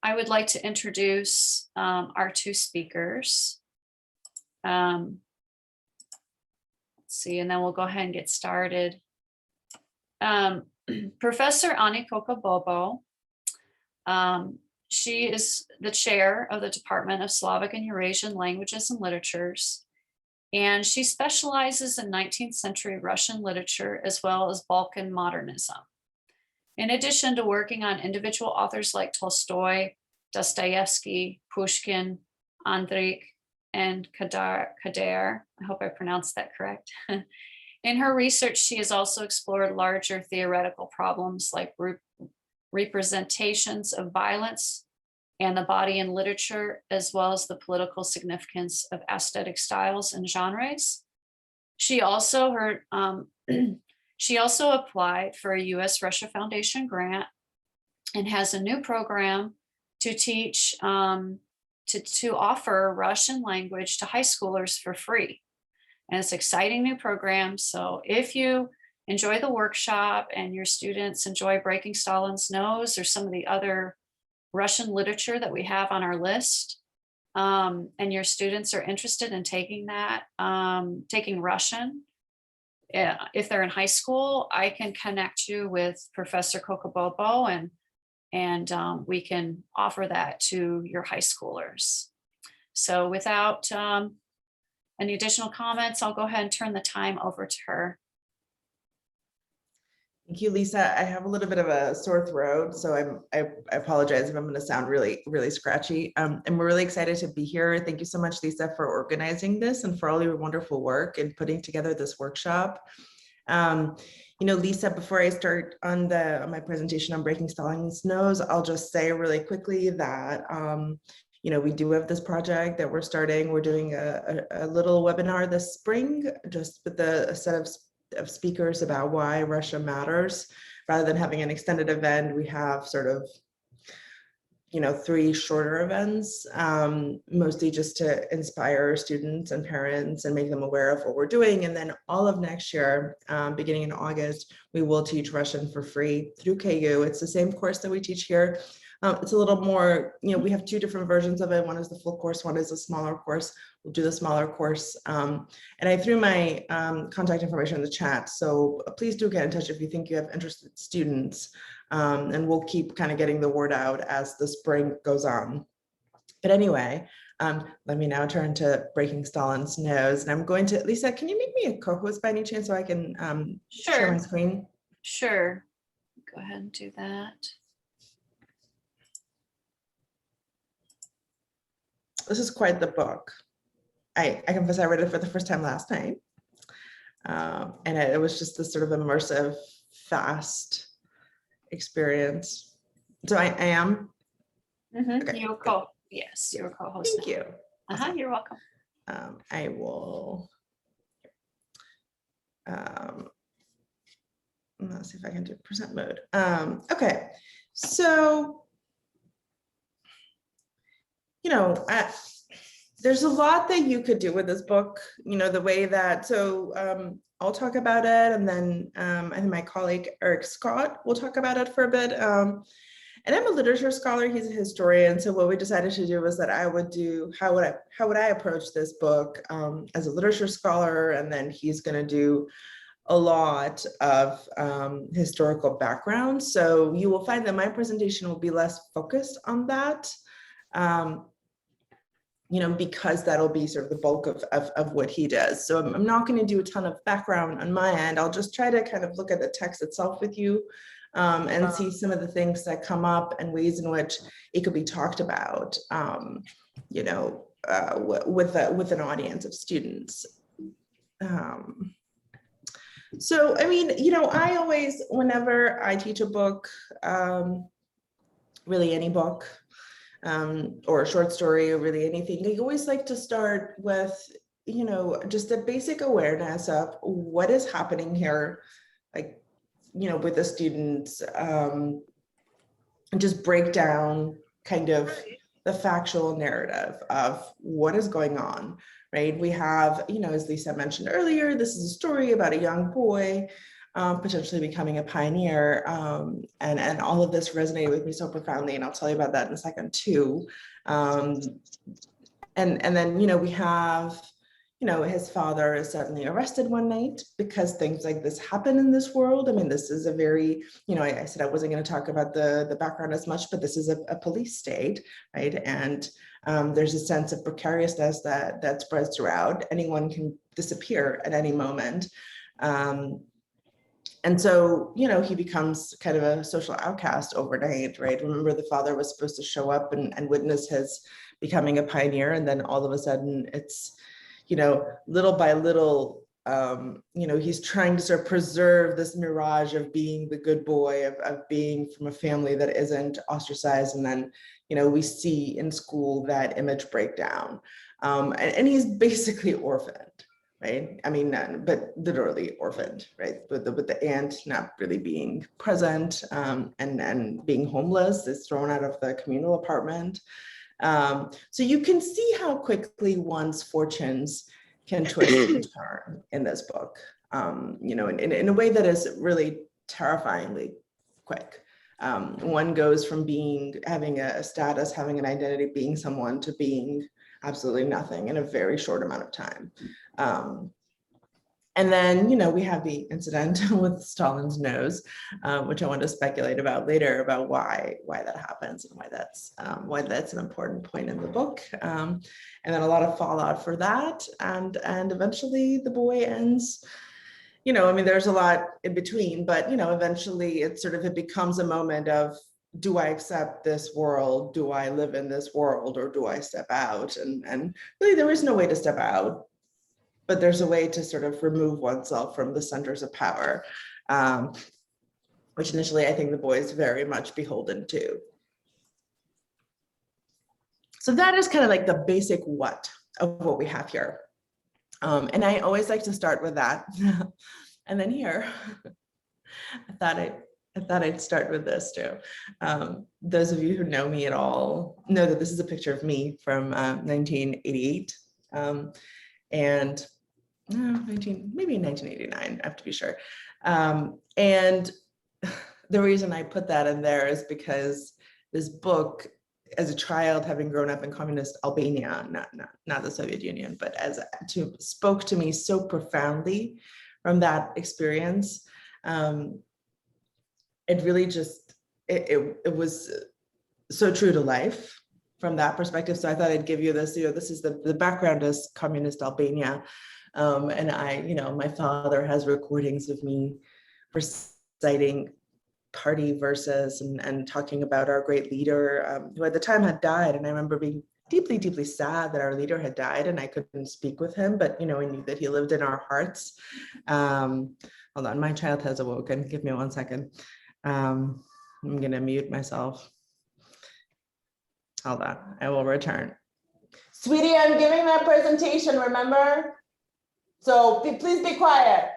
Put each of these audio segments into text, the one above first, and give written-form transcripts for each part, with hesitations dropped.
I would like to introduce our two speakers. Let's see, and then we'll go ahead and get started. Professor Anna Kokobobo, she is the chair of the Department of Slavic and Eurasian Languages and Literatures, and she specializes in 19th century Russian literature as well as Balkan modernism. In addition to working on individual authors like Tolstoy, Dostoevsky, Pushkin, Andreyk, and Kadar, I hope I pronounced that correct. In her research, she has also explored larger theoretical problems like representations of violence and the body in literature, as well as the political significance of aesthetic styles and genres. She also applied for a US Russia Foundation grant and has a new program to teach, to offer Russian language to high schoolers for free. And it's an exciting new program. So if you enjoy the workshop and your students enjoy Breaking Stalin's Nose or some of the other Russian literature that we have on our list, and your students are interested in taking that, taking Russian, if they're in high school, I can connect you with Professor Kokobobo and we can offer that to your high schoolers. So without any additional comments, I'll go ahead and turn the time over to her. Thank you, Lisa. I have a little bit of a sore throat, so I apologize if I'm going to sound really scratchy. And we're really excited to be here. Thank you so much, Lisa, for organizing this and for all your wonderful work in putting together this workshop. You know, Lisa, before I start on my presentation on Breaking Stalin's Nose, I'll just say really quickly that you know, we do have this project that we're starting. We're doing a little webinar this spring, just with a set of speakers about why Russia matters. Rather than having an extended event, we have sort of, you know, 3 shorter events, mostly just to inspire students and parents and make them aware of what we're doing. And then all of next year, beginning in August, we will teach Russian for free through KU. It's the same course that we teach here. It's a little more, you know, we have 2 different versions of it. One is the full course, one is a smaller course. We'll do the smaller course. And I threw my contact information in the chat. So please do get in touch if you think you have interested students. And we'll keep kind of getting the word out as the spring goes on. But anyway, let me now turn to Breaking Stalin's Nose. And I'm going to, Lisa, can you make me a co-host by any chance so I can share my screen? Sure. Go ahead and do that. This is quite the book. I confess I read it for the first time last night. And it was just this sort of immersive, fast experience. So I am? Okay. You're yes, you're a co-host. Thank you. Awesome. You're welcome. I will, let's see if I can do present mode. Okay, so, you know, there's a lot that you could do with this book, you know, the way that, so I'll talk about it, and then I think my colleague Eric Scott will talk about it for a bit. And I'm a literature scholar, he's a historian, so what we decided to do was that I would do, how would I approach this book as a literature scholar, and then he's gonna do a lot of historical background. So you will find that my presentation will be less focused on that. You know, because that'll be sort of the bulk of what he does. So I'm not going to do a ton of background on my end. I'll just try to kind of look at the text itself with you and see some of the things that come up and ways in which it could be talked about, you know, with an audience of students. So, I mean, you know, I always, whenever I teach a book, really any book, or a short story, or really anything, I always like to start with, you know, just a basic awareness of what is happening here, like, you know, with the students, and just break down kind of the factual narrative of what is going on, right? We have, you know, as Lisa mentioned earlier, this is a story about a young boy potentially becoming a pioneer. And all of this resonated with me so profoundly, and I'll tell you about that in a second too. And then, we have, his father is suddenly arrested one night because things like this happen in this world. I mean, this is a very, I said I wasn't going to talk about the background as much, but this is a police state, right? And there's a sense of precariousness that spreads throughout. Anyone can disappear at any moment. And so, he becomes kind of a social outcast overnight, right? Remember, the father was supposed to show up and witness his becoming a pioneer. And then all of a sudden it's, little by little, he's trying to sort of preserve this mirage of being the good boy, of being from a family that isn't ostracized. And then, we see in school that image breakdown. And he's basically orphaned. Right. I mean, but literally orphaned, right? With the aunt not really being present, and being homeless, is thrown out of the communal apartment. So you can see how quickly one's fortunes can twist and turn in this book, in a way that is really terrifyingly quick. One goes from having a status, having an identity, being someone, to being absolutely nothing in a very short amount of time. And then, we have the incident with Stalin's nose, which I want to speculate about later, about why that happens and why that's an important point in the book. And then a lot of fallout for that. And eventually the boy ends, there's a lot in between, but, eventually it becomes a moment of, do I accept this world? Do I live in this world, or do I step out? And really, there is no way to step out, but there's a way to sort of remove oneself from the centers of power, which initially I think the boy is very much beholden to. So that is kind of like the basic what of what we have here. And I always like to start with that. And then here, I thought I'd start with this too. Those of you who know me at all know that this is a picture of me from 1988. And maybe 1989, I have to be sure. And the reason I put that in there is because this book, as a child, having grown up in communist Albania, not the Soviet Union, but spoke to me so profoundly from that experience. It really just, it was so true to life from that perspective. So I thought I'd give you this, this is the background is communist Albania. And my father has recordings of me reciting party verses and talking about our great leader, who at the time had died. And I remember being deeply, deeply sad that our leader had died and I couldn't speak with him, but, I knew that he lived in our hearts. Hold on, my child has awoken. Give me 1 second. I'm going to mute myself. Hold on, I will return. Sweetie, I'm giving my presentation, remember? So please be quiet.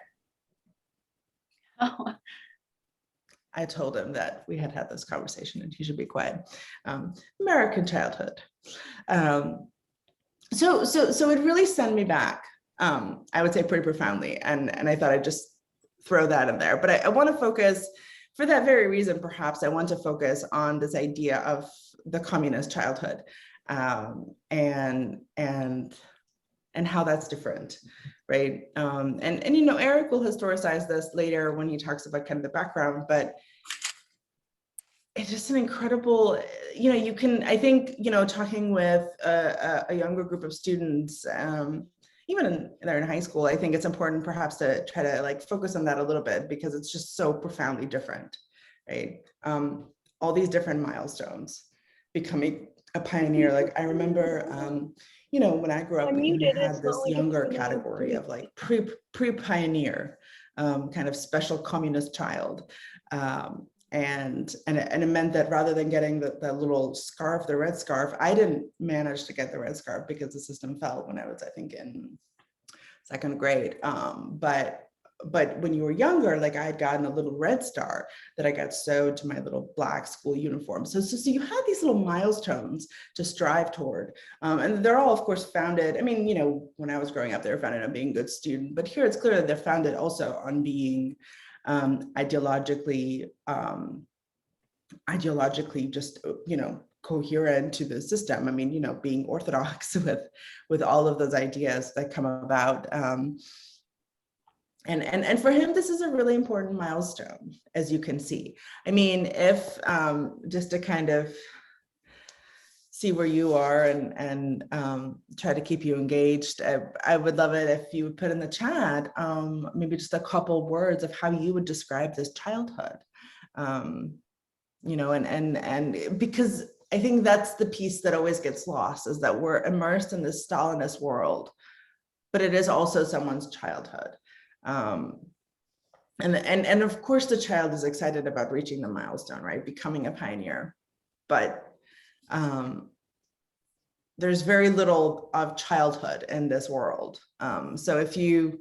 Oh. I told him that we had this conversation and he should be quiet. American childhood. So it really sent me back, I would say pretty profoundly. And I thought I'd just throw that in there. But I want to focus, for that very reason, perhaps, I want to focus on this idea of the communist childhood, and how that's different, right? And Eric will historicize this later when he talks about kind of the background, but it's just an incredible, you can, I think, talking with a younger group of students, even they're in high school, I think it's important perhaps to try to focus on that a little bit, because it's just so profoundly different, right? All these different milestones, becoming a pioneer. I remember, when I grew up, we had this younger category of pre-pioneer, kind of special communist child. And it meant that rather than getting the little scarf, the red scarf, I didn't manage to get the red scarf because the system fell when I was, I think, in second grade. But when you were younger, I had gotten a little red star that I got sewed to my little black school uniform. So you had these little milestones to strive toward. And they're all, of course, founded. I mean, when I was growing up, they were founded on being a good student. But here it's clear that they're founded also on being ideologically just, coherent to the system. I mean, being orthodox with all of those ideas that come about. And for him, this is a really important milestone, as you can see. I mean, if just to kind of see where you are and try to keep you engaged, I would love it if you would put in the chat maybe just a couple words of how you would describe this childhood. And because I think that's the piece that always gets lost, is that we're immersed in this Stalinist world, but it is also someone's childhood. And of course the child is excited about reaching the milestone, right? Becoming a pioneer, but there's very little of childhood in this world. So if you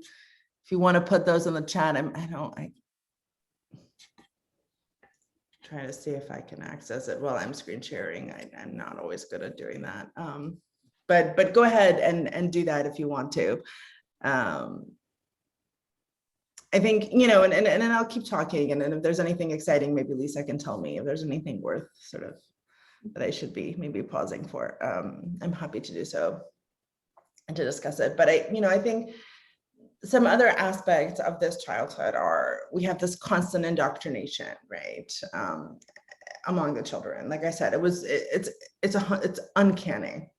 want to put those in the chat, I try to see if I can access it while I'm screen sharing. I'm not always good at doing that. But go ahead and do that if you want to. I think, and I'll keep talking, and then if there's anything exciting, maybe Lisa can tell me if there's anything worth sort of that I should be maybe pausing for. I'm happy to do so and to discuss it. But I think some other aspects of this childhood are, we have this constant indoctrination, right, among the children. Like I said, it's uncanny.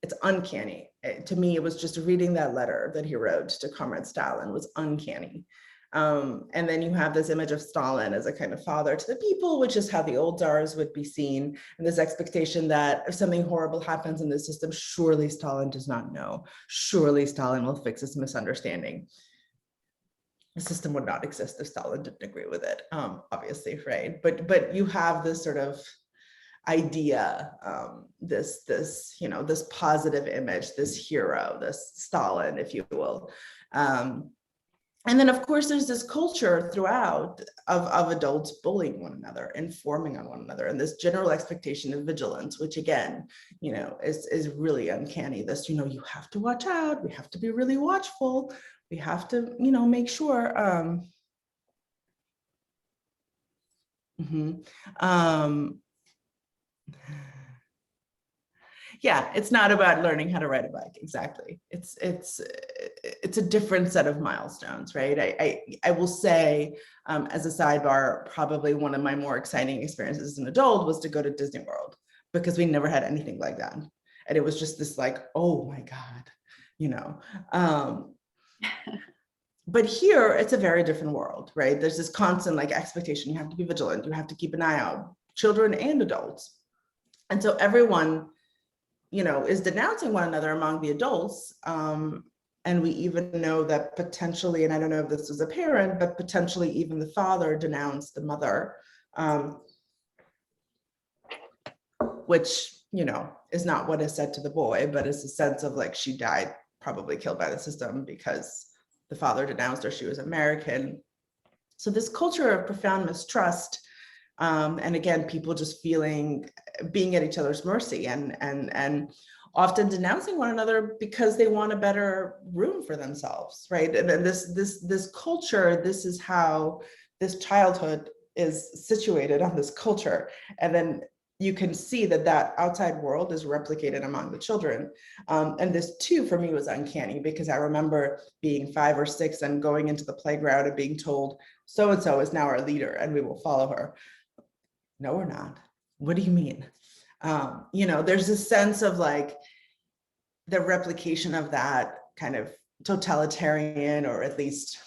It's uncanny. To me, it was just reading that letter that he wrote to Comrade Stalin was uncanny. And then you have this image of Stalin as a kind of father to the people, which is how the old czars would be seen. And this expectation that if something horrible happens in the system, surely Stalin does not know. Surely Stalin will fix this misunderstanding. The system would not exist if Stalin didn't agree with it, obviously, right? But you have this sort of idea, this positive image, this hero, this Stalin, if you will. And then, of course, there's this culture throughout of adults bullying one another, informing on one another, and this general expectation of vigilance, which again, is really uncanny. This, you have to watch out. We have to be really watchful. We have to, make sure. Yeah, it's not about learning how to ride a bike. Exactly. It's a different set of milestones, right? I will say, as a sidebar, probably one of my more exciting experiences as an adult was to go to Disney World, because we never had anything like that. And it was just this like, oh my God, but here it's a very different world, right? There's this constant like expectation. You have to be vigilant. You have to keep an eye out, children and adults. And so everyone, is denouncing one another among the adults. And we even know that potentially, and I don't know if this was apparent, but potentially even the father denounced the mother, which, is not what is said to the boy, but it's a sense of like, she died, probably killed by the system because the father denounced her, she was American. So this culture of profound mistrust, and again, people just being at each other's mercy and often denouncing one another because they want a better room for themselves, right? And then this culture, this is how this childhood is situated on this culture. And then you can see that outside world is replicated among the children. And this too, for me, was uncanny, because I remember being 5 or 6 and going into the playground and being told, so-and-so is now our leader and we will follow her. No, we're not. What do you mean? There's this sense of like the replication of that kind of totalitarian, or at least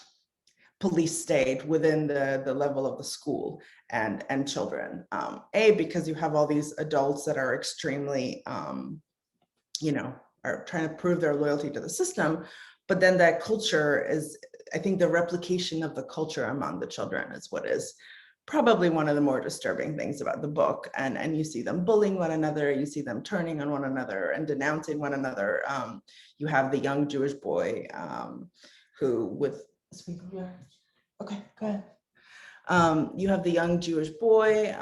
police state within the level of the school and children. Because you have all these adults that are extremely, are trying to prove their loyalty to the system, but then that culture is, I think the replication of the culture among the children is what is probably one of the more disturbing things about the book. And you see them bullying one another, you see them turning on one another and denouncing one another. You have the young Jewish boy okay, go ahead. You have the young Jewish boy,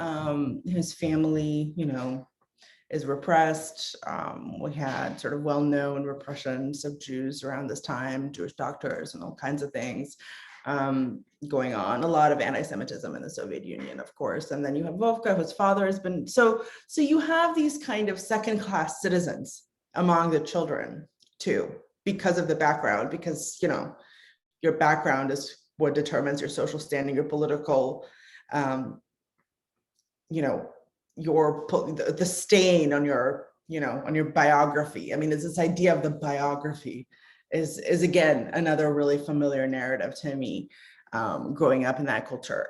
his family, is repressed. We had sort of well-known repressions of Jews around this time, Jewish doctors and all kinds of things. going on, a lot of anti-Semitism in the Soviet Union, of course. And then you have Vovka, whose father has been, so you have these kind of second-class citizens among the children too, because of the background, because, you know, your background is what determines your social standing, your political, you know, the stain on your, you know, on your biography. I mean, it's this idea of the biography is again, another really familiar narrative to me, growing up in that culture.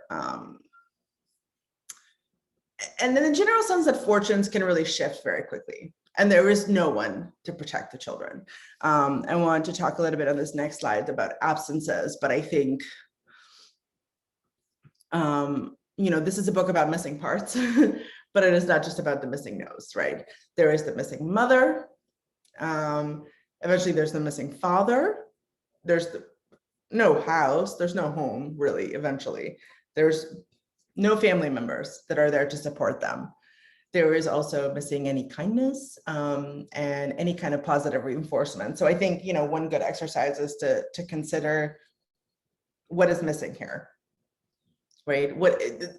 And then the general sense that fortunes can really shift very quickly, and there is no one to protect the children. I want to talk a little bit on this next slide about absences, but I think, you know, this is a book about missing parts, but it is not just about the missing nose, right? There is the missing mother. Eventually there's the missing father. There's no house, there's no home really, eventually. There's no family members that are there to support them. There is also missing any kindness, and any kind of positive reinforcement. So I think, you know, one good exercise is to consider what is missing here, right?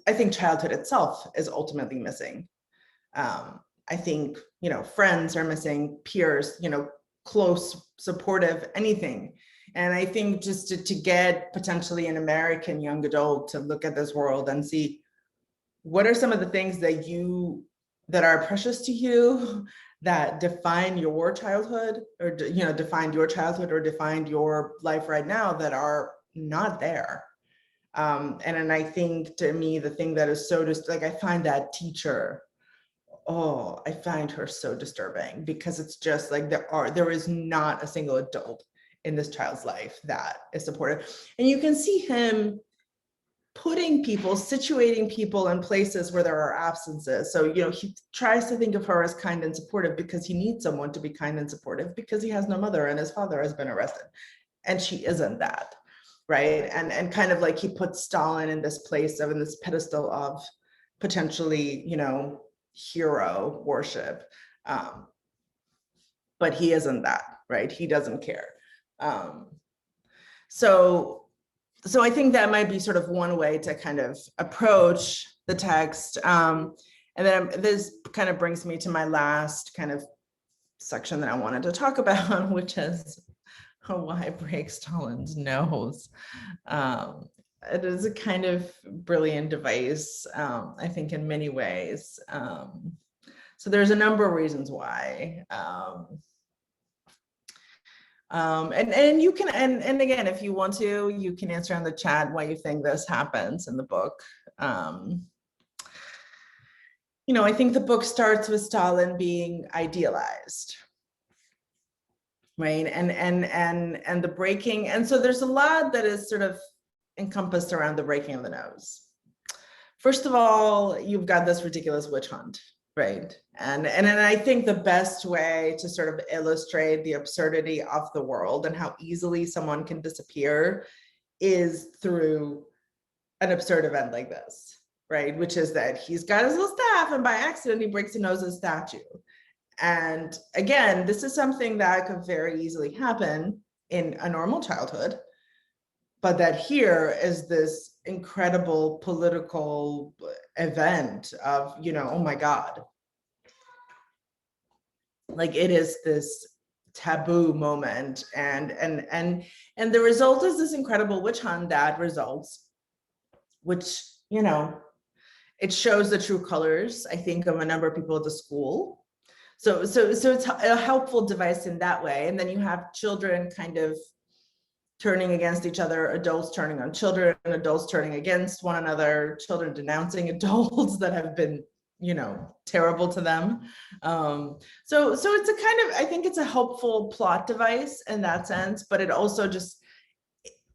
I think childhood itself is ultimately missing. I think, you know, friends are missing, peers, you know, close, supportive, anything. And I think just to get potentially an American young adult to look at this world and see what are some of the things that are precious to you, that define your childhood, or, you know, defined your childhood or defined your life right now, that are not there. And I think, to me, the thing that is so just like, I find that teacher, oh, I find her so disturbing, because it's just like there is not a single adult in this child's life that is supportive. And you can see him situating people in places where there are absences. So, you know, he tries to think of her as kind and supportive because he needs someone to be kind and supportive, because he has no mother and his father has been arrested. And she isn't that, right? And kind of like he puts Stalin in this place in this pedestal of potentially, you know, hero worship. But he isn't that, right? He doesn't care. So I think that might be sort of one way to kind of approach the text. And then this kind of brings me to my last kind of section that I wanted to talk about, which is why break Stalin's nose. It is a kind of brilliant device, I think, in many ways. So there's a number of reasons why. And you can, and again, if you want to, you can answer in the chat why you think this happens in the book. You know, I think the book starts with Stalin being idealized, right? And the breaking, and so there's a lot that is sort of encompassed around the breaking of the nose. First of all, you've got this ridiculous witch hunt, right? And I think the best way to sort of illustrate the absurdity of the world and how easily someone can disappear is through an absurd event like this, right? Which is that he's got his little staff and by accident he breaks the nose of a statue. And again, this is something that could very easily happen in a normal childhood, but that here is this incredible political event of, you know, oh my God. Like, it is this taboo moment, and the result is this incredible witch hunt that results, which, you know, it shows the true colors, I think, of a number of people at the school. So it's a helpful device in that way. And then you have children kind of turning against each other, adults turning on children, adults turning against one another, children denouncing adults that have been, you know, terrible to them. So it's a kind of, I think it's a helpful plot device in that sense, but it also just,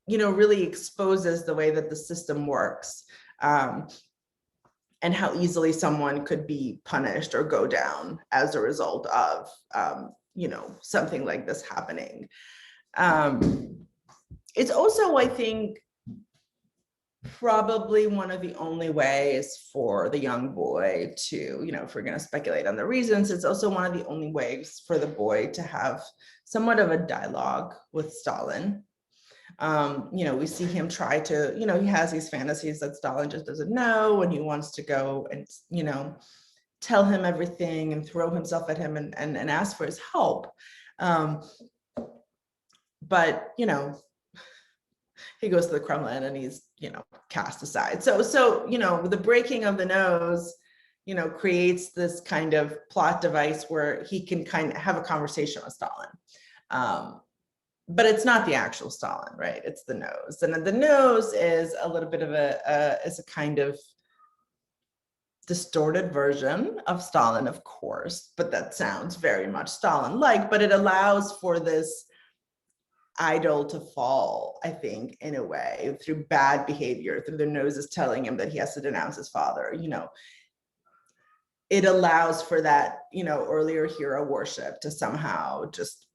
you know, really exposes the way that the system works, and how easily someone could be punished or go down as a result of, you know, something like this happening. It's also, I think, probably one of the only ways for the young boy to, you know, if we're going to speculate on the reasons, it's also one of the only ways for the boy to have somewhat of a dialogue with Stalin. We see him try to, he has these fantasies that Stalin just doesn't know, and he wants to go and, tell him everything and throw himself at him and ask for his help. But, he goes to the Kremlin and he's, cast aside. So, the breaking of the nose, creates this kind of plot device where he can kind of have a conversation with Stalin. But it's not the actual Stalin, right? It's the nose. And the nose is a little bit of a kind of distorted version of Stalin, of course, but that sounds very much Stalin-like, but it allows for this idol to fall, I think, in a way, through bad behavior, through the noses telling him that he has to denounce his father. It allows for that, earlier hero worship to somehow just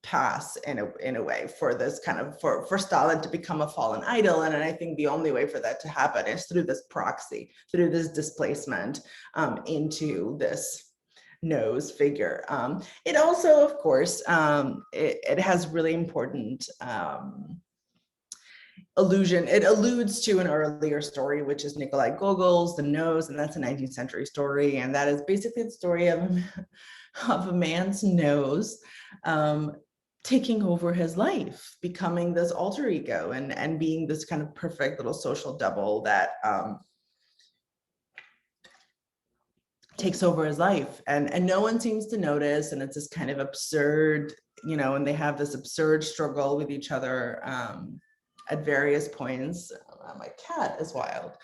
pass in a way for this kind of, for Stalin to become a fallen idol. And I think the only way for that to happen is through this proxy, through this displacement into this nose figure. It also, of course, it has really important allusion. It alludes to an earlier story, which is Nikolai Gogol's The Nose, and that's a 19th century story. And that is basically the story of a man's nose taking over his life, becoming this alter ego and being this kind of perfect little social double that takes over his life, and no one seems to notice, and it's this kind of absurd, and they have this absurd struggle with each other at various points. My cat is wild.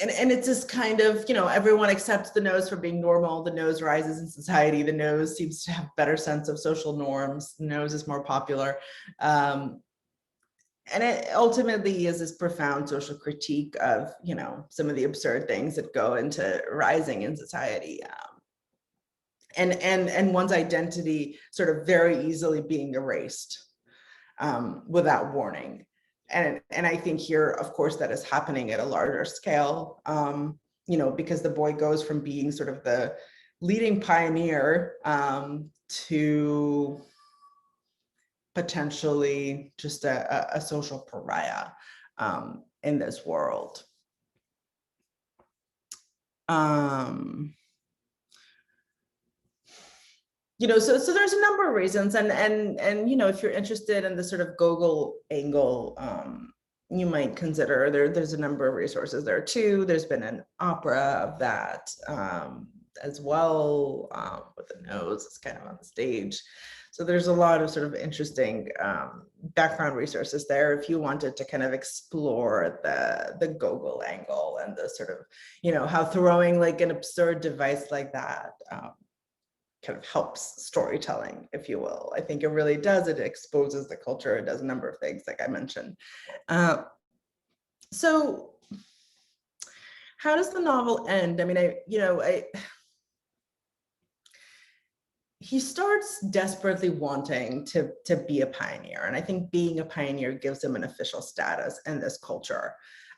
And it's this kind of, everyone accepts the nose for being normal. The nose rises in society. The nose seems to have better sense of social norms. The nose is more popular. And it ultimately is this profound social critique of, some of the absurd things that go into rising in society, and one's identity sort of very easily being erased without warning. And I think here, of course, that is happening at a larger scale, because the boy goes from being sort of the leading pioneer to potentially just a social pariah in this world. So there's a number of reasons, and if you're interested in the sort of Gogol angle, you might consider there's a number of resources there too. There's been an opera of that as well, with the nose. It's kind of on the stage. So there's a lot of sort of interesting background resources there if you wanted to kind of explore the Gogol angle and the sort of, how throwing like an absurd device like that kind of helps storytelling, if you will. I think it really does. It exposes the culture. It does a number of things, like I mentioned. So how does the novel end? I mean, he starts desperately wanting to be a pioneer. And I think being a pioneer gives him an official status in this culture.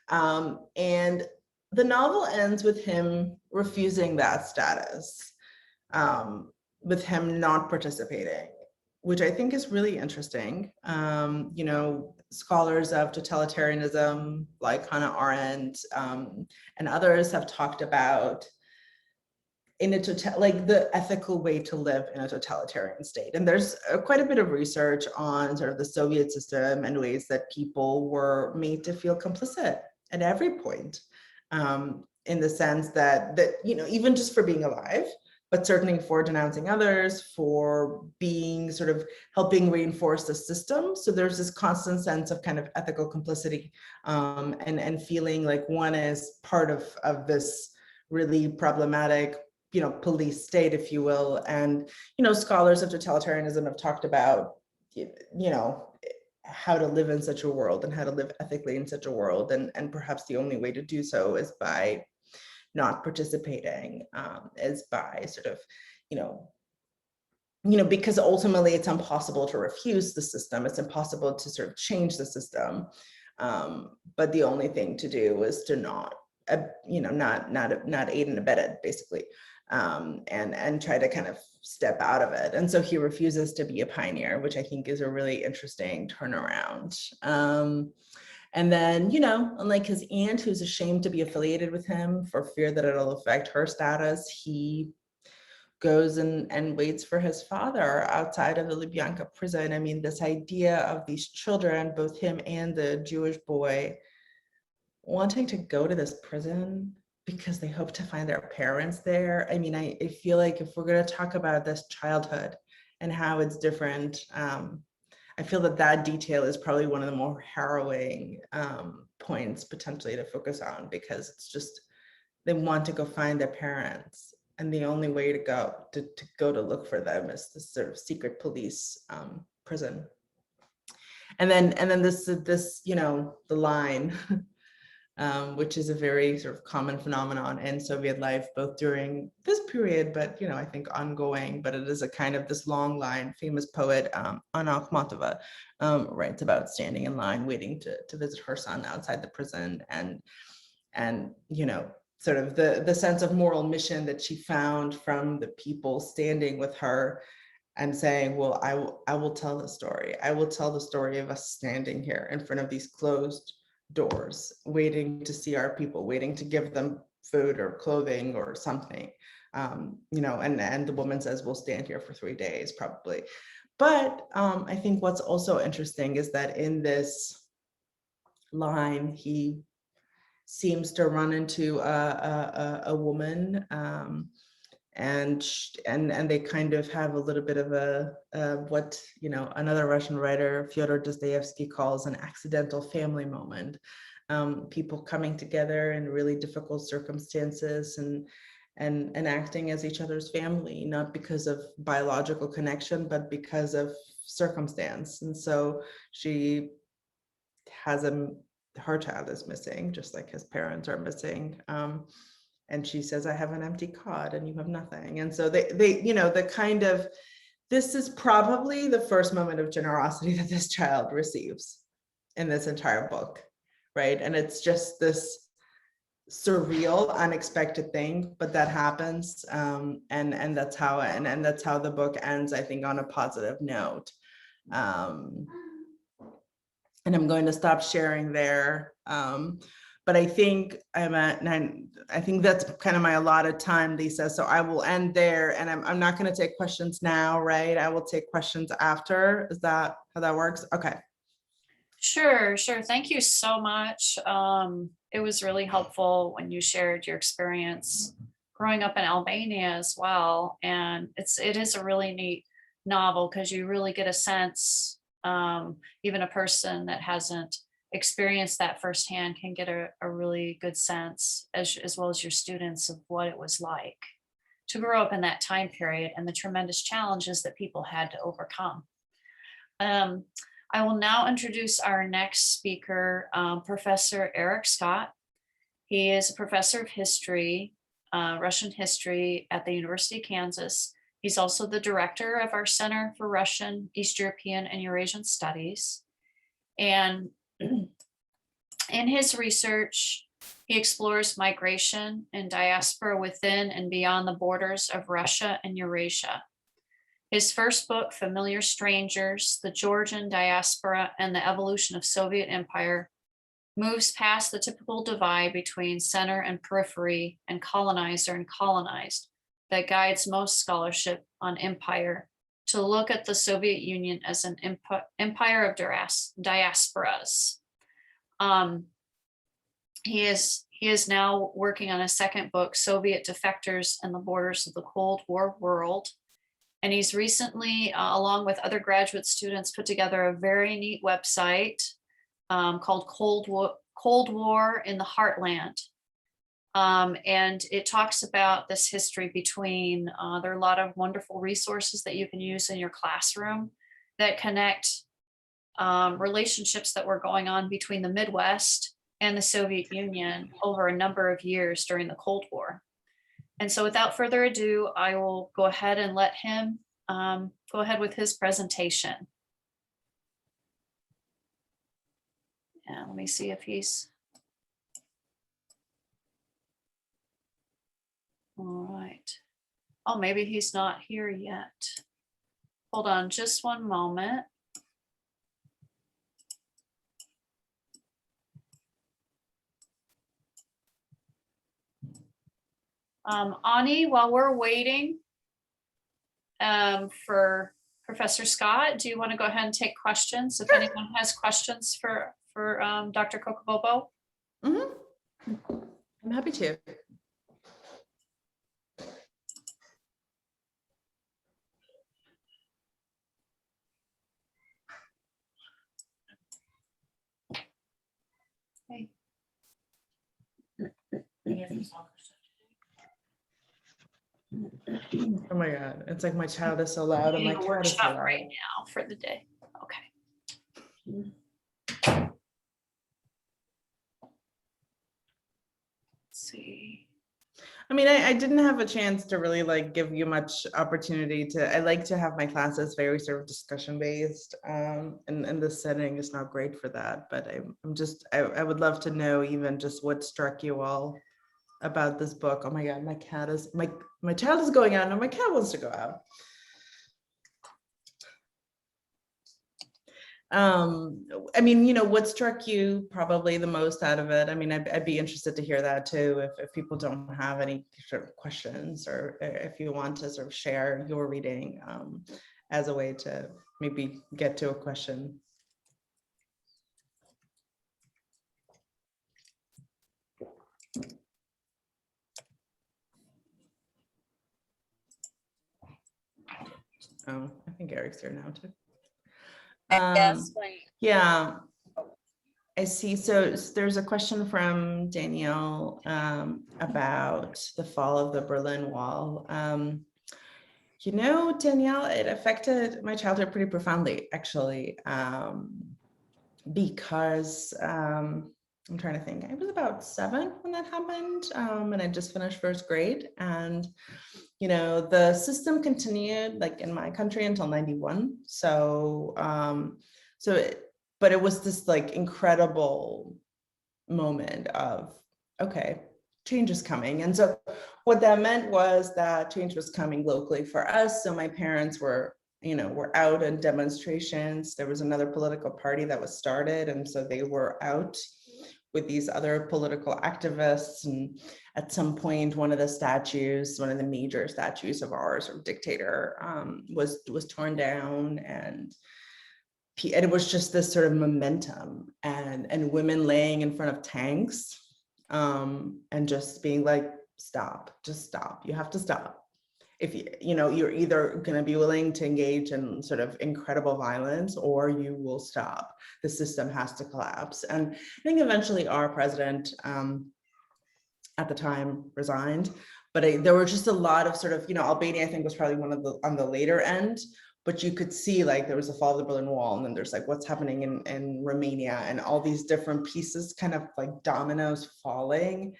And the novel ends with him refusing that status, with him not participating, which I think is really interesting. Scholars of totalitarianism like Hannah Arendt and others have talked about the ethical way to live in a totalitarian state. And there's quite a bit of research on sort of the Soviet system and ways that people were made to feel complicit at every point, in the sense that even just for being alive, but certainly for denouncing others, for being sort of helping reinforce the system. So there's this constant sense of kind of ethical complicity, and feeling like one is part of this really problematic police state, if you will. And scholars of totalitarianism have talked about how to live in such a world and how to live ethically in such a world, and perhaps the only way to do so is by not participating, is by sort of because ultimately it's impossible to refuse the system. It's impossible to sort of change the system, but the only thing to do is to not aid and abet it, basically. and try to kind of step out of it. And so he refuses to be a pioneer, which I think is a really interesting turnaround. And then, you know, unlike his aunt, who's ashamed to be affiliated with him for fear that it'll affect her status, he goes and waits for his father outside of the Lubyanka prison. I mean, this idea of these children, both him and the Jewish boy, wanting to go to this prison because they hope to find their parents there. I mean, I feel like if we're going to talk about this childhood and how it's different, I feel that that detail is probably one of the more harrowing points potentially to focus on, because it's just, they want to go find their parents. And the only way to go to look for them is this sort of secret police prison. And then this, you know, the line, which is a very sort of common phenomenon in Soviet life, both during this period, but, you know, I think ongoing, but it is a kind of this long line. Famous poet, Anna Akhmatova, writes about standing in line, waiting to visit her son outside the prison, and, you know, sort of the sense of moral mission that she found from the people standing with her and saying, well, I will tell the story. I will tell the story of us standing here in front of these closed doors, waiting to see our people, waiting to give them food or clothing or something. You know, and the woman says, we'll stand here for 3 days, probably. But I think what's also interesting is that in this line, he seems to run into a woman, and they kind of have a little bit of a what, you know, another Russian writer, Fyodor Dostoevsky, calls an accidental family moment. People coming together in really difficult circumstances and acting as each other's family, not because of biological connection, but because of circumstance. And so she has her child is missing, just like his parents are missing. And she says, I have an empty cot and you have nothing. And so they, you know, the kind of, this is probably the first moment of generosity that this child receives in this entire book, right? And it's just this surreal, unexpected thing, but that happens. And that's how, and that's how the book ends, I think, on a positive note. And I'm going to stop sharing there. But I think I'm at 9. I think that's kind of my allotted time, Lisa. So I will end there, and I'm not going to take questions now, right? I will take questions after. Is that how that works? Okay. Sure. Thank you so much. It was really helpful when you shared your experience growing up in Albania as well. And it is a really neat novel because you really get a sense, even a person that hasn't experienced that firsthand can get a really good sense, as well as your students, of what it was like to grow up in that time period and the tremendous challenges that people had to overcome. I will now introduce our next speaker, Professor Eric Scott. He is a professor of history, Russian history at the University of Kansas. He's also the director of our Center for Russian, East European, and Eurasian Studies. And in his research, he explores migration and diaspora within and beyond the borders of Russia and Eurasia. His first book, Familiar Strangers, The Georgian Diaspora and the Evolution of Soviet Empire, moves past the typical divide between center and periphery and colonizer and colonized that guides most scholarship on empire, to look at the Soviet Union as an empire of diasporas. He is now working on a second book, Soviet Defectors and the Borders of the Cold War World. And he's recently, along with other graduate students, put together a very neat website called Cold War in the Heartland. And it talks about this history between, there are a lot of wonderful resources that you can use in your classroom that connect relationships that were going on between the Midwest and the Soviet Union over a number of years during the Cold War. And so without further ado, I will go ahead and let him go ahead with his presentation. And let me see if he's, all right. Oh, maybe he's not here yet. Hold on just one moment. Ani, while we're waiting for Professor Scott, do you want to go ahead and take questions? If anyone has questions for Dr. Kokobobo? I'm happy to. Okay. Oh my God, it's like my child is so loud and my Doing a cat is so workshop loud. right now for the day. Okay. Let's see. I mean, I didn't have a chance to really like give you much opportunity to, I like to have my classes very sort of discussion based, and this setting is not great for that, but I'm just, I would love to know even just what struck you all about this book. Oh my God, my cat is, my child is going out and my cat wants to go out. I mean, you know, what struck you probably the most out of it? I mean, I'd be interested to hear that too, if people don't have any sort of questions, or if you want to sort of share your reading as a way to maybe get to a question. Oh, I think Eric's here now too. Yes, wait. Yeah, I see. So there's a question from Danielle about the fall of the Berlin Wall. You know, Danielle, it affected my childhood pretty profoundly, actually, because I'm trying to think. I was about 7 when that happened, and I just finished first grade. And you know, the system continued like in my country until 91. So, but it was this like incredible moment of, okay, change is coming. And so what that meant was that change was coming locally for us. So my parents were, you know, were out in demonstrations. There was another political party that was started. And so they were out with these other political activists. And at some point, one of the statues, one of the major statues of ours, or dictator, was torn down, and it was just this sort of momentum, and women laying in front of tanks, and just being like, stop, just stop. You have to stop. If you know, you're either going to be willing to engage in sort of incredible violence, or you will stop. The system has to collapse. And I think eventually our president at the time resigned, but there were just a lot of sort of, you know, Albania, I think, was probably one of the on the later end, but you could see like there was a fall of the Berlin Wall, and then there's like what's happening in Romania, and all these different pieces kind of like dominoes falling.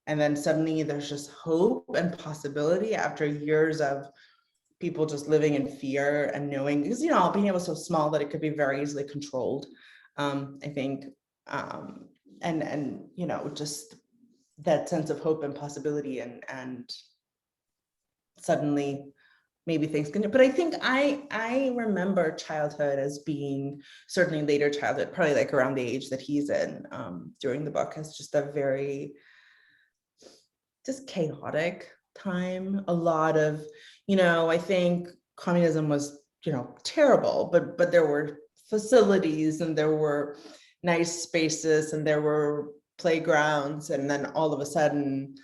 And then suddenly there's just hope and possibility after years of people just living in fear and knowing, because, you know, Albania was so small that it could be very easily controlled, I think. And you know, just that sense of hope and possibility, and suddenly maybe things can, but I think I remember childhood as being, certainly later childhood, probably like around the age that he's in during the book, as just a very just chaotic time. A lot of, you know, I think communism was, you know, terrible, but there were facilities, and there were nice spaces, and there were playgrounds, and then all of a sudden,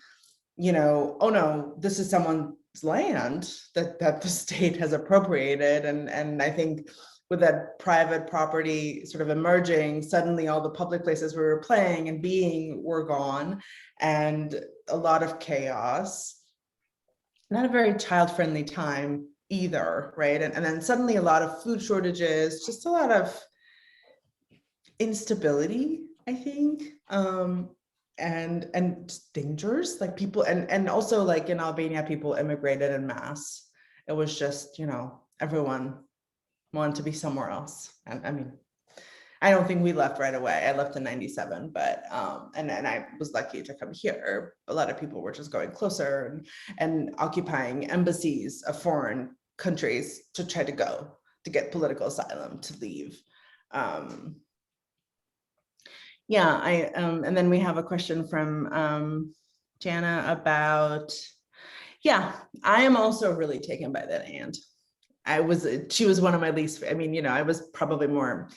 you know, oh no, this is someone's land that the state has appropriated. And I think with that private property sort of emerging, suddenly all the public places we were playing and being were gone, and a lot of chaos. Not a very child-friendly time either, right? And then suddenly a lot of food shortages, just a lot of instability, I think, and dangers, like people, and also like in Albania, people immigrated en masse. It was just, you know, everyone wanted to be somewhere else. And I mean, I don't think we left right away. I left in 97, but and I was lucky to come here. A lot of people were just going closer and occupying embassies of foreign countries to try to go to get political asylum, to leave. Yeah, and then we have a question from Jana about, yeah, I am also really taken by that aunt. She was one of my least, I mean, you know, I was probably more,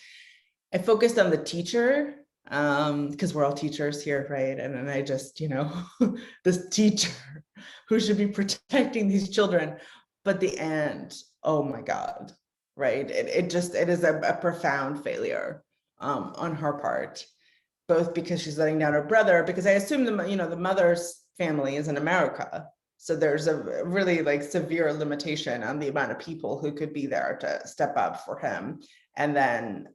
I focused on the teacher, because we're all teachers here, right? And then I just, you know, this teacher who should be protecting these children, but the aunt, oh my God, right? It is a profound failure on her part, both because she's letting down her brother, because I assume the mother's family is in America. So there's a really like severe limitation on the amount of people who could be there to step up for him. And then,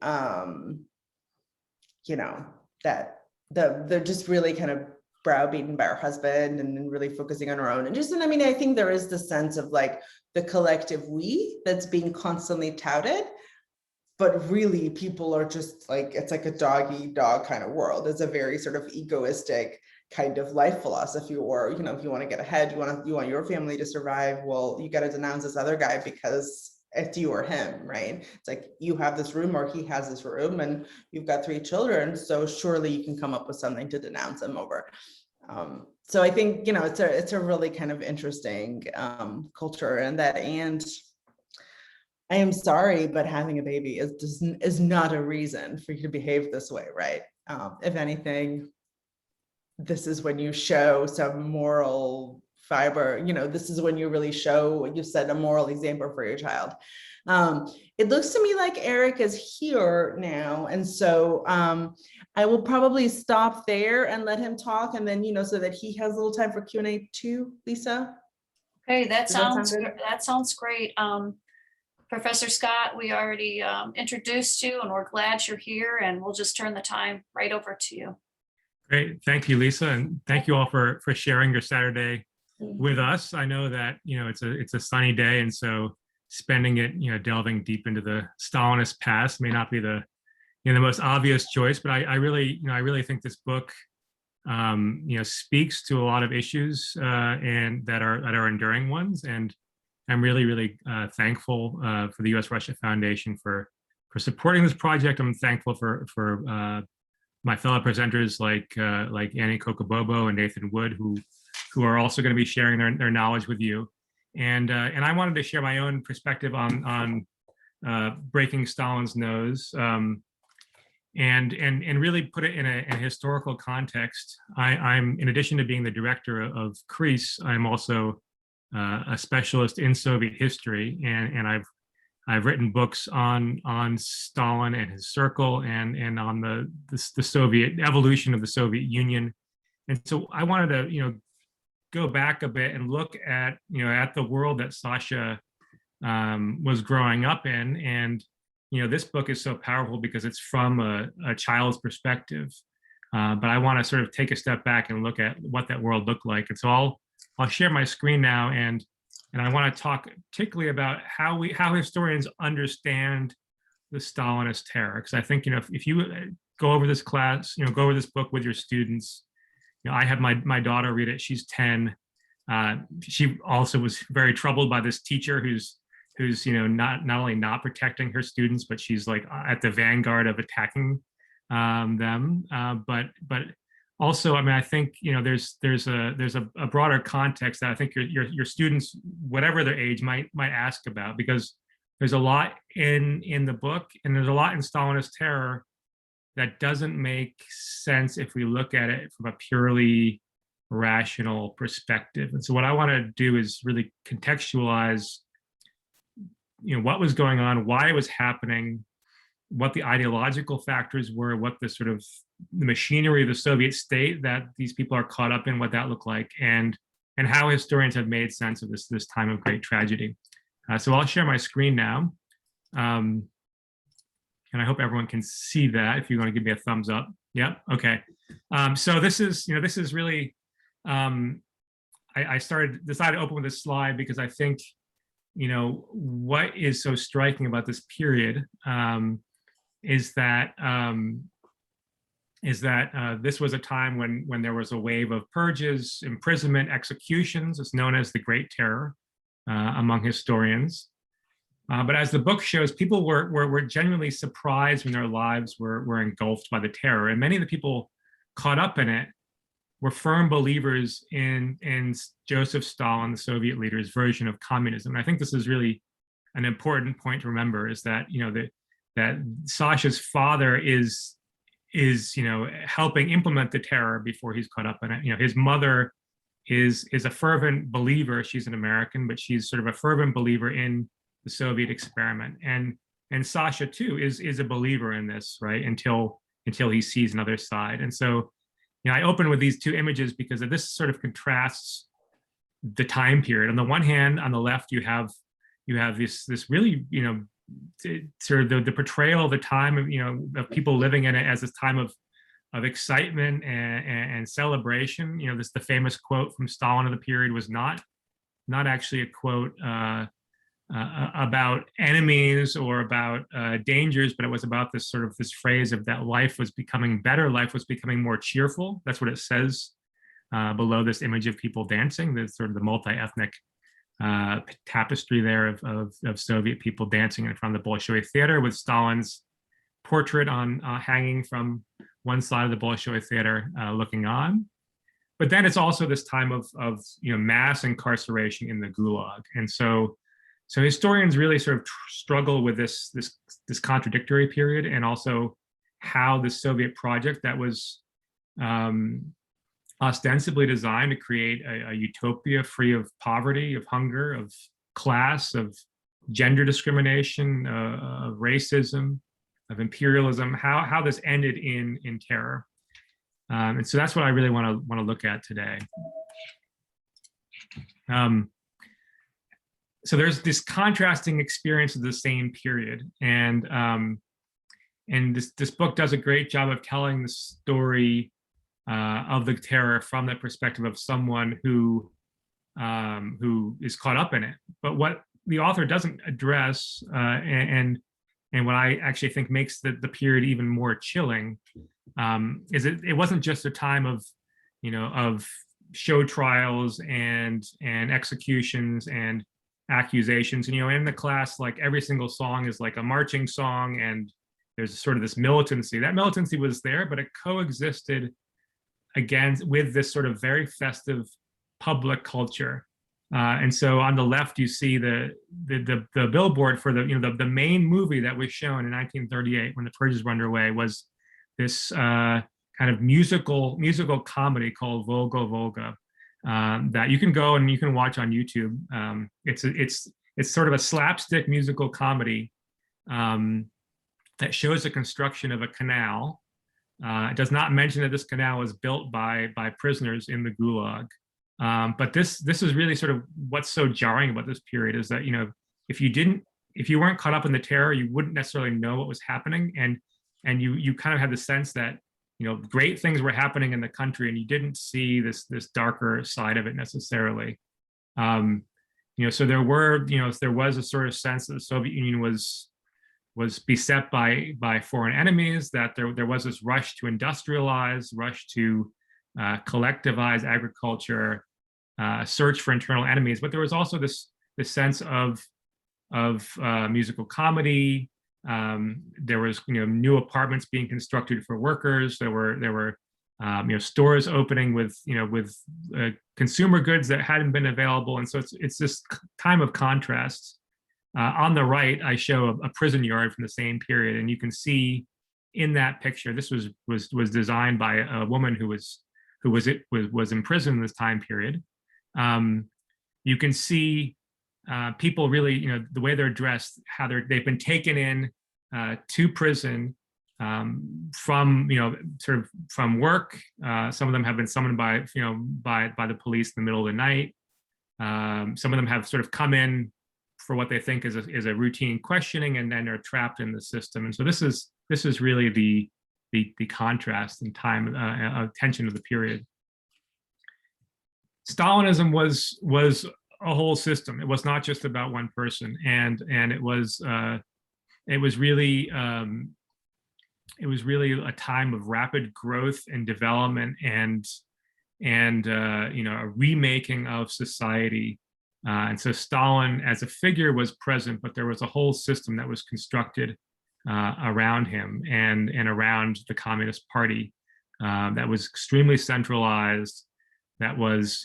you know, that they're just really kind of browbeaten by her husband and then really focusing on her own. And I mean, I think there is the sense of like the collective we that's being constantly touted, but really people are just like, it's like a dog-eat-dog kind of world. It's a very sort of egoistic kind of life philosophy, or, you know, if you want to get ahead, you want your family to survive, well, you got to denounce this other guy because it's you or him, right? It's like, you have this room or he has this room and you've got 3 children, so surely you can come up with something to denounce him over. So I think, you know, it's a really kind of interesting culture, and I am sorry, but having a baby is not a reason for you to behave this way, right? If anything, this is when you show some moral fiber, you know, this is when you really show, you set a moral example for your child. It looks to me like Eric is here now. And so I will probably stop there and let him talk, and then, you know, so that he has a little time for Q&A too, Lisa. Okay, that Does that sound sounds, good? that sounds great. Professor Scott, we already introduced you and we're glad you're here, and we'll just turn the time right over to you. Great, thank you, Lisa, and thank you all for sharing your Saturday with us. I know that, you know, it's a sunny day, and so spending it, you know, delving deep into the Stalinist past may not be the, you know, the most obvious choice, but I really think this book, you know, speaks to a lot of issues and that are enduring ones, and I'm really thankful for the U.S. Russia Foundation for supporting this project. I'm thankful for my fellow presenters like Annie Kokobobo and Nathan Wood, who are also going to be sharing their knowledge with you. And I wanted to share my own perspective on breaking Stalin's nose, and really put it in a historical context. I'm, in addition to being the director of CREES, I'm also a specialist in Soviet history, and I've written books on Stalin and his circle, and on the Soviet evolution of the Soviet Union. And so I wanted to, you know, go back a bit and look at, you know, at the world that Sasha was growing up in. And, you know, this book is so powerful because it's from a child's perspective. But I want to sort of take a step back and look at what that world looked like. And so I'll share my screen now, and I want to talk particularly about how historians understand the Stalinist terror. Because I think, you know, if you go over this class, you know, go over this book with your students, you know, I have my daughter read it. She's 10. She also was very troubled by this teacher who's you know, not only not protecting her students, but she's like at the vanguard of attacking them. But also, I mean, I think, you know, there's a broader context that I think your students, whatever their age, might ask about, because there's a lot in the book, and there's a lot in Stalinist terror that doesn't make sense if we look at it from a purely rational perspective. And so what I want to do is really contextualize, you know, what was going on, why it was happening, what the ideological factors were, what the sort of the machinery of the Soviet state that these people are caught up in, what that looked like, and how historians have made sense of this time of great tragedy. So I'll share my screen now. And I hope everyone can see that. If you want to give me a thumbs up. Yeah, okay. So this is really, I decided to open with this slide because I think, you know, what is so striking about this period is that this was a time when there was a wave of purges, imprisonment, executions. It's known as the Great Terror among historians. But as the book shows, people were genuinely surprised when their lives were engulfed by the terror. And many of the people caught up in it were firm believers in Joseph Stalin, the Soviet leader's version of communism. And I think this is really an important point to remember, is that, that Sasha's father is helping implement the terror before he's caught up in it. His mother is a fervent believer. She's an American, but she's sort of a fervent believer in the Soviet experiment. And Sasha too is a believer in this, right? Until he sees another side. And so, I open with these two images because this sort of contrasts the time period. On the one hand, on the left, you have this really, sort of the portrayal of the time of, of people living in it as this time of excitement and celebration. The famous quote from Stalin of the period was not actually a quote about enemies or about dangers, but it was about this phrase of that life was becoming better, life was becoming more cheerful. That's what it says below this image of people dancing, the sort of the multi-ethnic tapestry there of Soviet people dancing in front of the Bolshoi Theater, with Stalin's portrait on hanging from one side of the Bolshoi Theater looking on. But then it's also this time of mass incarceration in the Gulag. And so historians really sort of struggle with this contradictory period, and also how the Soviet project that was ostensibly designed to create a utopia free of poverty, of hunger, of class, of gender discrimination, of racism, of imperialism, how this ended in terror. And so that's what I really want to look at today. So there's this contrasting experience of the same period, and this book does a great job of telling the story of the terror from the perspective of someone who is caught up in it. But what the author doesn't address, and what I actually think makes the period even more chilling, is it wasn't just a time of show trials and executions and accusations. In the class, like, every single song is like a marching song, and there's sort of this militancy. That militancy was there, but it coexisted again with this sort of very festive public culture. And so on the left, you see the billboard for the main movie that was shown in 1938 when the purges were underway, was this kind of musical comedy called Volga Volga, that you can go and you can watch on YouTube. It's sort of a slapstick musical comedy that shows the construction of a canal. It does not mention that this canal was built by prisoners in the Gulag. But this is really sort of what's so jarring about this period, is that if you weren't caught up in the terror, you wouldn't necessarily know what was happening, and you kind of had the sense that great things were happening in the country, and you didn't see this darker side of it necessarily. So there was a sort of sense that the Soviet Union was beset by foreign enemies, that there was this rush to industrialize, rush to collectivize agriculture, search for internal enemies. But there was also this sense of musical comedy. There was new apartments being constructed for workers. There were stores opening with consumer goods that hadn't been available, and so it's this time of contrast. On the right, I show a prison yard from the same period, and you can see in that picture, this was designed by a woman who was imprisoned in this time period. You can see people really, the way they're dressed, how they've been taken in to prison from sort of from work. Some of them have been summoned by the police in the middle of the night. Some of them have sort of come in for what they think is a routine questioning, and then are trapped in the system. And so this is really the contrast and time tension of the period. Stalinism was a whole system. It was not just about one person, and it was really it was really a time of rapid growth and development and a remaking of society. And so Stalin as a figure was present, but there was a whole system that was constructed around him and around the Communist Party that was extremely centralized, that was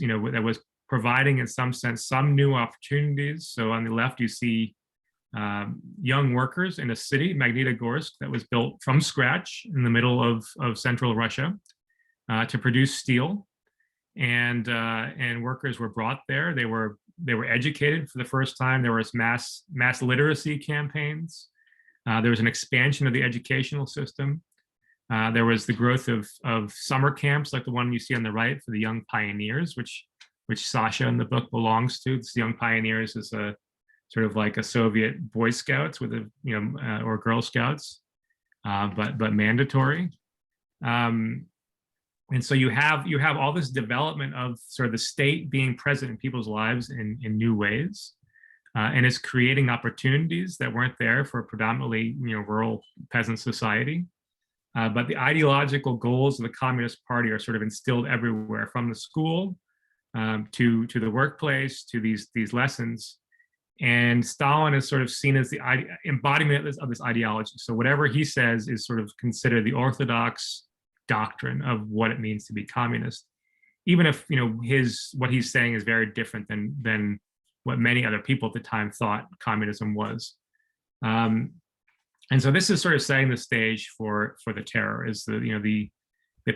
providing in some sense some new opportunities. So on the left, you see young workers in a city, Magnitogorsk, that was built from scratch in the middle of central Russia to produce steel. And workers were brought there. They were educated for the first time. There was mass literacy campaigns. There was an expansion of the educational system. There was the growth of summer camps like the one you see on the right for the young pioneers, which Sasha in the book belongs to. This Young Pioneers is a sort of like a Soviet Boy Scouts with or Girl Scouts, but mandatory. And so you have all this development of sort of the state being present in people's lives in new ways, and it's creating opportunities that weren't there for predominantly rural peasant society. But the ideological goals of the Communist Party are sort of instilled everywhere, from the school to the workplace to these lessons. And Stalin is sort of seen as the embodiment of this ideology. So whatever he says is sort of considered the orthodox doctrine of what it means to be communist, even if what he's saying is very different than what many other people at the time thought communism was. And so this is sort of setting the stage for the terror, is the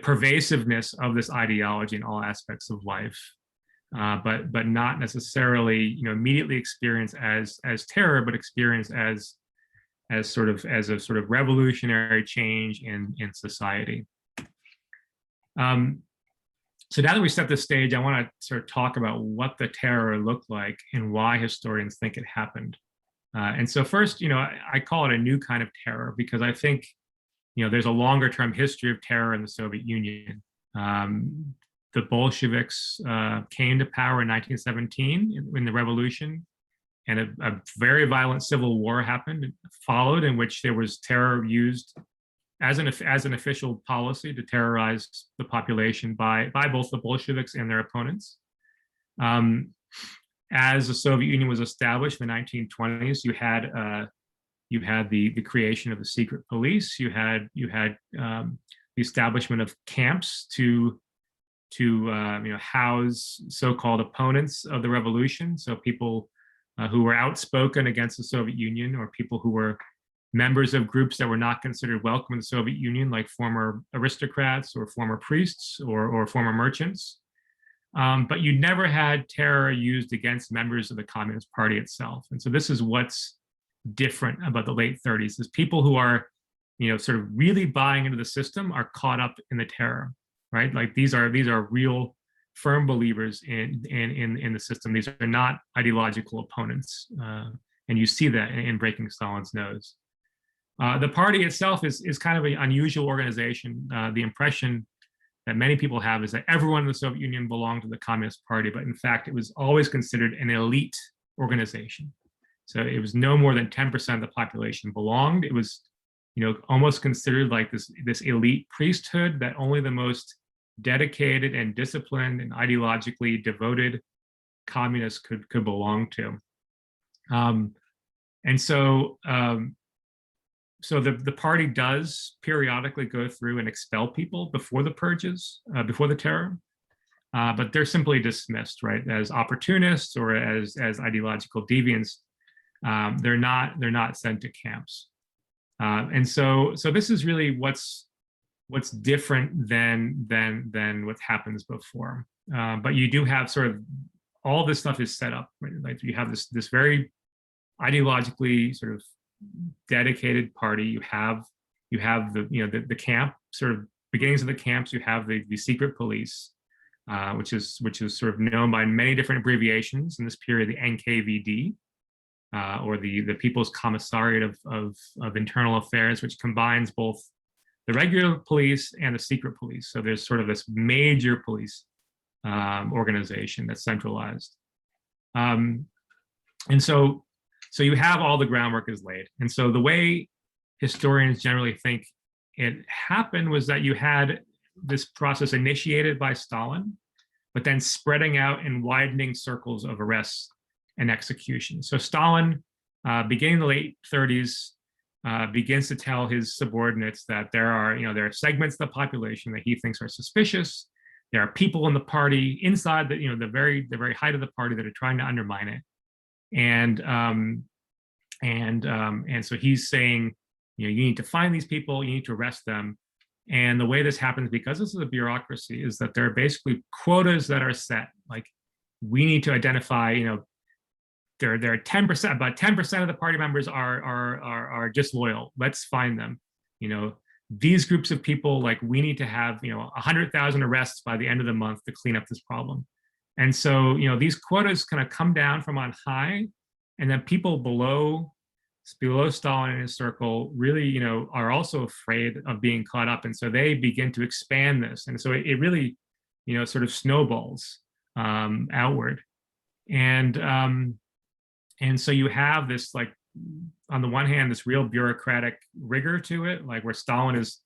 pervasiveness of this ideology in all aspects of life, but not necessarily immediately experienced as terror, but experienced as a sort of revolutionary change in society. So now that we set the stage, I want to sort of talk about what the terror looked like and why historians think it happened. And so first, I call it a new kind of terror because I think, there's a longer term history of terror in the Soviet Union. The Bolsheviks came to power in 1917 in the revolution, and a very violent civil war followed, in which there was terror used as an official policy to terrorize the population by both the Bolsheviks and their opponents. As the Soviet Union was established in the 1920s, you had the creation of the secret police. You had the establishment of camps to house so-called opponents of the revolution. So people who were outspoken against the Soviet Union, or people who were members of groups that were not considered welcome in the Soviet Union, like former aristocrats or former priests or former merchants. But you never had terror used against members of the Communist Party itself. And so this is what's different about the late 30s, is people who are, sort of really buying into the system are caught up in the terror, right? Like these are real firm believers in the system. These are not ideological opponents. And you see that in Breaking Stalin's Nose. The party itself is kind of an unusual organization. The impression that many people have is that everyone in the Soviet Union belonged to the Communist Party, but in fact, it was always considered an elite organization. So it was no more than 10% of the population belonged. It was, almost considered like this elite priesthood that only the most dedicated and disciplined and ideologically devoted communists could belong to. So the party does periodically go through and expel people before the purges, before the terror, but they're simply dismissed, right, as opportunists or as ideological deviants. They're not sent to camps, and so this is really what's different than what happens before. But you do have sort of all this stuff is set up, right? Like you have this very ideologically sort of dedicated party. You have the camp, sort of beginnings of the camps. You have the secret police, which is sort of known by many different abbreviations in this period, the NKVD, or the People's Commissariat of Internal Affairs, which combines both the regular police and the secret police. So there's sort of this major police organization that's centralized, and so you have all the groundwork is laid. And so the way historians generally think it happened was that you had this process initiated by Stalin, but then spreading out in widening circles of arrests and execution. So Stalin, beginning in the late 30s, begins to tell his subordinates that there are segments of the population that he thinks are suspicious. There are people in the party inside the very height of the party that are trying to undermine it. And so he's saying, you need to find these people, you need to arrest them. And the way this happens, because this is a bureaucracy, is that there are basically quotas that are set. Like, we need to identify, there are 10%, about 10% of the party members are disloyal. Let's find them. These groups of people, like, we need to have 100,000 arrests by the end of the month to clean up this problem. And so these quotas kind of come down from on high, and then people below Stalin and his circle really are also afraid of being caught up, and so they begin to expand this, and so it really sort of snowballs outward. And so you have this, like, on the one hand, this real bureaucratic rigor to it, like where Stalin is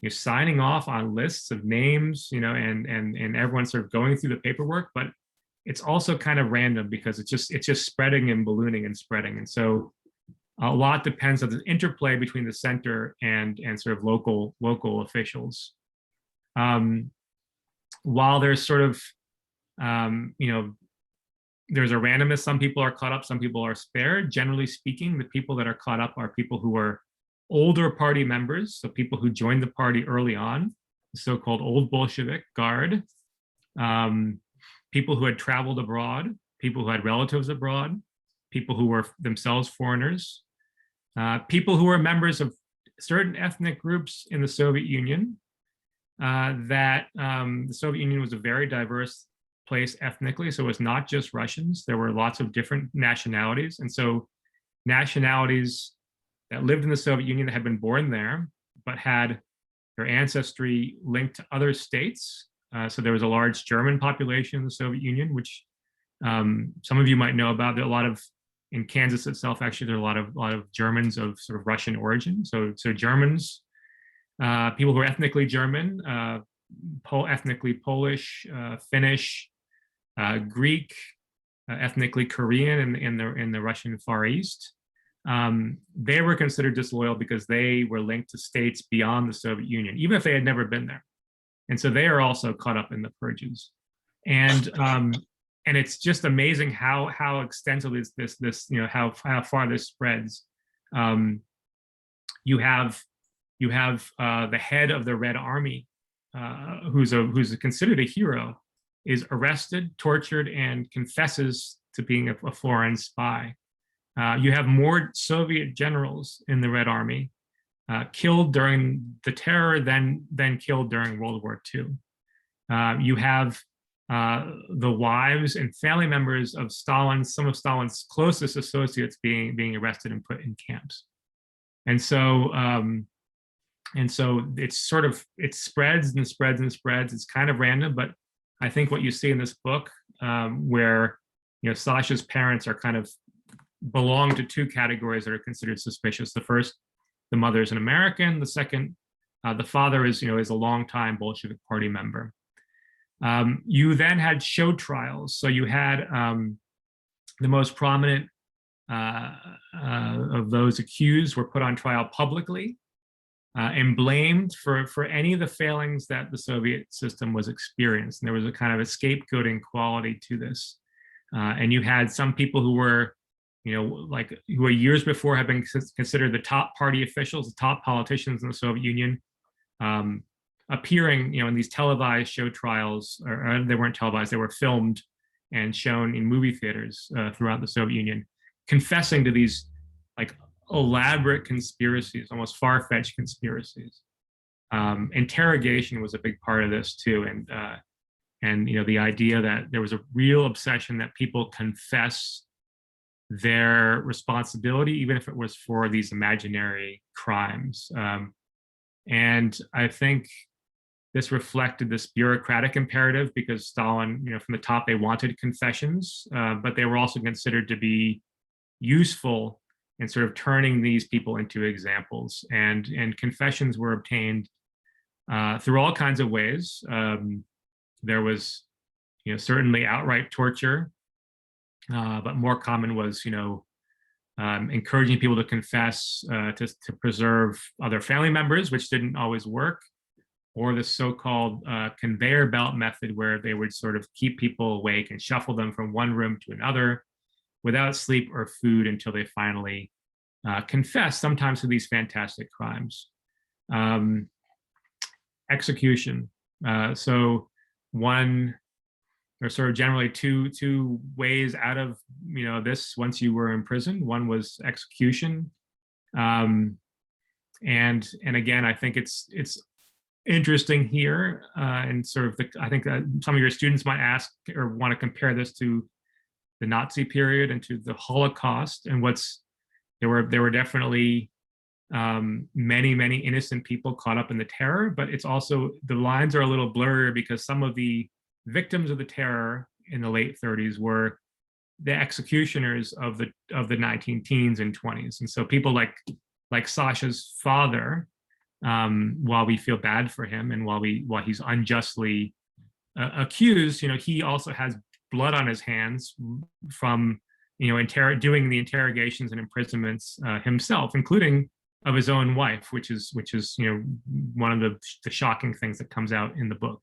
signing off on lists of names, and everyone's sort of going through the paperwork, but it's also kind of random because it's just spreading and ballooning and spreading. And so a lot depends on the interplay between the center and sort of local officials. While there's sort of, there's a randomness, some people are caught up, some people are spared. Generally speaking, the people that are caught up are people who are older party members, so people who joined the party early on, the so-called old Bolshevik guard, people who had traveled abroad, people who had relatives abroad, people who were themselves foreigners, people who were members of certain ethnic groups in the Soviet Union. The Soviet Union was a very diverse place ethnically, so it was not just Russians. There were lots of different nationalities, and so nationalities that lived in the Soviet Union that had been born there, but had their ancestry linked to other states. So there was a large German population in the Soviet Union, which some of you might know about. There are a lot of, in Kansas itself, actually, there are a lot of Germans of sort of Russian origin. So Germans, people who are ethnically German, ethnically Polish, Finnish, Greek, ethnically Korean in the Russian Far East. They were considered disloyal because they were linked to states beyond the Soviet Union, even if they had never been there. And so they are also caught up in the purges. And it's just amazing how extensive is this how far this spreads. You have the head of the Red Army, who's considered a hero, is arrested, tortured, and confesses to being a foreign spy. You have more Soviet generals in the Red Army killed during the terror than killed during World War II. You have the wives and family members of some of Stalin's closest associates being arrested and put in camps. And so it spreads and spreads and spreads. It's kind of random, but I think what you see in this book, where Sasha's parents are kind of belong to two categories that are considered suspicious. The first, the mother is an American. The second, the father is a longtime Bolshevik Party member. You then had show trials. So you had the most prominent of those accused were put on trial publicly and blamed for any of the failings that the Soviet system was experienced. And there was a kind of a scapegoating quality to this. And you had some people who were who years before had been considered the top party officials, the top politicians in the Soviet Union, appearing, in these televised show trials, or they weren't televised, they were filmed and shown in movie theaters throughout the Soviet Union, confessing to these elaborate conspiracies, almost far-fetched conspiracies. Interrogation was a big part of this too, and the idea that there was a real obsession that people confess their responsibility, even if it was for these imaginary crimes. And I think this reflected this bureaucratic imperative, because Stalin, from the top, they wanted confessions, but they were also considered to be useful sort of turning these people into examples. And confessions were obtained through all kinds of ways. There was, certainly outright torture, but more common was, encouraging people to confess to preserve other family members, which didn't always work, or the so-called conveyor belt method, where they would sort of keep people awake and shuffle them from one room to another without sleep or food until they finally confess, sometimes to these fantastic crimes. Execution. So there's sort of generally two ways out of this once you were in prison. One was execution, and again, I think it's interesting here, and sort of I think some of your students might ask or want to compare this to the Nazi period and to the Holocaust. And there were definitely many innocent people caught up in the terror, but it's also, the lines are a little blurrier because some of the victims of the terror in the late 30s were the executioners of the 19 teens and 20s. And so people like Sasha's father, while we feel bad for him and while he's unjustly accused, he also has blood on his hands from doing the interrogations and imprisonments himself, including of his own wife, which is one of the shocking things that comes out in the book.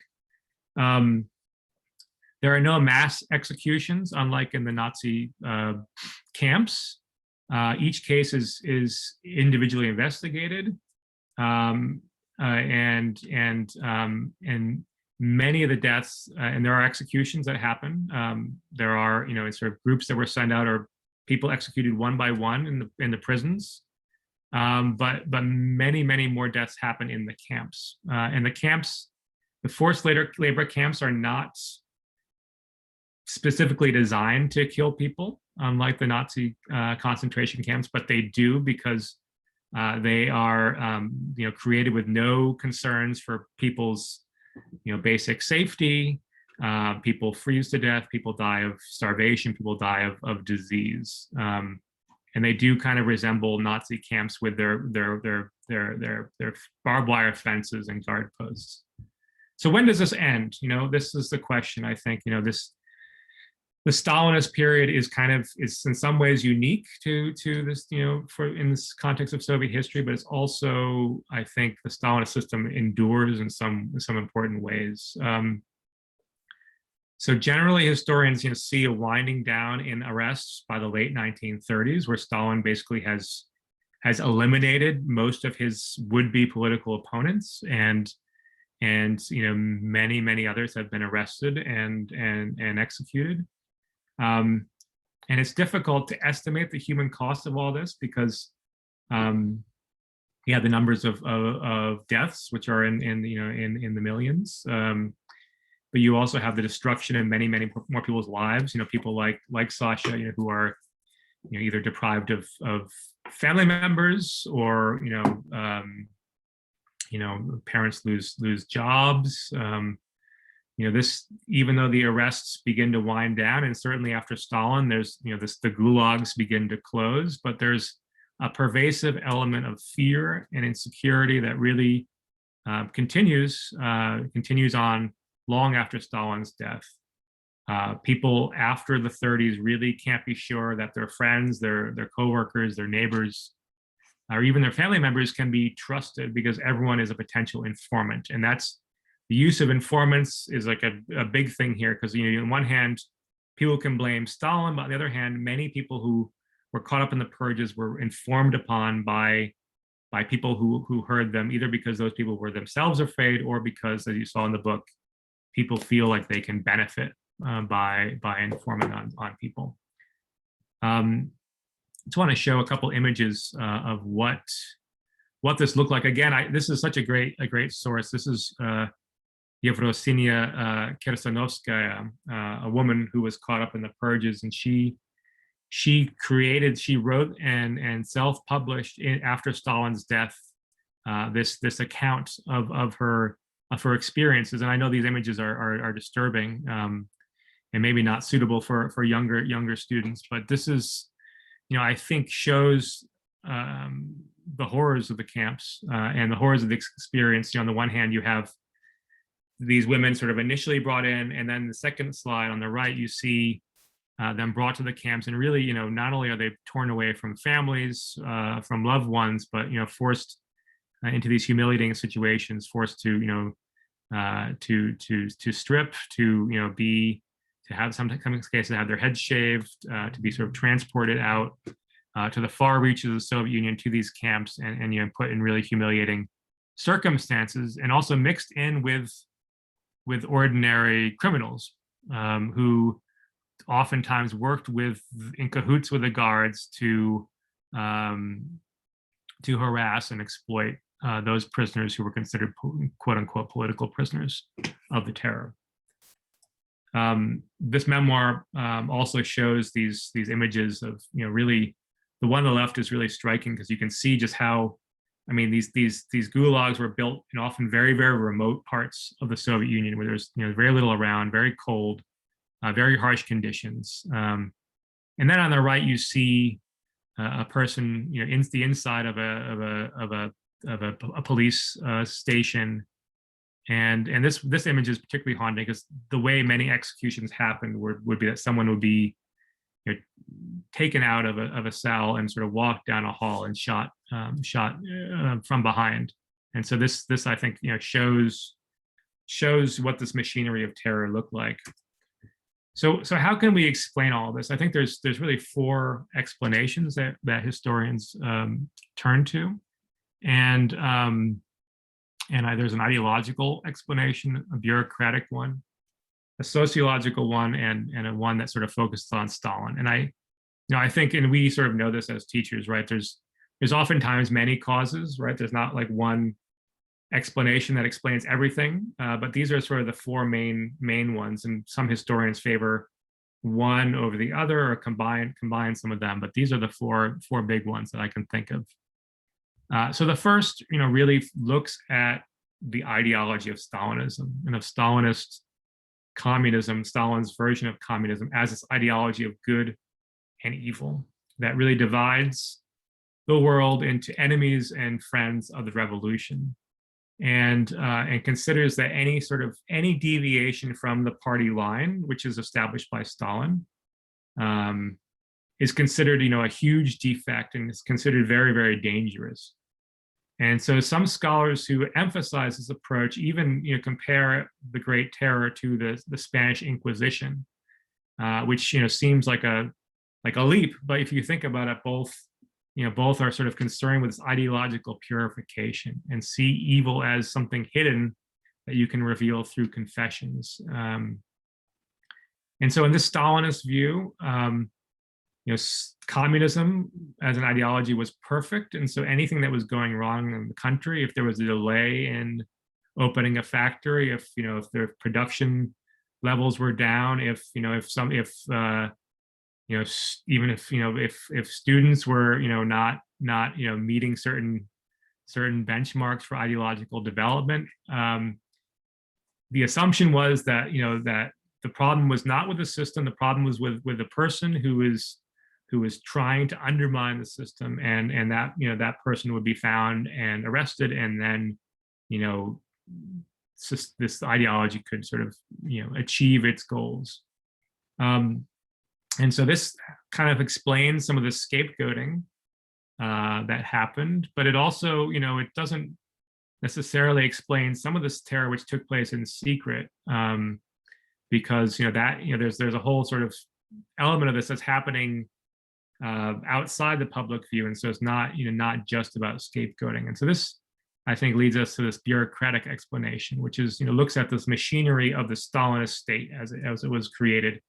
There are no mass executions, unlike in the Nazi camps. Each case is individually investigated, and many of the deaths, and there are executions that happen. There are sort of groups that were sent out, or people executed one by one in the prisons. But many more deaths happen in the camps. And the camps, the forced labor camps, are not specifically designed to kill people, unlike the Nazi concentration camps, but they do because they are created with no concerns for people's basic safety. People freeze to death, people die of starvation, people die of disease. And they do kind of resemble Nazi camps with their barbed wire fences and guard posts. So when does this end? This is the question. I think the Stalinist period is in some ways unique to this, in this context of Soviet history, but it's also, I think, the Stalinist system endures in some important ways. So generally, historians see a winding down in arrests by the late 1930s, where Stalin basically has eliminated most of his would-be political opponents, and many others have been arrested and executed. And it's difficult to estimate the human cost of all this because you have the numbers of deaths, which are in the millions. But you also have the destruction of many more people's lives. People like Sasha, who are either deprived of family members, or parents lose jobs. This, even though the arrests begin to wind down, and certainly after Stalin, there's the gulags begin to close, but there's a pervasive element of fear and insecurity that really continues on long after Stalin's death. People after the 30s really can't be sure that their friends, their coworkers, their neighbors, or even their family members can be trusted, because everyone is a potential informant. And that's the use of informants is like a big thing here, because on one hand, people can blame Stalin, but on the other hand, many people who were caught up in the purges were informed upon by people who heard them, either because those people were themselves afraid, or because, as you saw in the book, people feel like they can benefit by informing on people. I just want to show a couple images of what this looked like. Again, this is such a great source. This is Yevrosynia Kirsanovskaya, a woman who was caught up in the purges, and she wrote and self-published after Stalin's death this account of her experiences. And I know these images are disturbing and maybe not suitable for younger students, but this is I think shows the horrors of the camps and the horrors of the experience. On the one hand, you have these women sort of initially brought in, and then the second slide on the right, you see them brought to the camps, and really, not only are they torn away from families, from loved ones, but forced into these humiliating situations, forced to strip, to have some cases have their heads shaved, to be sort of transported out to the far reaches of the Soviet Union, to these camps, and put in really humiliating circumstances, and also mixed in with ordinary criminals who oftentimes worked in cahoots with the guards to harass and exploit those prisoners who were considered quote unquote political prisoners of the terror. This memoir also shows these images of, really, the one on the left is really striking, because you can see just how, these gulags were built in often very, very remote parts of the Soviet Union, where there's very little around, very cold, very harsh conditions. And then on the right, you see a person, in the inside of a police station, and this image is particularly haunting, because the way many executions happened would be that someone would be taken out of a cell and sort of walked down a hall and shot from behind. And so this I think shows what this machinery of terror looked like. So how can we explain all of this? I think there's really four explanations that historians turn to, and there's an ideological explanation, a bureaucratic one, a sociological one, and a one that sort of focused on Stalin. And I think, and we sort of know this as teachers, right? There's oftentimes many causes, right? There's not like one explanation that explains everything, but these are sort of the four main ones, and some historians favor one over the other, or combine some of them, but these are the four big ones that I can think of. So the first, really looks at the ideology of Stalinism and of Stalinist communism, Stalin's version of communism, as this ideology of good and evil that really divides the world into enemies and friends of the revolution, and considers that any deviation from the party line, which is established by Stalin, is considered, a huge defect, and is considered very, very dangerous. And so some scholars who emphasize this approach even compare the Great Terror to the Spanish Inquisition, which seems like a leap, but if you think about it, both are sort of concerned with this ideological purification and see evil as something hidden that you can reveal through confessions. And so in this Stalinist view, communism as an ideology was perfect, and so anything that was going wrong in the country, if there was a delay in opening a factory, if their production levels were down, if students were not meeting certain benchmarks for ideological development, the assumption was that that the problem was not with the system, the problem was with the person who is trying to undermine the system, and that that person would be found and arrested, and then this ideology could sort of achieve its goals. And so this kind of explains some of the scapegoating that happened, but it also it doesn't necessarily explain some of this terror which took place in secret, because there's a whole sort of element of this that's happening outside the public view, and so it's not not just about scapegoating. And so this, I think, leads us to this bureaucratic explanation, which is looks at this machinery of the Stalinist state as it was created.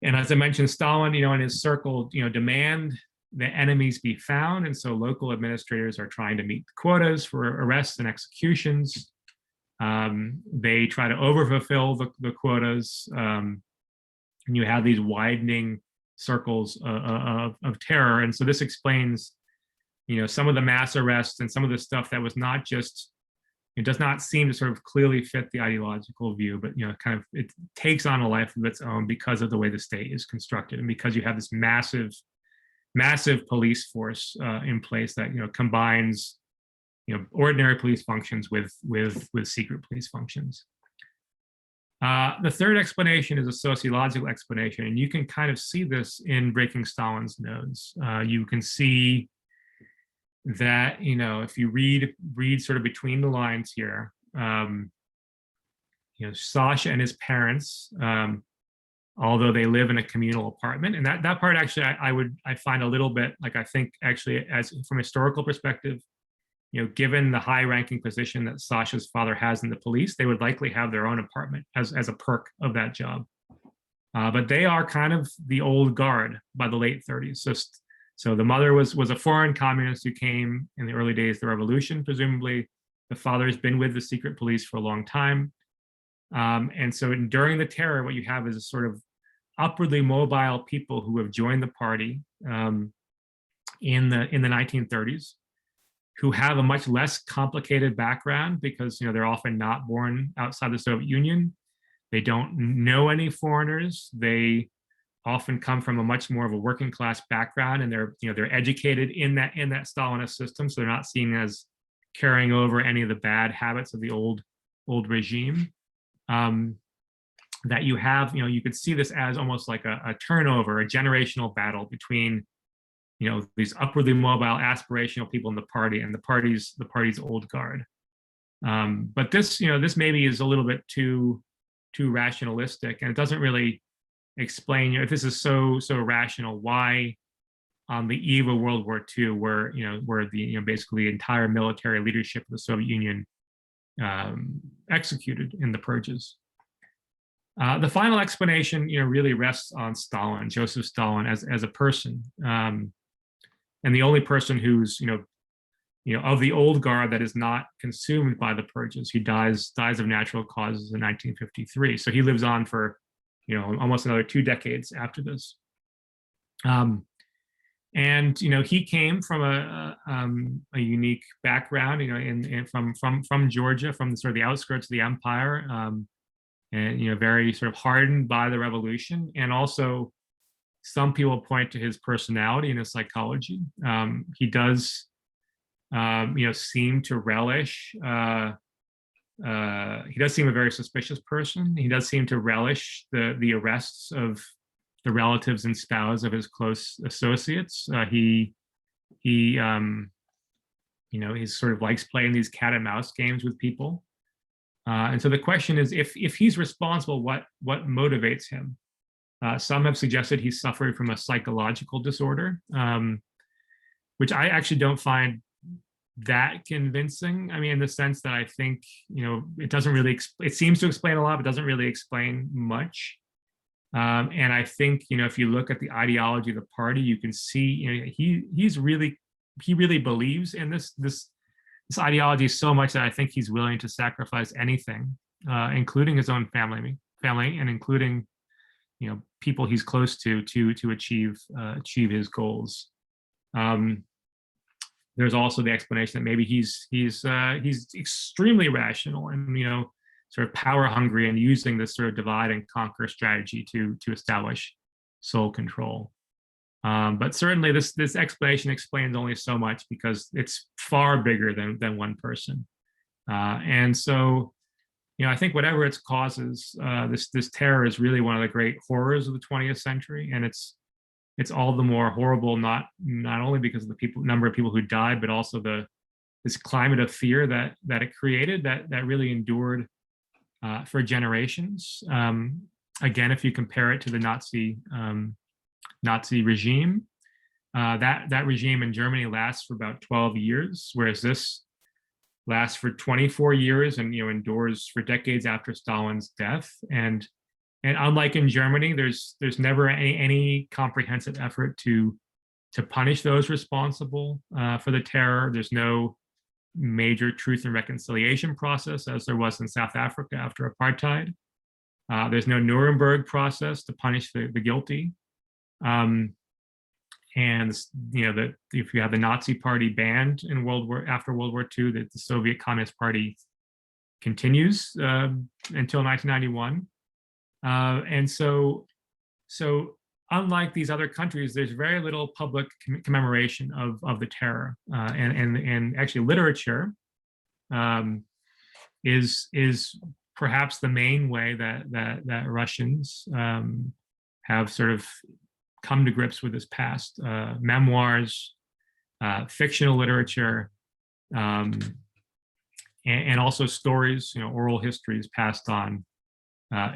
And as I mentioned, Stalin, in his circle, demand that enemies be found, and so local administrators are trying to meet the quotas for arrests and executions. They try to overfulfill the quotas, and you have these widening circles of terror. And so this explains, some of the mass arrests and some of the stuff that was not just, it does not seem to sort of clearly fit the ideological view, but kind of it takes on a life of its own because of the way the state is constructed, and because you have this massive massive police force in place that combines ordinary police functions with secret police functions. The third explanation is a sociological explanation, and you can kind of see this in Breaking Stalin's Nodes. You can see that if you read sort of between the lines here, Sasha and his parents, although they live in a communal apartment, and that part actually I find a little bit like, I think actually, as from a historical perspective, given the high-ranking position that Sasha's father has in the police, they would likely have their own apartment as a perk of that job. But they are kind of the old guard by the late 30s. So the mother was a foreign communist who came in the early days of the revolution, presumably. The father's been with the secret police for a long time. And so during the terror, what you have is a sort of upwardly mobile people who have joined the party in the 1930s, who have a much less complicated background because they're often not born outside the Soviet Union. They don't know any foreigners. They often come from a much more of a working class background, and they're educated in that Stalinist system, so they're not seen as carrying over any of the bad habits of the old regime. That you have, you could see this as almost like a turnover, a generational battle between these upwardly mobile, aspirational people in the party and the party's old guard. But this maybe is a little bit too rationalistic, and it doesn't really explain, if this is so rational, why on the eve of World War II, where the basically the entire military leadership of the Soviet Union executed in the purges. The final explanation, really rests on Stalin, Joseph Stalin, as a person. And the only person who's, of the old guard that is not consumed by the purges. He dies of natural causes in 1953. So he lives on for, almost another 2 decades after this. And he came from a unique background, from Georgia, from the sort of the outskirts of the empire, and very sort of hardened by the revolution, and also. Some people point to his personality and his psychology. He does, seem to relish. He does seem a very suspicious person. He does seem to relish the arrests of the relatives and spouse of his close associates. He sort of likes playing these cat and mouse games with people. And so the question is, if he's responsible, what motivates him? Some have suggested he suffered from a psychological disorder, which I actually don't find that convincing. I mean, in the sense that I think, it doesn't really, it seems to explain a lot, but doesn't really explain much. And I think, if you look at the ideology of the party, you can see, he really believes in this ideology so much that I think he's willing to sacrifice anything, including his own family, and including people he's close to achieve his goals. There's also the explanation that maybe he's extremely rational and sort of power hungry, and using this sort of divide and conquer strategy to establish sole control. But certainly this explanation explains only so much, because it's far bigger than one person. And so I think whatever its causes, this terror is really one of the great horrors of the 20th century, and it's all the more horrible not only because of the number of people who died, but also this climate of fear that it created that really endured for generations. Again, if you compare it to the Nazi regime, that regime in Germany lasts for about 12 years, whereas this lasts for 24 years and endures for decades after Stalin's death. And unlike in Germany, there's never any comprehensive effort to punish those responsible for the terror. There's no major truth and reconciliation process, as there was in South Africa after apartheid. There's no Nuremberg process to punish the guilty. And that if you have the Nazi Party banned in after World War II, that the Soviet Communist Party continues until 1991. And so unlike these other countries, there's very little public commemoration of the terror, and actually literature is perhaps the main way that Russians have sort of come to grips with this past. Memoirs, fictional literature, and also stories, oral histories passed on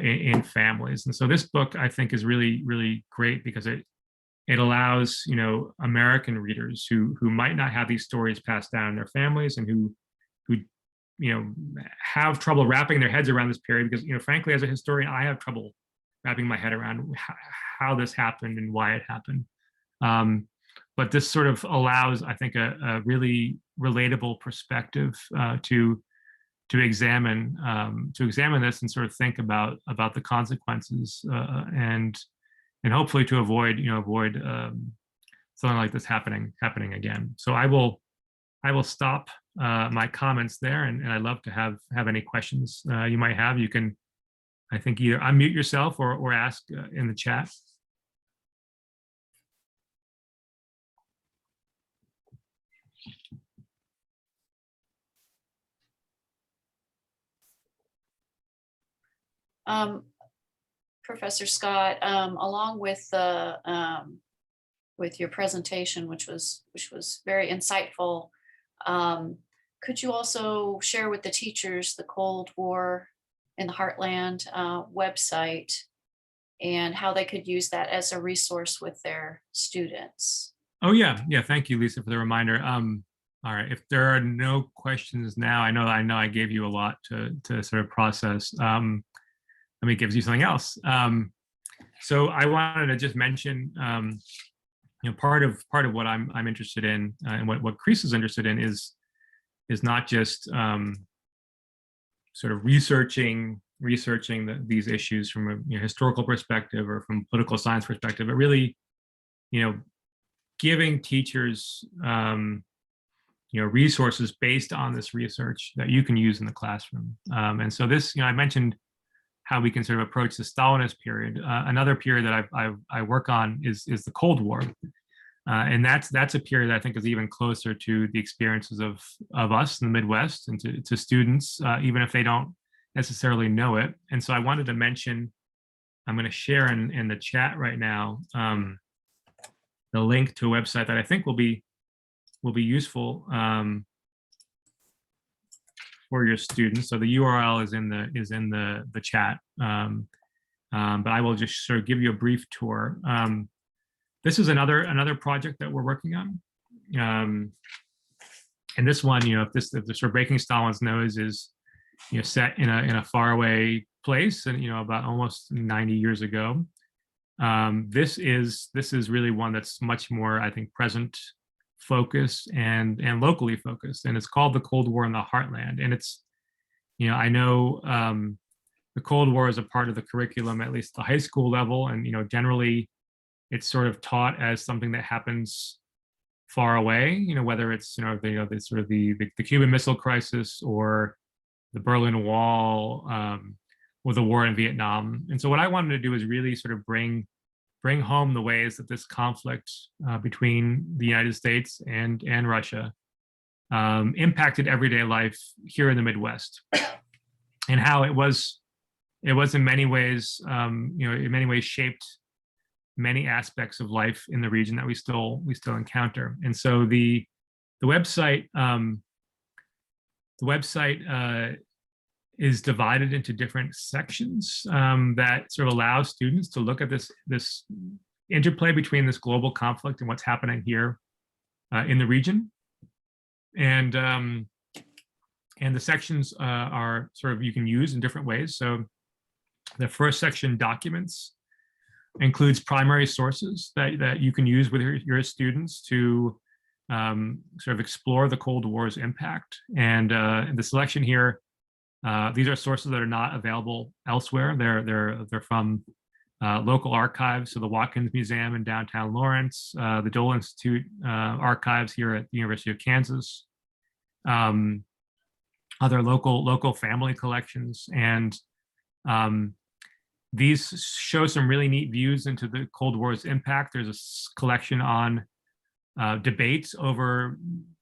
in families. And so this book, I think, is really, really great because it allows, American readers who might not have these stories passed down in their families and who have trouble wrapping their heads around this period because, frankly, as a historian, I have trouble wrapping my head around how this happened and why it happened. But this sort of allows, I think, a really relatable perspective to examine this and sort of think about the consequences and hopefully to avoid something like this happening again. So I will stop my comments there, and I'd love to have any questions you might have. You can, I think, either unmute yourself or ask in the chat. Professor Scott, along with with your presentation, which was very insightful, could you also share with the teachers the Cold War in the Heartland website and how they could use that as a resource with their students? Oh yeah. Thank you, Lisa, for the reminder. All right, if there are no questions now, I know I gave you a lot to sort of process. Let me give you something else. So I wanted to just mention, part of what I'm interested in, and what CREES is interested in is not just sort of researching these issues from a historical perspective or from political science perspective, but really, giving teachers resources based on this research that you can use in the classroom. And so this, I mentioned how we can sort of approach the Stalinist period. Another period that I work on is the Cold War. And that's a period that I think is even closer to the experiences of us in the Midwest and to students, even if they don't necessarily know it. And so I wanted to mention, I'm going to share in the chat right now, the link to a website that I think will be useful for your students. So the URL is in the chat, but I will just sort of give you a brief tour. This is another project that we're working on, and this one, if the sort of Breaking Stalin's Nose is set in a faraway place, and about almost 90 years ago. This is really one that's much more, I think, present focused and locally focused, and it's called The Cold War in the Heartland. And it's, I know the Cold War is a part of the curriculum, at least the high school level, and generally it's sort of taught as something that happens far away, whether it's the sort of the Cuban Missile Crisis or the Berlin Wall, or the war in Vietnam. And so what I wanted to do is really sort of bring home the ways that this conflict between the United States and Russia impacted everyday life here in the Midwest, and how it was in many ways, shaped many aspects of life in the region that we still encounter. And so the website is divided into different sections that sort of allow students to look at this interplay between this global conflict and what's happening here in the region. And the sections are sort of, you can use in different ways. So the first section, Documents, includes primary sources that you can use with your students to sort of explore the Cold War's impact. And the selection here, these are sources that are not available elsewhere. They're from local archives, so the Watkins Museum in downtown Lawrence, the Dole Institute archives here at the University of Kansas, other local family collections, and These show some really neat views into the Cold War's impact. There's a collection on debates over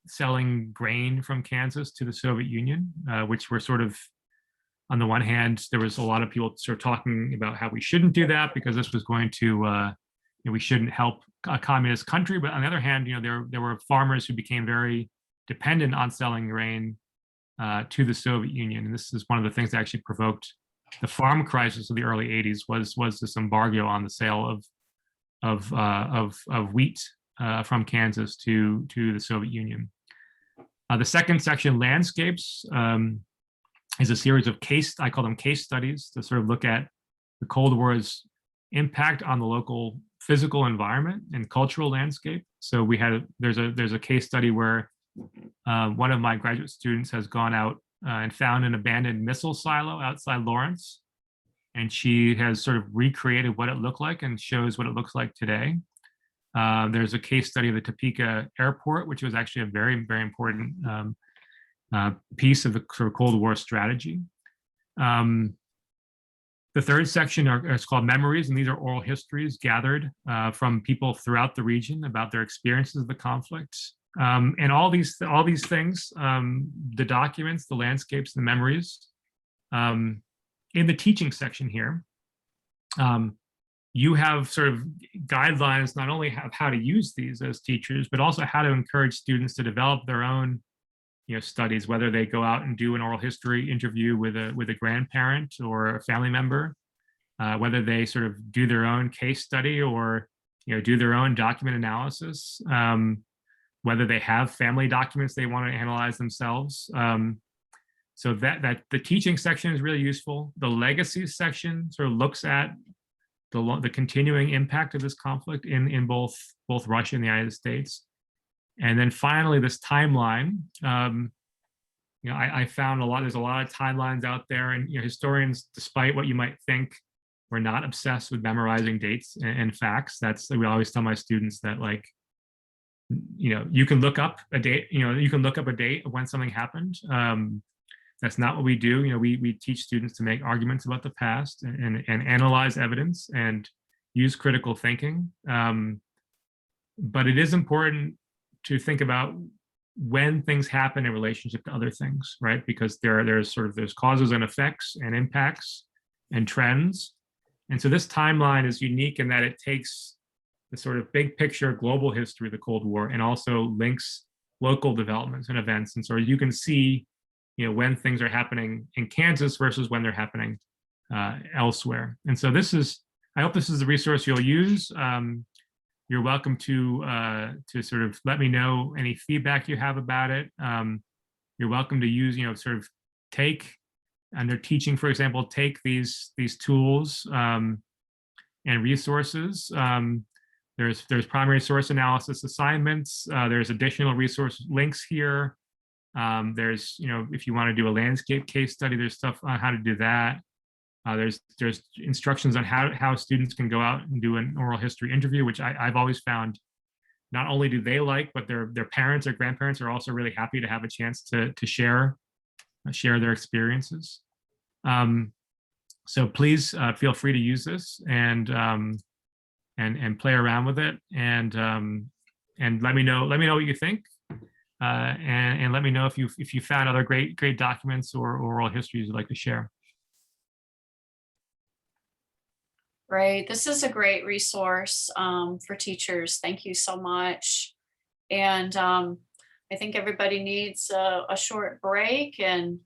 selling grain from Kansas to the Soviet Union, which were sort of, on the one hand, there was a lot of people sort of talking about how we shouldn't do that because this was going to, we shouldn't help a communist country. But on the other hand, there were farmers who became very dependent on selling grain to the Soviet Union. And this is one of the things that actually provoked the farm crisis of the early 80s was this embargo on the sale of wheat from Kansas to the Soviet Union. The second section, landscapes, is a series of I call them case studies, to sort of look at the Cold War's impact on the local physical environment and cultural landscape. So there's a case study where one of my graduate students has gone out and found an abandoned missile silo outside Lawrence. And she has sort of recreated what it looked like and shows what it looks like today. There's a case study of the Topeka airport, which was actually a very, very important piece of the sort of Cold War strategy. The third section is called memories, and these are oral histories gathered from people throughout the region about their experiences of the conflict. And all these things, the documents, the landscapes, the memories, in the teaching section here, you have sort of guidelines not only of how to use these as teachers, but also how to encourage students to develop their own studies, whether they go out and do an oral history interview with a grandparent or a family member, whether they sort of do their own case study or do their own document analysis, whether they have family documents they want to analyze themselves. So that the teaching section is really useful. The legacies section sort of looks at the continuing impact of this conflict in both Russia and the United States. And then finally, this timeline. I found there's a lot of timelines out there, and historians, despite what you might think, we're not obsessed with memorizing dates and facts. We always tell my students that, like, you can look up a date, you can look up a date of when something happened. That's not what we do. We teach students to make arguments about the past and analyze evidence and use critical thinking. But it is important to think about when things happen in relationship to other things, right? Because there's causes and effects and impacts and trends. And so this timeline is unique in that it takes the sort of big picture global history of the Cold War and also links local developments and events. And so you can see, when things are happening in Kansas versus when they're happening elsewhere. And so I hope this is a resource you'll use. You're welcome to sort of let me know any feedback you have about it. You're welcome to use, sort of take, under teaching, for example, take these tools and resources. There's primary source analysis assignments. There's additional resource links here. There's, if you want to do a landscape case study, there's stuff on how to do that. There's instructions on how students can go out and do an oral history interview, which I've always found not only do they like, but their parents or grandparents are also really happy to have a chance to share their experiences. So please feel free to use this and play around with it, and let me know what you think, and let me know if you found other great documents or oral histories you'd like to share. Great. This is a great resource for teachers. Thank you so much. And I think everybody needs a short break, and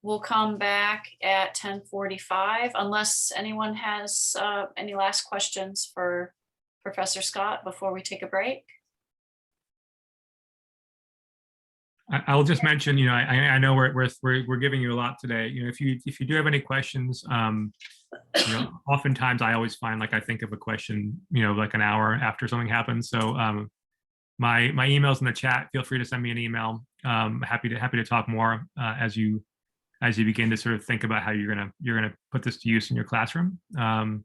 we'll come back at 10:45 unless anyone has any last questions for Professor Scott before we take a break. I'll just mention, I know we're giving you a lot today. If you do have any questions, oftentimes I always find, like, I think of a question, like an hour after something happens. So my email's in the chat. Feel free to send me an email. Happy to talk more as you begin to sort of think about how you're gonna put this to use in your classroom. And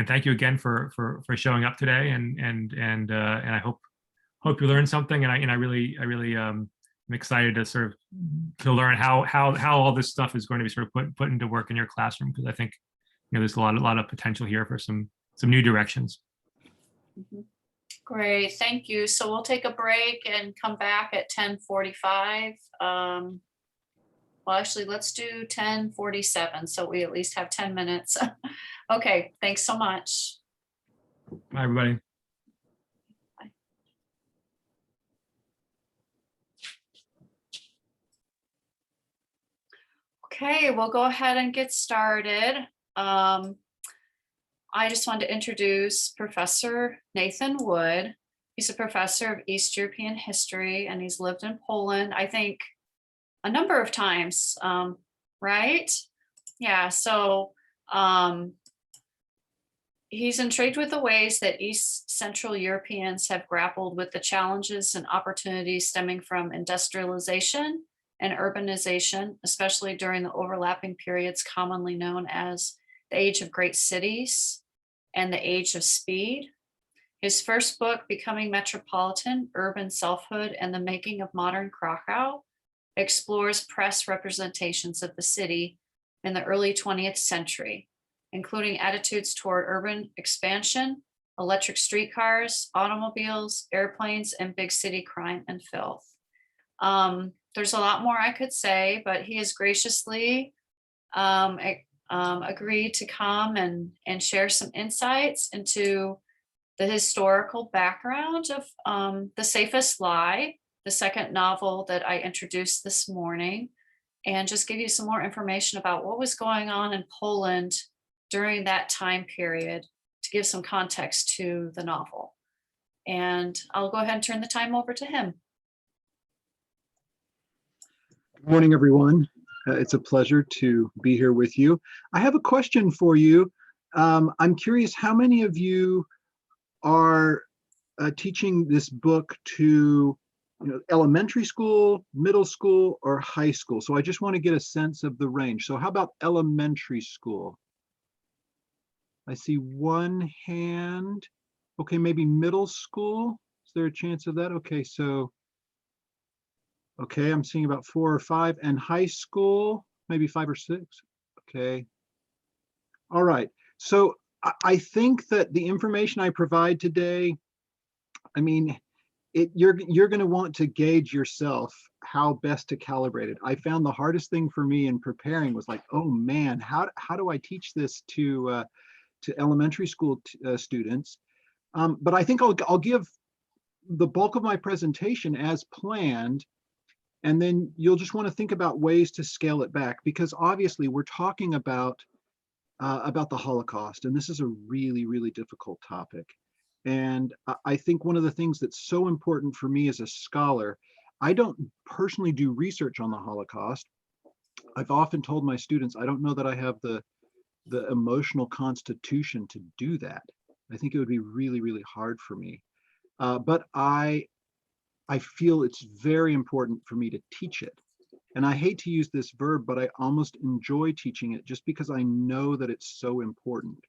thank you again for showing up today. And I hope you learned something. And I really I'm excited to sort of learn how all this stuff is going to be sort of put into work in your classroom, because I think there's a lot of potential here for some new directions. Mhm. Great, thank you. So we'll take a break and come back at 10:45. Well, actually, let's do 10:47, so we at least have 10 minutes. Okay, thanks so much. Bye, everybody. Okay, we'll go ahead and get started. I just wanted to introduce Professor Nathan Wood. He's a professor of East European history, and he's lived in Poland, I think, a number of times, right? Yeah, so he's intrigued with the ways that East Central Europeans have grappled with the challenges and opportunities stemming from industrialization and urbanization, especially during the overlapping periods commonly known as the Age of Great Cities and the Age of Speed. His first book, Becoming Metropolitan, Urban Selfhood and the Making of Modern Krakow, explores press representations of the city in the early 20th century, including attitudes toward urban expansion, electric streetcars, automobiles, airplanes, and big city crime and filth. There's a lot more I could say, but he has graciously agreed to come and share some insights into the historical background of The Safest Lie, the second novel that I introduced this morning, and just give you some more information about what was going on in Poland during that time period to give some context to the novel. And I'll go ahead and turn the time over to him. Good morning, everyone. It's a pleasure to be here with you. I have a question for you. I'm curious how many of you are teaching this book to elementary school, middle school, or high school? So I just want to get a sense of the range. So how about elementary school? I see one hand. Okay, maybe middle school. Is there a chance of that? Okay, so okay, I'm seeing about 4 or 5, and high school, maybe 5 or 6. Okay. All right. So I think that the information I provide today, I mean, you're going to want to gauge yourself how best to calibrate it. I found the hardest thing for me in preparing was like, oh man, how do I teach this to elementary school students? But I think I'll give the bulk of my presentation as planned. And then you'll just want to think about ways to scale it back, because obviously we're talking about the Holocaust, and this is a really, really difficult topic. And I think one of the things that's so important for me as a scholar, I don't personally do research on the Holocaust. I've often told my students, I don't know that I have the emotional constitution to do that. I think it would be really, really hard for me. But I feel it's very important for me to teach it. And I hate to use this verb, but I almost enjoy teaching it just because I know that it's so important.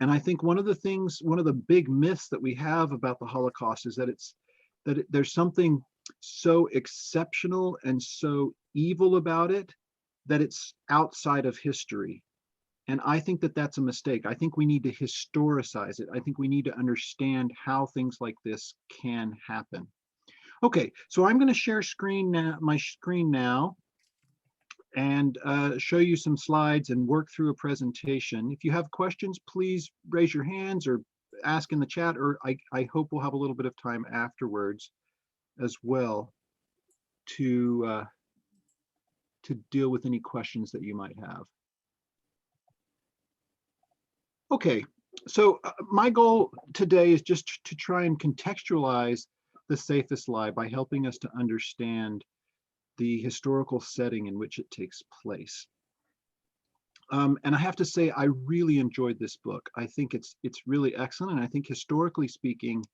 And I think one of the big myths that we have about the Holocaust is that there's something so exceptional and so evil about it that it's outside of history. And I think that that's a mistake. I think we need to historicize it. I think we need to understand how things like this can happen. Okay, so I'm going to share my screen now and show you some slides and work through a presentation. If you have questions, please raise your hands or ask in the chat, or I hope we'll have a little bit of time afterwards as well to deal with any questions that you might have. Okay, so my goal today is just to try and contextualize The Safest Lie by helping us to understand the historical setting in which it takes place. And I have to say, I really enjoyed this book. I think it's really excellent. And I think historically speaking,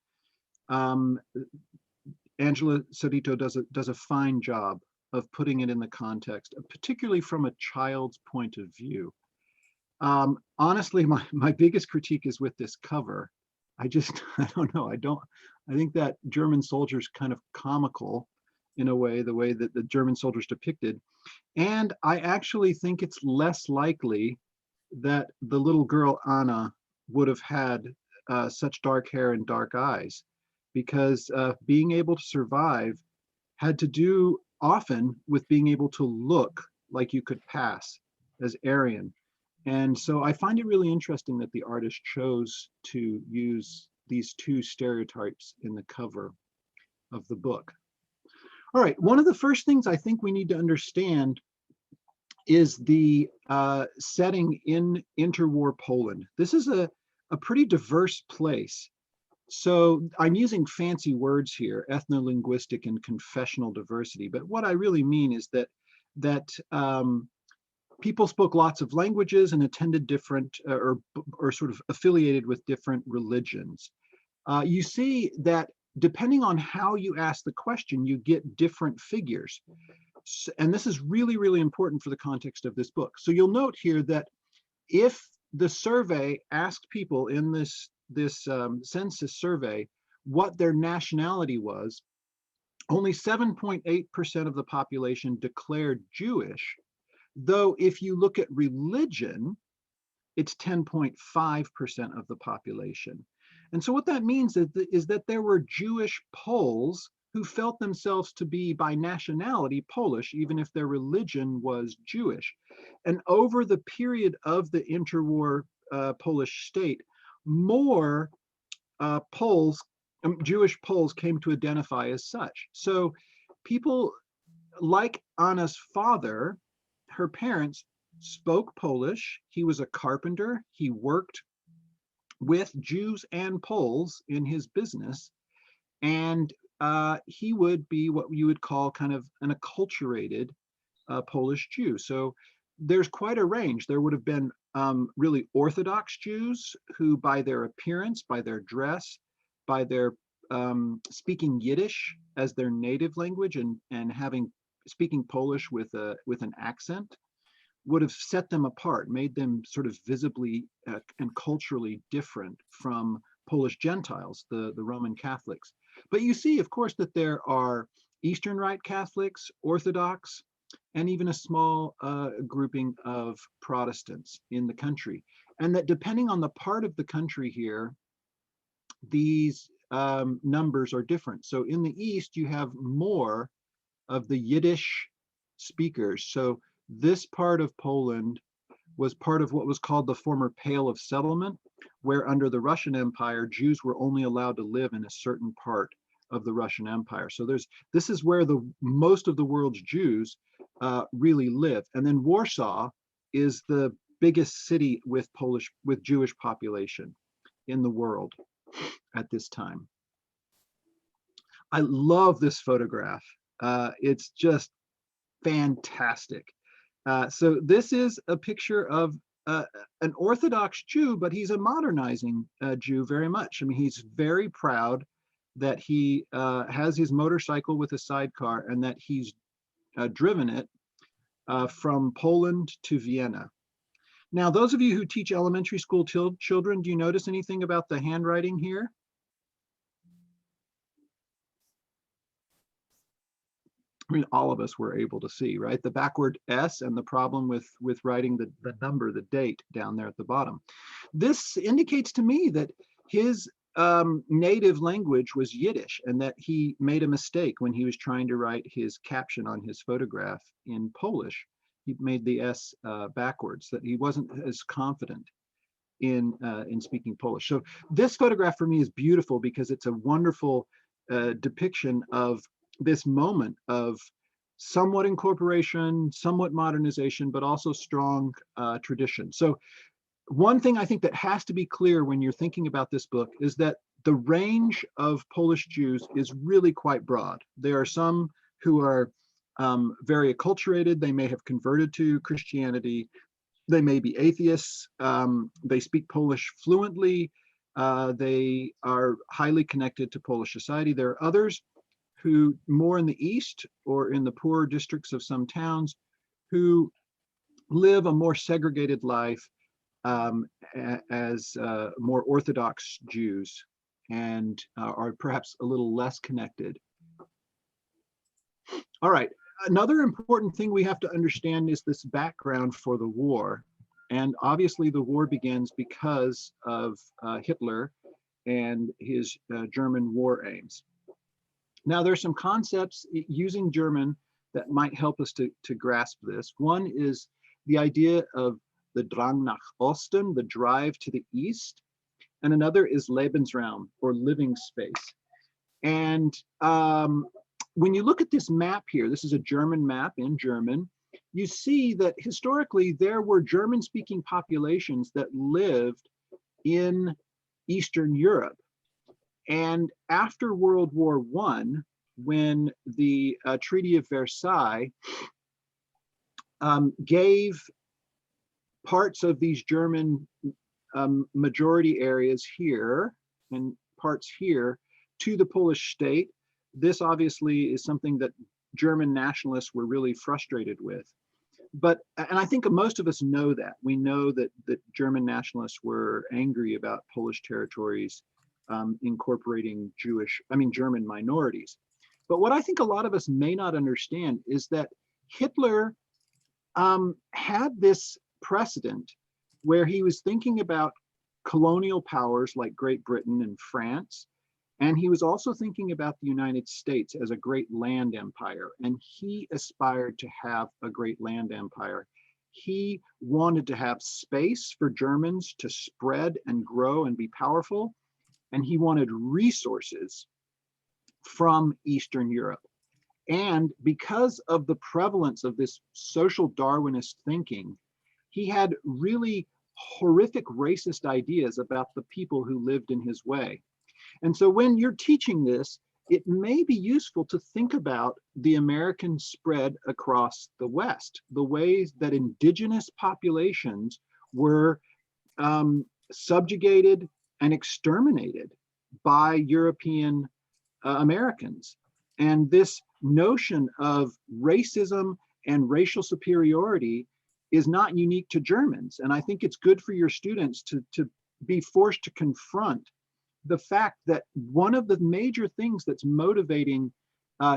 Angela Cerrito does a fine job of putting it in the context, particularly from a child's point of view. Honestly, my biggest critique is with this cover. I don't know. I think that German soldier's kind of comical in a way, the way that the German soldiers depicted. And I actually think it's less likely that the little girl Anna would have had such dark hair and dark eyes, because being able to survive had to do often with being able to look like you could pass as Aryan. And so I find it really interesting that the artist chose to use these two stereotypes in the cover of the book. All right, one of the first things I think we need to understand is the setting in interwar Poland. This is a pretty diverse place. So I'm using fancy words here, ethno-linguistic and confessional diversity, but what I really mean is that people spoke lots of languages and attended different or sort of affiliated with different religions. You see that depending on how you ask the question, you get different figures. And this is really, really important for the context of this book. So you'll note here that if the survey asked people in this census survey what their nationality was, only 7.8% of the population declared Jewish, though if you look at religion, it's 10.5% of the population. And so what that means is that there were Jewish Poles who felt themselves to be by nationality Polish, even if their religion was Jewish. And over the period of the interwar Polish state, more Jewish Poles came to identify as such. So people like Anna's father, her parents spoke Polish. He was a carpenter. He worked with Jews and Poles in his business. And he would be what you would call kind of an acculturated Polish Jew. So there's quite a range. There would have been really Orthodox Jews who, by their appearance, by their dress, by their speaking Yiddish as their native language and speaking Polish with an accent, would have set them apart, made them sort of visibly and culturally different from Polish Gentiles, the Roman Catholics. But you see, of course, that there are Eastern Rite Catholics, Orthodox, and even a small grouping of Protestants in the country. And that depending on the part of the country here, these numbers are different. So in the East, you have more of the Yiddish speakers. So this part of Poland was part of what was called the former Pale of Settlement, where under the Russian Empire, Jews were only allowed to live in a certain part of the Russian Empire. So this is where most of the world's Jews really live. And then Warsaw is the biggest city with Jewish population in the world at this time. I love this photograph. It's just fantastic. So this is a picture of an Orthodox Jew, but he's a modernizing Jew very much. I mean, he's very proud that he has his motorcycle with a sidecar and that he's driven it from Poland to Vienna. Now, those of you who teach elementary school children, do you notice anything about the handwriting here? I mean, all of us were able to see, right? The backward S and the problem with writing the number, the date down there at the bottom. This indicates to me that his native language was Yiddish and that he made a mistake when he was trying to write his caption on his photograph in Polish. He made the S backwards, that he wasn't as confident in speaking Polish. So this photograph for me is beautiful because it's a wonderful depiction of this moment of somewhat incorporation, somewhat modernization, but also strong tradition. So one thing I think that has to be clear when you're thinking about this book is that the range of Polish Jews is really quite broad. There are some who are very acculturated. They may have converted to Christianity. They may be atheists. They speak Polish fluently. They are highly connected to Polish society. There are others who more in the East or in the poorer districts of some towns who live a more segregated life as more Orthodox Jews and are perhaps a little less connected. All right, another important thing we have to understand is this background for the war. And obviously the war begins because of Hitler and his German war aims. Now there's some concepts using German that might help us to grasp this. One is the idea of the Drang nach Osten, the drive to the east, and another is Lebensraum, or living space. And when you look at this map here, this is a German map in German, you see that historically there were German-speaking populations that lived in Eastern Europe. And after World War I, when the Treaty of Versailles gave parts of these German majority areas here and parts here to the Polish state, this obviously is something that German nationalists were really frustrated with. And I think most of us know that. We know that German nationalists were angry about Polish territories incorporating German minorities. But what I think a lot of us may not understand is that Hitler had this precedent where he was thinking about colonial powers like Great Britain and France, and he was also thinking about the United States as a great land empire, and he aspired to have a great land empire. He wanted to have space for Germans to spread and grow and be powerful, and he wanted resources from Eastern Europe. And because of the prevalence of this social Darwinist thinking, he had really horrific racist ideas about the people who lived in his way. And so when you're teaching this, it may be useful to think about the American spread across the West, the ways that indigenous populations were subjugated and exterminated by European Americans. And this notion of racism and racial superiority is not unique to Germans. And I think it's good for your students to be forced to confront the fact that one of the major things that's motivating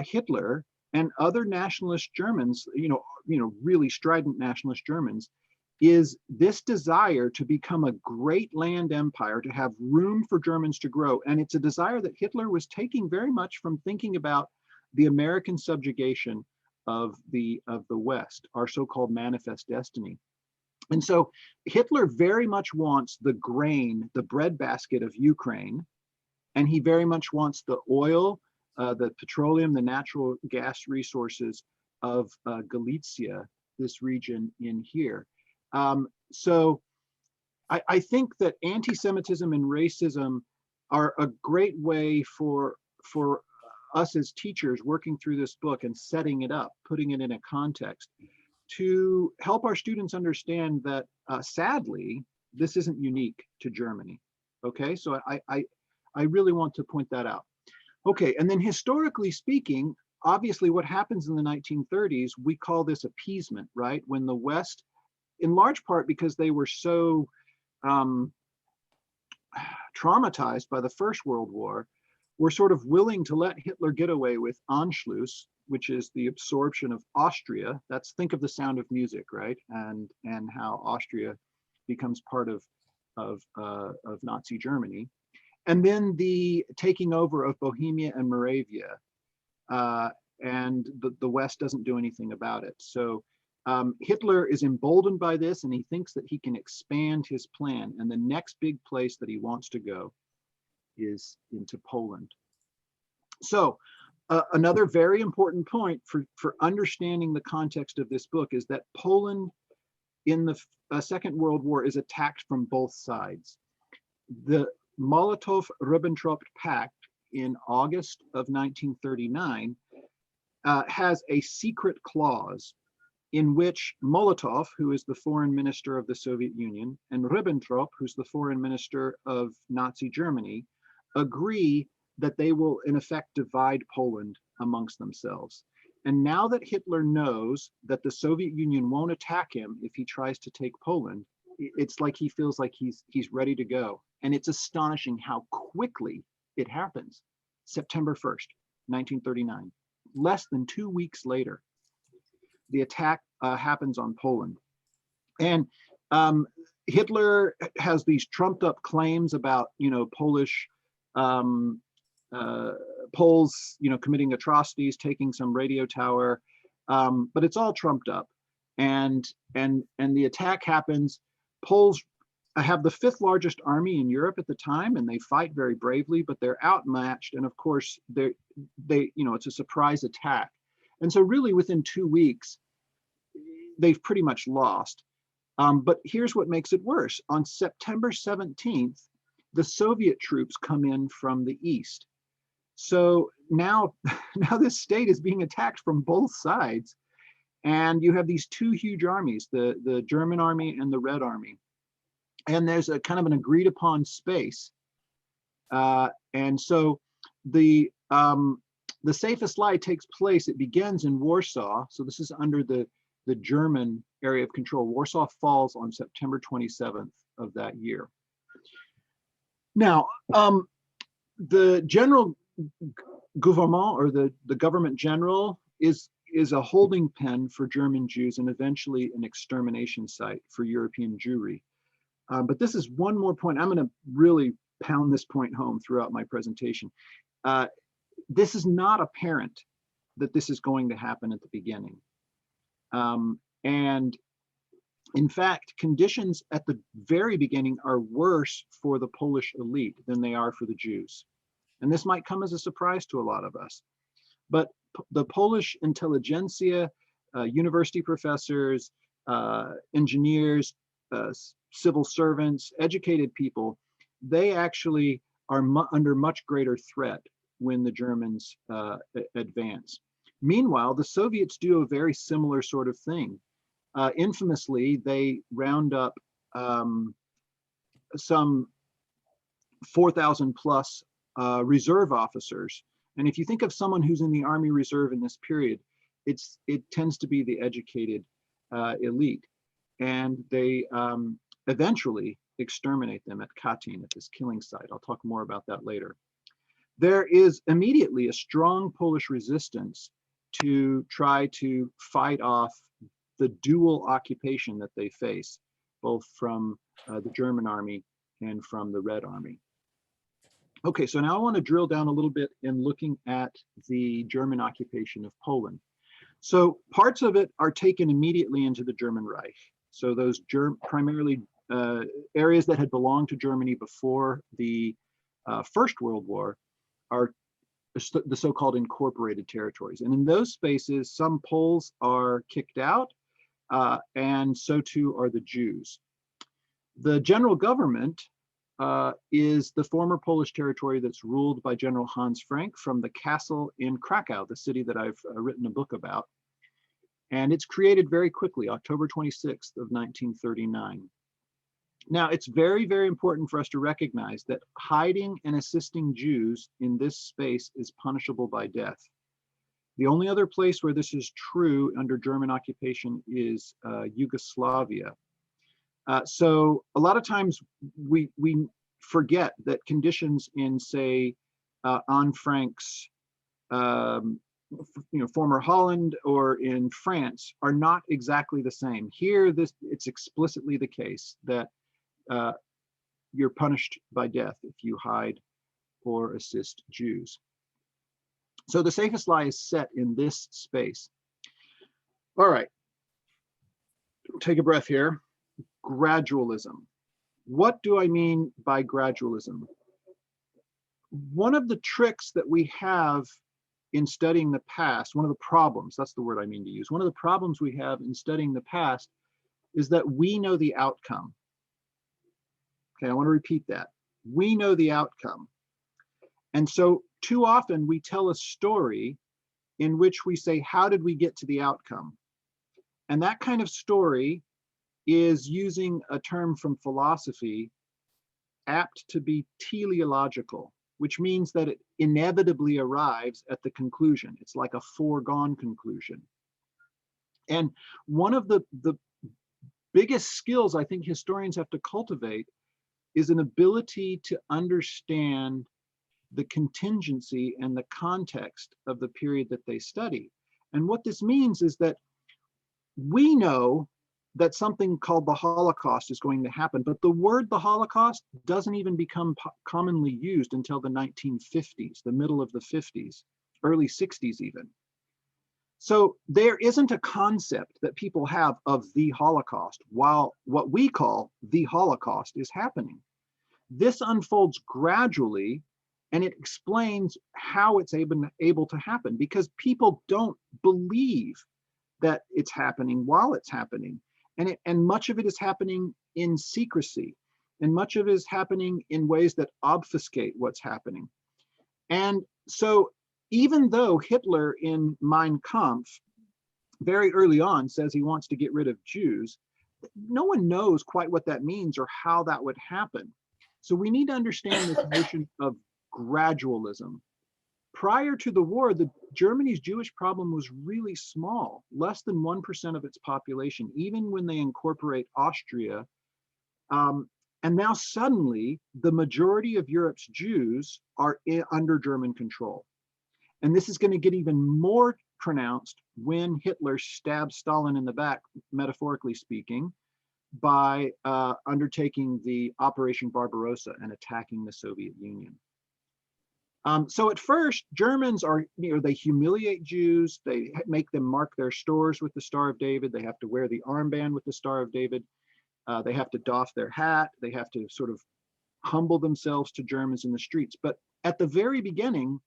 Hitler and other nationalist Germans, really strident nationalist Germans, is this desire to become a great land empire, to have room for Germans to grow. And it's a desire that Hitler was taking very much from thinking about the American subjugation of the West, our so-called manifest destiny. And so Hitler very much wants the grain, the breadbasket of Ukraine, and he very much wants the oil, the petroleum, the natural gas resources of Galicia, this region in here. So I think that anti-Semitism and racism are a great way for us as teachers working through this book and setting it up, putting it in a context, to help our students understand that sadly, this isn't unique to Germany. Okay, so I really want to point that out. Okay, and then historically speaking, obviously what happens in the 1930s, we call this appeasement, right? When the West, in large part because they were so traumatized by the First World War, were sort of willing to let Hitler get away with Anschluss, which is the absorption of Austria. Think of The Sound of Music, right? And how Austria becomes part of Nazi Germany. And then the taking over of Bohemia and Moravia, and the West doesn't do anything about it. So Hitler is emboldened by this, and he thinks that he can expand his plan. And the next big place that he wants to go is into Poland. So another very important point for understanding the context of this book is that Poland in the Second World War is attacked from both sides. The Molotov-Ribbentrop Pact in August of 1939 has a secret clause in which Molotov, who is the foreign minister of the Soviet Union, and Ribbentrop, who's the foreign minister of Nazi Germany, agree that they will in effect divide Poland amongst themselves. And now that Hitler knows that the Soviet Union won't attack him if he tries to take Poland, it's like he feels like he's ready to go. And it's astonishing how quickly it happens. September 1st, 1939, less than 2 weeks later, the attack happens on Poland. And Hitler has these trumped up claims about, Polish Poles, committing atrocities, taking some radio tower, but it's all trumped up. And the attack happens. Poles have the 5th largest army in Europe at the time, and they fight very bravely, but they're outmatched. And of course, it's a surprise attack. And so really within 2 weeks, they've pretty much lost. But here's what makes it worse. On September 17th, the Soviet troops come in from the east. So now this state is being attacked from both sides. And you have these 2 huge armies, the German army and the Red Army. And there's a kind of an agreed upon space. And so the safest lie takes place, it begins in Warsaw. So this is under the German area of control. Warsaw falls on September 27th of that year. Now, the general gouvernement, or the government general, is a holding pen for German Jews and eventually an extermination site for European Jewry. But this is one more point. I'm going to really pound this point home throughout my presentation. This is not apparent that this is going to happen at the beginning. And in fact, conditions at the very beginning are worse for the Polish elite than they are for the Jews. And this might come as a surprise to a lot of us. But the Polish intelligentsia, university professors, engineers, civil servants, educated people, they actually are under much greater threat when the Germans advance. Meanwhile, the Soviets do a very similar sort of thing. Infamously, they round up some 4,000 plus reserve officers. And if you think of someone who's in the Army Reserve in this period, it tends to be the educated elite. And they eventually exterminate them at Katyn, at this killing site. I'll talk more about that later. There is immediately a strong Polish resistance to try to fight off the dual occupation that they face, both from the German army and from the Red Army. Okay, so now I want to drill down a little bit in looking at the German occupation of Poland. So parts of it are taken immediately into the German Reich. So those primarily areas that had belonged to Germany before the First World War are the so-called incorporated territories. And in those spaces, some Poles are kicked out, and so too are the Jews. The general government is the former Polish territory that's ruled by General Hans Frank from the castle in Krakow, the city that I've written a book about. And it's created very quickly, October 26th of 1939. Now, it's very, very important for us to recognize that hiding and assisting Jews in this space is punishable by death. The only other place where this is true under German occupation is Yugoslavia. So a lot of times we forget that conditions in, say, Anne Frank's former Holland or in France are not exactly the same. Here, it's explicitly the case that you're punished by death if you hide or assist Jews. So the safest lie is set in this space. All right, take a breath here. Gradualism. What do I mean by gradualism? One of the tricks that we have in studying the past, one of the problems, that's the word I mean to use, one of the problems we have in studying the past is that we know the outcome. Okay, I want to repeat that. We know the outcome. And so too often we tell a story in which we say, how did we get to the outcome? And that kind of story is using a term from philosophy apt to be teleological, which means that it inevitably arrives at the conclusion. It's like a foregone conclusion. And one of the biggest skills I think historians have to cultivate is an ability to understand the contingency and the context of the period that they study. And what this means is that we know that something called the Holocaust is going to happen. But the word the Holocaust doesn't even become commonly used until the 1950s, the middle of the 50s, early 60s even. So there isn't a concept that people have of the Holocaust, while what we call the Holocaust is happening. This unfolds gradually, and it explains how it's able to happen, because people don't believe that it's happening while it's happening. And much of it is happening in secrecy, and much of it is happening in ways that obfuscate what's happening. And so even though Hitler in Mein Kampf very early on says he wants to get rid of Jews, no one knows quite what that means or how that would happen. So we need to understand this notion of gradualism. Prior to the war, Germany's Jewish problem was really small, less than 1% of its population, even when they incorporate Austria. And now suddenly, the majority of Europe's Jews are under German control. And this is going to get even more pronounced when Hitler stabs Stalin in the back, metaphorically speaking, by undertaking the Operation Barbarossa and attacking the Soviet Union. So at first, Germans are, they humiliate Jews. They make them mark their stores with the Star of David. They have to wear the armband with the Star of David. They have to doff their hat. They have to sort of humble themselves to Germans in the streets. But at the very beginning,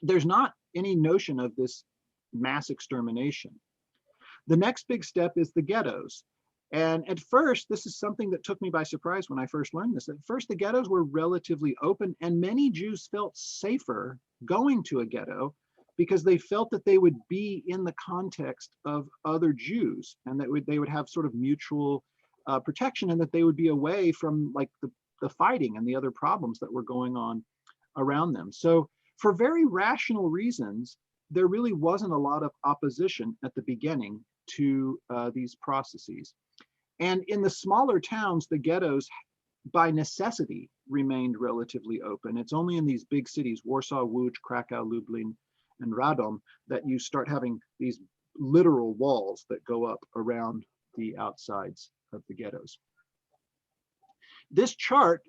there's not any notion of this mass extermination. The next big step is the ghettos. And at first, this is something that took me by surprise when I first learned this. At first, the ghettos were relatively open, and many Jews felt safer going to a ghetto because they felt that they would be in the context of other Jews, and that they would have sort of mutual protection, and that they would be away from like the fighting and the other problems that were going on around them. So for very rational reasons, there really wasn't a lot of opposition at the beginning to these processes. And in the smaller towns, the ghettos, by necessity, remained relatively open. It's only in these big cities, Warsaw, Łódź, Krakow, Lublin, and Radom, that you start having these literal walls that go up around the outsides of the ghettos. This chart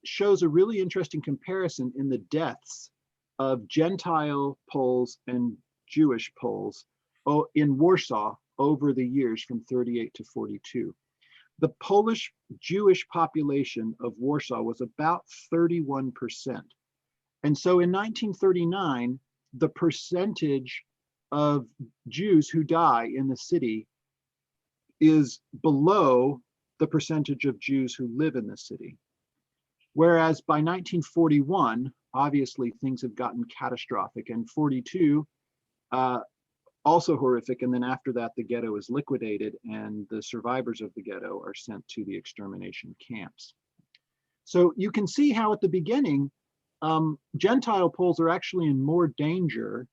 shows a really interesting comparison in the deaths of Gentile Poles and Jewish Poles in Warsaw over the years from 38 to 42. The Polish Jewish population of Warsaw was about 31%. And so in 1939, the percentage of Jews who die in the city is below the percentage of Jews who live in the city. Whereas by 1941, obviously things have gotten catastrophic, and 42, also horrific. And then after that, the ghetto is liquidated and the survivors of the ghetto are sent to the extermination camps. So you can see how at the beginning, Gentile Poles are actually in more danger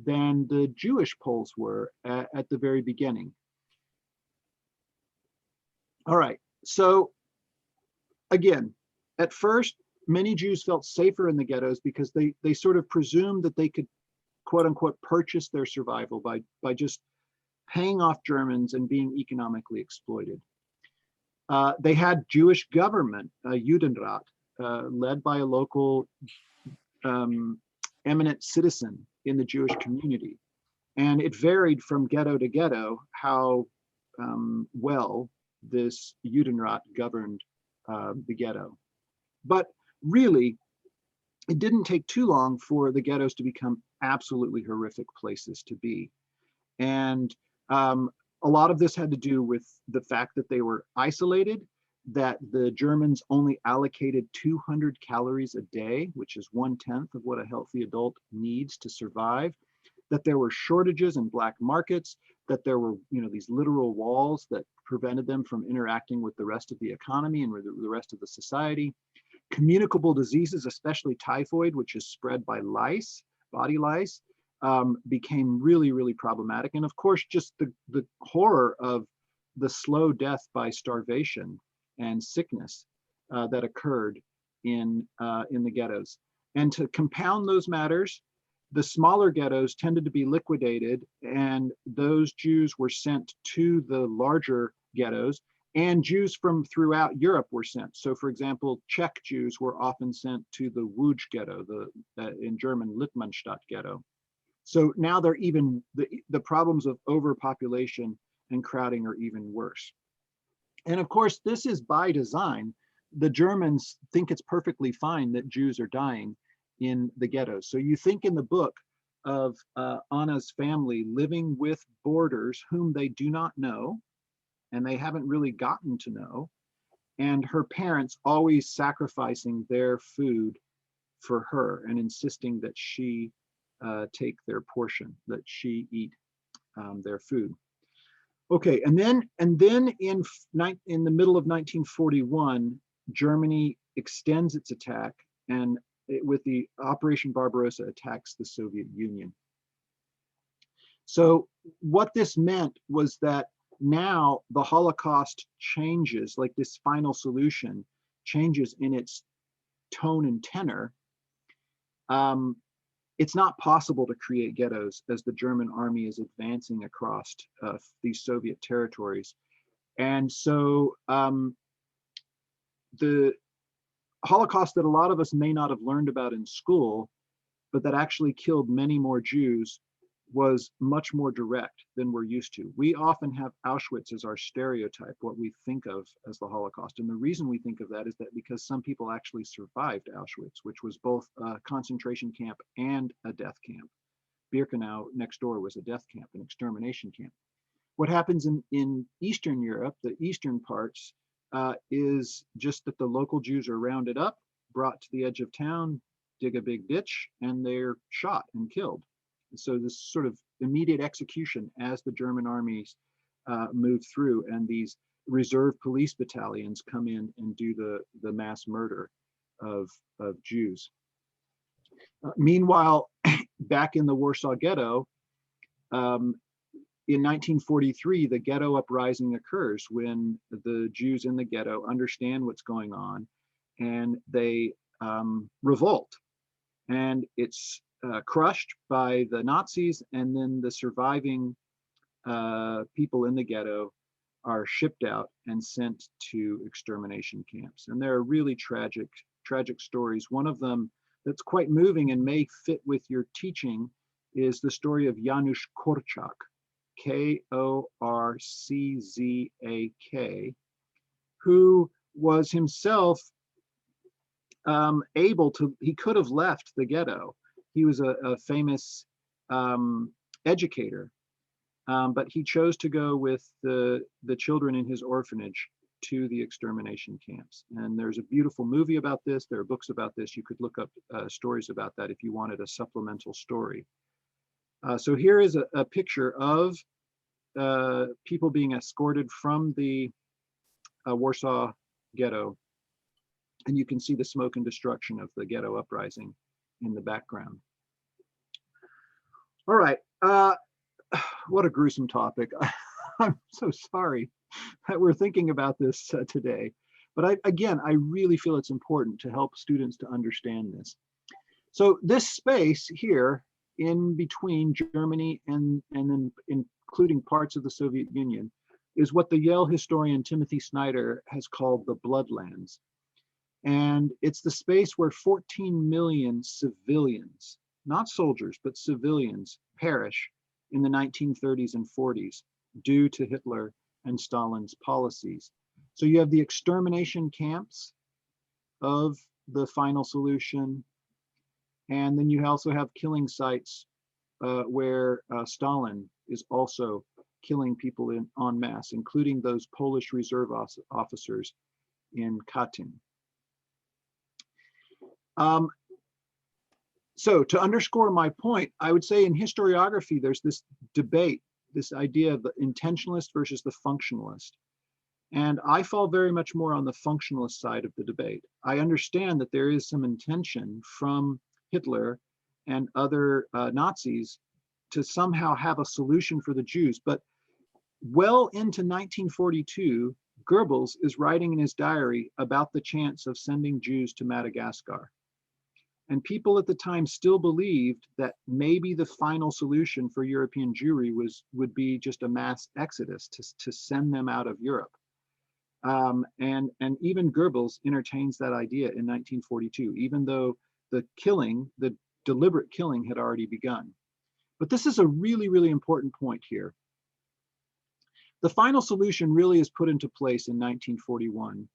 than the Jewish Poles were at the very beginning. All right, so again, at first, many Jews felt safer in the ghettos because they sort of presumed that they could, quote unquote, purchase their survival by just paying off Germans and being economically exploited. They had Jewish government, Judenrat, led by a local eminent citizen in the Jewish community. And it varied from ghetto to ghetto how well this Judenrat governed the ghetto. But really, it didn't take too long for the ghettos to become absolutely horrific places to be. And a lot of this had to do with the fact that they were isolated, that the Germans only allocated 200 calories a day, which is 1/10 of what a healthy adult needs to survive, that there were shortages in black markets, that there were these literal walls that prevented them from interacting with the rest of the economy and with the rest of the society. Communicable diseases, especially typhoid, which is spread by lice, body lice, became really, really problematic. And of course, just the horror of the slow death by starvation and sickness that occurred in the ghettos. And to compound those matters, the smaller ghettos tended to be liquidated, and those Jews were sent to the larger ghettos, and Jews from throughout Europe were sent. So for example, Czech Jews were often sent to the Łódź ghetto, in German Lippmannstadt ghetto. So now they're even, the problems of overpopulation and crowding are even worse. And of course, this is by design. The Germans think it's perfectly fine that Jews are dying in the ghettos. So you think in the book of Anna's family living with boarders whom they do not know, and they haven't really gotten to know, and her parents always sacrificing their food for her and insisting that she take their portion, that she eat their food. Okay, and then in the middle of 1941, Germany extends its attack, and with the Operation Barbarossa attacks the Soviet Union. So what this meant was that now the Holocaust changes, like this final solution changes in its tone and tenor. It's not possible to create ghettos as the German army is advancing across these Soviet territories. And so the Holocaust that a lot of us may not have learned about in school, but that actually killed many more Jews, was much more direct than we're used to. We often have Auschwitz as our stereotype, what we think of as the Holocaust. And the reason we think of that is that because some people actually survived Auschwitz, which was both a concentration camp and a death camp. Birkenau next door was a death camp, an extermination camp. What happens in Eastern Europe, the eastern parts, is just that the local Jews are rounded up, brought to the edge of town, dig a big ditch, and they're shot and killed. So this sort of immediate execution as the German armies move through, and these reserve police battalions come in and do the mass murder of Jews. Meanwhile, back in the Warsaw Ghetto, in 1943, the Ghetto Uprising occurs when the Jews in the ghetto understand what's going on, and they revolt. And it's crushed by the Nazis, and then the surviving people in the ghetto are shipped out and sent to extermination camps. And there are really tragic stories. One of them that's quite moving and may fit with your teaching is the story of Janusz Korczak, Korczak, who was himself he could have left the ghetto. He was a famous educator, but he chose to go with the children in his orphanage to the extermination camps. And there's a beautiful movie about this. There are books about this. You could look up stories about that if you wanted a supplemental story. So here is a picture of people being escorted from the Warsaw Ghetto. And you can see the smoke and destruction of the Ghetto Uprising in the background. All right, what a gruesome topic. I'm so sorry that we're thinking about this today. But I really feel it's important to help students to understand this. So this space here in between Germany and then including parts of the Soviet Union is what the Yale historian Timothy Snyder has called the Bloodlands. And it's the space where 14 million civilians, not soldiers, but civilians, perish in the 1930s and 40s due to Hitler and Stalin's policies. So you have the extermination camps of the final solution, and then you also have killing sites where Stalin is also killing people en masse, including those Polish reserve officers in Katyn. So to underscore my point, I would say in historiography, there's this debate, this idea of the intentionalist versus the functionalist. And I fall very much more on the functionalist side of the debate. I understand that there is some intention from Hitler and other Nazis to somehow have a solution for the Jews. But well into 1942, Goebbels is writing in his diary about the chance of sending Jews to Madagascar. And people at the time still believed that maybe the final solution for European Jewry would be just a mass exodus to send them out of Europe. And even Goebbels entertains that idea in 1942, even though the deliberate killing had already begun. But this is a really, really important point here. The final solution really is put into place in 1941.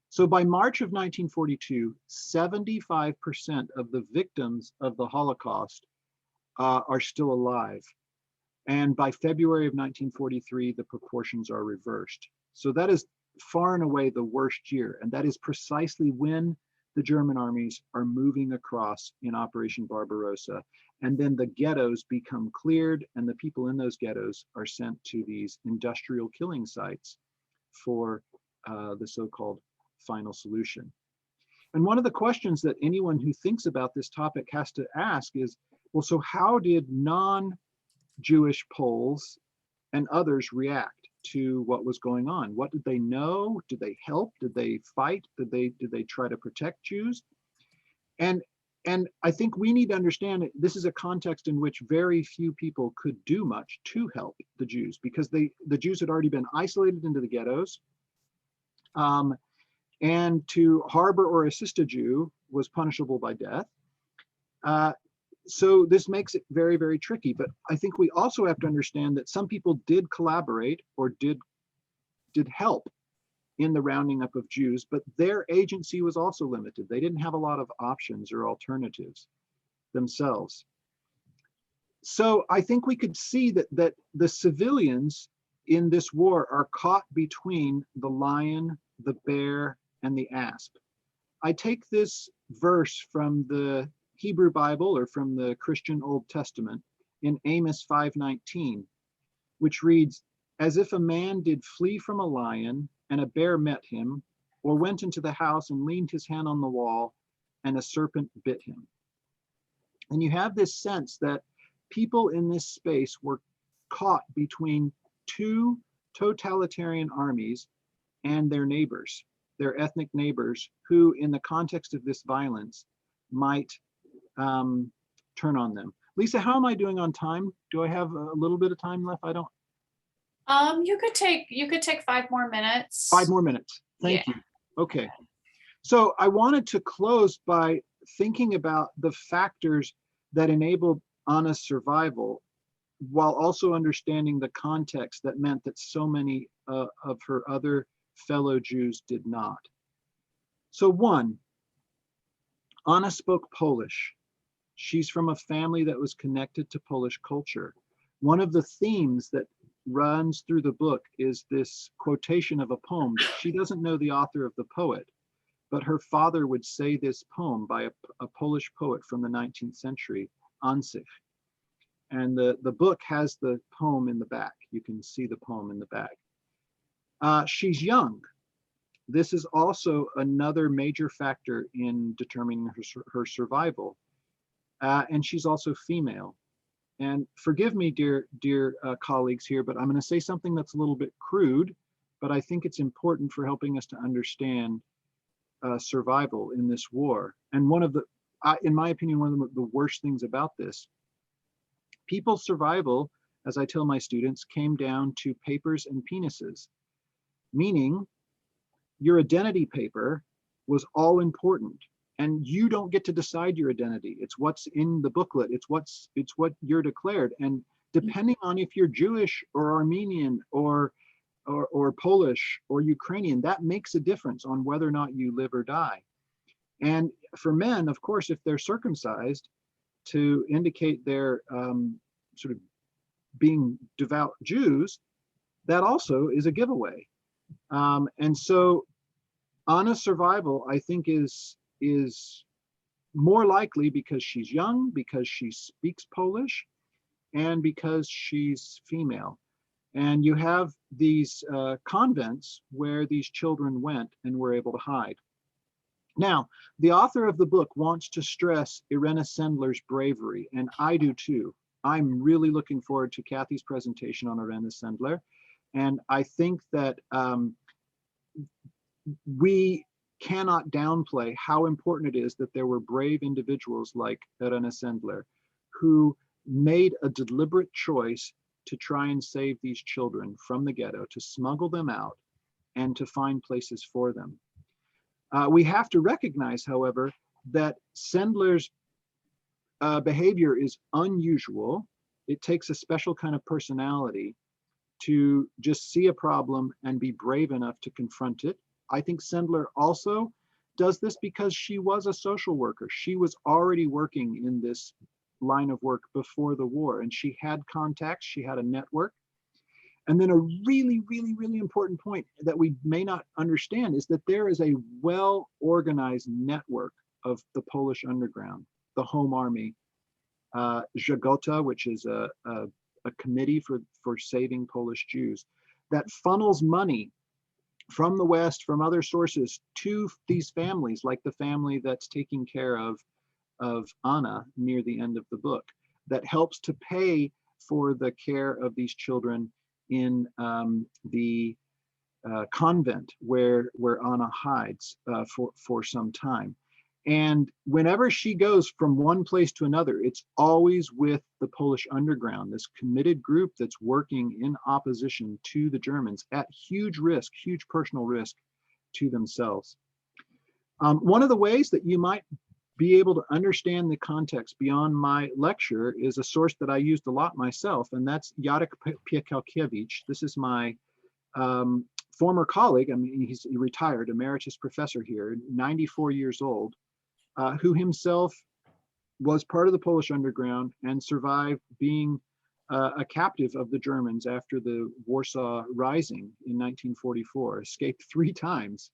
So by March of 1942, 75% of the victims of the Holocaust are still alive. And by February of 1943, the proportions are reversed. So that is far and away the worst year. And that is precisely when the German armies are moving across in Operation Barbarossa. And then the ghettos become cleared, and the people in those ghettos are sent to these industrial killing sites for the so-called final solution. And one of the questions that anyone who thinks about this topic has to ask is, well, so how did non-Jewish Poles and others react to what was going on? What did they know? Did they help? Did they fight? Did they try to protect Jews? And I think we need to understand that this is a context in which very few people could do much to help the Jews, because the Jews had already been isolated into the ghettos. And to harbor or assist a Jew was punishable by death. So this makes it very, very tricky. But I think we also have to understand that some people did collaborate or did help in the rounding up of Jews, but their agency was also limited. They didn't have a lot of options or alternatives themselves. So I think we could see that the civilians in this war are caught between the lion, the bear, and the asp. I take this verse from the Hebrew Bible, or from the Christian Old Testament, in Amos 5:19, which reads, "As if a man did flee from a lion, and a bear met him, or went into the house and leaned his hand on the wall, and a serpent bit him." And you have this sense that people in this space were caught between two totalitarian armies and their neighbors, their ethnic neighbors, who in the context of this violence might turn on them. Lisa, how am I doing on time? Do I have a little bit of time left? I don't. You could take 5 more minutes. 5 more minutes. Thank you. Okay. So I wanted to close by thinking about the factors that enabled Anna's survival, while also understanding the context that meant that so many of her other fellow Jews did not. So 1, Anna spoke Polish. She's from a family that was connected to Polish culture. One of the themes that runs through the book is this quotation of a poem. She doesn't know the author of the poet, but her father would say this poem by a Polish poet from the 19th century, Ansich. And the book has the poem in the back. You can see the poem in the back. She's young. This is also another major factor in determining her survival. And she's also female. And forgive me, dear colleagues here, but I'm going to say something that's a little bit crude, but I think it's important for helping us to understand survival in this war. And one of the, in my opinion, one of the worst things about this, people's survival, as I tell my students, came down to papers and penises, meaning your identity paper was all important. And you don't get to decide your identity. It's what's in the booklet. It's what you're declared. And depending on if you're Jewish or Armenian or Polish or Ukrainian, that makes a difference on whether or not you live or die. And for men, of course, if they're circumcised to indicate their sort of being devout Jews, that also is a giveaway. And so Anna's survival, I think, is more likely because she's young, because she speaks Polish, and because she's female. And you have these convents where these children went and were able to hide. Now, the author of the book wants to stress Irena Sendler's bravery, and I do too. I'm really looking forward to Kathy's presentation on Irena Sendler. And I think that we cannot downplay how important it is that there were brave individuals like Irena Sendler who made a deliberate choice to try and save these children from the ghetto, to smuggle them out and to find places for them. We have to recognize, however, that Sendler's behavior is unusual. It takes a special kind of personality to just see a problem and be brave enough to confront it. I think Sendler also does this because she was a social worker. She was already working in this line of work before the war, and she had contacts, she had a network. And then a really, really, really important point that we may not understand is that there is a well-organized network of the Polish underground, the Home Army, Żegota, which is a committee for saving Polish Jews, that funnels money from the West, from other sources, to these families, like the family that's taking care of Anna near the end of the book, that helps to pay for the care of these children in the convent where Anna hides for some time. And whenever she goes from one place to another, it's always with the Polish underground, this committed group that's working in opposition to the Germans at huge risk, huge personal risk to themselves. One of the ways that you might be able to understand the context beyond my lecture is a source that I used a lot myself, and that's Jarek Piekalkiewicz. This is my former colleague. I mean, he's a retired emeritus professor here, 94 years old, who himself was part of the Polish underground and survived being a captive of the Germans after the Warsaw Rising in 1944, escaped 3 times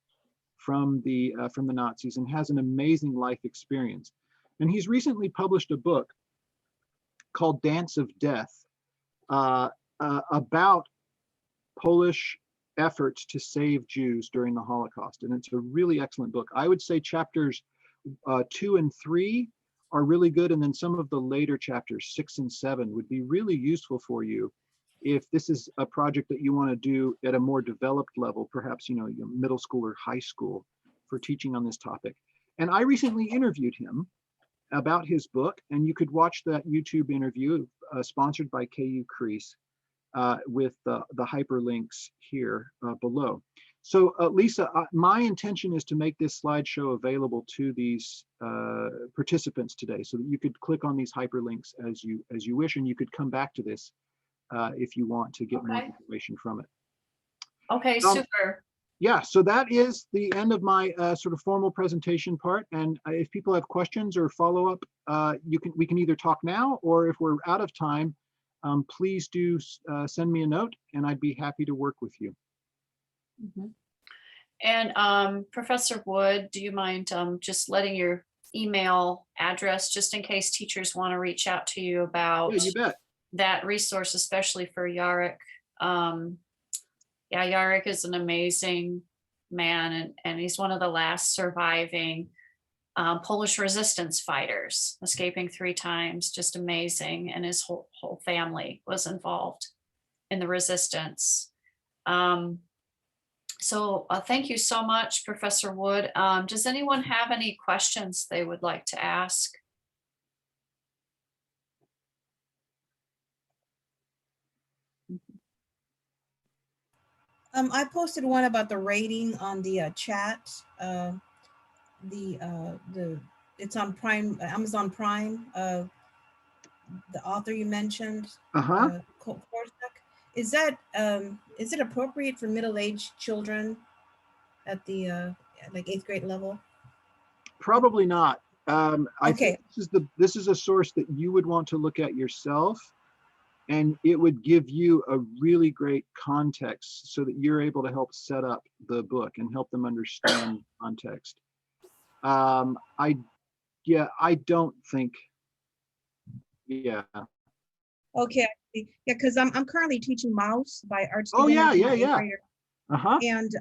from the Nazis, and has an amazing life experience. And he's recently published a book called Dance of Death about Polish efforts to save Jews during the Holocaust. And it's a really excellent book. I would say chapters 2 and 3 are really good. And then some of the later chapters, 6 and 7, would be really useful for you if this is a project that you want to do at a more developed level, perhaps, middle school or high school, for teaching on this topic. And I recently interviewed him about his book, and you could watch that YouTube interview sponsored by KU CREES with the hyperlinks here below. So Lisa, my intention is to make this slideshow available to these participants today, so that you could click on these hyperlinks as you wish, and you could come back to this if you want to get more information from it. Okay, super. Yeah, so that is the end of my sort of formal presentation part. And if people have questions or follow up, we can either talk now, or if we're out of time, please do send me a note, and I'd be happy to work with you. Mm-hmm. And Professor Wood, do you mind just letting your email address, just in case teachers want to reach out to you about Yeah, you bet. that resource, especially for Jarek? Yeah, Jarek is an amazing man, and he's one of the last surviving Polish resistance fighters, escaping 3 times, just amazing. And his whole family was involved in the resistance. So thank you so much, Professor Wood. Does anyone have any questions they would like to ask? I posted one about the rating on the chat. It's on Prime, Amazon Prime. The author you mentioned, is it appropriate for middle-aged children at the like 8th grade level? Probably not. I Okay. think this is a source that you would want to look at yourself, and it would give you a really great context so that you're able to help set up the book and help them understand context. I don't think. Yeah. Okay. Yeah, because I'm currently teaching Mouse by Art. Oh yeah. And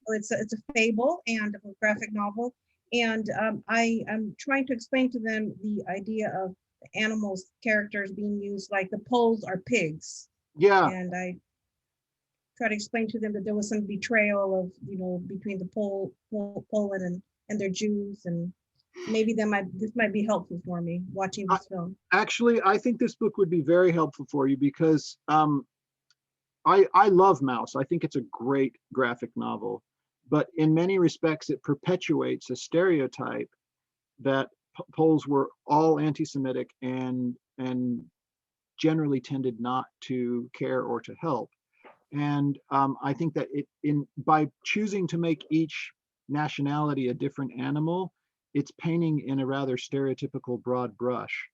it's a fable and a graphic novel, and I am trying to explain to them the idea of the animals characters being used, like the Poles are pigs. Yeah. And try to explain to them that there was some betrayal of, between the Poland and their Jews, and maybe this might be helpful for me watching this film. Actually, I think this book would be very helpful for you because I love Mouse. I think it's a great graphic novel, but in many respects, it perpetuates a stereotype that Poles were all anti-Semitic and generally tended not to care or to help. And I think that by choosing to make each nationality a different animal, it's painting in a rather stereotypical broad brush.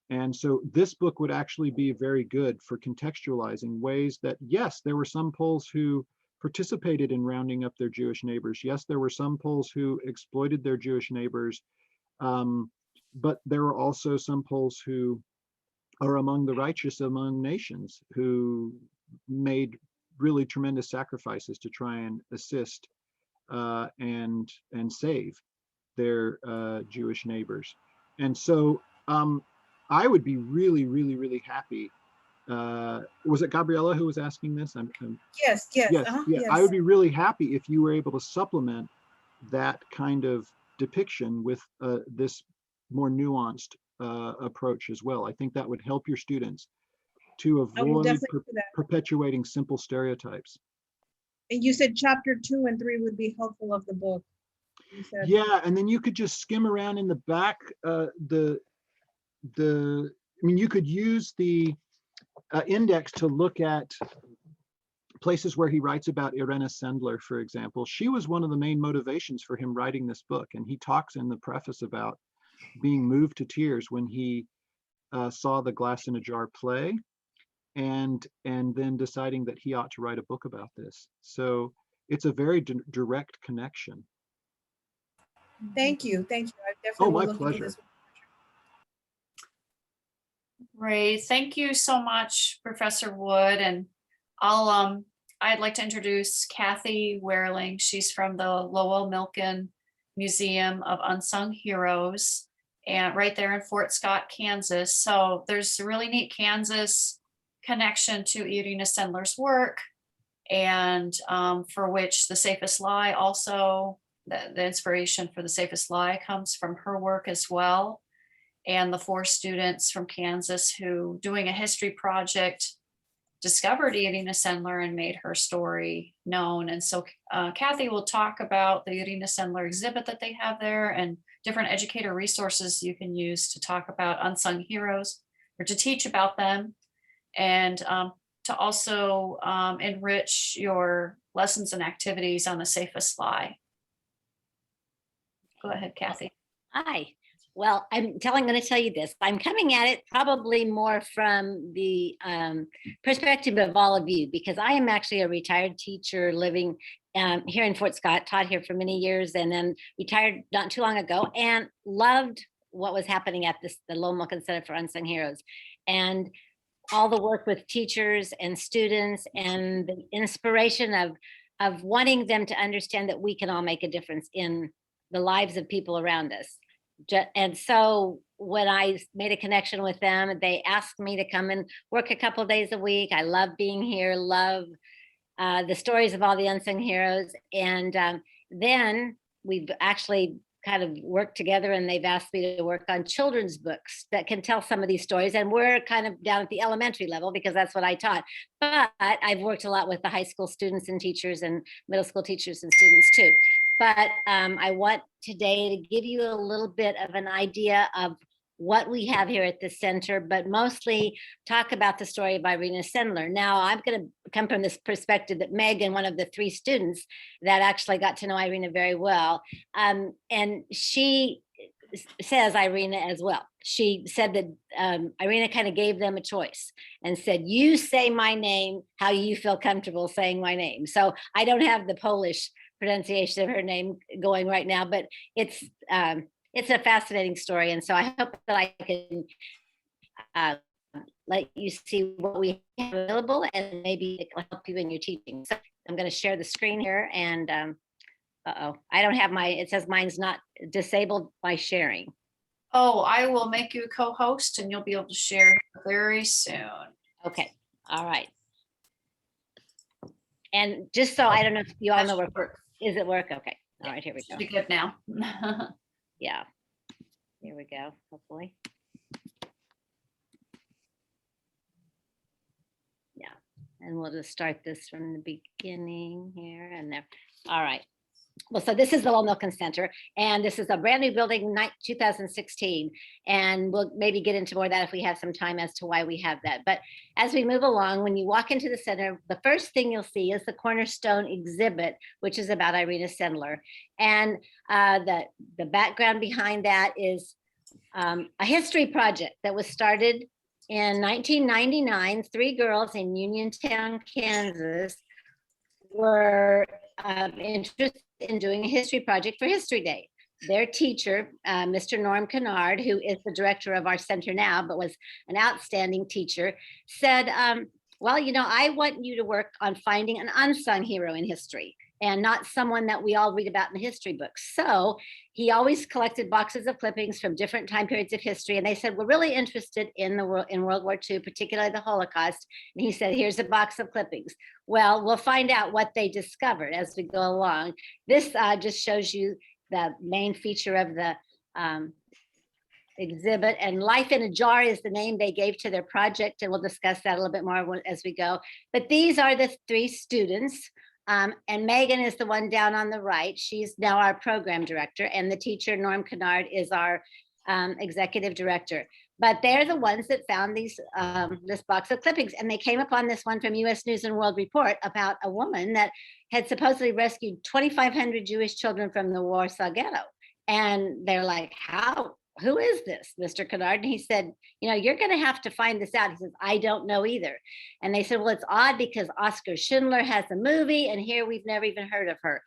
And so this book would actually be very good for contextualizing ways that, yes, there were some Poles who participated in rounding up their Jewish neighbors. Yes, there were some Poles who exploited their Jewish neighbors, but there were also some Poles who are among the righteous among nations, who made really tremendous sacrifices to try and assist and save their Jewish neighbors. And so I would be really, really, really happy. Was it Gabriella who was asking this? Yes. Yes, yeah. Yes. I would be really happy if you were able to supplement that kind of depiction with this more nuanced approach as well. I think that would help your students to avoid perpetuating simple stereotypes. And you said chapter 2 and 3 would be helpful of the book. Yeah, and then you could just skim around in the back. You could use the index to look at places where he writes about Irena Sendler, for example. She was one of the main motivations for him writing this book, and he talks in the preface about being moved to tears when he saw the Glass in a Jar play, and then deciding that he ought to write a book about this. So it's a very direct connection. Thank you. I definitely my will look pleasure. into this. Great. Thank you so much, Professor Wood. And I'd like to introduce Kathy Warling. She's from the Lowell Milken Museum of Unsung Heroes, and right there in Fort Scott, Kansas. So there's a really neat Kansas connection to Irena Sendler's work, and for which The Safest Lie also, the inspiration for The Safest Lie comes from her work as well. And the 4 students from Kansas who, doing a history project, discovered Irena Sendler and made her story known. And so Kathy will talk about the Irena Sendler exhibit that they have there and different educator resources you can use to talk about unsung heroes or to teach about them, and to also enrich your lessons and activities on The Safest Lie. Go ahead, Kathy. Hi. Well, I'm going to tell you this. I'm coming at it probably more from the perspective of all of you, because I am actually a retired teacher living here in Fort Scott, taught here for many years, and then retired not too long ago, and loved what was happening at the Lowell Milken Center for Unsung Heroes, and all the work with teachers and students, and the inspiration of wanting them to understand that we can all make a difference in the lives of people around us. And so when I made a connection with them, they asked me to come and work a couple of days a week. I love being here, love the stories of all the unsung heroes. And then we've actually kind of worked together, and they've asked me to work on children's books that can tell some of these stories. And we're kind of down at the elementary level because that's what I taught. But I've worked a lot with the high school students and teachers and middle school teachers and students too. But I want today to give you a little bit of an idea of what we have here at the center, but mostly talk about the story of Irena Sendler. Now, I'm going to come from this perspective that Megan, one of the 3 students that actually got to know Irena very well, and she says Irena as well. She said that Irena kind of gave them a choice and said, you say my name how you feel comfortable saying my name. So I don't have the Polish pronunciation of her name going right now, but it's a fascinating story. And so I hope that I can let you see what we have available, and maybe it will help you in your teaching. So I'm going to share the screen here, and I don't have it says mine's not disabled by sharing. Oh, I will make you a co-host and you'll be able to share very soon. Okay. All right. And just so I don't know if you all know where, is it work? Okay. All right, here we go. Be good now. Yeah. Here we go, hopefully. Yeah, and we'll just start this from the beginning here and there. All right. Well, so this is the Lowell Milken Center, and this is a brand new building, 2016. And we'll maybe get into more of that if we have some time as to why we have that. But as we move along, when you walk into the center, the first thing you'll see is the Cornerstone Exhibit, which is about Irena Sendler. And the background behind that is a history project that was started in 1999. 3 girls in Uniontown, Kansas were interested in doing a history project for History Day. Their teacher, Mr. Norm Kennard, who is the director of our center now, but was an outstanding teacher, said, well, you know, I want you to work on finding an unsung hero in history and not someone that we all read about in the history books. So he always collected boxes of clippings from different time periods of history. And they said, we're really interested in World War II, particularly the Holocaust. And he said, here's a box of clippings. Well, we'll find out what they discovered as we go along. This just shows you the main feature of the exhibit, and Life in a Jar is the name they gave to their project. And we'll discuss that a little bit more as we go. But these are the 3 students. And Megan is the one down on the right. She's now our program director, and the teacher, Norm Kennard, is our executive director. But they're the ones that found these this box of clippings, and they came upon this one from U.S. News and World Report about a woman that had supposedly rescued 2,500 Jewish children from the Warsaw Ghetto. And they're like, how? Who is this, Mr. Kennard? And he said, you know, you're going to have to find this out. He says, I don't know either. And they said, well, it's odd because Oskar Schindler has a movie, and here we've never even heard of her.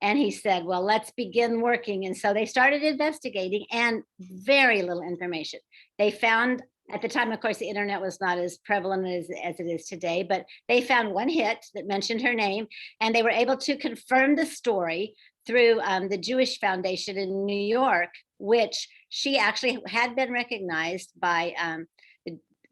And he said, well, let's begin working. And so they started investigating, and very little information. They found, at the time, of course, the internet was not as prevalent as it is today, but they found one hit that mentioned her name, and they were able to confirm the story through the Jewish Foundation in New York, which she actually had been recognized by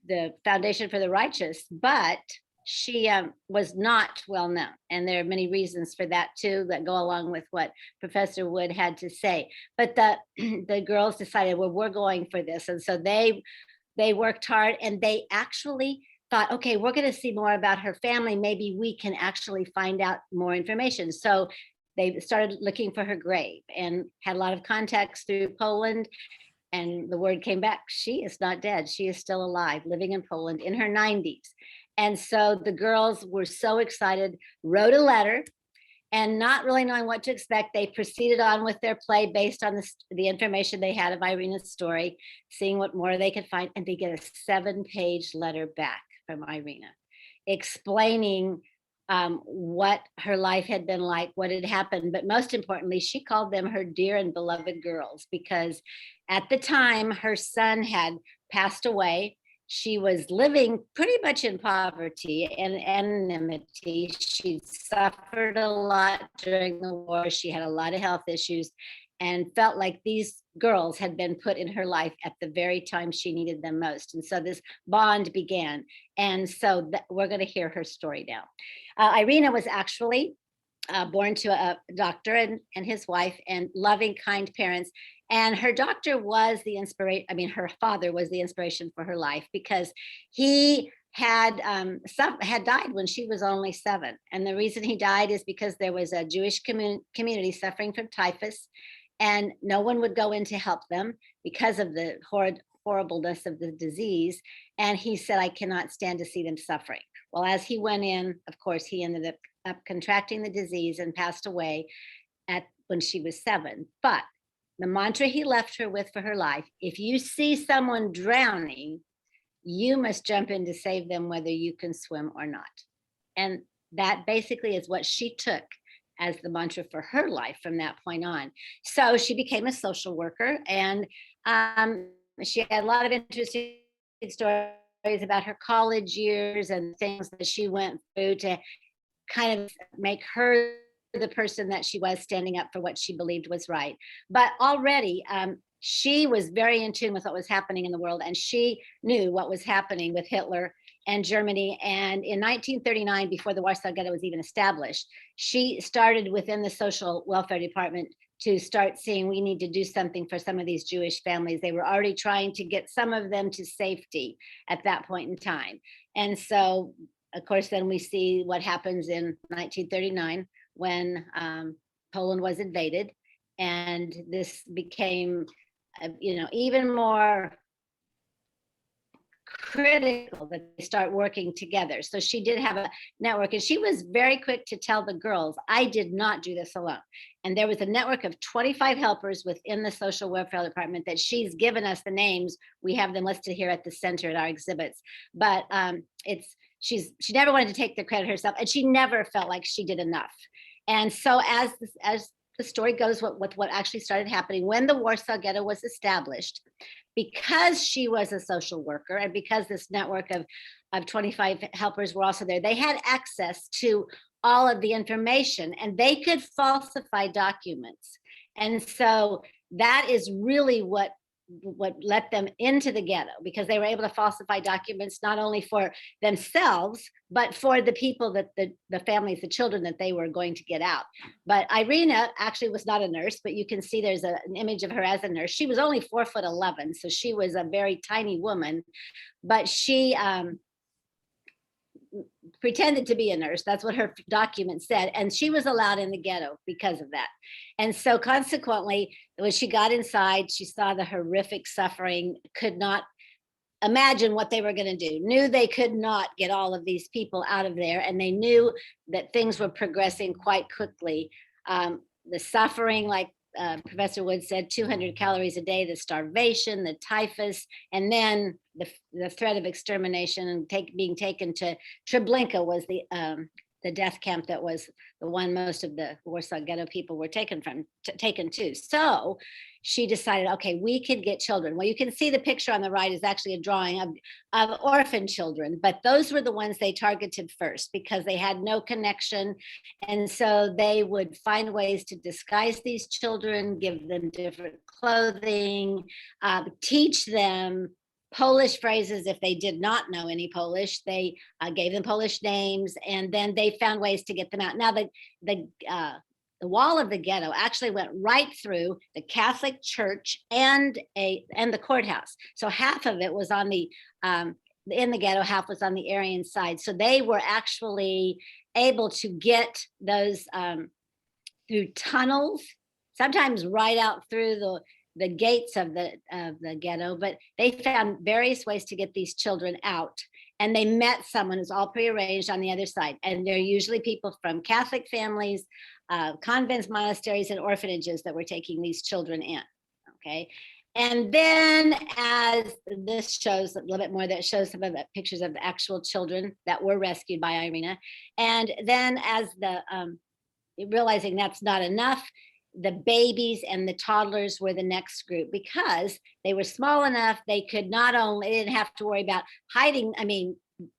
the Foundation for the Righteous, but she was not well known. And there are many reasons for that too, that go along with what Professor Wood had to say. But the girls decided, well, we're going for this. And so they worked hard, and they actually thought, okay, we're going to see more about her family. Maybe we can actually find out more information. So they started looking for her grave and had a lot of contacts through Poland. And the word came back, she is not dead. She is still alive, living in Poland in her 90s. And so the girls were so excited, wrote a letter, and not really knowing what to expect, they proceeded on with their play based on the information they had of Irena's story, seeing what more they could find. And they get a 7-page letter back from Irena explaining what her life had been like, what had happened. But most importantly, she called them her dear and beloved girls, because at the time her son had passed away. She was living pretty much in poverty and anonymity. She suffered a lot during the war. She had a lot of health issues and felt like these girls had been put in her life at the very time she needed them most. And so this bond began. And so we're going to hear her story now. Irena was actually born to a doctor and his wife, and loving, kind parents. And her doctor was the inspiration. I mean, her father was the inspiration for her life, because he had died when she was only 7. And the reason he died is because there was a Jewish community suffering from typhus, and no one would go in to help them because of the horribleness of the disease. And he said, I cannot stand to see them suffering. Well, as he went in, of course, he ended up contracting the disease and passed away when she was 7. But the mantra he left her with for her life, if you see someone drowning, you must jump in to save them, whether you can swim or not. And that basically is what she took as the mantra for her life from that point on. So she became a social worker, and she had a lot of interesting stories about her college years and things that she went through to kind of make her the person that she was, standing up for what she believed was right. But already she was very in tune with what was happening in the world, and she knew what was happening with Hitler and Germany. And in 1939, before the Warsaw Ghetto was even established, she started within the social welfare department to start seeing we need to do something for some of these Jewish families. They were already trying to get some of them to safety at that point in time. And so, of course, then we see what happens in 1939 when Poland was invaded. And this became, even more critical that they start working together. So she did have a network, and she was very quick to tell the girls, I did not do this alone. And there was a network of 25 helpers within the social welfare department that she's given us the names. We have them listed here at the center at our exhibits. But she never wanted to take the credit herself, and she never felt like she did enough. And so as the story goes with what actually started happening when the Warsaw Ghetto was established, because she was a social worker and because this network of 25 helpers were also there, they had access to all of the information and they could falsify documents. And so that is really what let them into the ghetto, because they were able to falsify documents not only for themselves, but for the people that the families, the children that they were going to get out. But Irena actually was not a nurse, but you can see there's an image of her as a nurse. She was only 4'11", so she was a very tiny woman, but she pretended to be a nurse. That's what her document said. And she was allowed in the ghetto because of that. And so consequently, when she got inside, she saw the horrific suffering, could not imagine what they were going to do, knew they could not get all of these people out of there. And they knew that things were progressing quite quickly. The suffering, like Professor Wood said, 200 calories a day, the starvation, the typhus, and then the threat of extermination and being taken to Treblinka was the death camp that was the one most of the Warsaw Ghetto people were taken to. So she decided, okay, we could get children. Well, you can see the picture on the right is actually a drawing of orphan children, but those were the ones they targeted first because they had no connection. And so they would find ways to disguise these children, give them different clothing, teach them Polish phrases. If they did not know any Polish, they gave them Polish names, and then they found ways to get them out. Now, the wall of the ghetto actually went right through the Catholic Church and the courthouse. So half of it was on the in the ghetto, half was on the Aryan side. So they were actually able to get those through tunnels, sometimes right out through the gates of the ghetto, but they found various ways to get these children out. And they met someone who's all prearranged on the other side. And they're usually people from Catholic families, convents, monasteries, and orphanages that were taking these children in, okay? And then as this shows a little bit more, that shows some of the pictures of the actual children that were rescued by Irena. And then as realizing that's not enough, the babies and the toddlers were the next group because they were small enough. They didn't have to worry about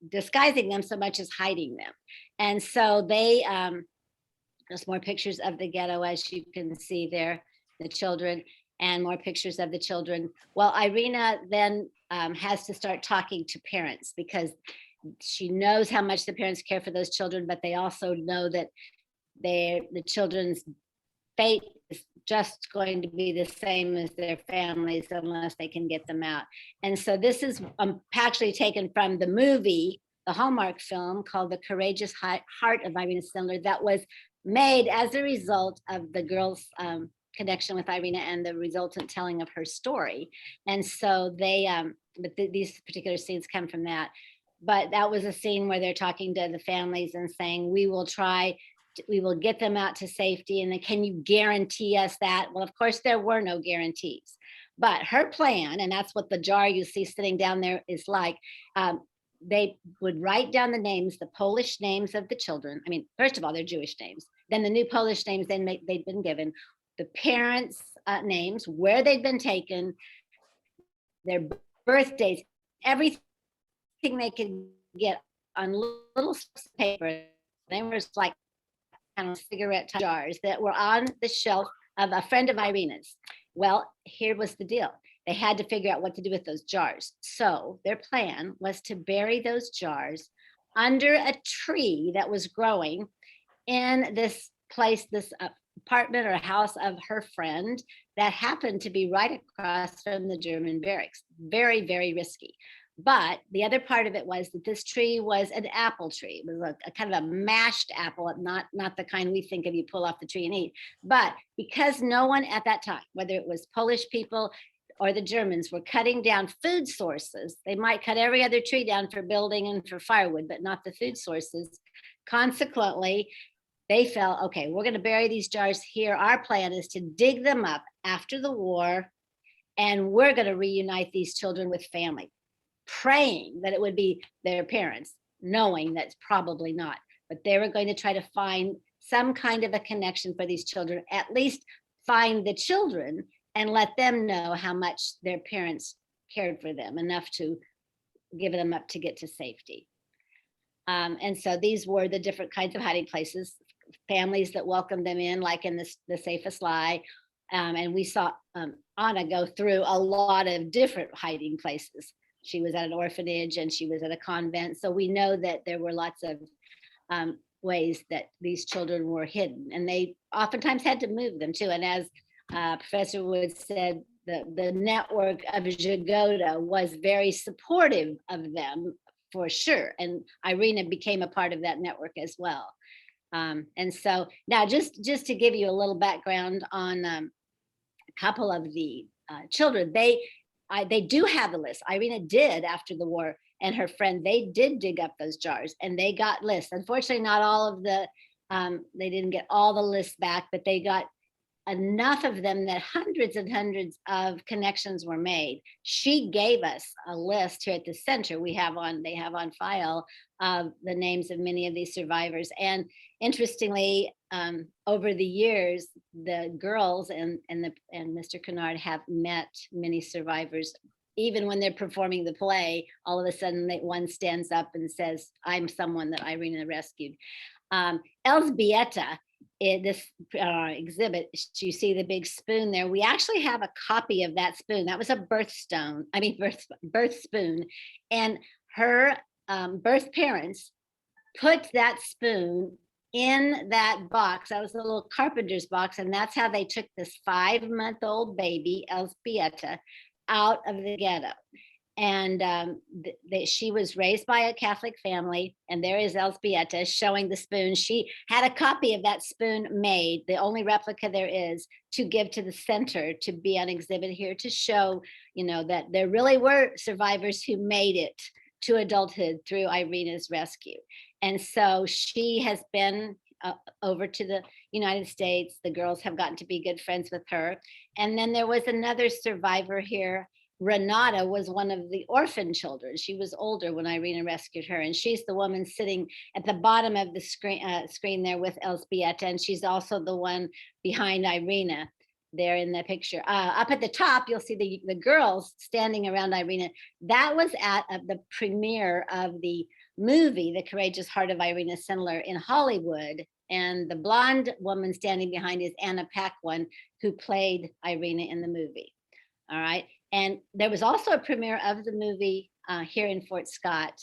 disguising them so much as hiding them. And so there's more pictures of the ghetto, as you can see there, the children, and more pictures of the children. Well, Irena then has to start talking to parents because she knows how much the parents care for those children, but they also know that the children's fate is just going to be the same as their families unless they can get them out. And so this is actually taken from the movie, the Hallmark film called The Courageous Heart of Irena Sendler, that was made as a result of the girls' connection with Irena and the resultant telling of her story. And so these particular scenes come from that. But that was a scene where they're talking to the families and saying, we will get them out to safety. And then, can you guarantee us that? Well, of course, there were no guarantees. But her plan, and that's what the jar you see sitting down there is like, they would write down the names, the Polish names of the children. I mean, first of all, they're Jewish names. Then the new Polish names they'd been given, the parents' names, where they'd been taken, their birthdays, everything they could get on little slips of paper. They were just like cigarette jars that were on the shelf of a friend of Irena's. Well, here was the deal. they had to figure out what to do with those jars. So their plan was to bury those jars under a tree that was growing in this place, this apartment or house of her friend that happened to be right across from the German barracks. Very, very risky. But the other part of it was that this tree was an apple tree. It was a kind of a mashed apple, not the kind we think of you pull off the tree and eat. But because no one at that time, whether it was Polish people or the Germans, were cutting down food sources, they might cut every other tree down for building and for firewood, but not the food sources. Consequently, they felt, okay, we're going to bury these jars here. Our plan is to dig them up after the war, and we're going to reunite these children with family, praying that it would be their parents, knowing that's probably not. But they were going to try to find some kind of a connection for these children, at least find the children and let them know how much their parents cared for them, enough to give them up to get to safety. And so these were the different kinds of hiding places, families that welcomed them in, like in the Safest Lie. And we saw Anna go through a lot of different hiding places. She was at an orphanage and she was at a convent. So we know that there were lots of ways that these children were hidden, and they oftentimes had to move them too. And as Professor Wood said, the network of Jagoda was very supportive of them for sure. And Irena became a part of that network as well. And so now just to give you a little background on a couple of the children, they do have a list. Irena did after the war, and her friend, they did dig up those jars and they got lists. Unfortunately, not all of the, they didn't get all the lists back, but they got enough of them that hundreds and hundreds of connections were made. She gave us a list here at the center. They have on file of the names of many of these survivors. And interestingly, over the years, the girls and Mr. Kennard have met many survivors. Even when they're performing the play, all of a sudden one stands up and says, I'm someone that Irena rescued. Elżbieta, in this exhibit, you see the big spoon there. We actually have a copy of that spoon. That was a birth spoon. And her birth parents put that spoon in that box. That was a little carpenter's box. And that's how they took this 5-month-old baby, Elżbieta, out of the ghetto. And she was raised by a Catholic family, and there is Elżbieta showing the spoon. She had a copy of that spoon made, the only replica there is, to give to the center, to be on exhibit here, to show, that there really were survivors who made it to adulthood through Irena's rescue. And so she has been over to the United States. The girls have gotten to be good friends with her. And then there was another survivor here. Renata was one of the orphan children. She was older when Irena rescued her, and she's the woman sitting at the bottom of the screen there with Elżbieta, and she's also the one behind Irena there in the picture. Up at the top, you'll see the girls standing around Irena. That was at the premiere of the movie, The Courageous Heart of Irena Sendler, in Hollywood. And the blonde woman standing behind is Anna Bauman, who played Irena in the movie. All right. And there was also a premiere of the movie here in Fort Scott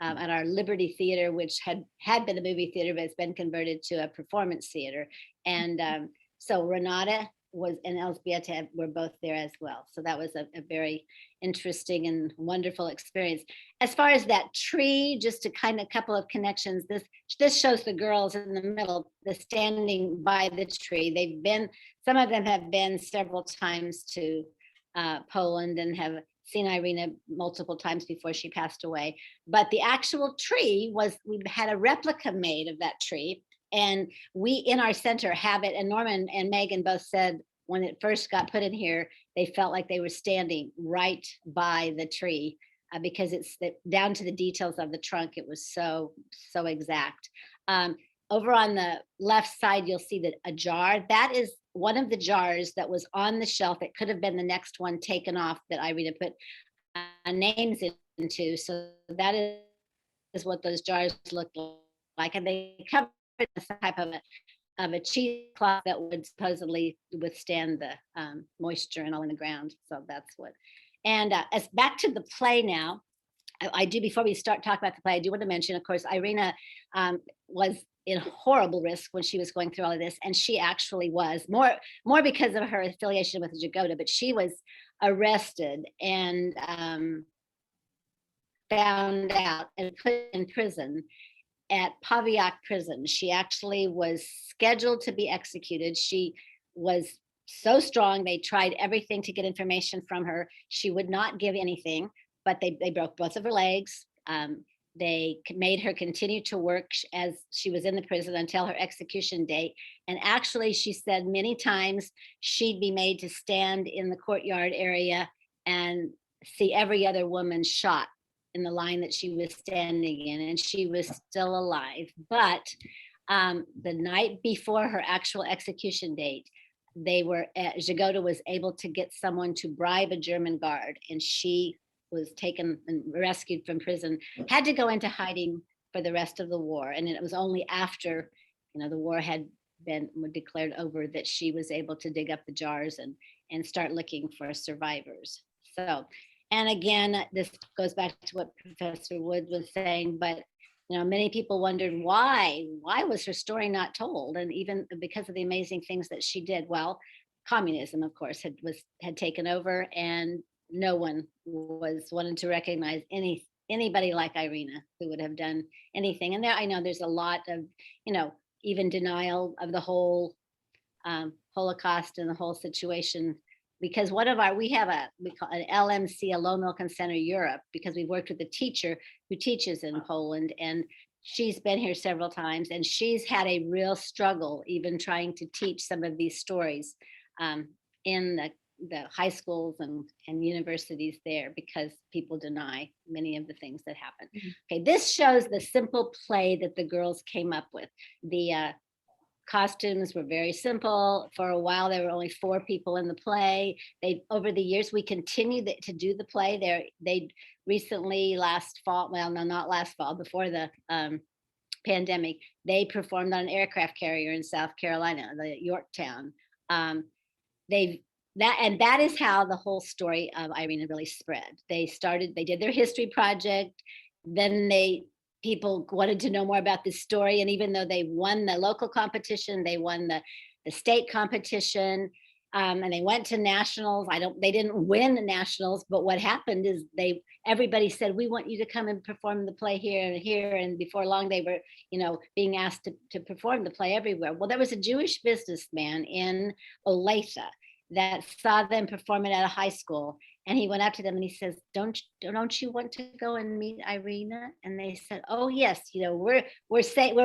at our Liberty Theater, which had been a movie theater, but it's been converted to a performance theater. And so Renata and Elżbieta were both there as well. So that was a very interesting and wonderful experience. As far as that tree, just a couple of connections. This shows the girls in the middle, standing by the tree. Some of them have been several times to Poland and have seen Irena multiple times before she passed away. But the actual tree we had a replica made of that tree, and we in our center have it. And Norman and Megan both said when it first got put in here, they felt like they were standing right by the tree because it's down to the details of the trunk. It was so exact. Over on the left side, you'll see that a jar. That is one of the jars that was on the shelf. It could have been the next one taken off that Irena put names into. So that is what those jars look like. And they cover some type of of a cheesecloth that would supposedly withstand the moisture and all in the ground. So that's what. And as back to the play now, I do, before we start talking about the play, I do want to mention, of course, Irena was in horrible risk when she was going through all of this, and she actually was more because of her affiliation with Jagoda, but she was arrested and found out and put in prison at Paviak prison. She actually was scheduled to be executed. She was so strong, they tried everything to get information from her. She would not give anything, but they broke both of her legs. They made her continue to work as she was in the prison until her execution date. And actually, she said many times she'd be made to stand in the courtyard area and see every other woman shot in the line that she was standing in, and she was still alive. But the night before her actual execution date, Jagoda was able to get someone to bribe a German guard, and she was taken and rescued from prison, had to go into hiding for the rest of the war. And it was only after, the war had been declared over that she was able to dig up the jars and start looking for survivors. So, and again, this goes back to what Professor Wood was saying, but many people wondered why was her story not told? And even because of the amazing things that she did. Well, communism, of course, had taken over, and no one was wanting to recognize anybody like Irena who would have done anything. And there, I know there's a lot of, even denial of the whole Holocaust and the whole situation, because we call an LMC, a Low Milk and Center Europe, because we worked with a teacher who teaches in Poland, and she's been here several times, and she's had a real struggle even trying to teach some of these stories in the high schools and universities there, because people deny many of the things that happen. Okay, this shows the simple play that the girls came up with. The costumes were very simple. For a while, there were only 4 people in the play. Over the years, we continued to do the play. They recently, last fall, well, no, not last fall, before the pandemic, they performed on an aircraft carrier in South Carolina, the Yorktown. That is how the whole story of Irena really spread. They did their history project, then people wanted to know more about this story. And even though they won the local competition, they won the state competition, and they went to nationals. They didn't win the nationals, but what happened is everybody said, we want you to come and perform the play here and here. And before long, they were, being asked to perform the play everywhere. Well, there was a Jewish businessman in Olathe that saw them perform it at a high school. And he went up to them and he says, don't you want to go and meet Irena? And they said, oh yes, we're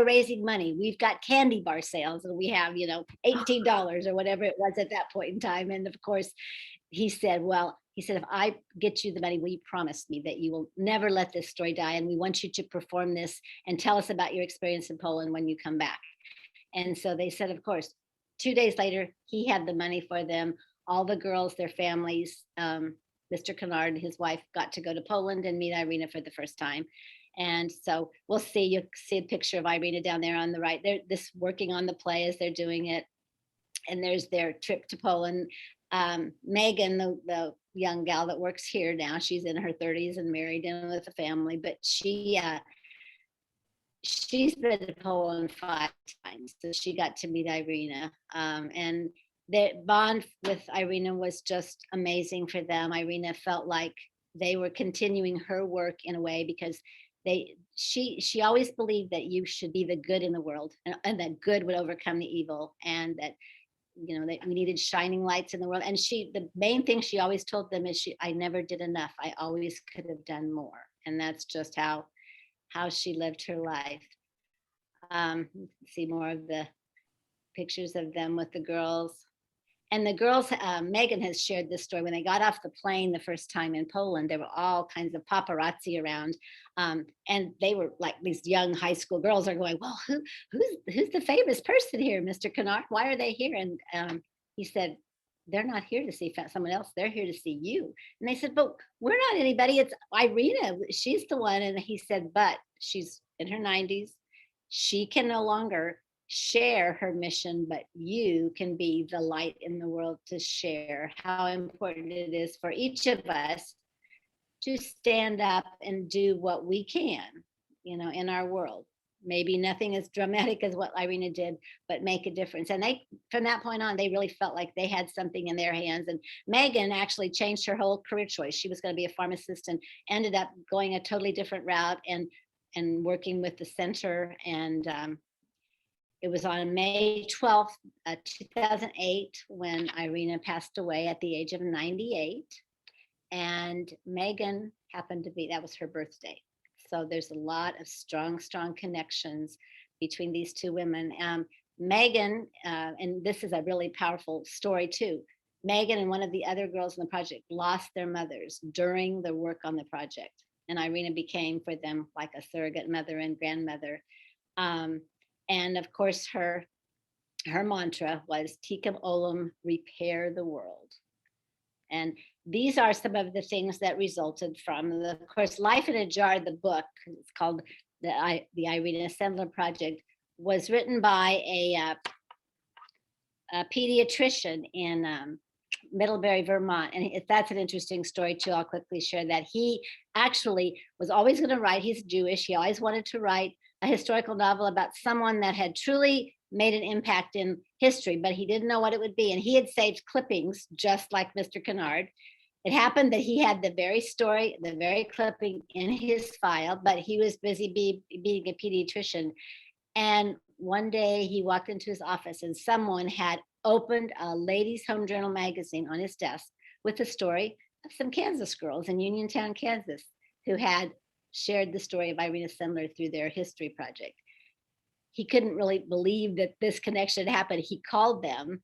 raising money. We've got candy bar sales, and we have, $18 or whatever it was at that point in time. And of course, he said, if I get you the money, will you promise me that you will never let this story die? And we want you to perform this and tell us about your experience in Poland when you come back. And so they said, of course. 2 days later, he had the money for them. All the girls, their families, Mr. Kennard and his wife got to go to Poland and meet Irena for the first time. And so you'll see a picture of Irena down there on the right. They're working on the play as they're doing it. And there's their trip to Poland. Megan, the young gal that works here now, she's in her 30s and married and with a family, but she's been to Poland 5 times, so she got to meet Irena. And the bond with Irena was just amazing for them. Irena felt like they were continuing her work in a way, because she always believed that you should be the good in the world, and that good would overcome the evil, and that that we needed shining lights in the world. And the main thing she always told them is I never did enough. I always could have done more. And that's just how she lived her life. See more of the pictures of them with the girls. And the girls, Megan has shared this story. When they got off the plane the first time in Poland, there were all kinds of paparazzi around. And they were like, these young high school girls are going, well, who's the famous person here, Mr. Kennard? Why are they here? And he said, they're not here to see someone else. They're here to see you. And they said, but we're not anybody. It's Irena. She's the one. And he said, but she's in her 90s. She can no longer share her mission, but you can be the light in the world to share how important it is for each of us to stand up and do what we can, in our world. Maybe nothing as dramatic as what Irena did, but make a difference. And they, from that point on, they really felt like they had something in their hands. And Megan actually changed her whole career choice. She was going to be a pharmacist and ended up going a totally different route and working with the center. And it was on May 12th, 2008, when Irena passed away at the age of 98. And Megan happened to be, that was her birthday. So there's a lot of strong connections between these two women. Megan, and this is a really powerful story too. Megan and one of the other girls in the project lost their mothers during the work on the project. And Irena became for them like a surrogate mother and grandmother. And of course, her mantra was Tikam Olam, repair the world. And these are some of the things that resulted from of course, Life in a Jar, the book, it's called the Irena Sendler Project, was written by a pediatrician in Middlebury, Vermont. And that's an interesting story too. I'll quickly share that. He actually was always going to write, he's Jewish, he always wanted to write a historical novel about someone that had truly made an impact in history, but he didn't know what it would be. And he had saved clippings, just like Mr. Kennard. It happened that he had the very story, the very clipping in his file, but he was busy being a pediatrician. And one day he walked into his office and someone had opened a ladies' home journal magazine on his desk with the story of some Kansas girls in Uniontown, Kansas, who had shared the story of Irena Sendler through their history project. He couldn't really believe that this connection had happened. He called them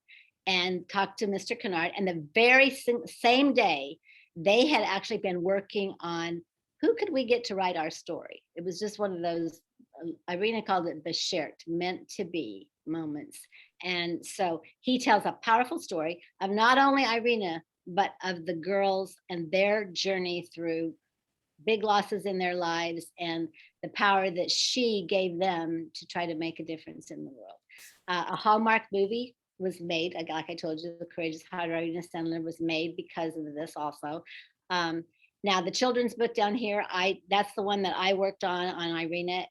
and talked to Mr. Kennard, and the very same day, they had actually been working on who could we get to write our story. It was just one of those, Irena called it the shared, meant to be moments. And so he tells a powerful story of not only Irena, but of the girls and their journey through big losses in their lives and the power that she gave them to try to make a difference in the world. A Hallmark movie was made, like I told you, The Courageous Heart of Irena Sendler was made because of this also. Now the children's book down here, that's the one that I worked on Irena,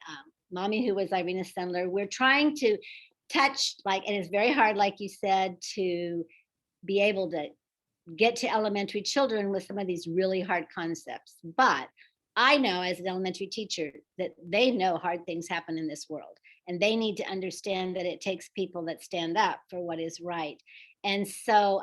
Mommy Who Was Irena Sendler. We're trying to touch, and it's very hard, like you said, to be able to get to elementary children with some of these really hard concepts. But I know as an elementary teacher that they know hard things happen in this world, and they need to understand that it takes people that stand up for what is right. And so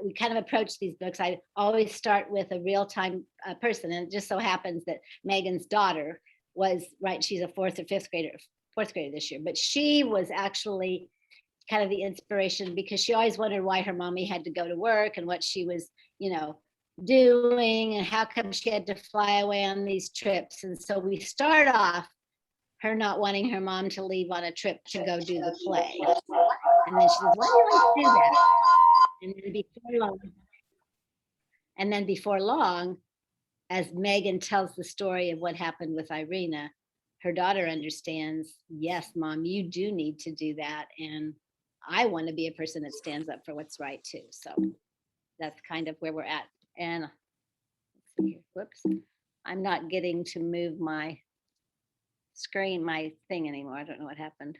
we kind of approach these books. I always start with a real-time person, and it just so happens that Megan's daughter was, she's a fourth grader this year, but she was actually kind of the inspiration because she always wondered why her mommy had to go to work and what she was, doing and how come she had to fly away on these trips. And so we start off her not wanting her mom to leave on a trip to go do the play. And then she says, why do you want to do that? And then before long, as Megan tells the story of what happened with Irena, her daughter understands, yes, Mom, you do need to do that. And I want to be a person that stands up for what's right too. So that's kind of where we're at. And let's see here. Whoops, I'm not getting to move my screen, my thing anymore. I don't know what happened.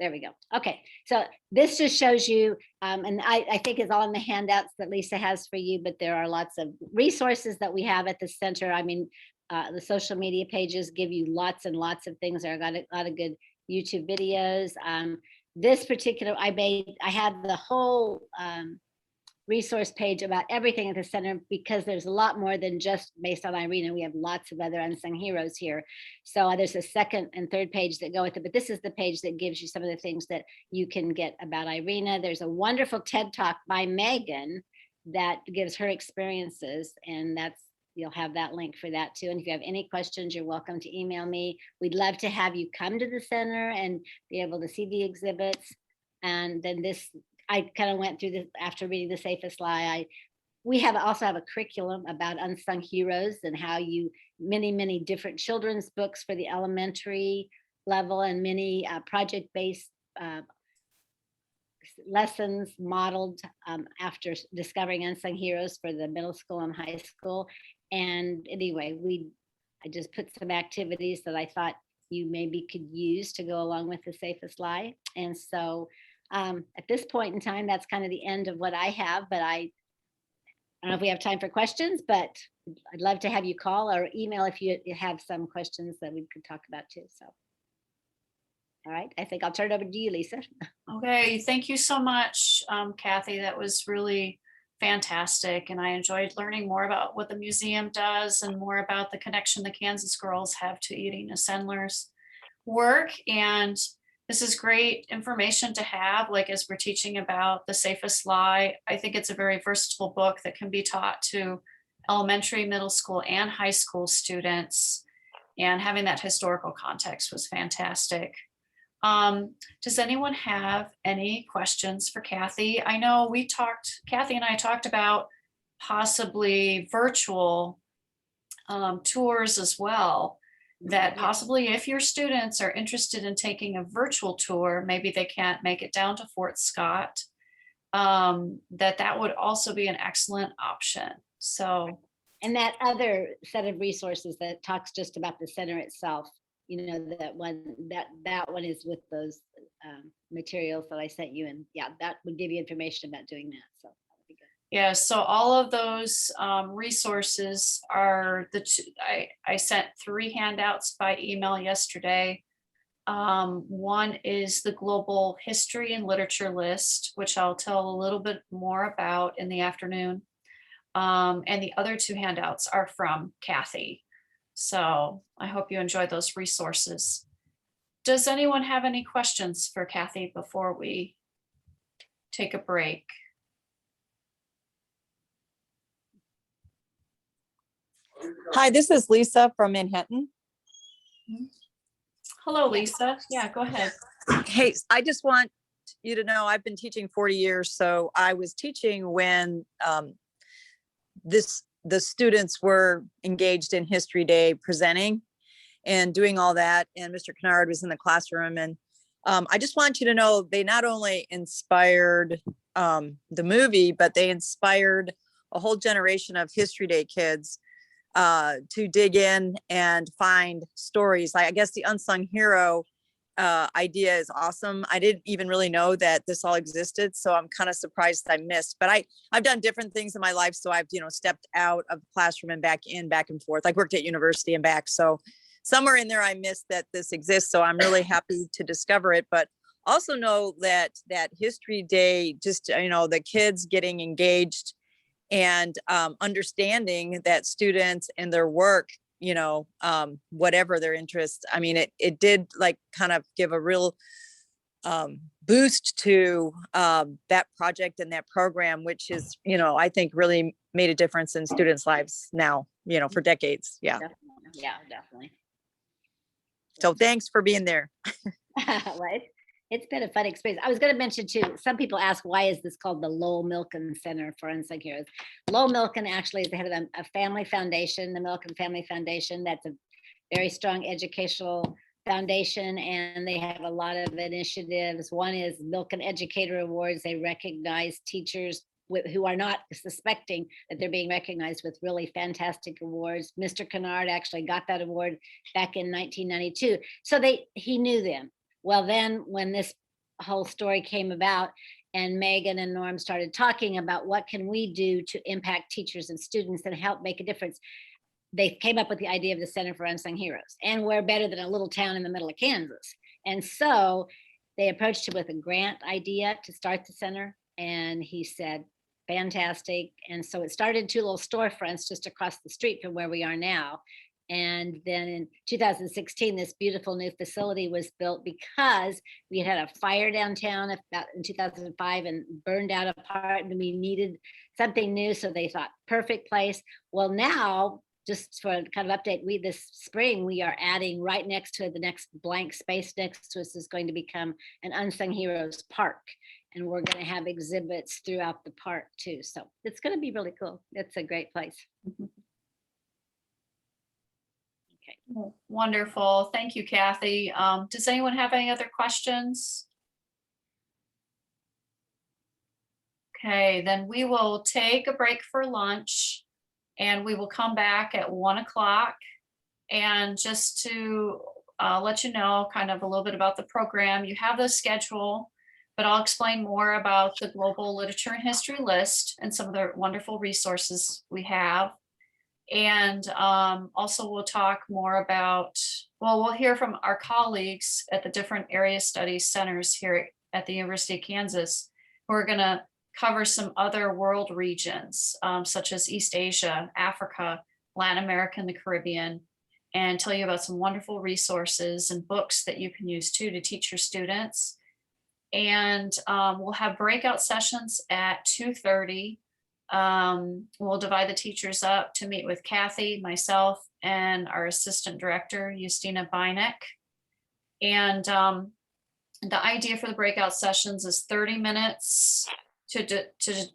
There we go. Okay, so this just shows you, and I think it's all in the handouts that Lisa has for you, but there are lots of resources that we have at the center. I mean, the social media pages give you lots and lots of things. There are a lot of good YouTube videos. This particular, I had the whole resource page about everything at the center because there's a lot more than just based on Irena. We have lots of other unsung heroes here. So there's a second and third page that go with it, but this is the page that gives you some of the things that you can get about Irena. There's a wonderful TED Talk by Megan that gives her experiences, and you'll have that link for that too. And if you have any questions, you're welcome to email me. We'd love to have you come to the center and be able to see the exhibits. And then I kind of went through this after reading The Safest Lie. We also have a curriculum about unsung heroes and how many different children's books for the elementary level and many project-based lessons modeled after discovering unsung heroes for the middle school and high school. And anyway, I just put some activities that I thought you maybe could use to go along with the safest lie. And so at this point in time, that's kind of the end of what I have, but I don't know if we have time for questions, but I'd love to have you call or email if you have some questions that we could talk about too. So, all right, I think I'll turn it over to you, Lisa. Okay, thank you so much, Kathy. That was really fantastic. And I enjoyed learning more about what the museum does and more about the connection the Kansas girls have to Irena Sendler's work. And this is great information to have, like as we're teaching about the safest lie. I think it's a very versatile book that can be taught to elementary, middle school, and high school students. And having that historical context was fantastic. Does anyone have any questions for Kathy? I know Kathy and I talked about possibly virtual tours as well, that possibly if your students are interested in taking a virtual tour, maybe they can't make it down to Fort Scott, that would also be an excellent option. So, and that other set of resources that talks just about the center itself, that one is with those materials that I sent you, and yeah, that would give you information about doing that. So that would be good. Yeah, so all of those resources are I sent 3 handouts by email yesterday. One is the global history and literature list, which I'll tell a little bit more about in the afternoon. And the other 2 handouts are from Kathy. So I hope you enjoy those resources. Does anyone have any questions for Kathy before we take a break? Hi, this is Lisa from Manhattan. Hello, Lisa. Yeah, go ahead. Hey, I just want you to know I've been teaching 40 years. So I was teaching when the students were engaged in History Day presenting and doing all that. And Mr. Kennard was in the classroom. And I just want you to know they not only inspired the movie, but they inspired a whole generation of History Day kids to dig in and find stories. I guess the unsung hero idea is awesome. I didn't even really know that this all existed, so I'm kind of surprised I missed. But I've done different things in my life, so I've stepped out of the classroom and back and forth. I worked at university and back, so somewhere in there I missed that this exists. So I'm really happy to discover it. But also know that History Day, just the kids getting engaged and understanding that students and their work, whatever their interest, I mean, it did kind of give a real boost to that project and that program, which is, I think really made a difference in students' lives now, for decades. Yeah. Yeah, definitely. So thanks for being there. Right. It's been a fun experience. I was going to mention too, some people ask, why is this called the Lowell Milken Center for Unsung Heroes? Lowell Milken actually is the head of a family foundation, the Milken Family Foundation. That's a very strong educational foundation, and they have a lot of initiatives. One is Milken Educator Awards. They recognize teachers who are not suspecting that they're being recognized with really fantastic awards. Mr. Kennard actually got that award back in 1992. So he knew them. Well, then when this whole story came about and Megan and Norm started talking about what can we do to impact teachers and students and help make a difference, they came up with the idea of the Center for Unsung Heroes. And we're better than a little town in the middle of Kansas. And so they approached him with a grant idea to start the center. And he said, fantastic. And so it started 2 little storefronts just across the street from where we are now. And then in 2016, this beautiful new facility was built because we had a fire downtown in 2005 and burned out a part, and we needed something new. So they thought, perfect place. Well, now, just for kind of update, this spring, we are adding right next to the next blank space next to us is going to become an Unsung Heroes Park. And we're going to have exhibits throughout the park too. So it's going to be really cool. It's a great place. Wonderful. Thank you, Kathy. Does anyone have any other questions? Okay, then we will take a break for lunch and we will come back at 1 o'clock. And just to let you know kind of a little bit about the program, you have the schedule, but I'll explain more about the global literature and history list and some of the wonderful resources we have. And also we'll talk more about, well, we'll hear from our colleagues at the different area studies centers here at the University of Kansas, who are gonna cover some other world regions, such as East Asia, Africa, Latin America, and the Caribbean, and tell you about some wonderful resources and books that you can use too to teach your students. And we'll have breakout sessions at 2:30. We'll divide the teachers up to meet with Kathy, myself, and our assistant director, Justina Beineck. And the idea for the breakout sessions is 30 minutes to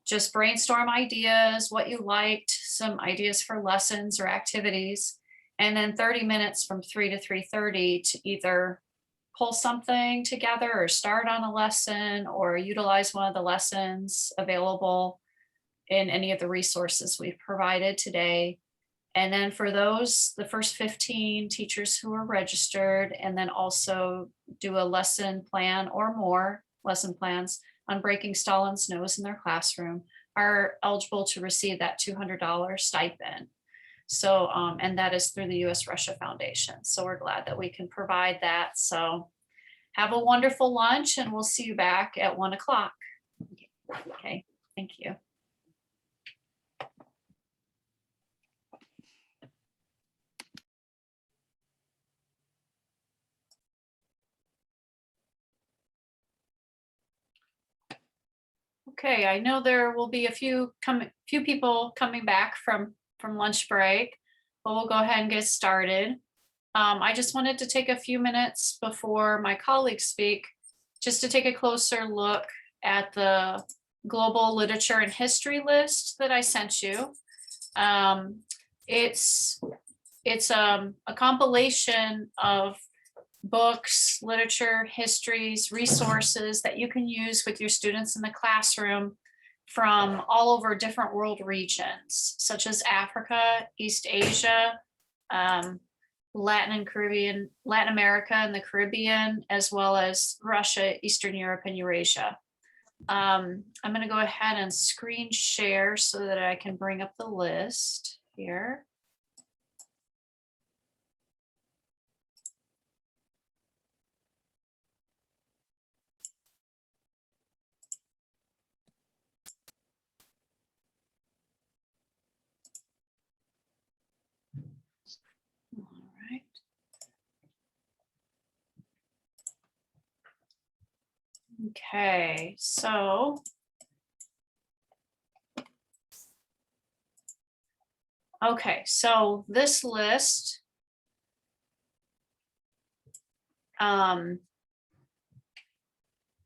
just brainstorm ideas, what you liked, some ideas for lessons or activities, and then 30 minutes from 3 to 3:30 to either pull something together or start on a lesson or utilize one of the lessons available in any of the resources we've provided today. And then for those, the first 15 teachers who are registered, and then also do a lesson plan or more lesson plans on breaking Stalin's nose in their classroom, are eligible to receive that $200 stipend. So, and that is through the US Russia Foundation. So we're glad that we can provide that. So have a wonderful lunch and we'll see you back at 1 o'clock. Okay, thank you. Okay, I know there will be a few people coming back from lunch break, but we'll go ahead and get started. I just wanted to take a few minutes before my colleagues speak, just to take a closer look at the global literature and history list that I sent you. It's a compilation of books, literature, histories, resources that you can use with your students in the classroom from all over different world regions, such as Africa, East Asia, Latin America and the Caribbean, as well as Russia, Eastern Europe, and Eurasia. I'm going to go ahead and screen share so that I can bring up the list here. Okay, so this list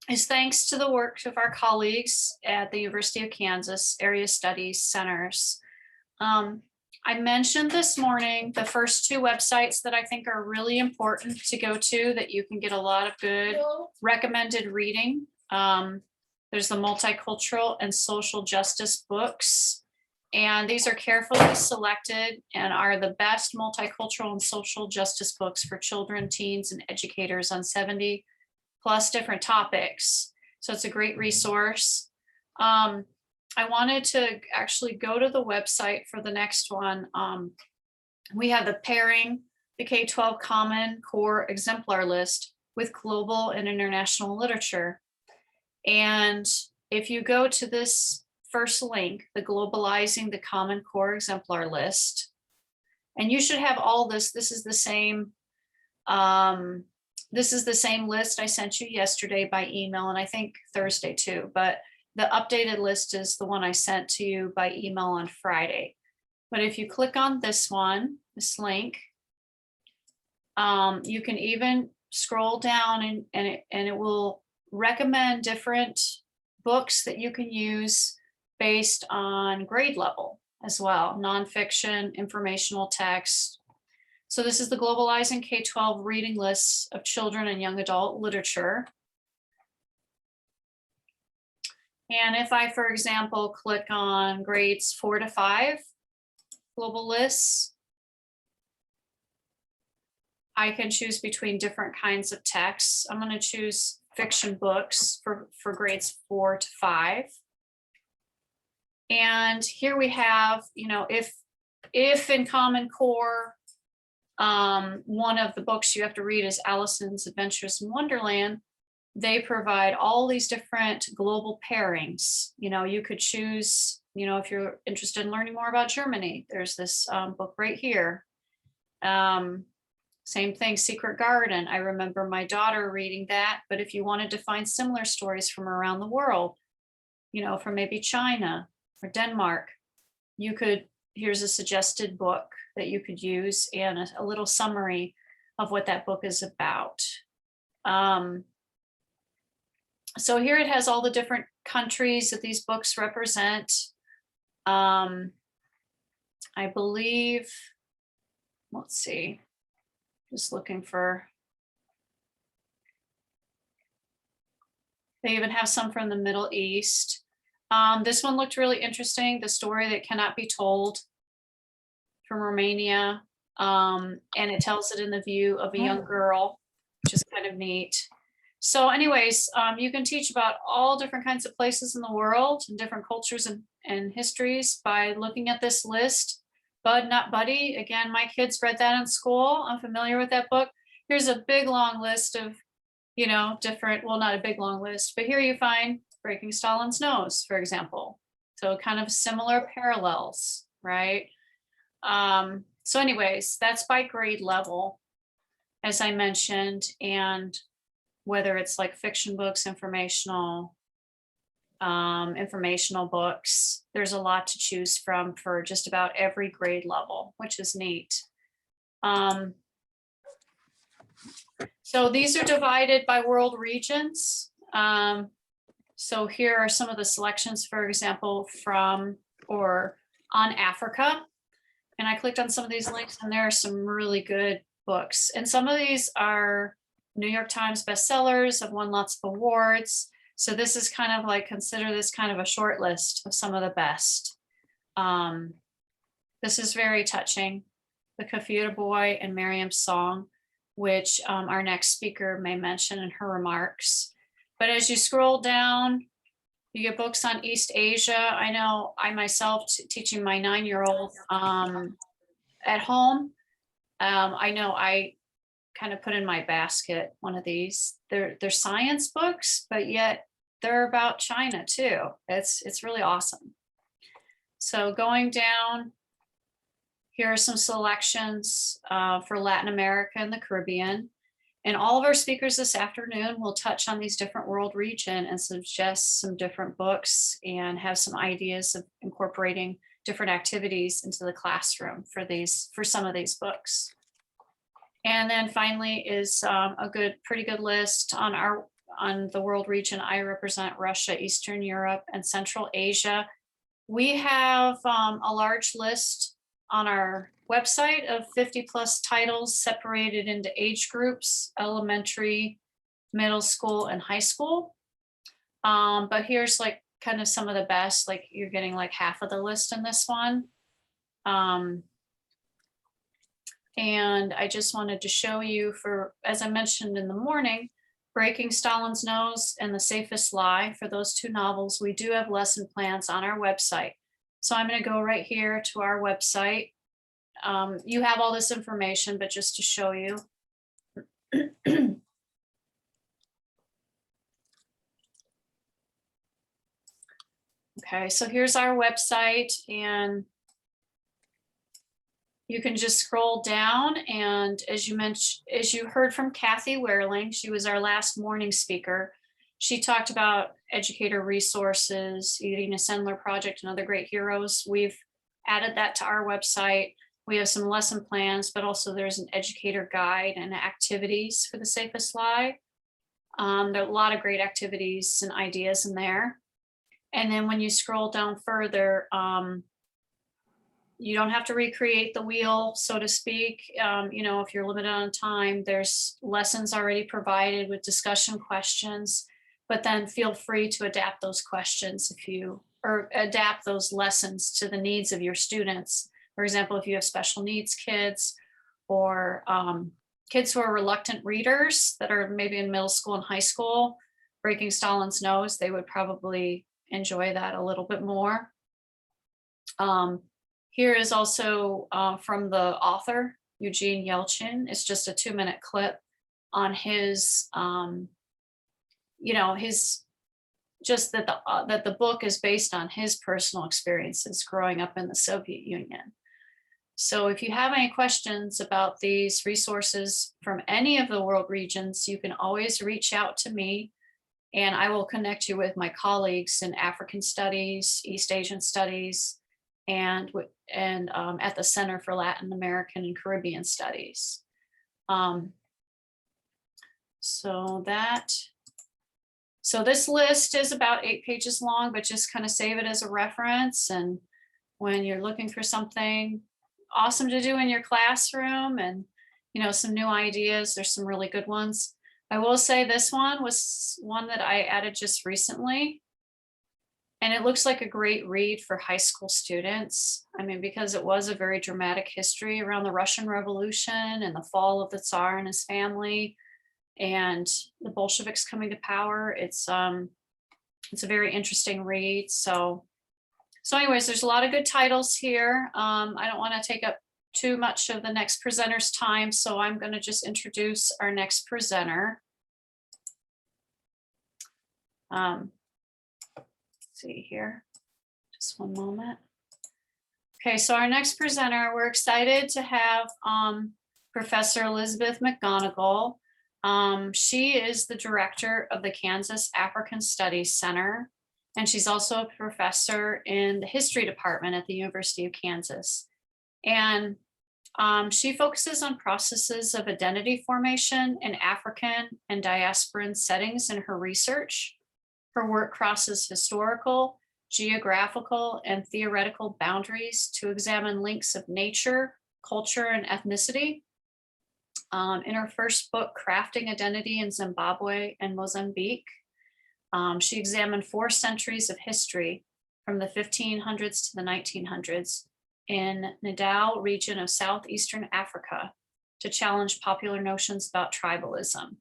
is thanks to the work of our colleagues at the University of Kansas Area Studies Centers. I mentioned this morning the first two websites that I think are really important to go to, that you can get a lot of good recommended reading. There's the multicultural and social justice books, and these are carefully selected and are the best multicultural and social justice books for children, teens, and educators on 70 plus different topics. So it's a great resource. I wanted to actually go to the website for the next one. We have the pairing the K-12 Common Core Exemplar List with global and international literature. And if you go to this first link, the Globalizing the Common Core Exemplar List, and you should have all this. This is the same list I sent you yesterday by email, and I think Thursday too, but the updated list is the one I sent to you by email on Friday. But if you click on this one, this link, you can even scroll down and it will recommend different books that you can use based on grade level as well, nonfiction, informational text. So this is the Globalizing K-12 reading lists of children and young adult literature. And if I, for example, click on grades 4 to 5, global lists, I can choose between different kinds of texts. I'm going to choose fiction books for grades 4 to 5. And here we have, you know, if in Common Core, one of the books you have to read is Allison's Adventures in Wonderland, they provide all these different global pairings. You know, you could choose, you know, if you're interested in learning more about Germany, there's this book right here. Same thing, Secret Garden. I remember my daughter reading that, but if you wanted to find similar stories from around the world, you know, from maybe China or Denmark, you could, here's a suggested book that you could use and a little summary of what that book is about. So here it has all the different countries that these books represent. I believe, let's see, just looking for, they even have some from the Middle East. This one looked really interesting, The Story That Cannot Be Told, from Romania. And it tells it in the view of a young girl, which is kind of neat. So anyways, you can teach about all different kinds of places in the world and different cultures and histories by looking at this list. Bud Not Buddy, again, my kids read that in school. I'm familiar with that book. Here's a big long list of, you know, different, well, not a big long list, but here you find Breaking Stalin's Nose, for example. So kind of similar parallels, right? So anyways, that's by grade level, as I mentioned, and whether it's like fiction books, informational books, there's a lot to choose from for just about every grade level, which is neat. So these are divided by world regions. So here are some of the selections, for example, from or on Africa. And I clicked on some of these links and there are some really good books. And some of these are New York Times bestsellers, have won lots of awards. So this is kind of like, consider this kind of a short list of some of the best. This is very touching. The Kafuta Boy and Miriam's Song, which our next speaker may mention in her remarks. But as you scroll down, you get books on East Asia. I know I myself teaching my 9-year-old at home. I know I kind of put in my basket one of these. They're science books, but yet they're about China too. It's really awesome. So going down, here are some selections for Latin America and the Caribbean. And all of our speakers this afternoon will touch on these different world region and suggest some different books and have some ideas of incorporating different activities into the classroom for some of these books. And then finally is pretty good list on the world region. I represent Russia, Eastern Europe, and Central Asia. We have a large list on our website of 50+ titles separated into age groups, elementary, middle school, and high school. But here's like kind of some of the best, like you're getting like half of the list in this one. And I just wanted to show you as I mentioned in the morning, Breaking Stalin's Nose and The Safest Lie, for those 2 novels, we do have lesson plans on our website. So I'm going to go right here to our website. You have all this information, but just to show you. Okay, so here's our website, and you can just scroll down, and as you heard from Kathy Warling, she was our last morning speaker. She talked about educator resources, Irena Sendler project, and other great heroes. We've added that to our website. We have some lesson plans, but also there's an educator guide and activities for The Safest Lie. There are a lot of great activities and ideas in there. And then when you scroll down further, you don't have to recreate the wheel, so to speak. You know, if you're limited on time, there's lessons already provided with discussion questions. but then feel free to adapt those questions or adapt those lessons to the needs of your students. For example, if you have special needs kids or kids who are reluctant readers that are maybe in middle school and high school, Breaking Stalin's Nose, they would probably enjoy that a little bit more. Here is also from the author, Eugene Yelchin. It's just a 2-minute clip on his, just that the book is based on his personal experiences growing up in the Soviet Union. So if you have any questions about these resources from any of the world regions, you can always reach out to me and I will connect you with my colleagues in African Studies, East Asian Studies, and at the Center for Latin American and Caribbean Studies. So this list is about 8 pages long, but just kind of save it as a reference. And when you're looking for something awesome to do in your classroom and, some new ideas, there's some really good ones. I will say this one was one that I added just recently. And it looks like a great read for high school students. I mean, because it was a very dramatic history around the Russian Revolution and the fall of the Tsar and his family and the Bolsheviks coming to power. It's a very interesting read. So anyways, there's a lot of good titles here. I don't want to take up too much of the next presenter's time, so I'm going to just introduce our next presenter. Let's see here, just one moment. Okay, so our next presenter, we're excited to have Professor Elizabeth McGonigal. She is the director of the Kansas African Studies Center, and she's also a professor in the history department at the University of Kansas. And she focuses on processes of identity formation in African and diasporan settings in her research. Her work crosses historical, geographical, and theoretical boundaries to examine links of nature, culture, and ethnicity. In her first book, Crafting Identity in Zimbabwe and Mozambique, she examined 4 centuries of history from the 1500s to the 1900s in Nadal region of southeastern Africa to challenge popular notions about tribalism.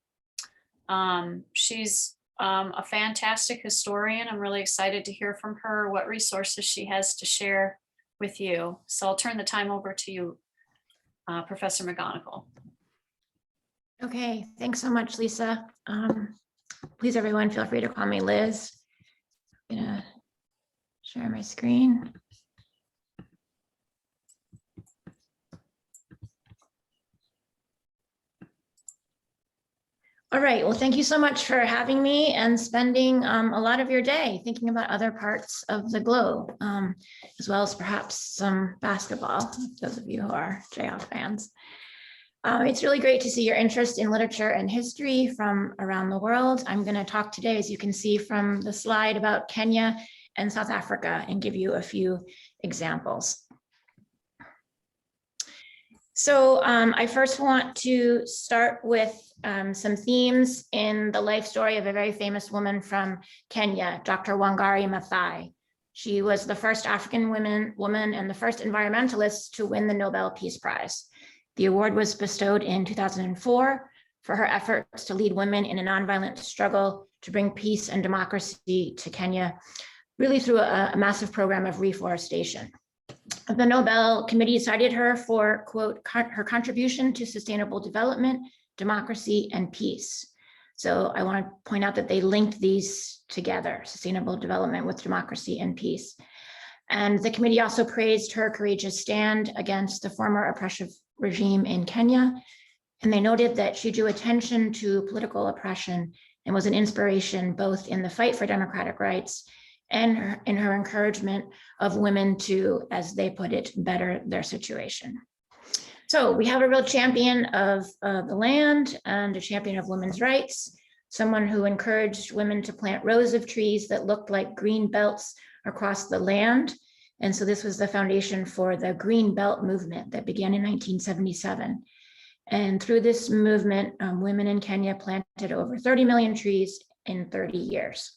She's a fantastic historian. I'm really excited to hear from her what resources she has to share with you. So I'll turn the time over to you, Professor McGonigal. Okay, thanks so much, Lisa. Please, everyone, feel free to call me Liz. I'm gonna share my screen. All right, well, thank you so much for having me and spending a lot of your day thinking about other parts of the globe, as well as perhaps some basketball, those of you who are Jayhawk fans. It's really great to see your interest in literature and history from around the world. I'm going to talk today, as you can see from the slide, about Kenya and South Africa and give you a few examples. So I first want to start with some themes in the life story of a very famous woman from Kenya, Dr. Wangari Maathai. She was the first African woman and the first environmentalist to win the Nobel Peace Prize. The award was bestowed in 2004 for her efforts to lead women in a nonviolent struggle to bring peace and democracy to Kenya, really through a massive program of reforestation. The Nobel Committee cited her for, quote, her contribution to sustainable development, democracy, and peace. So I want to point out that they linked these together, sustainable development with democracy and peace. And the committee also praised her courageous stand against the former oppressive regime in Kenya. And they noted that she drew attention to political oppression and was an inspiration both in the fight for democratic rights and in her encouragement of women to, as they put it, better their situation. So we have a real champion of the land and a champion of women's rights, someone who encouraged women to plant rows of trees that looked like green belts across the land. And so this was the foundation for the Green Belt movement that began in 1977. And through this movement, women in Kenya planted over 30 million trees in 30 years.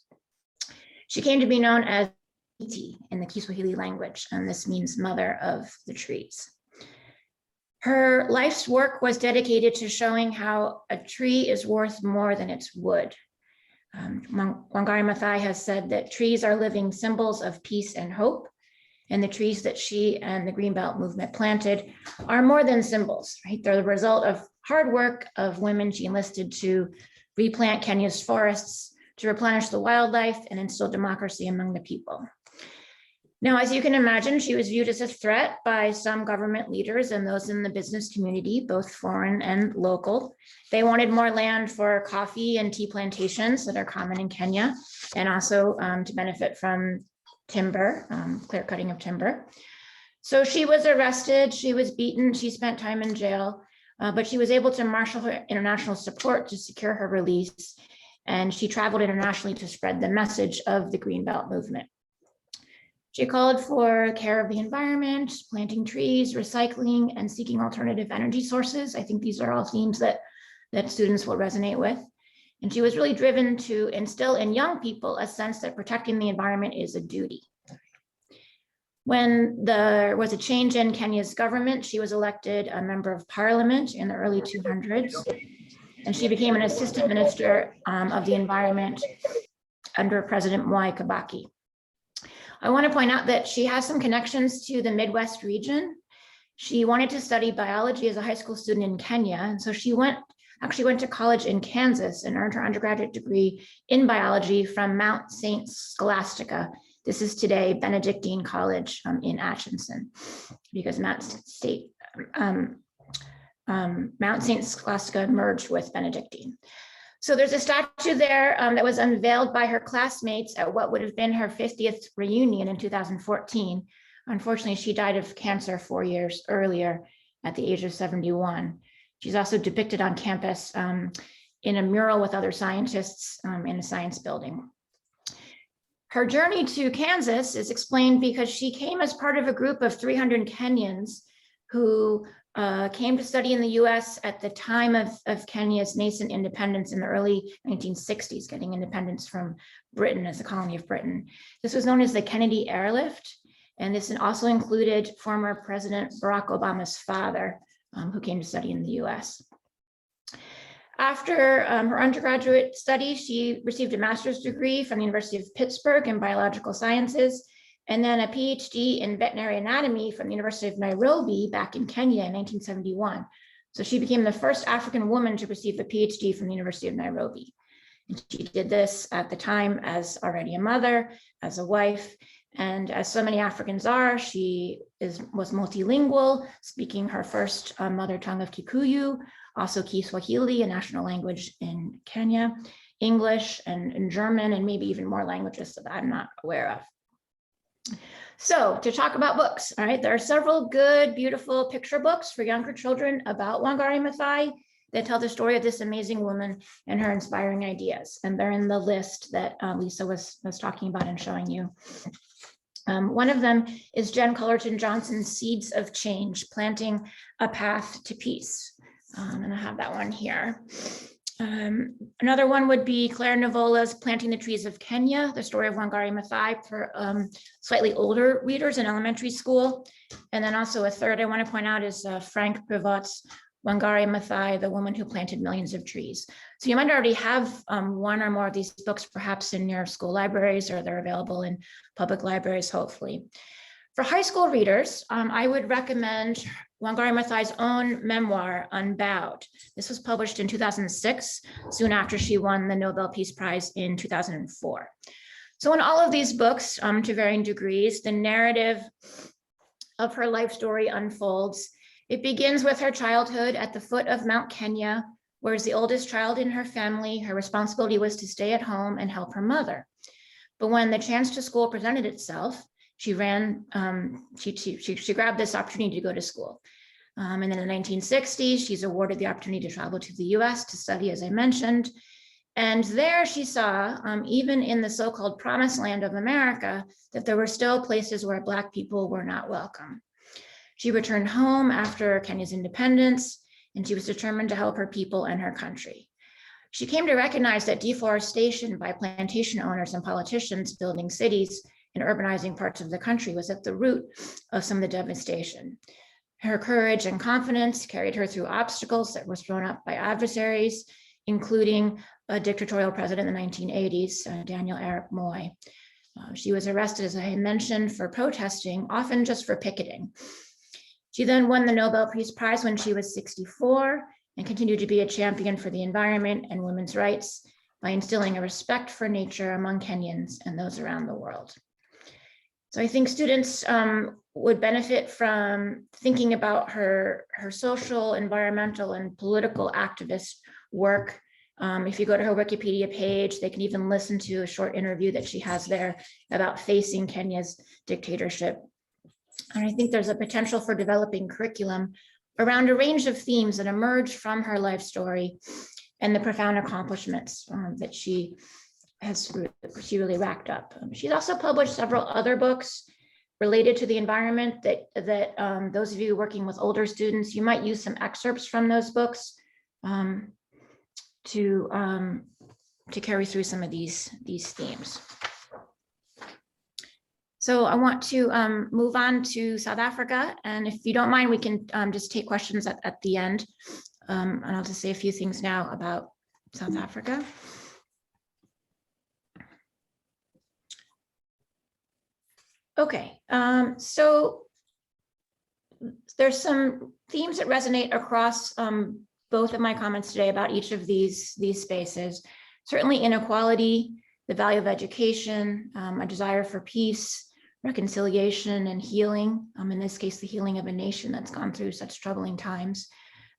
She came to be known as Iti in the Kiswahili language, and this means mother of the trees. Her life's work was dedicated to showing how a tree is worth more than its wood. Wangari Maathai has said that trees are living symbols of peace and hope, and the trees that she and the Greenbelt movement planted are more than symbols, right? They're the result of hard work of women she enlisted to replant Kenya's forests, to replenish the wildlife and instill democracy among the people. Now, as you can imagine, she was viewed as a threat by some government leaders and those in the business community, both foreign and local. They wanted more land for coffee and tea plantations that are common in Kenya, and also to benefit from timber, clear cutting of timber. So she was arrested, she was beaten, she spent time in jail, but she was able to marshal her international support to secure her release. And she traveled internationally to spread the message of the Greenbelt movement. She called for care of the environment, planting trees, recycling, and seeking alternative energy sources. I think these are all themes that students will resonate with. And she was really driven to instill in young people a sense that protecting the environment is a duty. When there was a change in Kenya's government, she was elected a member of parliament in the early 200s, and she became an assistant minister of the environment under President Mwai Kibaki. I want to point out that she has some connections to the Midwest region. She wanted to study biology as a high school student in Kenya, and so she actually went to college in Kansas and earned her undergraduate degree in biology from Mount St. Scholastica. This is today Benedictine College in Atchison, because Mount St. Scholastica merged with Benedictine. So there's a statue there that was unveiled by her classmates at what would have been her 50th reunion in 2014. Unfortunately, she died of cancer 4 years earlier at the age of 71. She's also depicted on campus in a mural with other scientists in a science building. Her journey to Kansas is explained because she came as part of a group of 300 Kenyans who came to study in the US at the time of Kenya's nascent independence in the early 1960s, getting independence from Britain as a colony of Britain. This was known as the Kennedy Airlift, and this also included former President Barack Obama's father, who came to study in the US. After her undergraduate studies, she received a master's degree from the University of Pittsburgh in biological sciences, and then a PhD in veterinary anatomy from the University of Nairobi back in Kenya in 1971. So she became the first African woman to receive a PhD from the University of Nairobi. And she did this at the time as already a mother, as a wife, and as so many Africans are, she was multilingual, speaking her first mother tongue of Kikuyu, also Kiswahili, a national language in Kenya, English and German, and maybe even more languages that I'm not aware of. So to talk about books, all right, there are several good, beautiful picture books for younger children about Wangari Maathai that tell the story of this amazing woman and her inspiring ideas. And they're in the list that Lisa was talking about and showing you. One of them is Jen Cullerton Johnson's Seeds of Change, Planting a Path to Peace. And I have that one here. Another one would be Claire Navola's Planting the Trees of Kenya, the story of Wangari Maathai for slightly older readers in elementary school. And then also a third I want to point out is Frank Prevot's Wangari Maathai, the woman who planted millions of trees. So you might already have one or more of these books perhaps in your school libraries, or they're available in public libraries, hopefully. For high school readers, I would recommend Wangari Maathai's own memoir, Unbowed. This was published in 2006, soon after she won the Nobel Peace Prize in 2004. So in all of these books, to varying degrees, the narrative of her life story unfolds. It begins with her childhood at the foot of Mount Kenya, where as the oldest child in her family, her responsibility was to stay at home and help her mother. But when the chance to school presented itself, she grabbed this opportunity to go to school. And in the 1960s, she's awarded the opportunity to travel to the US to study, as I mentioned. And there she saw, even in the so-called promised land of America, that there were still places where Black people were not welcome. She returned home after Kenya's independence, and she was determined to help her people and her country. She came to recognize that deforestation by plantation owners and politicians building cities and urbanizing parts of the country was at the root of some of the devastation. Her courage and confidence carried her through obstacles that were thrown up by adversaries, including a dictatorial president in the 1980s, Daniel Arap Moi. She was arrested, as I had mentioned, for protesting, often just for picketing. She then won the Nobel Peace Prize when she was 64 and continued to be a champion for the environment and women's rights by instilling a respect for nature among Kenyans and those around the world. So I think students would benefit from thinking about her social, environmental, and political activist work. If you go to her Wikipedia page, they can even listen to a short interview that she has there about facing Kenya's dictatorship. And I think there's a potential for developing curriculum around a range of themes that emerge from her life story and the profound accomplishments that she really racked up. She's also published several other books related to the environment that those of you working with older students, you might use some excerpts from those books to carry through some of these themes. So I want to move on to South Africa, and if you don't mind, we can just take questions at the end. And I'll just say a few things now about South Africa. Okay, so there's some themes that resonate across both of my comments today about each of these spaces. Certainly inequality, the value of education, a desire for peace, reconciliation, and healing. In this case, the healing of a nation that's gone through such troubling times.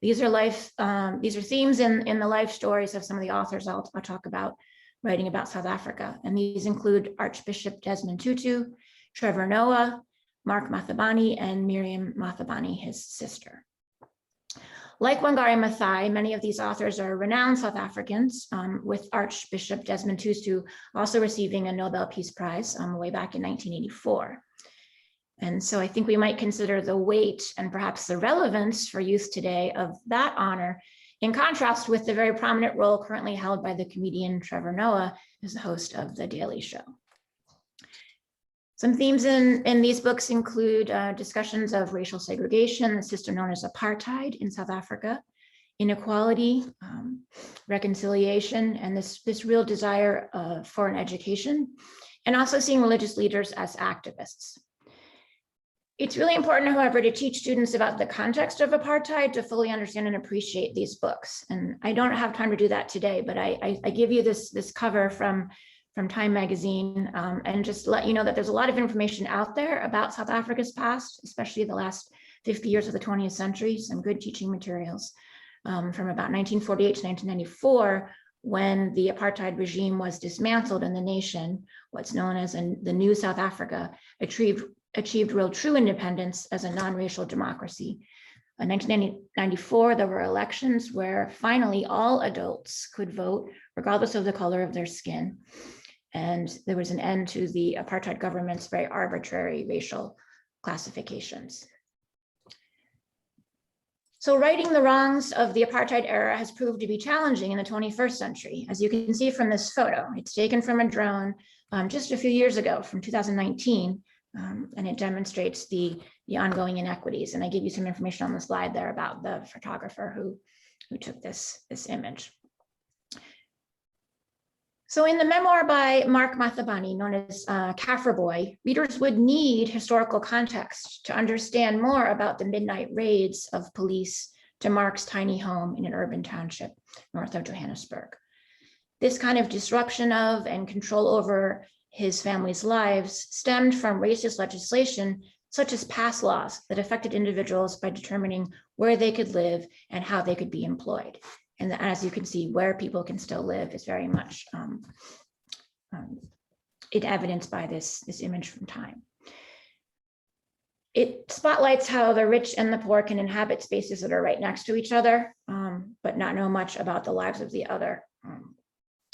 These are themes in the life stories of some of the authors I'll talk about writing about South Africa. And these include Archbishop Desmond Tutu, Trevor Noah, Mark Mathabane, and Miriam Mathabane, his sister. Like Wangari Maathai, many of these authors are renowned South Africans, with Archbishop Desmond Tutu also receiving a Nobel Peace Prize way back in 1984. And so I think we might consider the weight and perhaps the relevance for youth today of that honor in contrast with the very prominent role currently held by the comedian Trevor Noah as the host of The Daily Show. Some themes in these books include discussions of racial segregation, the system known as apartheid in South Africa, inequality, reconciliation, and this real desire for an education, and also seeing religious leaders as activists. It's really important, however, to teach students about the context of apartheid to fully understand and appreciate these books. And I don't have time to do that today, but I give you this cover from Time Magazine, and just let you know that there's a lot of information out there about South Africa's past, especially the last 50 years of the 20th century, some good teaching materials from about 1948 to 1994, when the apartheid regime was dismantled and the nation, what's known as the new South Africa, achieved real true independence as a non-racial democracy. In 1994, there were elections where finally all adults could vote, regardless of the color of their skin. And there was an end to the apartheid government's very arbitrary racial classifications. So righting the wrongs of the apartheid era has proved to be challenging in the 21st century. As you can see from this photo, it's taken from a drone just a few years ago, from 2019, and it demonstrates the ongoing inequities. And I give you some information on the slide there about the photographer who took this image. So in the memoir by Mark Mathabane, known as Kaffir Boy, readers would need historical context to understand more about the midnight raids of police to Mark's tiny home in an urban township north of Johannesburg. This kind of disruption of and control over his family's lives stemmed from racist legislation, such as past laws that affected individuals by determining where they could live and how they could be employed. And as you can see, where people can still live is very much evidenced by this image from Time. It spotlights how the rich and the poor can inhabit spaces that are right next to each other, but not know much about the lives of the other.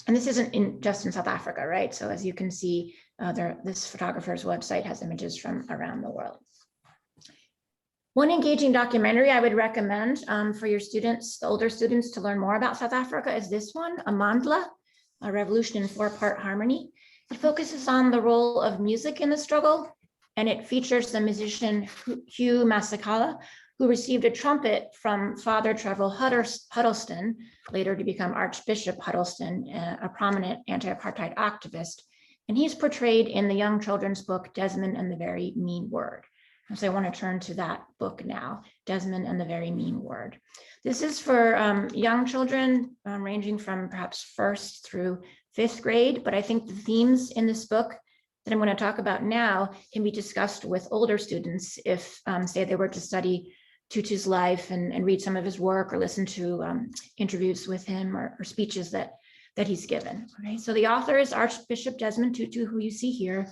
And this isn't just in South Africa, right? So as you can see, this photographer's website has images from around the world. One engaging documentary I would recommend for your students, the older students, to learn more about South Africa is this one, Amandla, A Revolution in 4-Part Harmony. It focuses on the role of music in the struggle, and it features the musician Hugh Masekela, who received a trumpet from Father Trevor Huddleston, later to become Archbishop Huddleston, a prominent anti-apartheid activist. And he's portrayed in the young children's book, Desmond and the Very Mean Word. And so I want to turn to that book now, Desmond and the Very Mean Word. This is for young children ranging from perhaps 1st through 5th grade, but I think the themes in this book that I'm going to talk about now can be discussed with older students if, say, they were to study Tutu's life and read some of his work or listen to interviews with him or speeches that he's given. Okay, so the author is Archbishop Desmond Tutu, who you see here,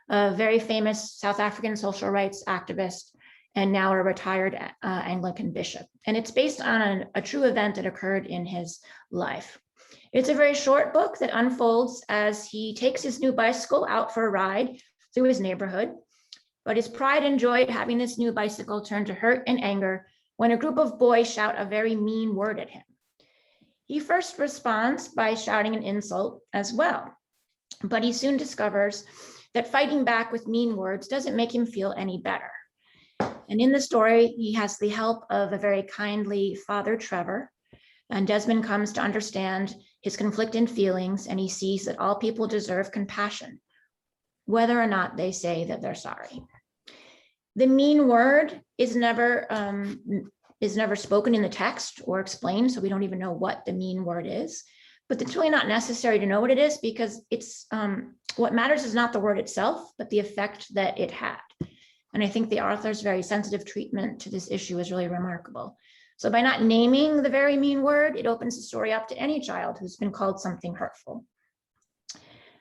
a very famous South African social rights activist and now a retired Anglican bishop. And it's based on a true event that occurred in his life. It's a very short book that unfolds as he takes his new bicycle out for a ride through his neighborhood. But his pride and joy at having this new bicycle turn to hurt and anger when a group of boys shout a very mean word at him. He first responds by shouting an insult as well, but he soon discovers that fighting back with mean words doesn't make him feel any better. And in the story, he has the help of a very kindly Father Trevor, and Desmond comes to understand his conflicting feelings, and he sees that all people deserve compassion, whether or not they say that they're sorry. The mean word is never spoken in the text or explained, so we don't even know what the mean word is. But it's really not necessary to know what it is, because it's what matters is not the word itself, but the effect that it had. And I think the author's very sensitive treatment to this issue is really remarkable. So by not naming the very mean word, it opens the story up to any child who's been called something hurtful.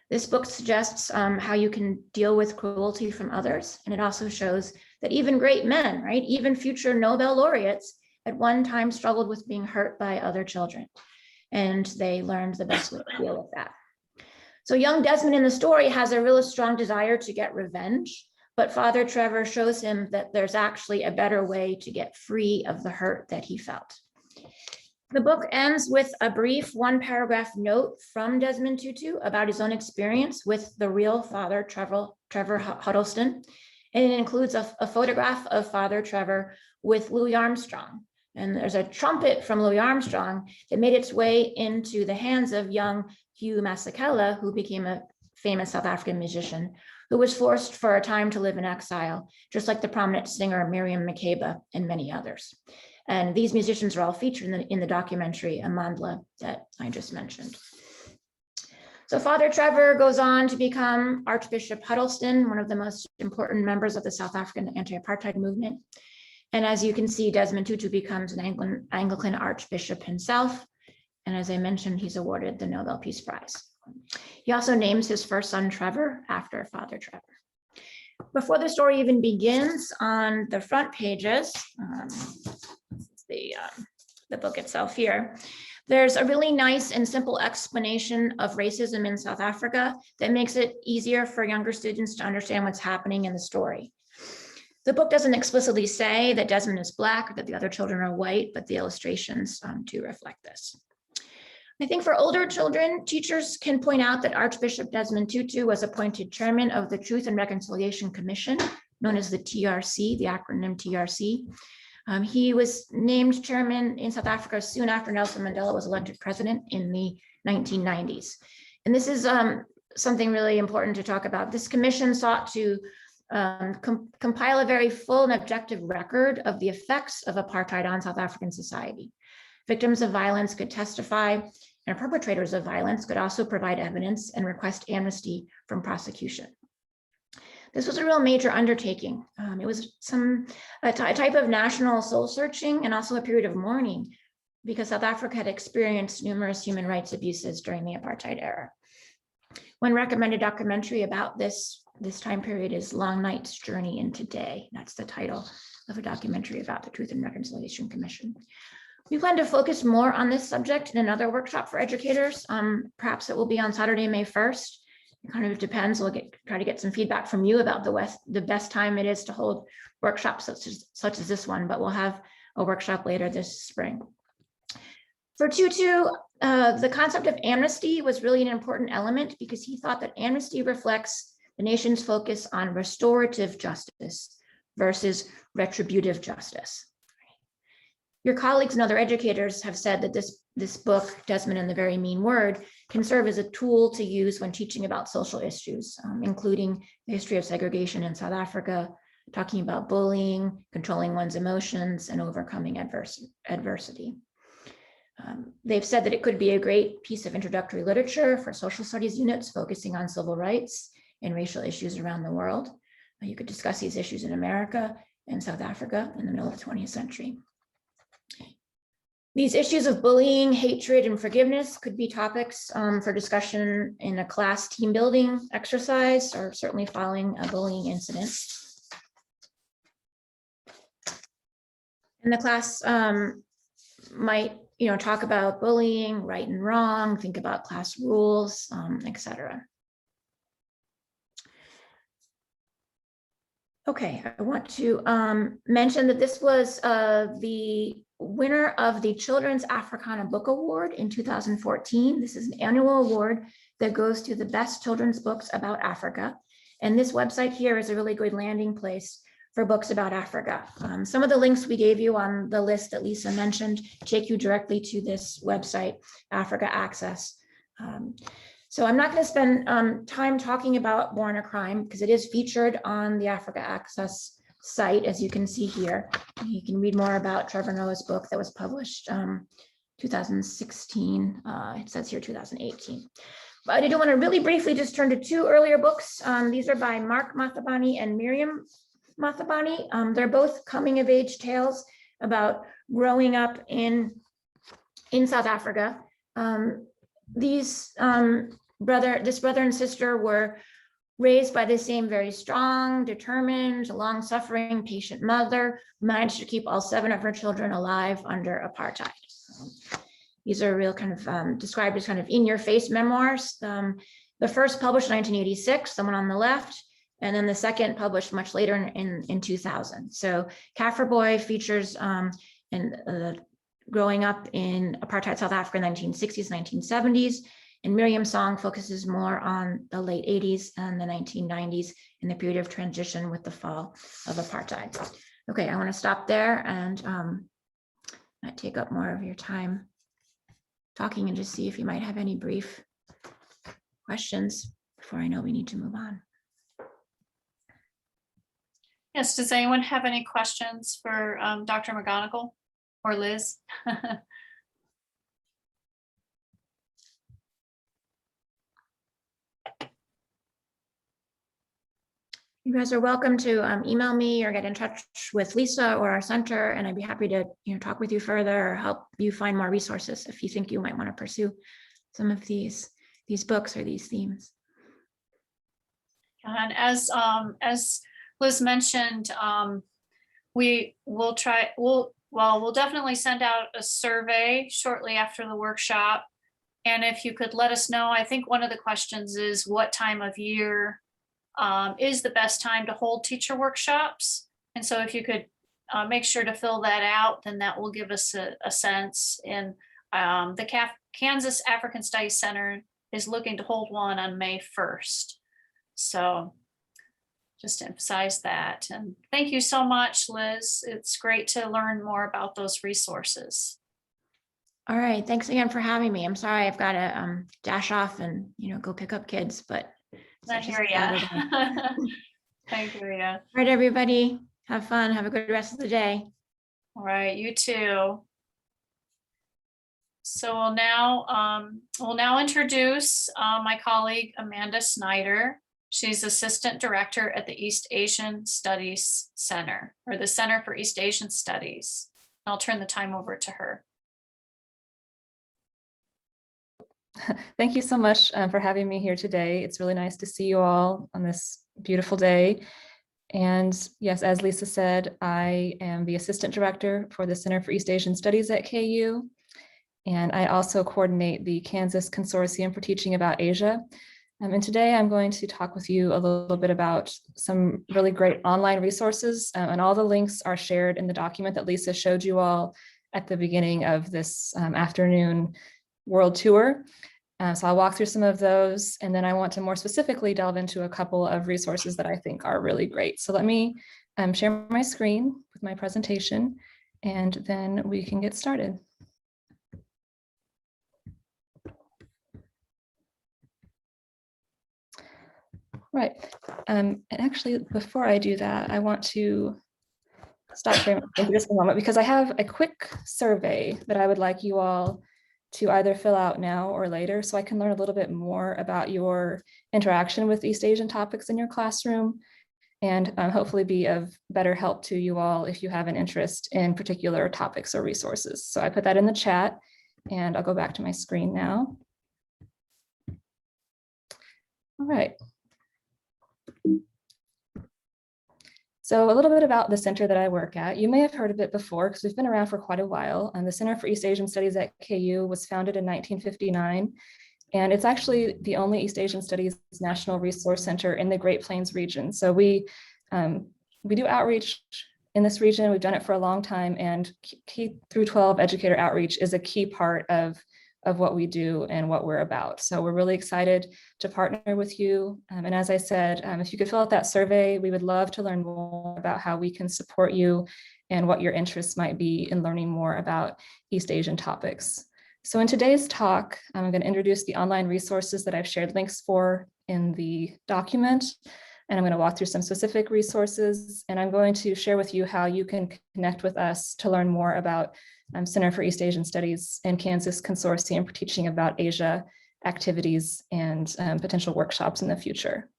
This book suggests how you can deal with cruelty from others. And it also shows that even great men, right, even future Nobel laureates at one time struggled with being hurt by other children. And they learned the best way to deal with that. So young Desmond in the story has a really strong desire to get revenge, but Father Trevor shows him that there's actually a better way to get free of the hurt that he felt. The book ends with a brief 1-paragraph note from Desmond Tutu about his own experience with the real Father Trevor Huddleston. And it includes a photograph of Father Trevor with Louis Armstrong. And there's a trumpet from Louis Armstrong that made its way into the hands of young Hugh Masekela, who became a famous South African musician, who was forced for a time to live in exile, just like the prominent singer Miriam Makeba and many others. And these musicians are all featured in the documentary Amandla that I just mentioned. So Father Trevor goes on to become Archbishop Huddleston, one of the most important members of the South African anti-apartheid movement. And as you can see, Desmond Tutu becomes an Anglican archbishop himself. And as I mentioned, he's awarded the Nobel Peace Prize. He also names his first son Trevor after Father Trevor. Before the story even begins, on the front pages, the book itself here, there's a really nice and simple explanation of racism in South Africa that makes it easier for younger students to understand what's happening in the story. The book doesn't explicitly say that Desmond is Black or that the other children are white, but the illustrations do reflect this. I think for older children, teachers can point out that Archbishop Desmond Tutu was appointed chairman of the Truth and Reconciliation Commission, known as the TRC, the acronym TRC. He was named chairman in South Africa soon after Nelson Mandela was elected president in the 1990s. And this is something really important to talk about. This commission sought to compile a very full and objective record of the effects of apartheid on South African society. Victims of violence could testify, and perpetrators of violence could also provide evidence and request amnesty from prosecution. This was a real major undertaking. It was a type of national soul searching and also a period of mourning, because South Africa had experienced numerous human rights abuses during the apartheid era. One recommended documentary about this time period is Long Night's Journey into Day. That's the title of a documentary about the Truth and Reconciliation Commission. We plan to focus more on this subject in another workshop for educators. Perhaps it will be on Saturday, May 1st. It kind of depends. We'll try to get some feedback from you about the best time it is to hold workshops such as this one, but we'll have a workshop later this spring. For Tutu, the concept of amnesty was really an important element because he thought that amnesty reflects the nation's focus on restorative justice versus retributive justice. Your colleagues and other educators have said that this book, Desmond and the Very Mean Word, can serve as a tool to use when teaching about social issues, including the history of segregation in South Africa, talking about bullying, controlling one's emotions, and overcoming adversity. They've said that it could be a great piece of introductory literature for social studies units focusing on civil rights and racial issues around the world. You could discuss these issues in America and South Africa in the middle of the 20th century. These issues of bullying, hatred, and forgiveness could be topics for discussion in a class team building exercise, or certainly following a bullying incident. And the class might, talk about bullying, right and wrong, think about class rules, etc. Okay, I want to mention that this was the winner of the Children's Africana Book Award in 2014. This is an annual award that goes to the best children's books about Africa. And this website here is a really good landing place for books about Africa. Some of the links we gave you on the list that Lisa mentioned take you directly to this website, Africa Access. So I'm not going to spend time talking about Born a Crime because it is featured on the Africa Access site, as you can see here. You can read more about Trevor Noah's book that was published 2016. It says here 2018. But I do want to really briefly just turn to two earlier books. These are by Mark Mathabani and Miriam Mathabani. They're both coming of age tales about growing up in South Africa. This brother and sister were raised by the same very strong, determined, long-suffering, patient mother who managed to keep all 7 of her children alive under apartheid. These are real kind of described as kind of in-your-face memoirs. The first published in 1986, the one on the left, and then the second published much later in 2000. So Kaffir Boy features growing up in apartheid South Africa in the 1960s, 1970s. And Miriam's song focuses more on the late 80s and the 1990s in the period of transition with the fall of apartheid. Okay, I want to stop there and not take up more of your time talking and just see if you might have any brief questions before I know we need to move on. Yes, does anyone have any questions for Dr. McGonigal or Liz? You guys are welcome to email me or get in touch with Lisa or our center, and I'd be happy to talk with you further or help you find more resources if you think you might want to pursue some of these books or these themes. And as Liz mentioned, we'll definitely send out a survey shortly after the workshop. And if you could let us know, I think one of the questions is what time of year is the best time to hold teacher workshops. And so if you could make sure to fill that out, then that will give us a sense. And the Kansas African Studies Center is looking to hold one on May 1st. So just to emphasize that. And thank you so much, Liz. It's great to learn more about those resources. All right, thanks again for having me. I'm sorry I've got to dash off and go pick up kids, but I hear you. I hear you. All right, everybody, have fun. Have a good rest of the day. All right, you too. So we'll now introduce my colleague Amanda Snyder. She's Assistant Director at the East Asian Studies Center, or the Center for East Asian Studies. I'll turn the time over to her. Thank you so much for having me here today. It's really nice to see you all on this beautiful day. And yes, as Lisa said, I am the Assistant Director for the Center for East Asian Studies at KU. And I also coordinate the Kansas Consortium for Teaching About Asia. And today I'm going to talk with you a little bit about some really great online resources, and all the links are shared in the document that Lisa showed you all at the beginning of this afternoon world tour. So I'll walk through some of those, and then I want to more specifically delve into a couple of resources that I think are really great. So let me share my screen with my presentation, and then we can get started. Right. And actually, before I do that, I want to stop sharing for just a moment because I have a quick survey that I would like you all to either fill out now or later so I can learn a little bit more about your interaction with East Asian topics in your classroom, and hopefully be of better help to you all if you have an interest in particular topics or resources. So I put that in the chat, and I'll go back to my screen now. All right. So a little bit about the center that I work at. You may have heard of it before because we've been around for quite a while. And the Center for East Asian Studies at KU was founded in 1959. And it's actually the only East Asian Studies National Resource Center in the Great Plains region. So we do outreach in this region. We've done it for a long time, and K-12 educator outreach is a key part of what we do and what we're about. So we're really excited to partner with you. And as I said, if you could fill out that survey, we would love to learn more about how we can support you and what your interests might be in learning more about East Asian topics. So in today's talk, I'm going to introduce the online resources that I've shared links for in the document. And I'm going to walk through some specific resources, and I'm going to share with you how you can connect with us to learn more about Center for East Asian Studies and Kansas Consortium for Teaching About Asia activities and potential workshops in the future.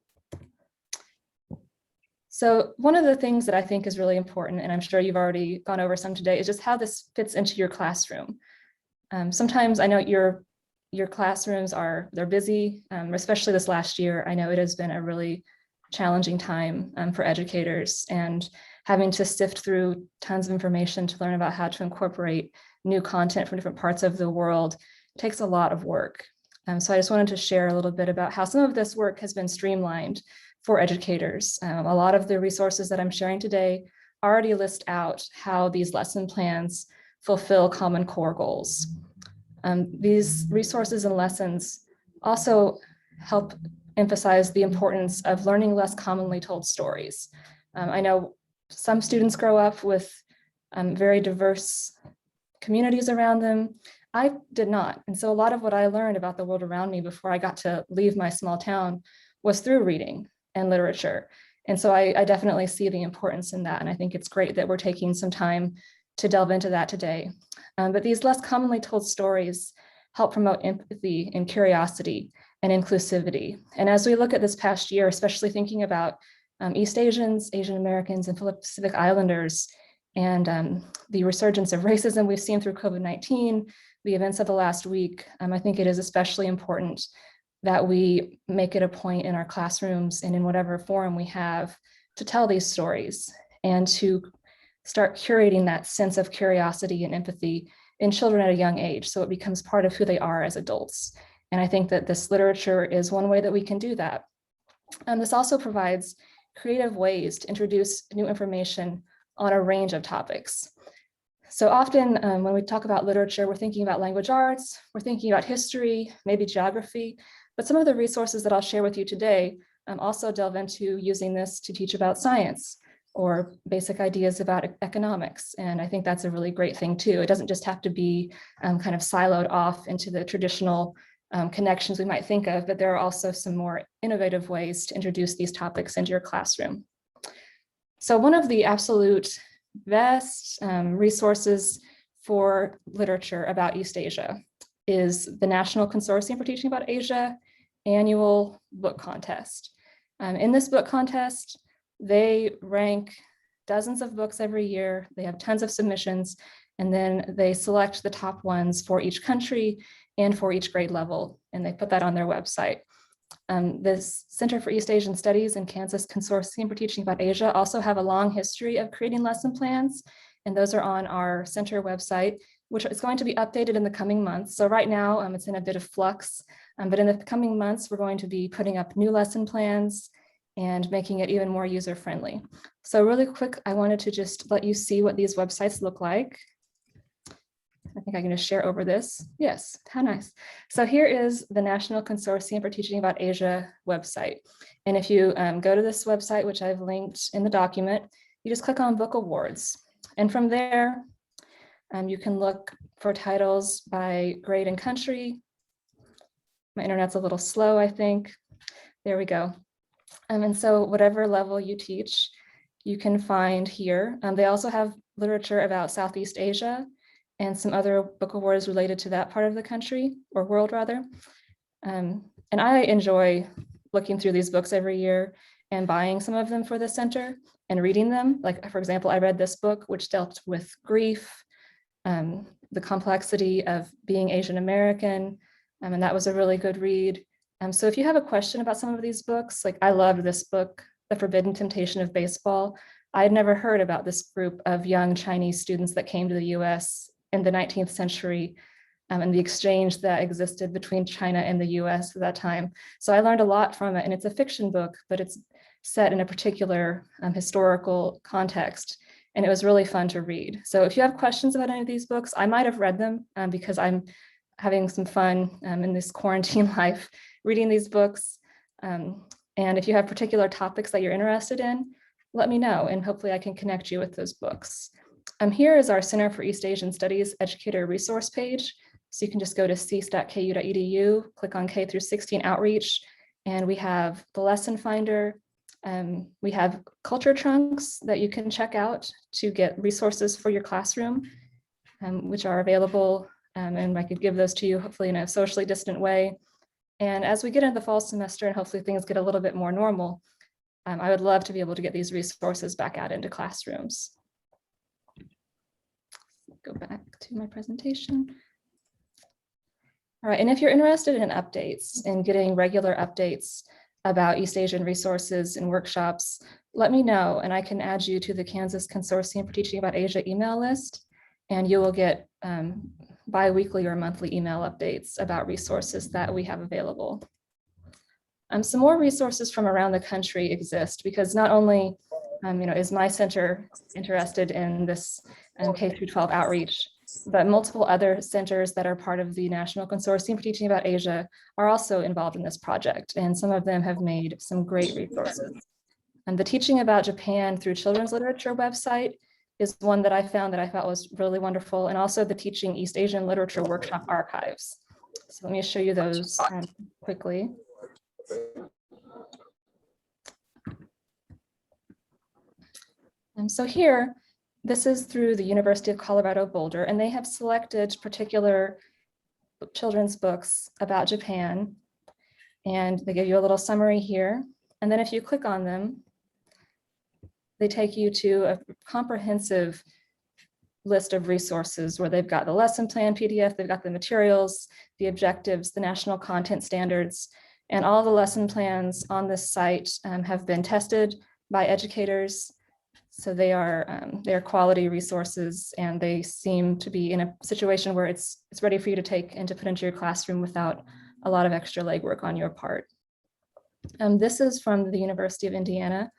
So one of the things that I think is really important, and I'm sure you've already gone over some today, is just how this fits into your classroom. Sometimes I know your classrooms they're busy, especially this last year. I know it has been a really challenging time for educators, and having to sift through tons of information to learn about how to incorporate new content from different parts of the world takes a lot of work. So I just wanted to share a little bit about how some of this work has been streamlined for educators. A lot of the resources that I'm sharing today already list out how these lesson plans fulfill Common Core goals. These resources and lessons also help emphasize the importance of learning less commonly told stories. I know some students grow up with very diverse communities around them. I did not. And so a lot of what I learned about the world around me before I got to leave my small town was through reading and literature. And so I definitely see the importance in that. And I think it's great that we're taking some time to delve into that today. But these less commonly told stories help promote empathy and curiosity and inclusivity. And as we look at this past year, especially thinking about East Asians, Asian Americans, and Pacific Islanders, and the resurgence of racism we've seen through COVID-19, the events of the last week, I think it is especially important that we make it a point in our classrooms and in whatever forum we have to tell these stories and to start curating that sense of curiosity and empathy in children at a young age, so it becomes part of who they are as adults. And I think that this literature is one way that we can do that. This also provides creative ways to introduce new information on a range of topics. So often when we talk about literature, we're thinking about language arts, we're thinking about history, maybe geography, but some of the resources that I'll share with you today also delve into using this to teach about science or basic ideas about economics. And I think that's a really great thing too. It doesn't just have to be kind of siloed off into the traditional connections we might think of, but there are also some more innovative ways to introduce these topics into your classroom. So one of the absolute best resources for literature about East Asia is the National Consortium for Teaching About Asia annual book contest. In this book contest, they rank dozens of books every year. They have tons of submissions, and then they select the top ones for each country and for each grade level, and they put that on their website. This Center for East Asian Studies and Kansas Consortium for Teaching About Asia also have a long history of creating lesson plans, and those are on our center website, which is going to be updated in the coming months. So right now it's in a bit of flux. But in the coming months, we're going to be putting up new lesson plans and making it even more user-friendly. So really quick, I wanted to just let you see what these websites look like. I think I can just share over this. Yes, how nice. So here is the National Consortium for Teaching About Asia website. And if you go to this website, which I've linked in the document, you just click on Book Awards. And from there, you can look for titles by grade and country. My internet's a little slow, I think. There we go. And so whatever level you teach, you can find here. They also have literature about Southeast Asia and some other book awards related to that part of the country, or world rather. And I enjoy looking through these books every year and buying some of them for the center and reading them. Like, for example, I read this book, which dealt with grief, the complexity of being Asian American, and that was a really good read. So if you have a question about some of these books, like I loved this book, The Forbidden Temptation of Baseball. I had never heard about this group of young Chinese students that came to the US in the 19th century and the exchange that existed between China and the US at that time. So I learned a lot from it, and it's a fiction book, but it's set in a particular historical context, and it was really fun to read. So if you have questions about any of these books, I might have read them because I'm having some fun in this quarantine life reading these books. And if you have particular topics that you're interested in, let me know, and hopefully I can connect you with those books. Here is our Center for East Asian Studies educator resource page. So you can just go to cease.ku.edu, click on K through 16 outreach, and we have the lesson finder. We have culture trunks that you can check out to get resources for your classroom, which are available, and I could give those to you hopefully in a socially distant way. And as we get into the fall semester and hopefully things get a little bit more normal, I would love to be able to get these resources back out into classrooms. Go back to my presentation. All right, and if you're interested in updates and getting regular updates about East Asian resources and workshops, let me know, and I can add you to the Kansas Consortium for Teaching About Asia email list, and you will get bi-weekly or monthly email updates about resources that we have available. Some more resources from around the country exist, because not only is my center interested in this K-12 outreach, but multiple other centers that are part of the National Consortium for Teaching About Asia are also involved in this project, and some of them have made some great resources. And the Teaching About Japan Through Children's Literature website is one that I found that I thought was really wonderful, and also the Teaching East Asian Literature Workshop archives. So let me show you those quickly. And so here, this is through the University of Colorado Boulder, and they have selected particular children's books about Japan, and they give you a little summary here. And then if you click on them, they take you to a comprehensive list of resources where they've got the lesson plan PDF, they've got the materials, the objectives, the national content standards, and all the lesson plans on this site have been tested by educators. So they are quality resources, and they seem to be in a situation where it's ready for you to take and to put into your classroom without a lot of extra legwork on your part. This is from the University of Indiana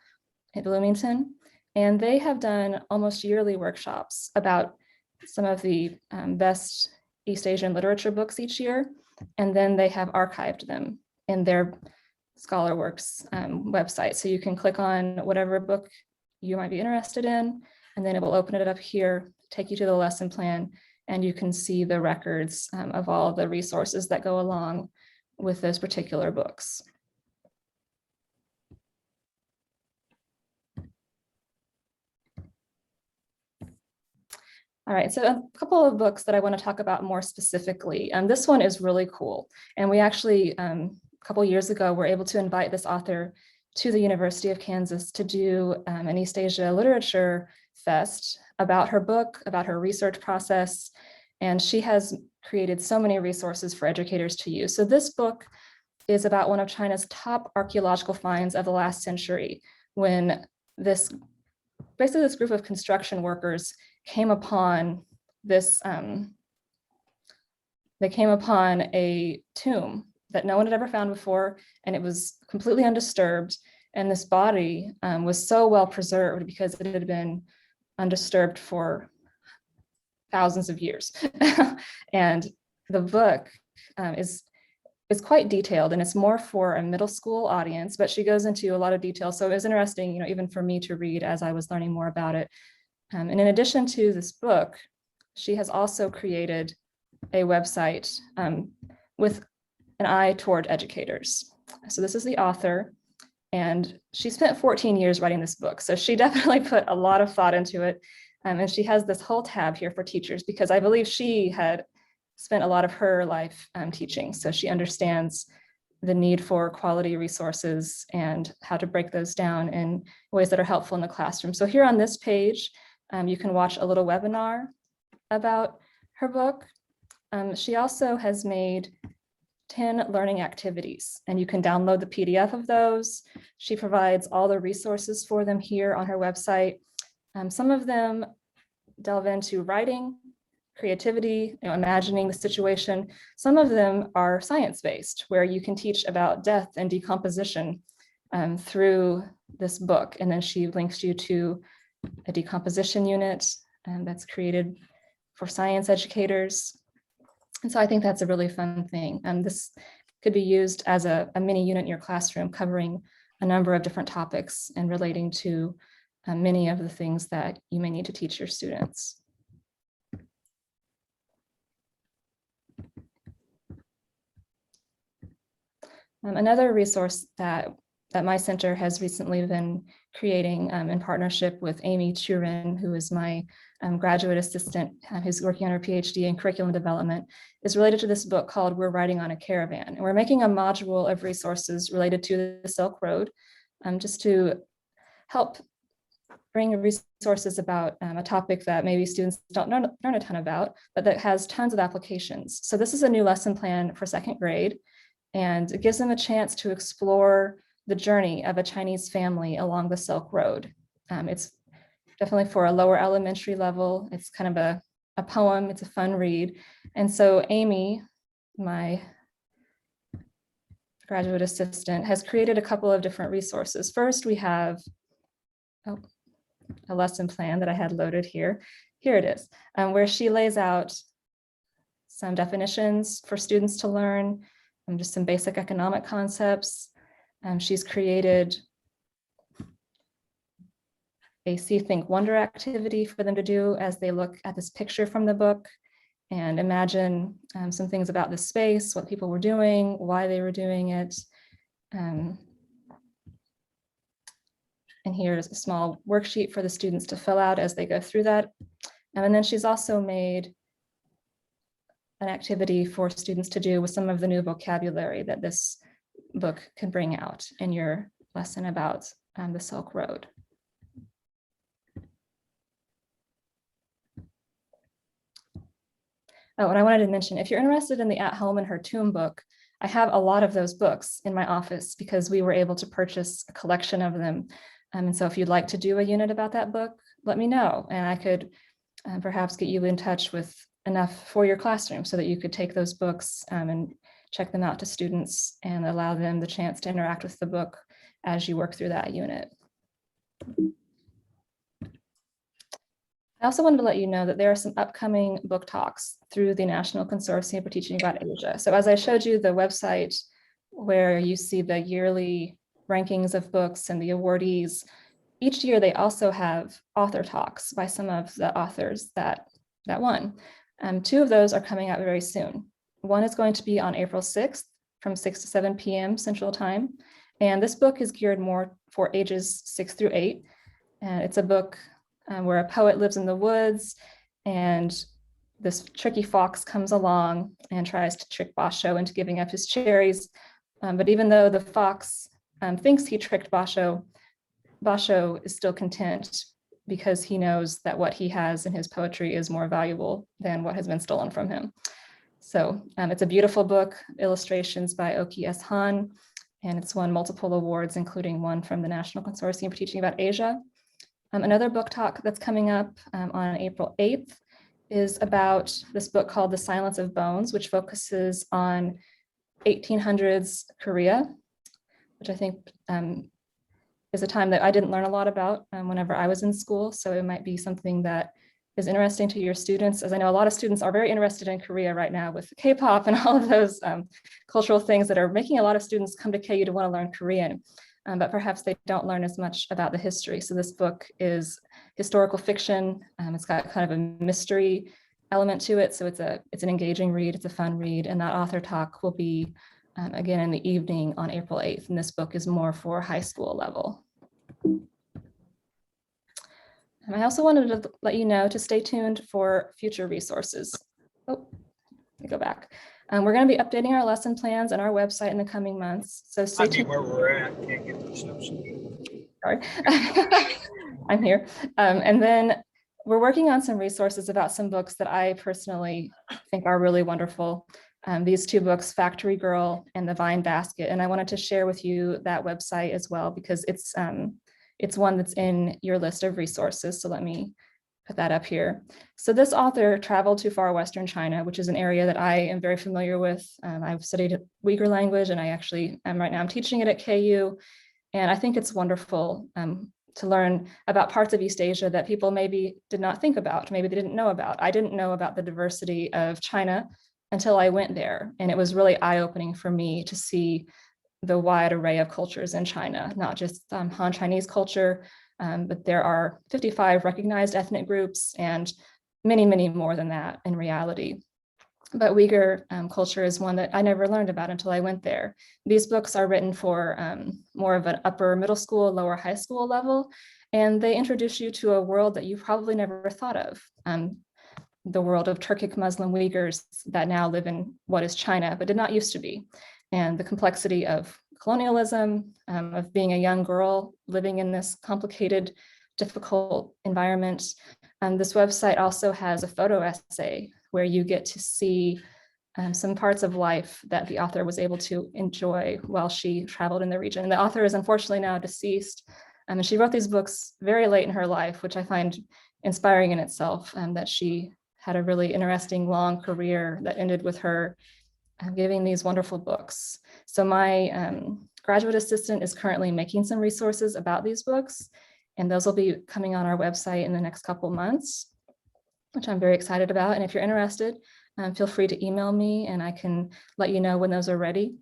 at Bloomington, and they have done almost yearly workshops about some of the best East Asian literature books each year, and then they have archived them in their ScholarWorks website. So you can click on whatever book you might be interested in, and then it will open it up here, take you to the lesson plan, and you can see the records of all the resources that go along with those particular books. All right, so a couple of books that I want to talk about more specifically. This one is really cool. And we actually, a couple years ago, were able to invite this author to the University of Kansas to do an East Asia Literature Fest about her book, about her research process. And she has created so many resources for educators to use. So this book is about one of China's top archaeological finds of the last century, when basically this group of construction workers came upon this, they came upon a tomb that no one had ever found before, and it was completely undisturbed. And this body was so well preserved because it had been undisturbed for thousands of years. And the book is quite detailed, and it's more for a middle school audience, but she goes into a lot of detail. So it was interesting, even for me to read as I was learning more about it. And in addition to this book, she has also created a website with an eye toward educators. So this is the author, and she spent 14 years writing this book. So she definitely put a lot of thought into it. And she has this whole tab here for teachers, because I believe she had spent a lot of her life teaching. So she understands the need for quality resources and how to break those down in ways that are helpful in the classroom. So here on this page, you can watch a little webinar about her book. She also has made 10 learning activities, and you can download the PDF of those. She provides all the resources for them here on her website. Some of them delve into writing, creativity, imagining the situation. Some of them are science-based, where you can teach about death and decomposition through this book. And then she links you to a decomposition unit that's created for science educators. And so I think that's a really fun thing. This could be used as a mini unit in your classroom, covering a number of different topics and relating to many of the things that you may need to teach your students. Another resource that my center has recently been creating in partnership with Amy Churin, who is my graduate assistant who's working on her PhD in curriculum development, is related to this book called We're Riding on a Caravan. And we're making a module of resources related to the Silk Road, just to help bring resources about a topic that maybe students don't learn a ton about, but that has tons of applications. So this is a new lesson plan for second grade, and it gives them a chance to explore the journey of a Chinese family along the Silk Road. It's definitely for a lower elementary level. It's kind of a poem, it's a fun read. And so Amy, my graduate assistant, has created a couple of different resources. First, we have a lesson plan that I had loaded here. Here it is, where she lays out some definitions for students to learn, just some basic economic concepts. She's created a See, Think, Wonder activity for them to do as they look at this picture from the book and imagine some things about the space, what people were doing, why they were doing it. And here's a small worksheet for the students to fill out as they go through that. And then she's also made an activity for students to do with some of the new vocabulary that this book can bring out in your lesson about the Silk Road. Oh, and I wanted to mention, if you're interested in the At Home in Her Tomb book, I have a lot of those books in my office because we were able to purchase a collection of them. And so if you'd like to do a unit about that book, let me know. And I could perhaps get you in touch with enough for your classroom so that you could take those books and check them out to students and allow them the chance to interact with the book as you work through that unit. I also wanted to let you know that there are some upcoming book talks through the National Consortium for Teaching About Asia. So as I showed you the website where you see the yearly rankings of books and the awardees, each year they also have author talks by some of the authors that won. Two of those are coming out very soon. One is going to be on April 6th from 6 to 7 p.m. Central Time. And this book is geared more for ages 6 through 8. And it's a book where a poet lives in the woods and this tricky fox comes along and tries to trick Basho into giving up his cherries. But even though the fox thinks he tricked Basho, Basho is still content because he knows that what he has in his poetry is more valuable than what has been stolen from him. So it's a beautiful book, illustrations by Oki S. Han, and it's won multiple awards, including one from the National Consortium for Teaching About Asia. Another book talk that's coming up on April 8th is about this book called The Silence of Bones, which focuses on 1800s Korea, which I think is a time that I didn't learn a lot about whenever I was in school. So it might be something that is interesting to your students, as I know a lot of students are very interested in Korea right now with K-pop and all of those cultural things that are making a lot of students come to KU to want to learn Korean, but perhaps they don't learn as much about the history. So this book is historical fiction. It's got kind of a mystery element to it. So it's an engaging read, it's a fun read, and that author talk will be again in the evening on April 8th. And this book is more for high school level. And I also wanted to let you know to stay tuned for future resources. Oh, let me go back. We're going to be updating our lesson plans on our website in the coming months. So stay tuned. Where we're at, can't get the reception. Sorry, I'm here. And then we're working on some resources about some books that I personally think are really wonderful. These two books, Factory Girl and The Vine Basket. And I wanted to share with you that website as well, because it's one that's in your list of resources. So let me put that up here. So this author traveled to far Western China, which is an area that I am very familiar with. I've studied Uyghur language, and I actually am right now, I'm teaching it at KU. And I think it's wonderful to learn about parts of East Asia that people maybe did not think about, maybe they didn't know about. I didn't know about the diversity of China until I went there. And it was really eye-opening for me to see the wide array of cultures in China, not just Han Chinese culture, but there are 55 recognized ethnic groups and many, many more than that in reality. But Uyghur culture is one that I never learned about until I went there. These books are written for more of an upper middle school, lower high school level, and they introduce you to a world that you probably never thought of. The world of Turkic Muslim Uyghurs that now live in what is China, but did not used to be. And the complexity of colonialism, of being a young girl living in this complicated, difficult environment. This website also has a photo essay where you get to see some parts of life that the author was able to enjoy while she traveled in the region. And the author is unfortunately now deceased. And she wrote these books very late in her life, which I find inspiring in itself, that she had a really interesting long career that ended with her giving these wonderful books. So my graduate assistant is currently making some resources about these books, and those will be coming on our website in the next couple months, which I'm very excited about. And if you're interested, feel free to email me and I can let you know when those are ready.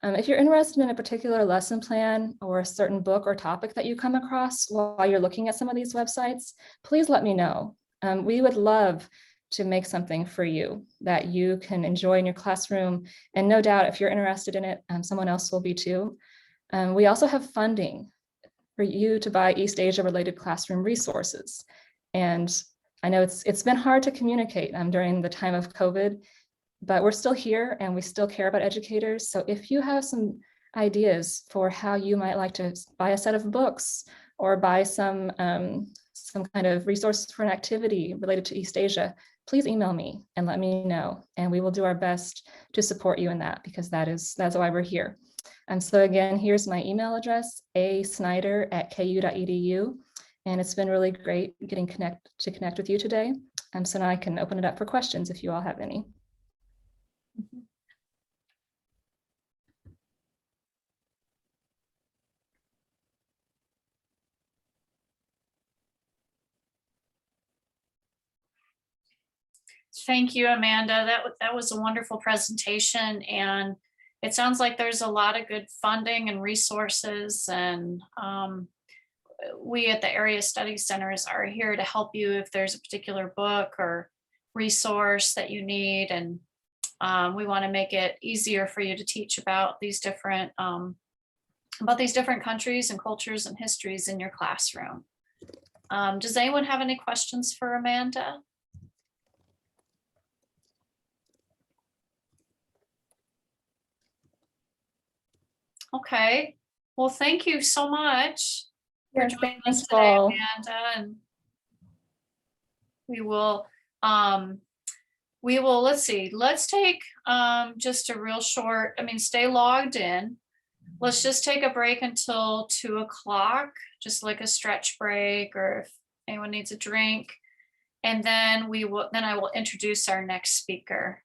If you're interested in a particular lesson plan or a certain book or topic that you come across while you're looking at some of these websites, please let me know. We would love to make something for you that you can enjoy in your classroom. And no doubt, if you're interested in it, someone else will be too. We also have funding for you to buy East Asia related classroom resources. And I know it's been hard to communicate during the time of COVID, but we're still here and we still care about educators. So if you have some ideas for how you might like to buy a set of books or buy some kind of resources for an activity related to East Asia, please email me and let me know. And we will do our best to support you in that, because that's why we're here. So again, here's my email address, asnyder@ku.edu. And it's been really great getting to connect with you today. So now I can open it up for questions if you all have any. Thank you, Amanda. That was a wonderful presentation, and it sounds like there's a lot of good funding and resources, and we at the Area Studies Centers are here to help you if there's a particular book or resource that you need, and we want to make it easier for you to teach about these different countries and cultures and histories in your classroom. Does anyone have any questions for Amanda? Okay, well, thank you so much for joining us today, Amanda. And we will, let's see, let's take just a real short, stay logged in. Let's just take a break until 2 o'clock, just like a stretch break, or if anyone needs a drink. And then I will introduce our next speaker.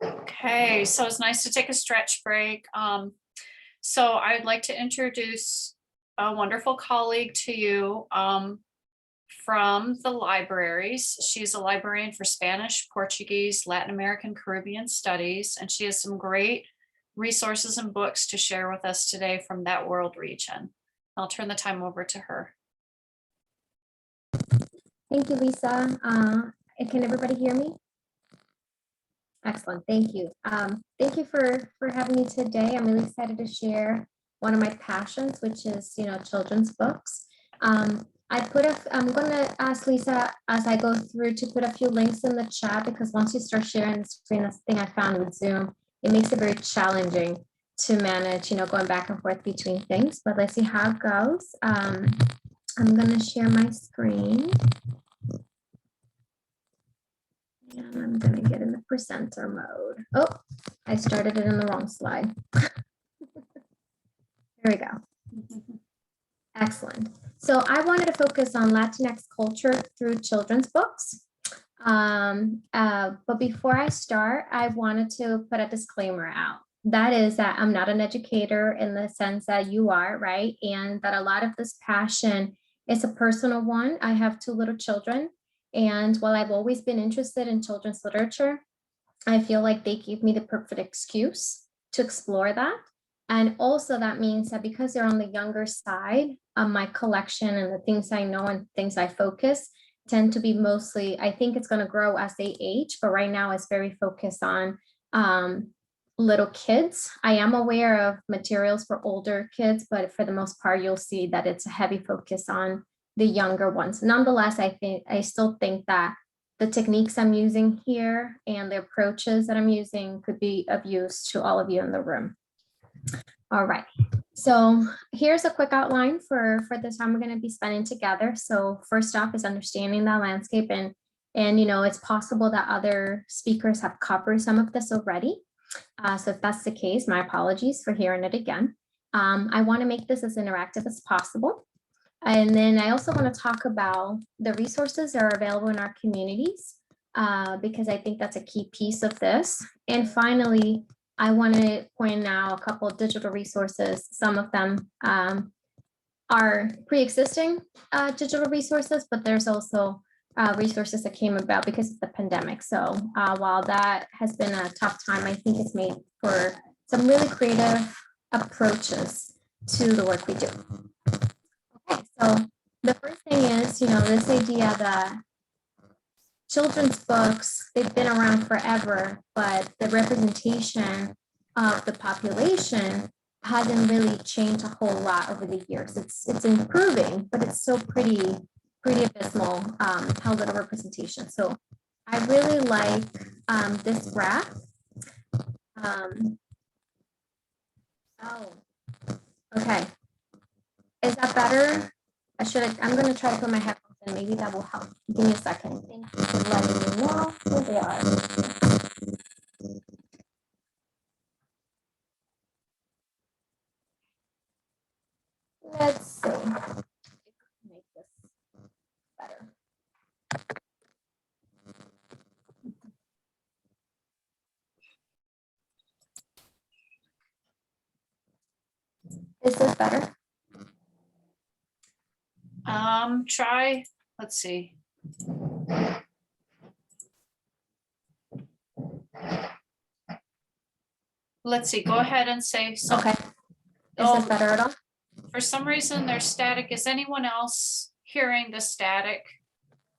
Okay, so it's nice to take a stretch break. So I'd like to introduce a wonderful colleague to you from the libraries. She's a librarian for Spanish, Portuguese, Latin American, Caribbean studies, and she has some great resources and books to share with us today from that world region. I'll turn the time over to her. Thank you, Lisa. Can everybody hear me? Excellent, thank you. Thank you for having me today. I'm really excited to share one of my passions, which is, children's books. I'm going to ask Lisa as I go through to put a few links in the chat, because once you start sharing the screen, this thing I found with Zoom, it makes it very challenging to manage, going back and forth between things, but let's see how it goes. I'm going to share my screen. And I'm going to get in the presenter mode. Oh, I started it in the wrong slide. Here we go. Excellent. So I wanted to focus on Latinx culture through children's books. But before I start, I wanted to put a disclaimer out. That is that I'm not an educator in the sense that you are, right? And that a lot of this passion is a personal one. I have 2 little children. And while I've always been interested in children's literature, I feel like they gave me the perfect excuse to explore that. And also that means that because they're on the younger side of my collection and the things I know and things I focus tend to be mostly, I think it's going to grow as they age, but right now it's very focused on little kids. I am aware of materials for older kids, but for the most part, you'll see that it's a heavy focus on the younger ones. Nonetheless, I still think that the techniques I'm using here and the approaches that I'm using could be of use to all of you in the room. All right, so here's a quick outline for the time we're going to be spending together. So first off is understanding that landscape, and it's possible that other speakers have covered some of this already. So if that's the case, my apologies for hearing it again. I want to make this as interactive as possible. And then I also want to talk about the resources that are available in our communities, because I think that's a key piece of this. And finally, I want to point out a couple of digital resources. Some of them are pre-existing digital resources, but there's also resources that came about because of the pandemic. So while that has been a tough time, I think it's made for some really creative approaches to the work we do. Okay, so the first thing is, this idea that children's books, they've been around forever, but the representation of the population hasn't really changed a whole lot over the years. It's improving, but it's still pretty abysmal how little representation. So I really like this graph. Oh, okay. Is that better? I'm going to try to put my headphones in. Maybe that will help. Give me a second. Thank you for letting me know who they are. Let's see. Make this better. Is this better? Try, let's see. Let's see, go ahead and say something. Okay. Is this better at all? For some reason, there's static. Is anyone else hearing the static?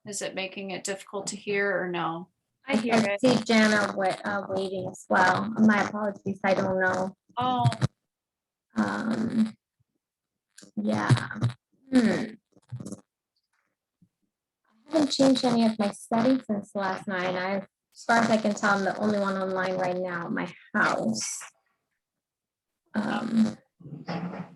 Is it making it difficult to hear or no? I see Jana waiting as well. My apologies, I don't know. Oh. Yeah. I haven't changed any of my settings since last night. As far as I can tell, I'm the only one online right now at my house.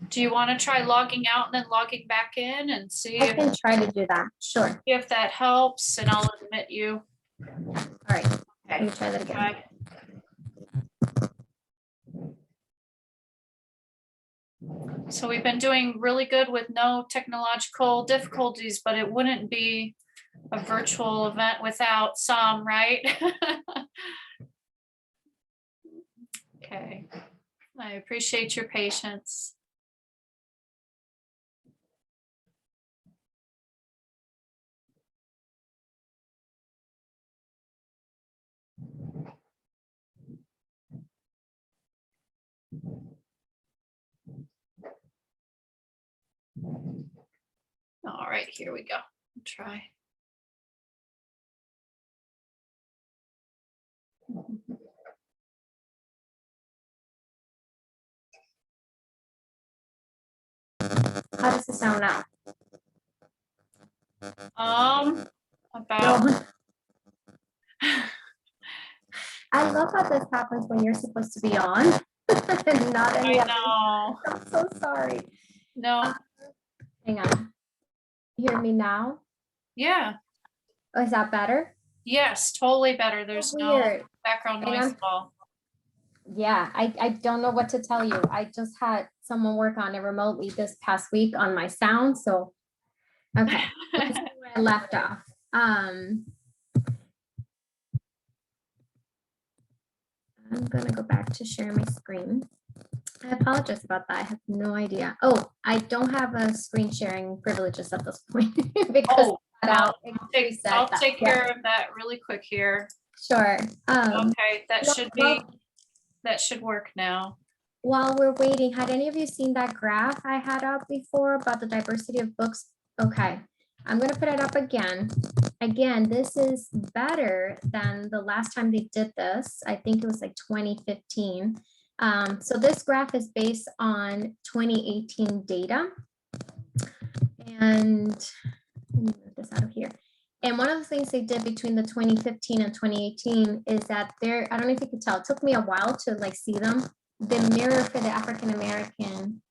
Do you want to try logging out and then logging back in and see I can try to do that. Sure. if that helps, and I'll admit you. All right. Okay. Let me try that again. Okay. So we've been doing really good with no technological difficulties, but it wouldn't be a virtual event without some, right? Okay. I appreciate your patience. All right, here we go. Try. How does it sound now? About. No. I love how this happens when you're supposed to be on. And not any I other. know. I'm so sorry. No. Hang on. You hear me now? Yeah. Oh, is that better? Yes, totally better. There's no Weird. background And noise I'm- at all. Yeah, I don't know what to tell you. I just had someone work on it remotely this past week on my sound, so. Okay, let's see where I left off. I'm gonna go back to share my screen. I apologize about that. I have no idea. Oh, I don't have a screen sharing privileges at this point because I'll reset that. take Yeah, care of that really quick here. sure. Okay, that well, should be, that should work now. While we're waiting, had any of you seen that graph I had up before about the diversity of books? Okay, I'm gonna put it up again. Again, this is better than the last time they did this. I think it was like 2015. So this graph is based on 2018 data. And let me move this out of here. And one of the things they did between the 2015 and 2018 is that there, I don't know if you could tell, it took me a while to like see them. The mirror for the African American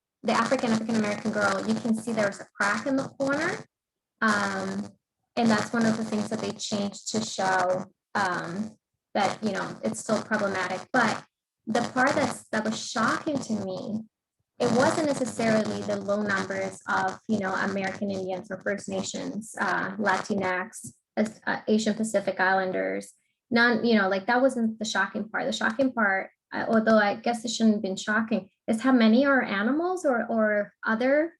girl, you can see there's a crack in the corner. And that's one of the things that they changed to show that, you know, it's still problematic. But the part that was shocking to me, it wasn't necessarily the low numbers of, you know, American Indians or First Nations, Latinx, Asian Pacific Islanders, none, you know, like that wasn't the shocking part. The shocking part, although I guess it shouldn't have been shocking, is how many are animals or other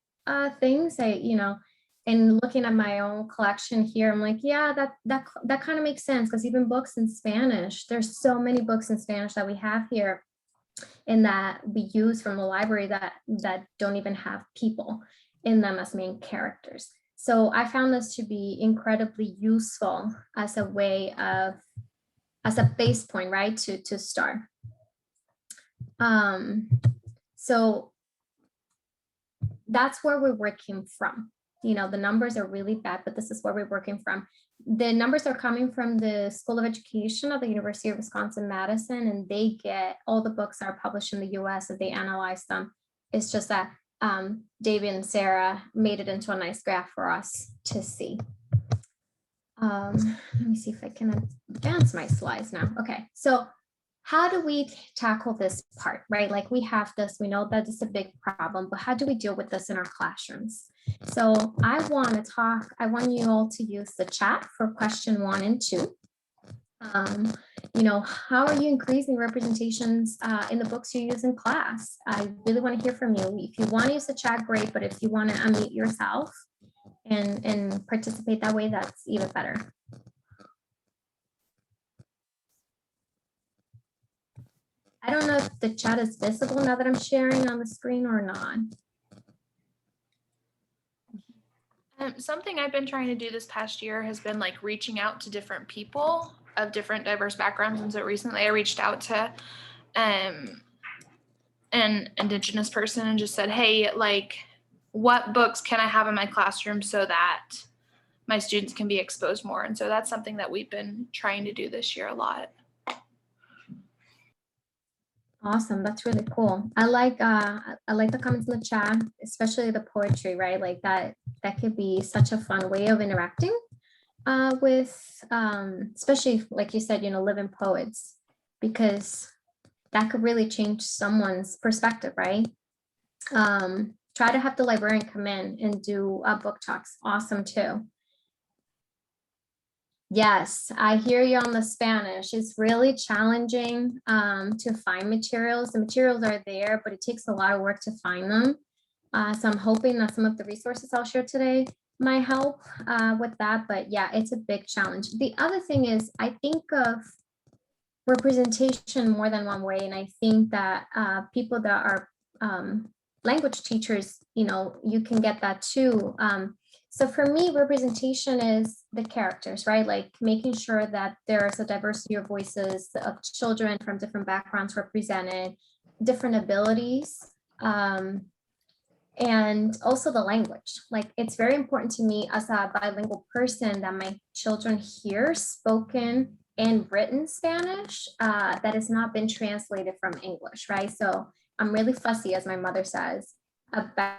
things. You know, and looking at my own collection here, I'm like, yeah, that kind of makes sense, because even books in Spanish, there's so many books in Spanish that we have here and that we use from the library that don't even have people in them as main characters. So I found this to be incredibly useful as a way of, as a base point, right, to start. So that's where we're working from. You know, the numbers are really bad, but this is where we're working from. The numbers are coming from the School of Education of the University of Wisconsin-Madison, and they get all the books that are published in the US and they analyze them. It's just that David and Sarah made it into a nice graph for us to see. Let me see if I can advance my slides now. Okay, so how do we tackle this part, right? Like we have this, we know that it's a big problem, but how do we deal with this in our classrooms? So I want you all to use the chat for question 1 and 2. You know, how are you increasing representations in the books you use in class? I really want to hear from you. If you want to use the chat, great, but if you want to unmute yourself and participate that way, that's even better. I don't know if the chat is visible now that I'm sharing on the screen or not. Something I've been trying to do this past year has been like reaching out to different people of different diverse backgrounds. And so recently I reached out to an Indigenous person and just said, hey, like, what books can I have in my classroom so that my students can be exposed more? And so that's something that we've been trying to do this year a lot. Awesome, that's really cool. I like the comments in the chat, especially the poetry, right? Like that could be such a fun way of interacting with, especially like you said, you know, living poets, because that could really change someone's perspective, right? Try to have the librarian come in and do book talks. Awesome too. Yes, I hear you on the Spanish. It's really challenging to find materials. The materials are there, but it takes a lot of work to find them. So I'm hoping that some of the resources I'll share today might help with that. But yeah, it's a big challenge. The other thing is I think of representation more than one way. And I think that people that are language teachers, you know, you can get that too. So for me, representation is the characters, right? Like making sure that there's a diversity of voices of children from different backgrounds represented, different abilities, and also the language. Like it's very important to me as a bilingual person that my children hear spoken and written Spanish that has not been translated from English, right? So I'm really fussy, as my mother says, about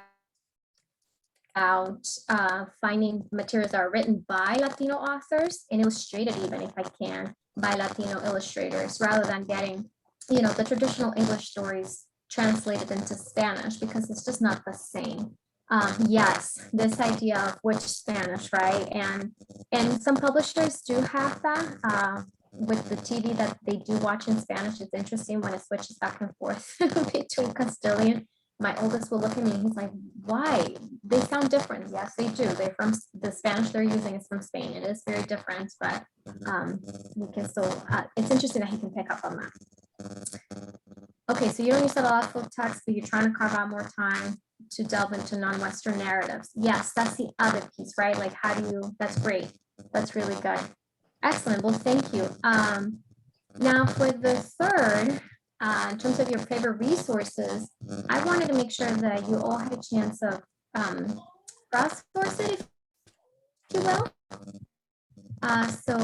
finding materials that are written by Latino authors and illustrated, even if I can, by Latino illustrators, rather than getting, you know, the traditional English stories translated into Spanish, because it's just not the same. Yes, this idea of which Spanish, right? And some publishers do have that. With the TV that they do watch in Spanish, it's interesting when it switches back and forth between Castilian. My oldest will look at me and he's like, why? They sound different. Yes, they do. They're from the Spanish they're using is from Spain. It is very different, but we can still, it's interesting that he can pick up on that. Okay, so you don't use a lot of full text, but you're trying to carve out more time to delve into non-Western narratives. Yes, that's the other piece, right? Like how do you, that's great. That's really good. Excellent, well, thank you. Now for the third, in terms of your favorite resources, I wanted to make sure that you all had a chance of cross-source it, if you will. So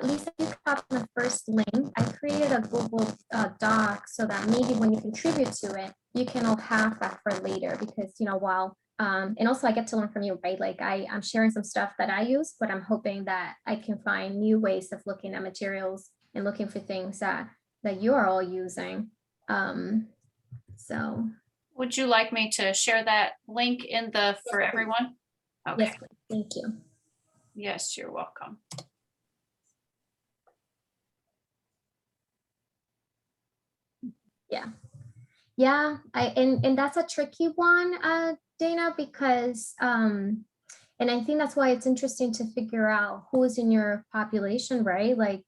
Lisa, you copied the first link. I created a Google Doc so that maybe when you contribute to it, you can all have that for later, because, you know, while, and also I get to learn from you, right? Like I'm sharing some stuff that I use, but I'm hoping that I can find new ways of looking at materials and looking for things that you are all using. So. Would you like me to share that link in the for everyone? Okay. Yes, please. Thank you. Yes, you're welcome. Yeah. Yeah, and that's a tricky one, Dana, because and I think that's why it's interesting to figure out who is in your population, right? Like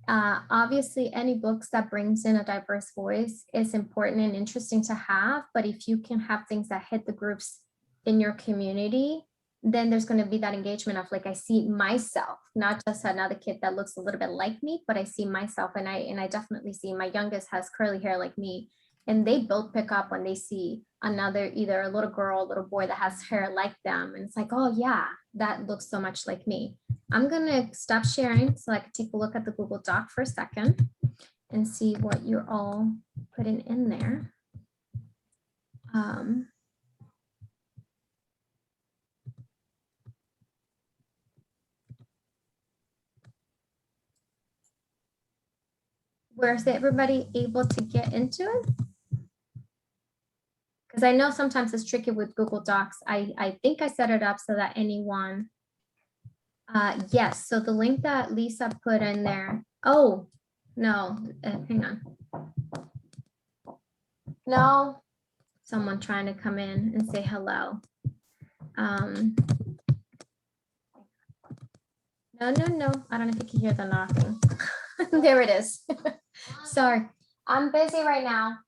obviously any books that brings in a diverse voice is important and interesting to have, but if you can have things that hit the groups in your community, then there's going to be that engagement of like, I see myself, not just another kid that looks a little bit like me, but I see myself, and I definitely see my youngest has curly hair like me. And they both pick up when they see another, either a little girl, a little boy that has hair like them. And it's like, oh yeah, that looks so much like me. I'm gonna stop sharing so I can take a look at the Google Doc for a second and see what you're all putting in there. Where's everybody able to get into it? Because I know sometimes it's tricky with Google Docs. I think I set it up so that anyone, yes, so the link that Lisa put in there, oh, no, hang on. No, someone trying to come in and say hello. No, I don't know if you can hear the knocking. There it is. Sorry, I'm busy right now.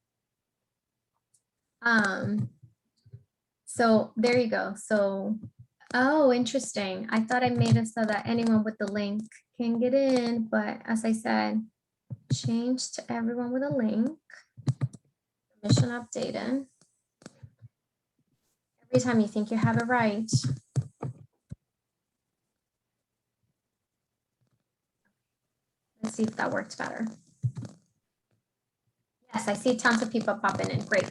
So there you go. So, oh, interesting. I thought I made it so that anyone with the link can get in, but as I said, change to everyone with a link. Mission updated. Every time you think you have it right. Let's see if that works better. Yes, I see tons of people popping in. Great.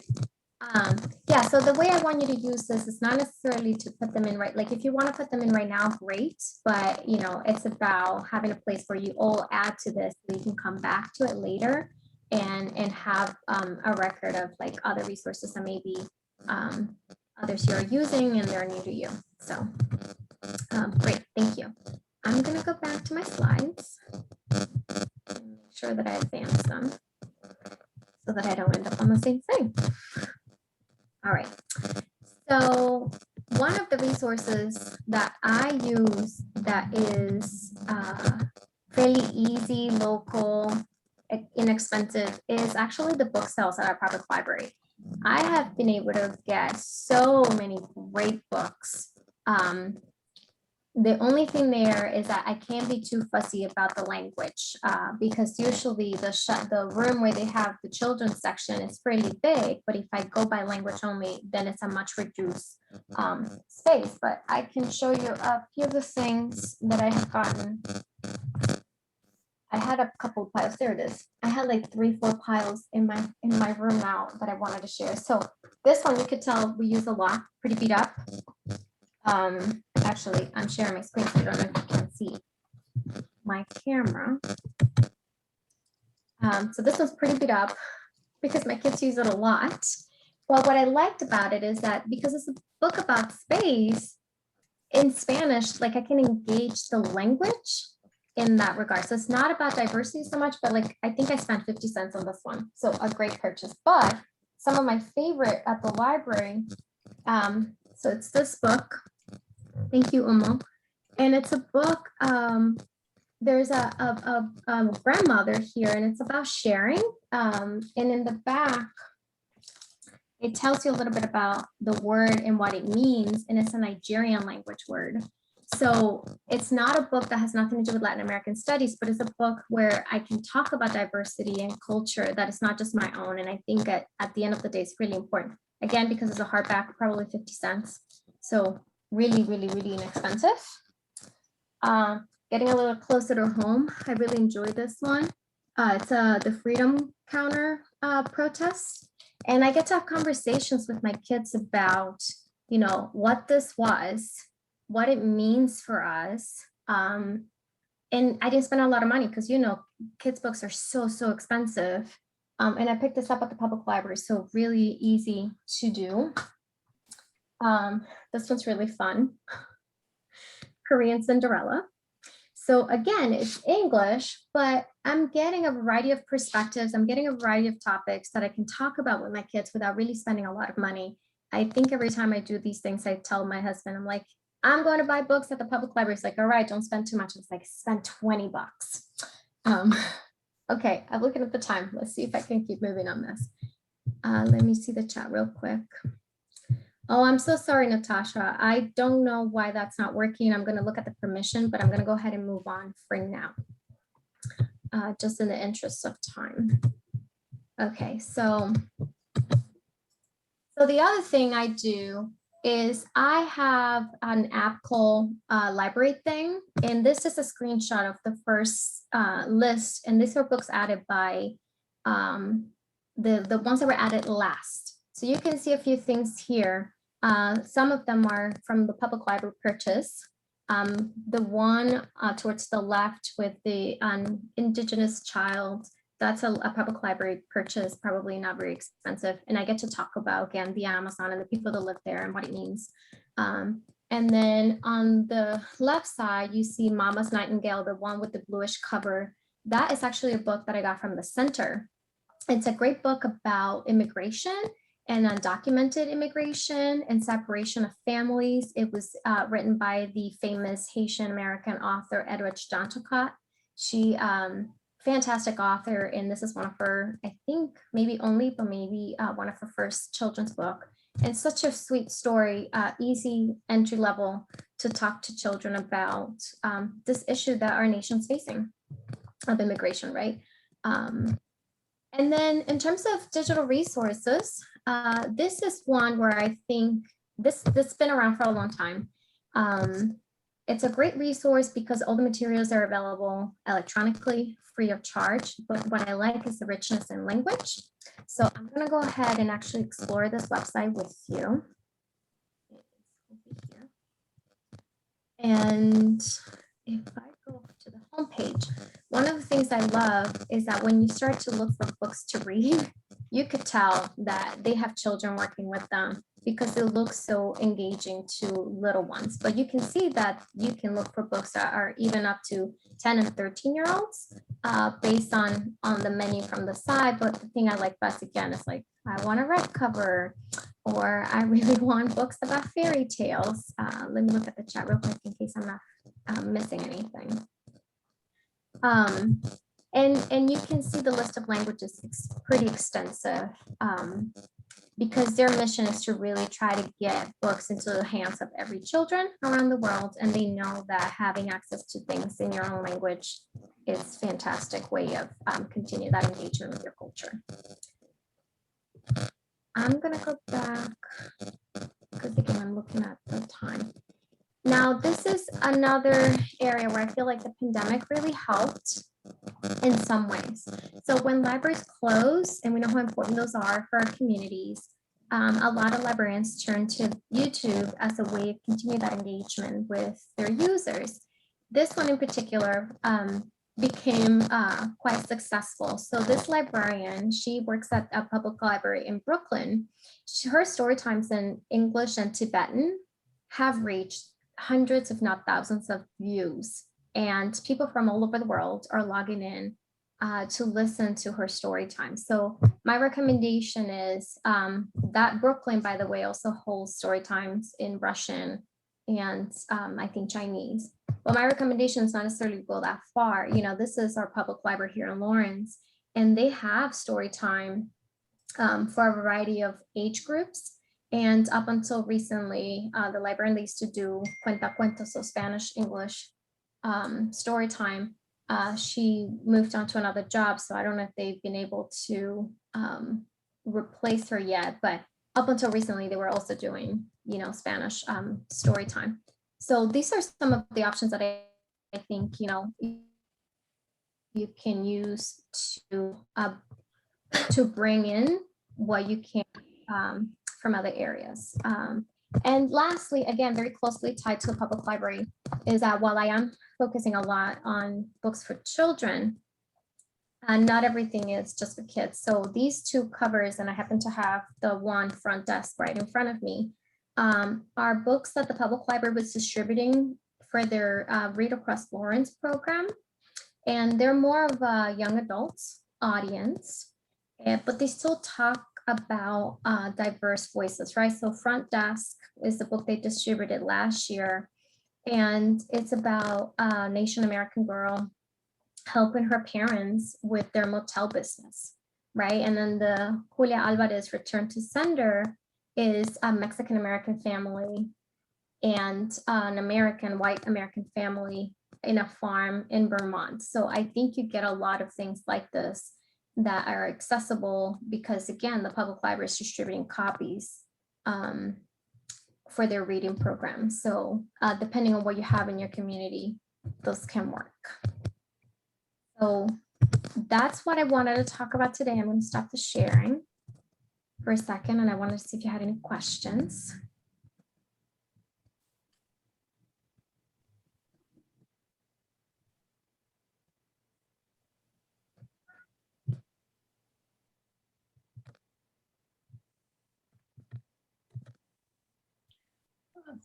Yeah, so the way I want you to use this is not necessarily to put them in right, like if you want to put them in right now, great, but you know, it's about having a place where you all add to this so you can come back to it later and have a record of like other resources that maybe others you are using and they're new to you. So Great, thank you. I'm gonna go back to my slides. And make sure that I advance them so that I don't end up on the same thing. All right. So one of the resources that I use that is fairly easy, local, inexpensive is actually the book sales at our public library. I have been able to get so many great books. The only thing there is that I can't be too fussy about the language because usually the room where they have the children's section is pretty big, but if I go by language only, then it's a much reduced space. But I can show you a few of the things that I have gotten. I had a couple of piles. There it is. I had like 3-4 piles in my room now that I wanted to share. So this one you could tell we use a lot, pretty beat up. Actually, I'm sharing my screen, so I don't know if you can see my camera. So this one's pretty beat up because my kids use it a lot. Well, what I liked about it is that because it's a book about space in Spanish, like I can engage the language in that regard. So it's not about diversity so much, but like I think I spent 50 cents on this one. So a great purchase. But some of my favorite at the library, so it's this book. Thank you, Umo. And it's a book, there's a grandmother here, and it's about sharing. And in the back, it tells you a little bit about the word and what it means, and it's a Nigerian language word. So it's not a book that has nothing to do with Latin American studies, but it's a book where I can talk about diversity and culture that is not just my own. And I think at the end of the day, it's really important. Again, because it's a hardback, probably 50 cents. So really, really, really inexpensive. Getting a little closer to home, I really enjoyed this one. It's the Freedom Counter protest. And I get to have conversations with my kids about, you know, what this was, what it means for us. And I didn't spend a lot of money because, you know, kids' books are so expensive. And I picked this up at the public library, so really easy to do. This one's really fun. Korean Cinderella. So again, it's English, but I'm getting a variety of perspectives. I'm getting a variety of topics that I can talk about with my kids without really spending a lot of money. I think every time I do these things, I tell my husband, I'm like, I'm going to buy books at the public library. It's like, all right, don't spend too much. It's like, spend 20 bucks. Okay, I'm looking at the time. Let's see if I can keep moving on this. Let me see the chat real quick. Oh, I'm so sorry, Natasha. I don't know why that's not working. I'm going to look at the permission, but I'm going to go ahead and move on for now, just in the interest of time. Okay, so the other thing I do is I have an app called Library Thing, and this is a screenshot of the first list, and these are books added by the ones that were added last. So you can see a few things here. Some of them are from the public library purchase. The one towards the left with the indigenous child, that's a public library purchase, probably not very expensive. And I get to talk about, again, the Amazon and the people that live there and what it means. And then on the left side, you see Mama's Nightingale, the one with the bluish cover. That is actually a book that I got from the center. It's a great book about immigration and undocumented immigration and separation of families. It was written by the famous Haitian American author, Edwidge Dantucat. She, fantastic author, and this is one of her, I think maybe only, but maybe one of her first children's book. And such a sweet story, easy entry level to talk to children about this issue that our nation's facing of immigration, right? And then in terms of digital resources, this is one where I think this has been around for a long time. It's a great resource because all the materials are available electronically, free of charge. But what I like is the richness in language. So I'm going to go ahead and actually explore this website with you. And if I go to the homepage, one of the things I love is that when you start to look for books to read, you could tell that they have children working with them because it looks so engaging to little ones. But you can see that you can look for books that are even up to 10 and 13-year-olds based on the menu from the side. But the thing I like best again is like, I want a red cover, or I really want books about fairy tales. Let me look at the chat real quick in case I'm not missing anything. And you can see the list of languages is pretty extensive because their mission is to really try to get books into the hands of every children around the world. And they know that having access to things in your own language is a fantastic way of continue that engagement with your culture. I'm gonna go back because again, I'm looking at the time. Now, this is another area where I feel like the pandemic really helped in some ways. So when libraries close, and we know how important those are for our communities, a lot of librarians turn to YouTube as a way to continue that engagement with their users. This one in particular became quite successful. So this librarian, she works at a public library in Brooklyn. Her story times in English and Tibetan have reached hundreds, if not thousands of views. And people from all over the world are logging in to listen to her story time. So my recommendation is that Brooklyn, by the way, also holds story times in Russian and I think Chinese. But my recommendation is not necessarily go that far. You know, this is our public library here in Lawrence, and they have story time for a variety of age groups. And up until recently, the librarian used to do cuenta cuentos, so Spanish, English story time. She moved on to another job, so I don't know if they've been able to replace her yet, but up until recently, they were also doing, you know, Spanish story time. So these are some of the options that I think, you know, you can use to bring in what you can from other areas. And lastly, again, very closely tied to the public library is that while I am focusing a lot on books for children, not everything is just for kids. So these two covers, and I happen to have the one front desk right in front of me, are books that the public library was distributing for their Read Across Lawrence program. And they're more of a young adults audience, but they still talk about diverse voices, right? So Front Desk is the book they distributed last year, and it's about a Nation American girl helping her parents with their motel business, right? And then the Julia Alvarez Return to Sender is a Mexican American family and an American, white American family in a farm in Vermont. So I think you get a lot of things like this that are accessible because, again, the public library is distributing copies for their reading program. So depending on what you have in your community, those can work. So that's what I wanted to talk about today. I'm going to stop the sharing for a second, and I wanted to see if you had any questions.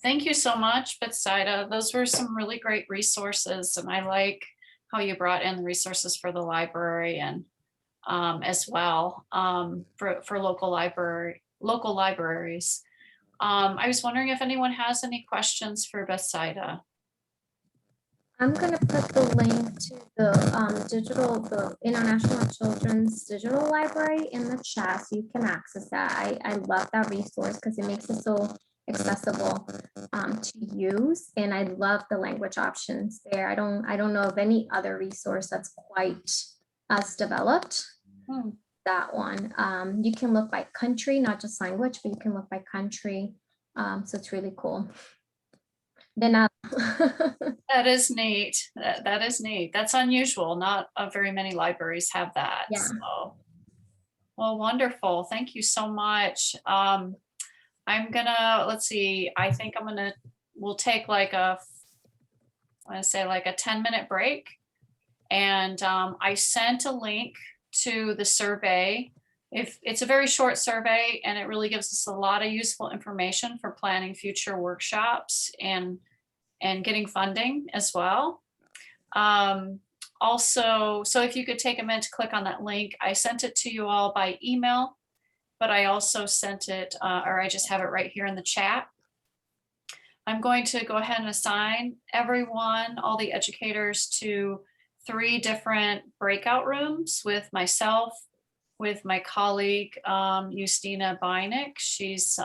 Thank you so much, Betsaida. Those were some really great resources, and I like how you brought in the resources for the library and as well for local libraries. I was wondering if anyone has any questions for Betsaida. I'm going to put the link to the International Children's Digital Library in the chat so you can access that. I love that resource because it makes it so accessible to use, and I love the language options there. I don't know of any other resource that's quite as developed. That one. You can look by country, not just language, but you can look by country. So it's really cool. Then that is neat. That is neat. That's unusual. Not very many libraries have that. Yeah. So, well, wonderful. Thank you so much. I'm gonna, let's see, I think we'll take like I want to say like a 10-minute break. And I sent a link to the survey if it's a very short survey, and it really gives us a lot of useful information for planning future workshops and getting funding as well. Also, so if you could take a minute to click on that link, I sent it to you all by email, but I also sent it, or I just have it right here in the chat. I'm going to go ahead and assign everyone, all the educators, to 3 different breakout rooms with myself, with my colleague, Justina Beinik. She's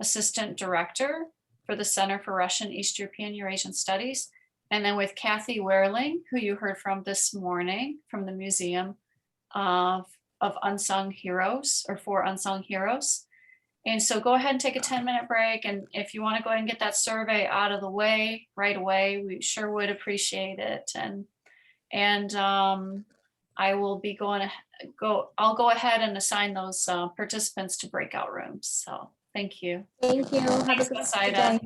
Assistant Director for the Center for Russian, East European, Eurasian Studies. And then with Kathy Warling, who you heard from this morning from the Museum of Unsung Heroes, or for Unsung Heroes. And so go ahead and take a 10-minute break. And if you want to go ahead and get that survey out of the way right away, we sure would appreciate it. And I will be I'll go ahead and assign those participants to breakout rooms. So thank you. Thank you. Have a good day.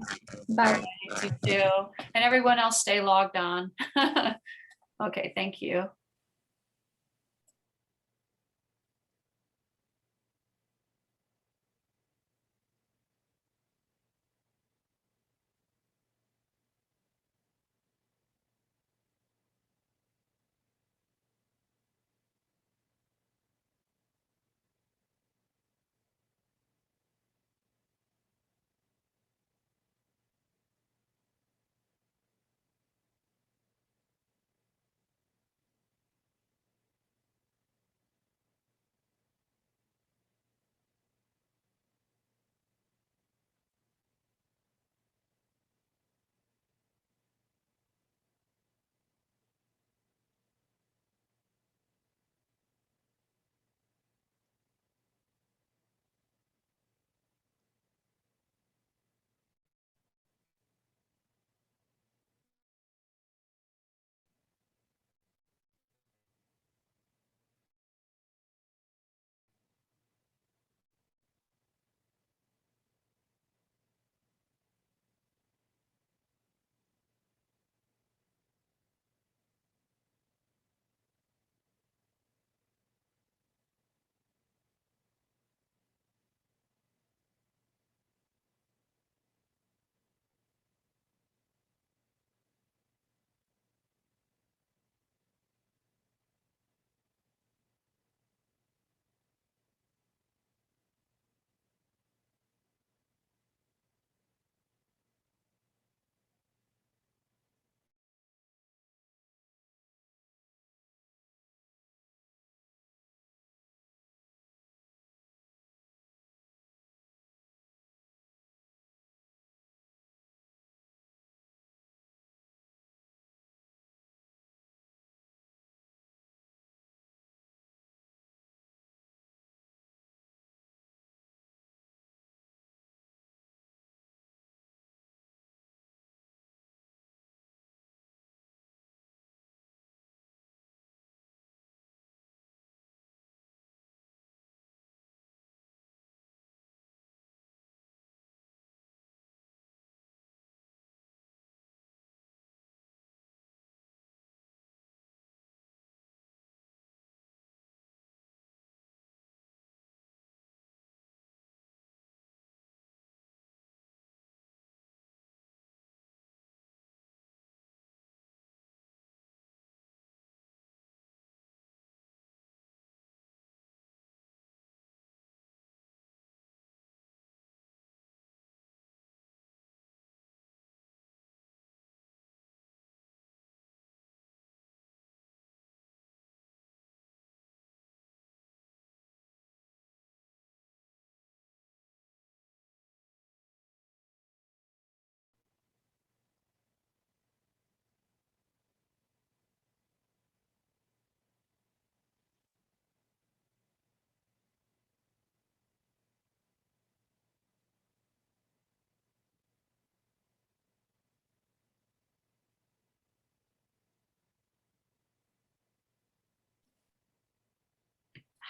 Bye. You too. And everyone else stay logged on. Okay, thank you.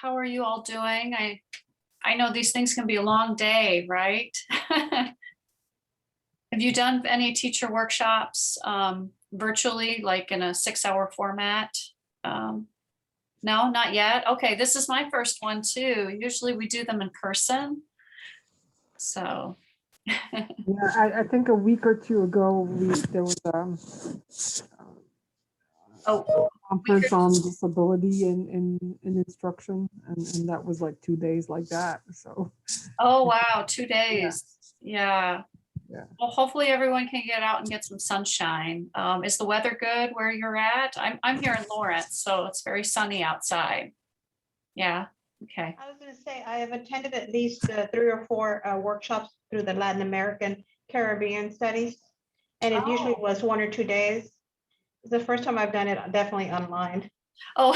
How are you all doing? I know these things can be a long day, right? Have you done any teacher workshops virtually, like in a 6-hour format? No, not yet. Okay, this is my first one too. Usually we do them in person. So. Yeah, I think a week or two ago, there was Oh, conference on disability in instruction, and that was like 2 days like that, so. oh, wow, 2 days. Yeah. Yeah. Well, hopefully everyone can get out and get some sunshine. Is the weather good where you're at? I'm here in Lawrence, so it's very sunny outside. Yeah, okay. I was going to say, I have attended at least 3 or 4 workshops through the Latin American Caribbean studies. And it usually was 1 or 2 days. It's the first time I've done it definitely online. Oh,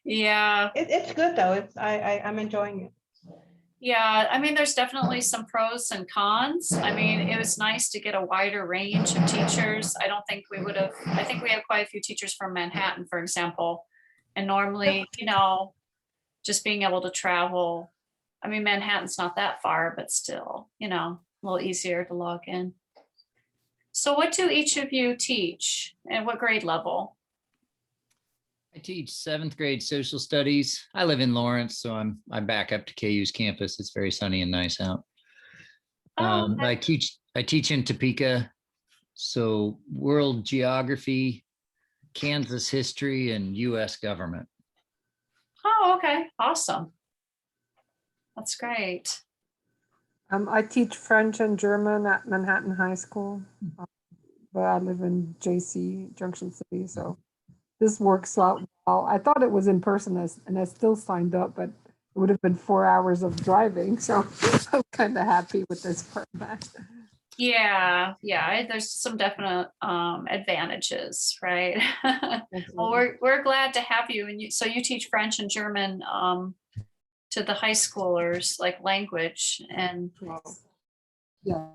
yeah. It's good though. I'm enjoying it. Yeah, I mean, there's definitely some pros and cons. I mean, it was nice to get a wider range of teachers. I don't think we would have, I think we have quite a few teachers from Manhattan, for example. And normally, you know, just being able to travel, I mean, Manhattan's not that far, but still, you know, a little easier to log in. So what do each of you teach and what grade level? I teach 7th grade social studies. I live in Lawrence, so I'm back up to KU's campus. It's very sunny and nice out. I teach in Topeka, so world geography, Kansas history, and US government. Oh, okay, awesome. That's great. I teach French and German at Manhattan High School, but I live in JC, Junction City, so this works out well. I thought it was in person and I still signed up, but it would have been 4 hours of driving, so I'm kind of happy with this format. Yeah, there's some definite advantages, right? Well, we're glad to have you. And so you teach French and German to the high schoolers, like language, and yeah.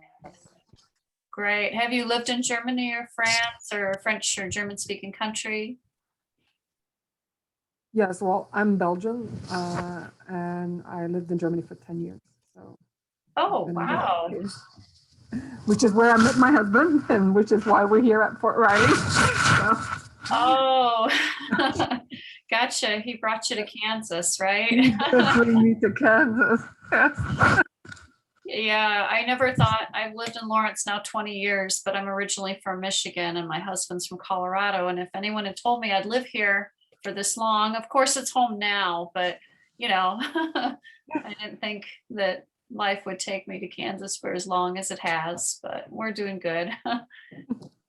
Great. Have you lived in Germany or France or French or German speaking country? Yes, well, I'm Belgian, and I lived in Germany for 10 years. So. Oh, wow. Which is where I met my husband, and which is why we're here at Fort Riley. So. Oh, gotcha. He brought you to Kansas, right? Bring me to Kansas. Yeah, I never thought. I've lived in Lawrence now 20 years, but I'm originally from Michigan and my husband's from Colorado. And if anyone had told me I'd live here for this long, of course it's home now, but you know, I didn't think that life would take me to Kansas for as long as it has, but we're doing good.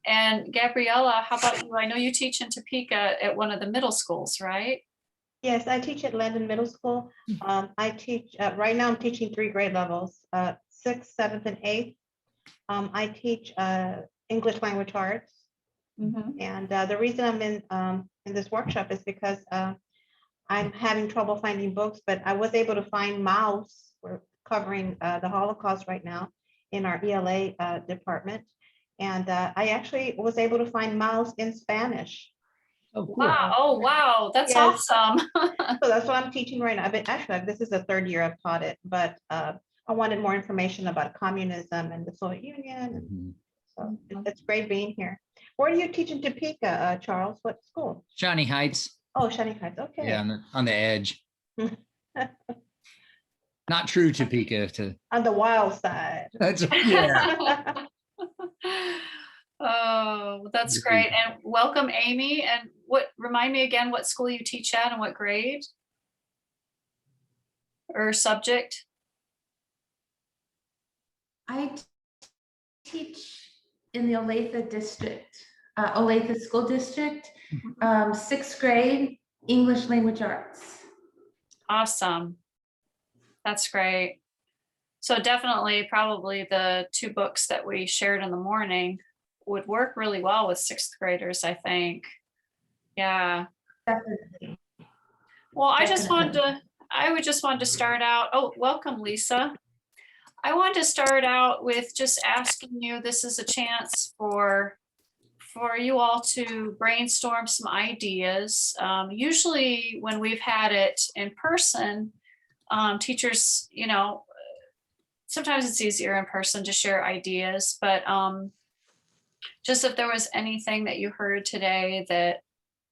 And Gabriella, how about you? I know you teach in Topeka at one of the middle schools, right? Yes, I teach at Landon Middle School. I teach, right now I'm teaching 3 grade levels, 6th, 7th, and 8th. I teach English language arts. And the reason I'm in this workshop is because I'm having trouble finding books, but I was able to find Maus. We're covering the Holocaust right now in our ELA department. And I actually was able to find Maus in Spanish. Oh, cool. Wow. Oh, wow. That's awesome. So that's what I'm teaching right now. But actually, this is the 3rd year I've taught it, but I wanted more information about communism and the Soviet Union. So it's great being here. Where do you teach in Topeka, Charles? What school? Shawnee Heights. Oh, Shawnee Heights. Okay. Yeah, on the edge. Not true Topeka. On the wild side. That's yeah. Oh, that's great. And welcome, Amy. And remind me again what school you teach at and what grade or subject? I teach in the Olathe district, Olathe School District, 6th grade, English language arts. Awesome. That's great. So definitely probably the 2 books that we shared in the morning would work really well with 6th graders, I think. Yeah. Definitely. Well, I would just want to start out. Oh, welcome, Lisa. I want to start out with just asking you, this is a chance for you all to brainstorm some ideas. Usually when we've had it in person, teachers, you know, sometimes it's easier in person to share ideas, but just if there was anything that you heard today that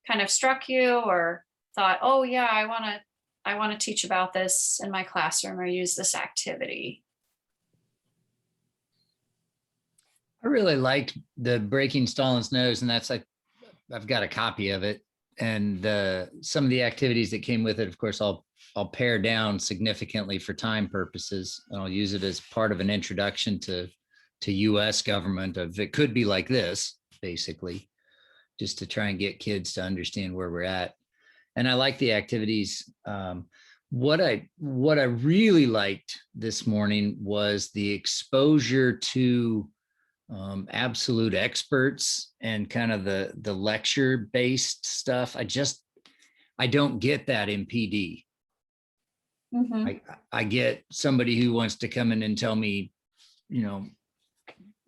kind of struck you or thought, oh yeah, I want to teach about this in my classroom or use this activity? I really liked the Breaking Stalin's Nose, and that's like, I've got a copy of it. And some of the activities that came with it, of course, I'll pare down significantly for time purposes. And I'll use it as part of an introduction to US government of it could be like this, basically, just to try and get kids to understand where we're at. And I like the activities. What I really liked this morning was the exposure to absolute experts and kind of the lecture based stuff. I don't get that in PD. I get somebody who wants to come in and tell me,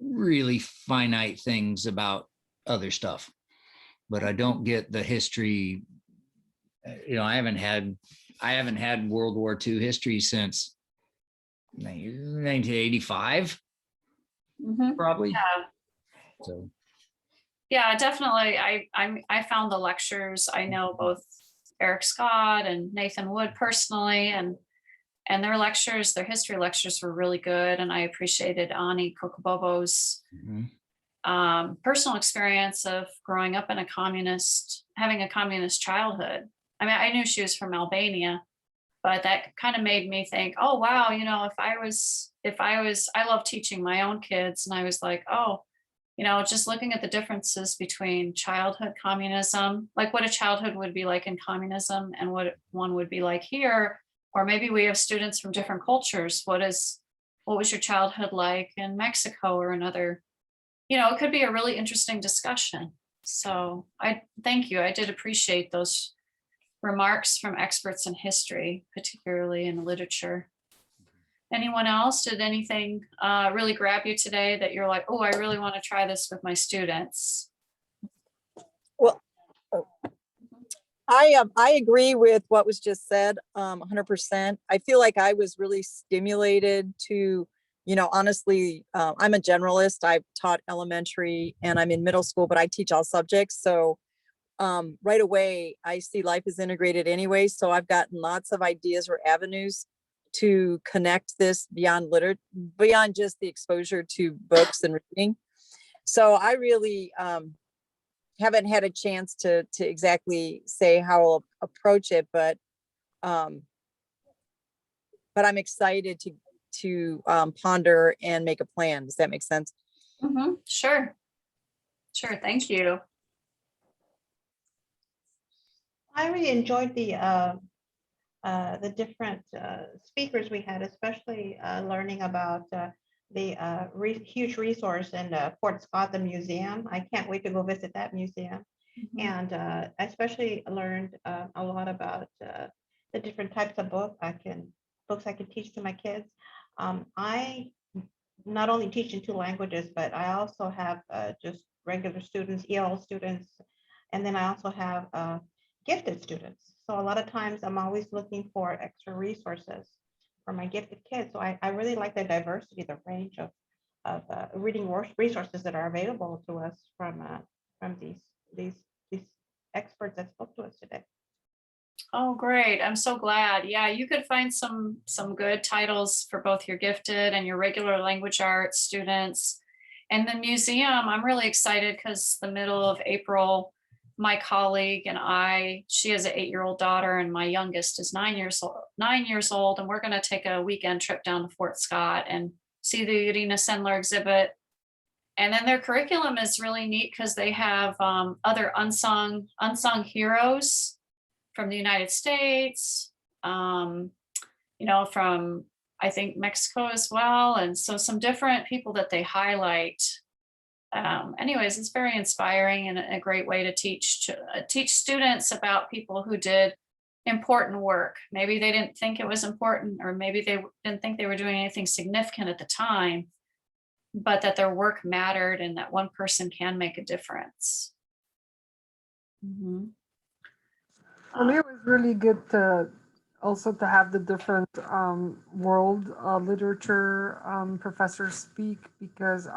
really finite things about other stuff, but I don't get the history. I haven't had World War II history since 1985. Probably. Yeah. So Yeah, definitely. I found the lectures. I know both Eric Scott and Nathan Wood personally, and their lectures, their history lectures were really good. And I appreciated Ani Kokobobo's personal experience of growing up in having a communist childhood. I mean, I knew she was from Albania, but that kind of made me think, oh, wow, I love teaching my own kids. And I was like, oh, just looking at the differences between childhood communism, like what a childhood would be like in communism and what one would be like here. Or maybe we have students from different cultures. What was your childhood like in Mexico or another? It could be a really interesting discussion. So I thank you. I did appreciate those remarks from experts in history, particularly in literature. Anyone else? Did anything really grab you today that you're like, oh, I really want to try this with my students? Well, I agree with what was just said 100%. I feel like I was really stimulated to, honestly, I'm a generalist. I've taught elementary and I'm in middle school, but I teach all subjects. So right away, I see life is integrated anyway. So I've gotten lots of ideas or avenues to connect this beyond just the exposure to books and reading. So I really haven't had a chance to exactly say how I'll approach it, but I'm excited to ponder and make a plan. Does that make sense? Sure. Thank you. I really enjoyed the different speakers we had, especially learning about the huge resource in Fort Scott, the museum. I can't wait to go visit that museum. And I especially learned a lot about the different types of books I can teach to my kids. I not only teach in 2 languages, but I also have just regular students, EL students, and then I also have gifted students. So a lot of times I'm always looking for extra resources for my gifted kids. So I really like the diversity, the range of reading resources that are available to us from these experts that spoke to us today. Oh, great. I'm so glad. Yeah, you could find some good titles for both your gifted and your regular language arts students. And the museum, I'm really excited because the middle of April, my colleague and she has an 8-year-old daughter and my youngest is 9 years old. And we're going to take a weekend trip down to Fort Scott and see the Irena Sendler exhibit. And then their curriculum is really neat because they have other unsung heroes from the United States, from I think Mexico as well. And so some different people that they highlight. Anyways, it's very inspiring and a great way to teach students about people who did important work. Maybe they didn't think it was important, or maybe they didn't think they were doing anything significant at the time, but that their work mattered and that one person can make a difference. For me, it was really good to also to have the different world literature professors speak, because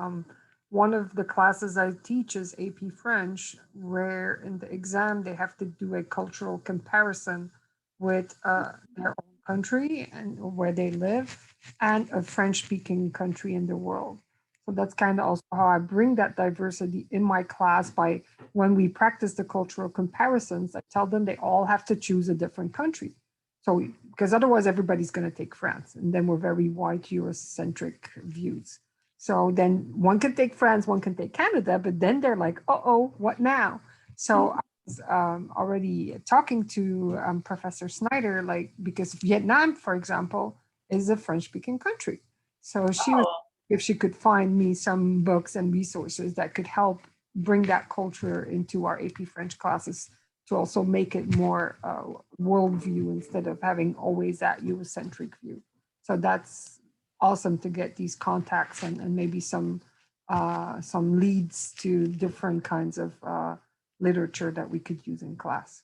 one of the classes I teach is AP French, where in the exam they have to do a cultural comparison with their own country and where they live and a French-speaking country in the world. So that's kind of also how I bring that diversity in my class by when we practice the cultural comparisons, I tell them they all have to choose a different country. So, because otherwise everybody's going to take France and then we're very white Eurocentric views. So then one can take France, one can take Canada, but then they're like, uh-oh, what now? So I was already talking to Professor Snyder, like, because Vietnam, for example, is a French-speaking country. So she was, if she could find me some books and resources that could help bring that culture into our AP French classes to also make it more worldview instead of having always that Eurocentric view. So that's awesome to get these contacts and maybe some leads to different kinds of literature that we could use in class.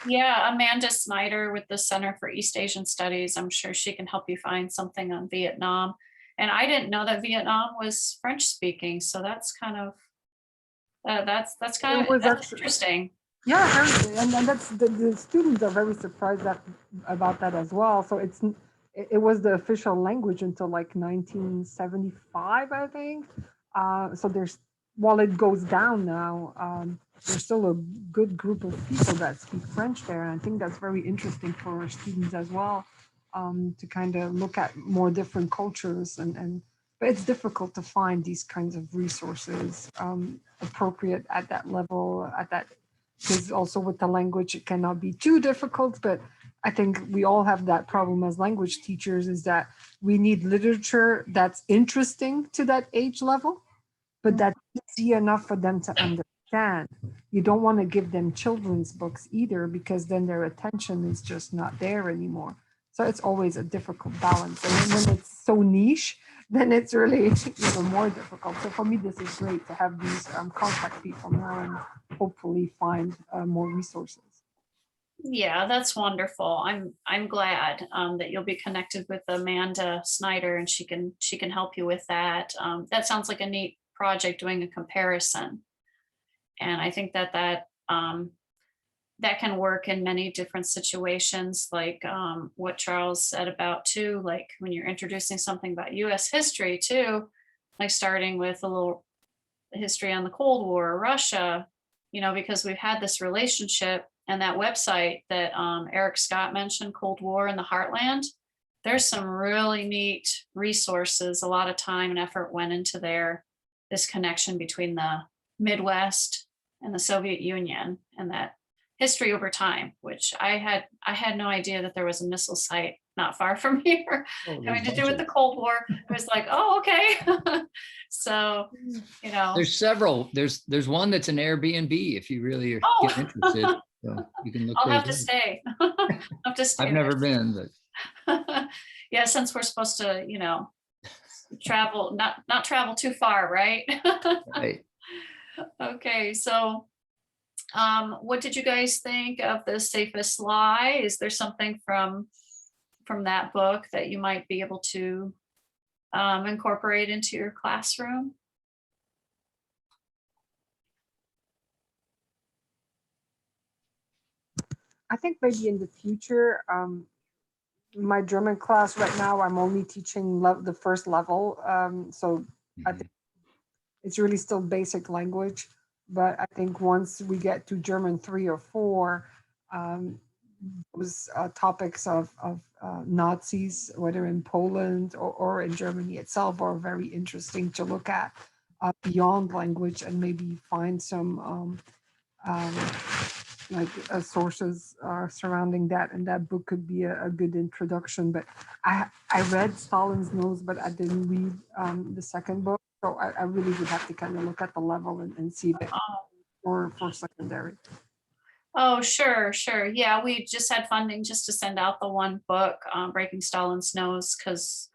Yeah, Amanda Snyder with the Center for East Asian Studies. I'm sure she can help you find something on Vietnam. And I didn't know that Vietnam was French speaking. So that's kind of, that's interesting. Yeah, and that's the students are very surprised about that as well. So it was the official language until like 1975, I think. So while it goes down now, there's still a good group of people that speak French there. And I think that's very interesting for our students as well, to kind of look at more different cultures but it's difficult to find these kinds of resources appropriate at that level, because also with the language, it cannot be too difficult, but I think we all have that problem as language teachers, is that we need literature that's interesting to that age level, but that's easy enough for them to understand. You don't want to give them children's books either, because then their attention is just not there anymore. So it's always a difficult balance. And when it's so niche, then it's really even more difficult. So for me, this is great to have these contact people now and hopefully find more resources. Yeah, that's wonderful. I'm glad that you'll be connected with Amanda Snyder, and she can help you with that. That sounds like a neat project, doing a comparison, and I think that can work in many different situations, like what Charles said about too, like when you're introducing something about U.S. history too, like starting with a little history on the Cold War, Russia, because we've had this relationship. And that website that Eric Scott mentioned, Cold War in the Heartland, there's some really neat resources. A lot of time and effort went into this connection between the Midwest and the Soviet Union, and that history over time, which I had no idea that there was a missile site not far from here having to do with the Cold War. I was like, oh, okay. So, there's several. There's one that's an Airbnb if you really get interested. So you can look. I'll have to stay. I've never been, but yeah, since we're supposed to, travel, not travel too far, right? Right. Okay, so what did you guys think of The Safest Lie? Is there something from that book that you might be able to incorporate into your classroom? I think maybe in the future, my German class right now, I'm only teaching the first level. So I think it's really still basic language. But I think once we get to German 3 or 4, those topics of Nazis, whether in Poland or in Germany itself, are very interesting to look at beyond language, and maybe find some sources surrounding that, and that book could be a good introduction. But I read Stalin's Nose, but I didn't read the second book, so I really would have to kind of look at the level and see if it for secondary. Oh, sure. Yeah, we just had funding just to send out the one book, Breaking Stalin's Nose, because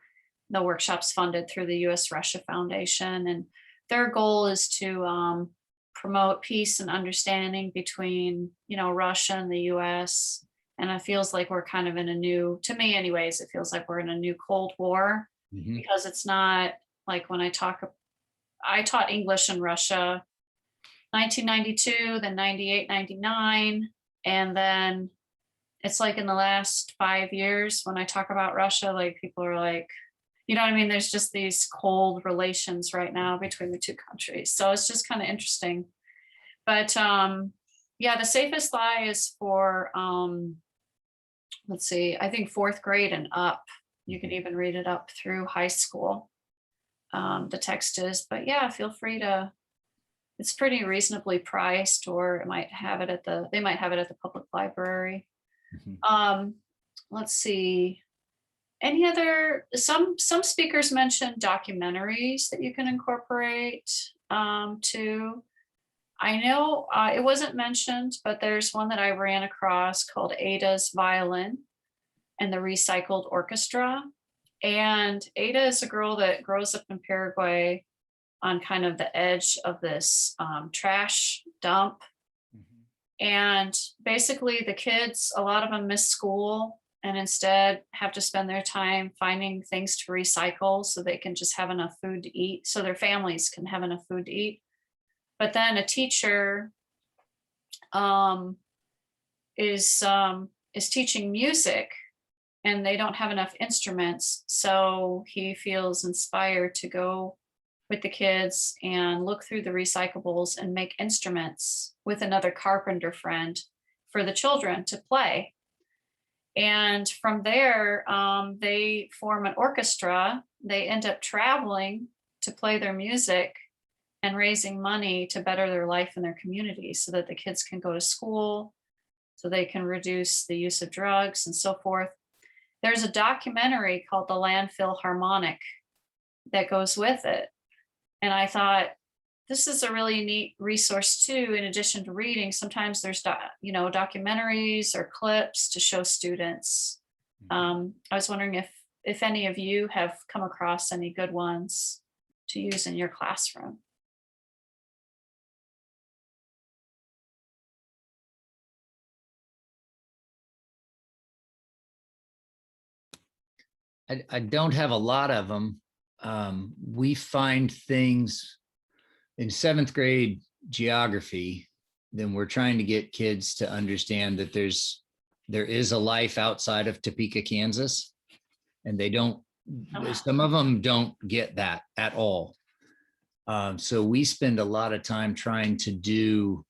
the workshop's funded through the U.S. Russia Foundation, and their goal is to promote peace and understanding between, Russia and the U.S. And it feels like we're kind of in a new, to me anyways, it feels like we're in a new Cold War, because it's not like when I talk I taught English in Russia 1992, then 98, 99. And then it's like in the last 5 years when I talk about Russia, like people are like, you know what I mean? There's just these cold relations right now between the two countries. So it's just kind of interesting. But yeah, the safest lie is for, let's see, I think 4th grade and up. You can even read it up through high school. The text is, but yeah, feel free to, it's pretty reasonably priced, or it might have it at the, they might have it at the public library. Let's see. Any other, some speakers mentioned documentaries that you can incorporate too. I know it wasn't mentioned, but there's one that I ran across called Ada's Violin and the Recycled Orchestra. And Ada is a girl that grows up in Paraguay on kind of the edge of this trash dump. And basically the kids, a lot of them miss school and instead have to spend their time finding things to recycle so they can just have enough food to eat, so their families can have enough food to eat. But then a teacher is teaching music and they don't have enough instruments. So he feels inspired to go with the kids and look through the recyclables and make instruments with another carpenter friend for the children to play. And from there, they form an orchestra. They end up traveling to play their music and raising money to better their life in their community so that the kids can go to school, so they can reduce the use of drugs and so forth. There's a documentary called The Landfill Harmonic that goes with it. And I thought, this is a really neat resource too, in addition to reading. Sometimes there's, documentaries or clips to show students. I was wondering if any of you have come across any good ones to use in your classroom. I don't have a lot of them. We find things in 7th grade geography, then we're trying to get kids to understand that there is a life outside of Topeka, Kansas, and they don't, some of them don't get that at all. So we spend a lot of time trying to do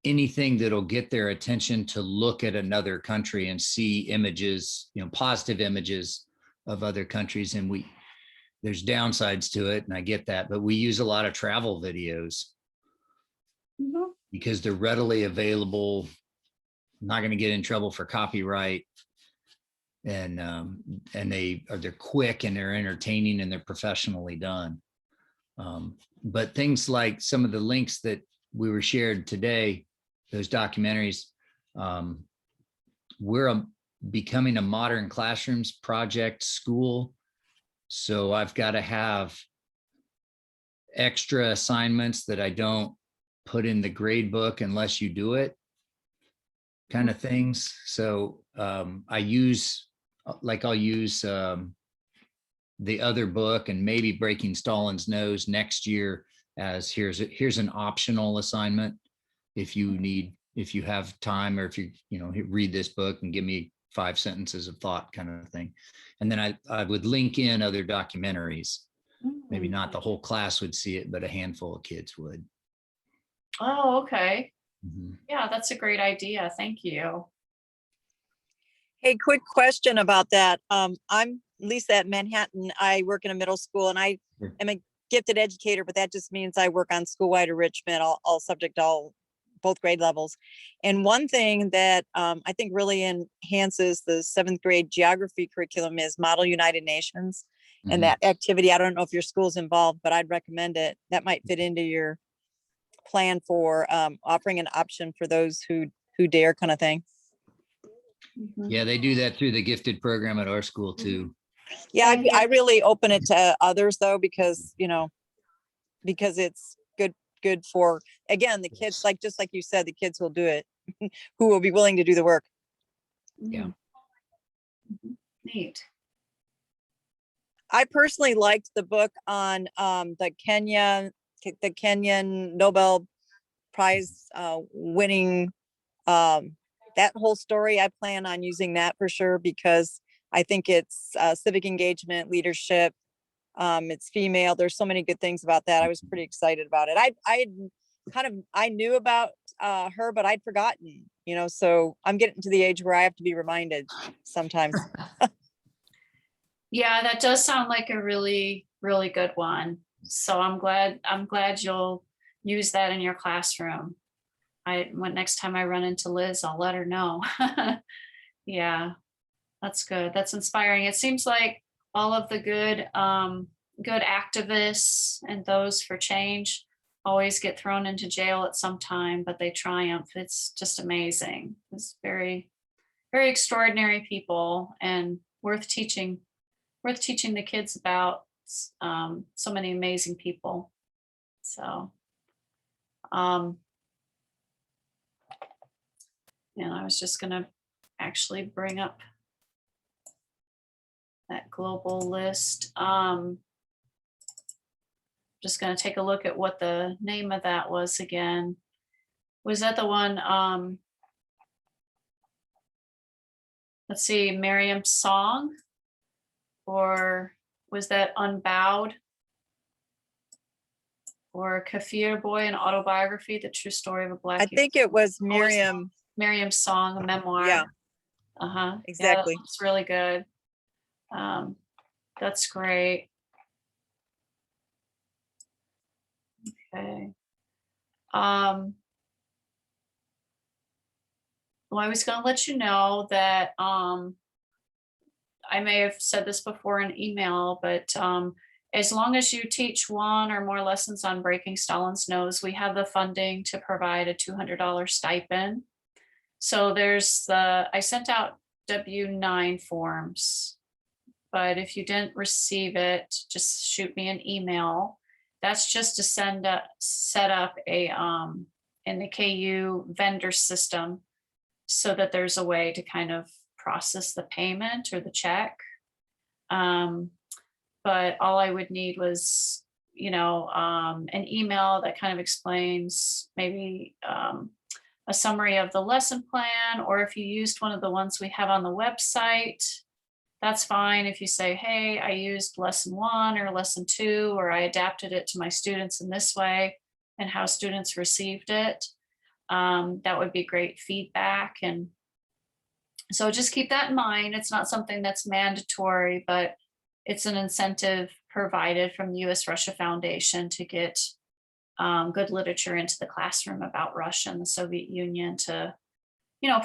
anything that'll get their attention to look at another country and see images, positive images of other countries. And there's downsides to it, and I get that, but we use a lot of travel videos because they're readily available, not going to get in trouble for copyright, and they're quick and they're entertaining and they're professionally done. But things like some of the links that we were shared today, those documentaries, we're becoming a modern classrooms project school. So I've got to have extra assignments that I don't put in the grade book unless you do it, kind of things. So I'll use the other book and maybe Breaking Stalin's Nose next year as here's an optional assignment if you have time, or if you read this book and give me 5 sentences of thought, kind of thing. And then I would link in other documentaries. Maybe not the whole class would see it, but a handful of kids would. Oh, okay. Yeah, that's a great idea. Thank you. Hey, quick question about that. I'm Lisa at Manhattan. I work in a middle school, and I am a gifted educator, but that just means I work on school-wide enrichment, both grade levels. And one thing that I think really enhances the 7th grade geography curriculum is Model United Nations. And that activity, I don't know if your school's involved, but I'd recommend it. That might fit into your plan for offering an option for those who dare, kind of thing. Yeah, they do that through the gifted program at our school too. Yeah, I really open it to others though, because it's good for, again, the kids, just like you said, the kids will do it, who will be willing to do the work. Yeah. Neat. I personally liked the book on the Kenyan Nobel Prize winning, that whole story. I plan on using that for sure, because I think it's civic engagement, leadership. It's female. There's so many good things about that. I was pretty excited about it. I knew about her, but I'd forgotten, so I'm getting to the age where I have to be reminded sometimes. Yeah, that does sound like a really, really good one. So I'm glad you'll use that in your classroom. Next time I run into Liz, I'll let her know. Yeah, that's good. That's inspiring. It seems like all of the good activists and those for change always get thrown into jail at some time, but they triumph. It's just amazing. It's very, very extraordinary people, and worth teaching the kids about. So many amazing people. So and I was just gonna actually bring up that global list. Just gonna take a look at what the name of that was again. Was that the one, let's see, Miriam's Song? Or was that Unbowed? Or Kafir Boy, an autobiography, the true story of a Black I think it was Miriam. Miriam's Song, a memoir. Yeah. Exactly. Yeah, It's really good. That's great. Okay. Well, I was going to let you know that I may have said this before in email, but as long as you teach one or more lessons on breaking Stalin's nose, we have the funding to provide a $200 stipend. So I sent out W-9 forms, but if you didn't receive it, just shoot me an email. That's just to set up a in the KU vendor system, so that there's a way to kind of process the payment or the check. But all I would need was, an email that kind of explains maybe a summary of the lesson plan, or if you used one of the ones we have on the website, that's fine. If you say, hey, I used lesson 1 or lesson 2, or I adapted it to my students in this way, and how students received it, that would be great feedback. And so just keep that in mind. It's not something that's mandatory, but it's an incentive provided from the U.S. Russia Foundation to get good literature into the classroom about Russia and the Soviet Union to,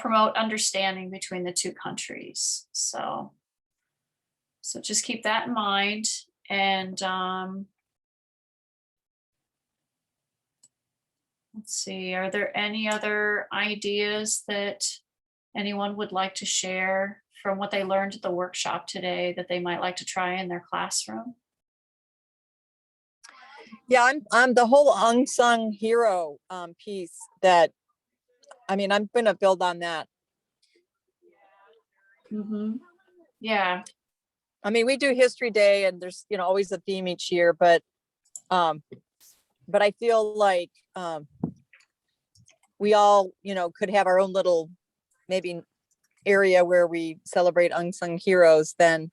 promote understanding between the two countries. So just keep that in mind. And let's see, are there any other ideas that anyone would like to share from what they learned at the workshop today that they might like to try in their classroom? Yeah, I'm the whole unsung hero piece that, I'm going to build on that. Yeah. We do History Day, and there's, always a theme each year, but I feel like we all, could have our own little maybe area where we celebrate unsung heroes. Then,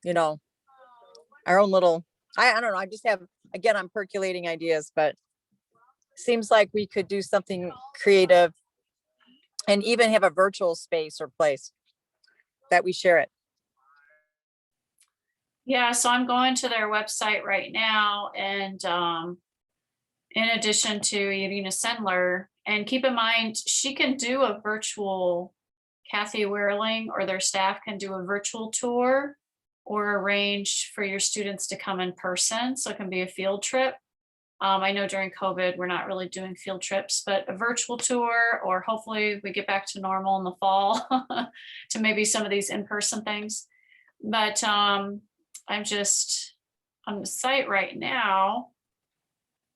our own little, I don't know. I just have, again, I'm percolating ideas, but seems like we could do something creative and even have a virtual space or place that we share it. Yeah, so I'm going to their website right now, and in addition to Irena Sendler, and keep in mind, she can do a virtual, Kathy Whirling or their staff can do a virtual tour or arrange for your students to come in person. So it can be a field trip. I know during COVID, we're not really doing field trips, but a virtual tour, or hopefully we get back to normal in the fall to maybe some of these in-person things. But I'm just on the site right now.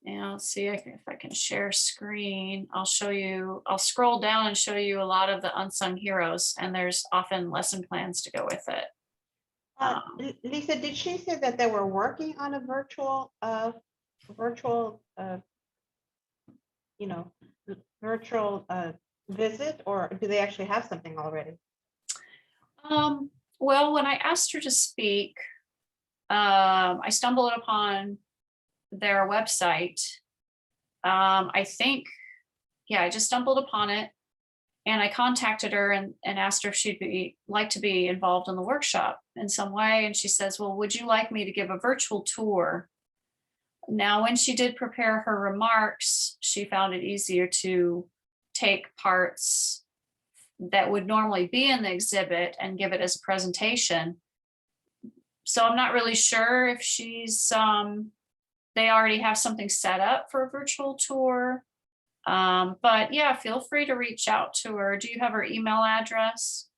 And let's see if I can share screen. I'll scroll down and show you a lot of the unsung heroes, and there's often lesson plans to go with it. Lisa, did she say that they were working on a virtual, you know, virtual visit, or do they actually have something already? Well, when I asked her to speak, I stumbled upon their website. I think, yeah, I just stumbled upon it, and I contacted her and asked her if she'd like to be involved in the workshop in some way. And she says, well, would you like me to give a virtual tour? Now, when she did prepare her remarks, she found it easier to take parts that would normally be in the exhibit and give it as a presentation. So I'm not really sure if she's, they already have something set up for a virtual tour. But yeah, feel free to reach out to her. Do you have her email address?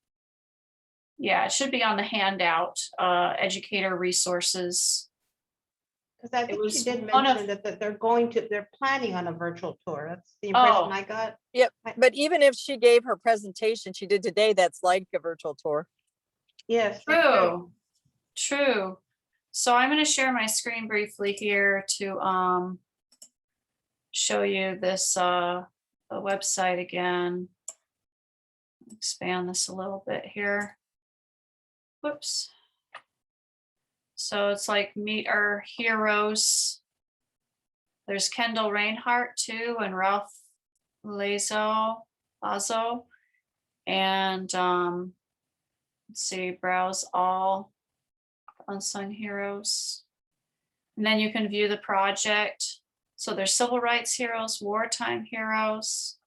Yeah, it should be on the handout, educator resources. Because I think she did mention that they're planning on a virtual tour. That's the impression I got. Yep, but even if she gave her presentation she did today, that's like a virtual tour. Yes. True. So I'm going to share my screen briefly here to show you this the website again. Expand this a little bit here. Whoops. So it's like meet our heroes. There's Kendall Reinhardt too, and Ralph Lazo. And let's see, browse all unsung heroes. And then you can view the project. So there's civil rights heroes, wartime heroes.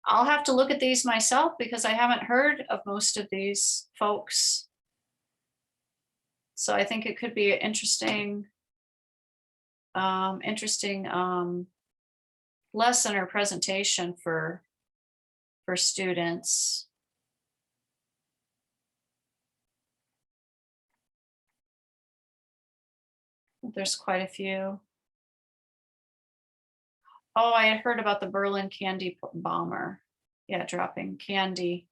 I'll have to look at these myself because I haven't heard of most of these folks. So I think it could be an interesting lesson or presentation for students. There's quite a few. Oh, I had heard about the Berlin candy bomber. Yeah, dropping candy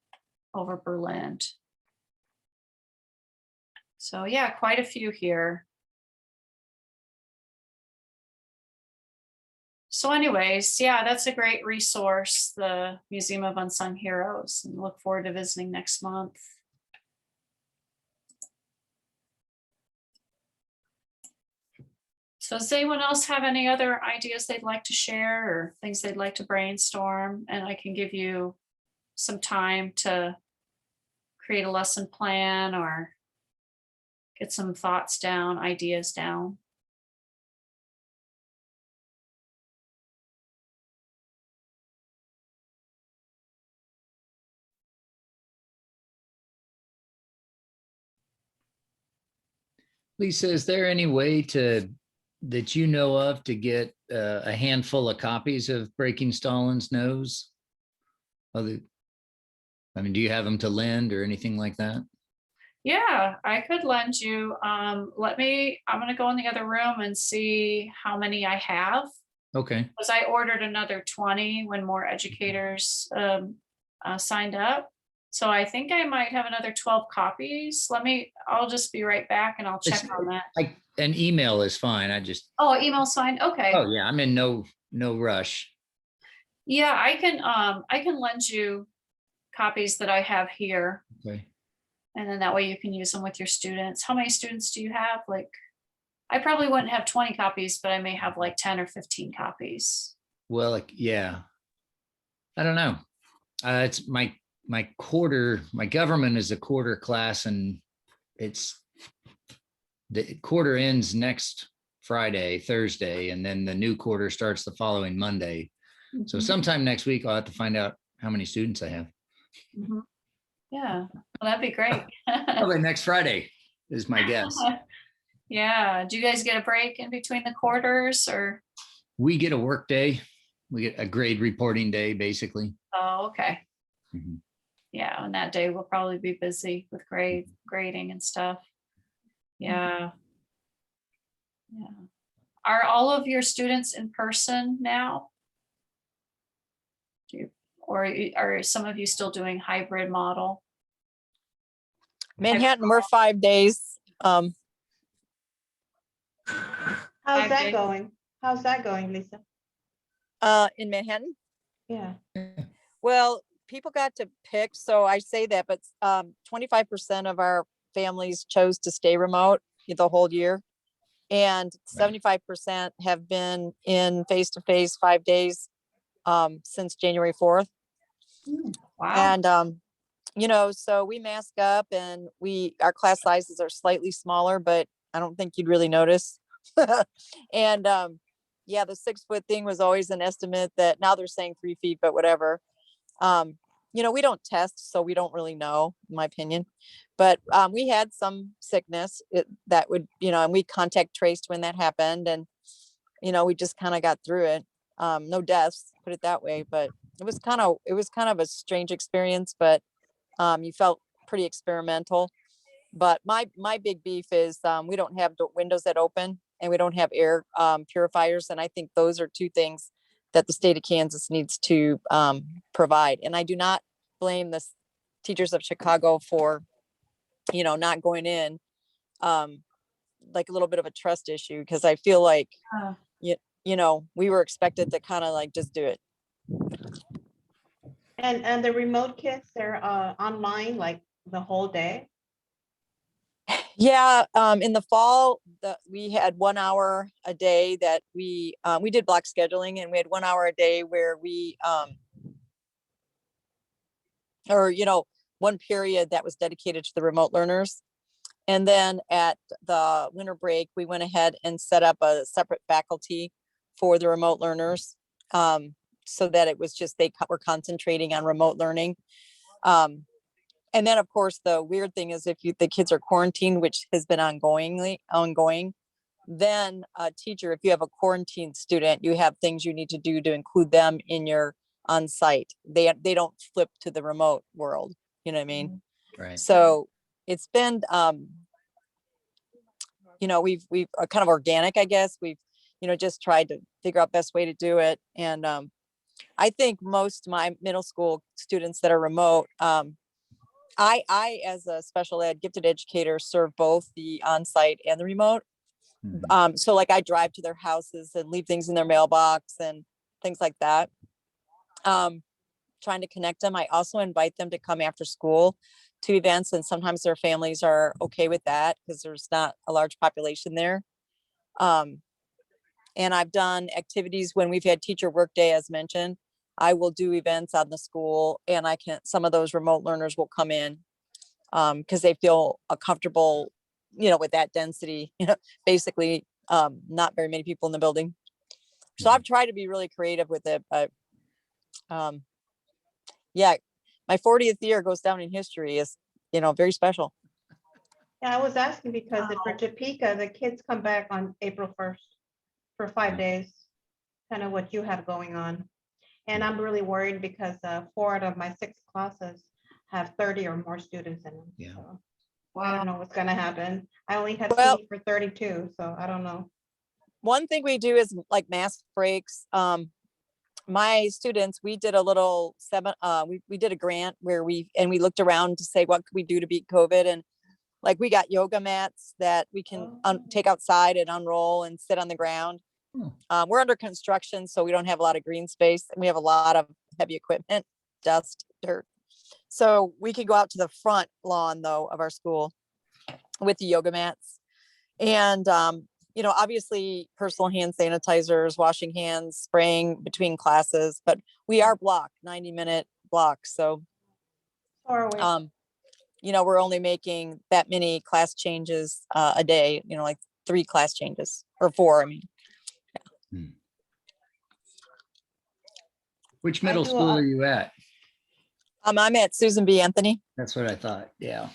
over Berlin. So yeah, quite a few here. So anyways, yeah, that's a great resource, the Museum of Unsung Heroes, and look forward to visiting next month. So does anyone else have any other ideas they'd like to share or things they'd like to brainstorm? And I can give you some time to create a lesson plan or get some thoughts down, ideas down. Lisa, is there any way that you know of to get a handful of copies of Breaking Stalin's Nose? I mean, do you have them to lend or anything like that? Yeah, I could lend you. I'm gonna go in the other room and see how many I have. Okay. Because I ordered another 20 when more educators signed up. So I think I might have another 12 copies. I'll just be right back and I'll check on that. An email is fine. Oh, email's fine. Okay. Oh yeah, I'm in no rush. Yeah, I can lend you copies that I have here. Okay. And then that way you can use them with your students. How many students do you have? Like, I probably wouldn't have 20 copies, but I may have like 10 or 15 copies. Well, yeah. I don't know. It's my government is a quarter class, and the quarter ends next Thursday, and then the new quarter starts the following Monday. Mm-hmm. So sometime next week, I'll have to find out how many students I have. Mm-hmm. Yeah, well, that'd be great. Probably next Friday is my guess. Yeah. Do you guys get a break in between the quarters, or? We get a work day. We get a grade reporting day, basically. Oh, okay. Mm-hmm. Yeah, on that day we'll probably be busy with grading and stuff. Yeah. Yeah. Are all of your students in person now? Or are some of you still doing hybrid model? Manhattan, we're 5 days. How's 5 that days. going? How's that going, Lisa? In Manhattan. Yeah. Well, people got to pick, so I say that, but 25% of our families chose to stay remote the whole year. And 75% have been in face-to-face 5 days since January 4th. Wow. And you know, so we mask up and our class sizes are slightly smaller, but I don't think you'd really notice. And yeah, the 6 foot thing was always an estimate that now they're saying 3 feet, but whatever. You know, we don't test, so we don't really know, in my opinion. But we had some sickness that would, you know, and we contact traced when that happened. And, you know, we just kind of got through it. No deaths, put it that way, but it was kind of a strange experience, but you felt pretty experimental. But my big beef is we don't have windows that open and we don't have air purifiers. And I think those are two things that the state of Kansas needs to provide. And I do not blame the teachers of Chicago for, you know, not going in, like a little bit of a trust issue, because I feel like, you know, we were expected to kind of like just do it. And the remote kids, they're online like the whole day? Yeah, in the fall, we had 1 hour a day that we did block scheduling, and we had 1 hour a day where we or you know, one period that was dedicated to the remote learners. And then at the winter break, we went ahead and set up a separate faculty for the remote learners, so that it was just they were concentrating on remote learning. And then, of course, the weird thing is if the kids are quarantined, which has been ongoing, then a teacher, if you have a quarantine student, you have things you need to do to include them in your on-site. They don't flip to the remote world. You know what I mean? Right. So it's been, you know, we've kind of organic, I guess. We've, you know, just tried to figure out best way to do it. And I think most of my middle school students that are remote, I, as a special ed gifted educator, serve both the on-site and the remote. So like I drive to their houses and leave things in their mailbox and things like that. Trying to connect them. I also invite them to come after school to events, and sometimes their families are okay with that because there's not a large population there. And I've done activities when we've had teacher work day, as mentioned. I will do events on the school, and some of those remote learners will come in because they feel comfortable, you know, with that density, you know, basically not very many people in the building. So I've tried to be really creative with it, but yeah, my 40th year goes down in history as, you know, very special. Yeah, I was asking because for Topeka, the kids come back on April 1st for 5 days, kind of what you have going on. And I'm really worried because 4 out of my 6 classes have 30 or more students in them. Yeah. So I don't know what's going to happen. I only have seat for 32, so I don't know. One thing we do is like mask breaks. My students, we did a little we did a grant where we looked around to say, what could we do to beat COVID? And like, we got yoga mats that we can take outside and unroll and sit on the ground. We're under construction, so we don't have a lot of green space, and we have a lot of heavy equipment, dust, dirt. So we could go out to the front lawn though of our school with the yoga mats. And you know, obviously personal hand sanitizers, washing hands, spraying between classes, but we are blocked, 90-minute blocks. So, you know, we're only making that many class changes a day, you know, like 3 class changes or 4, I mean. Yeah. Which middle school are you at? I'm at Susan B. Anthony. That's what I thought. Yeah.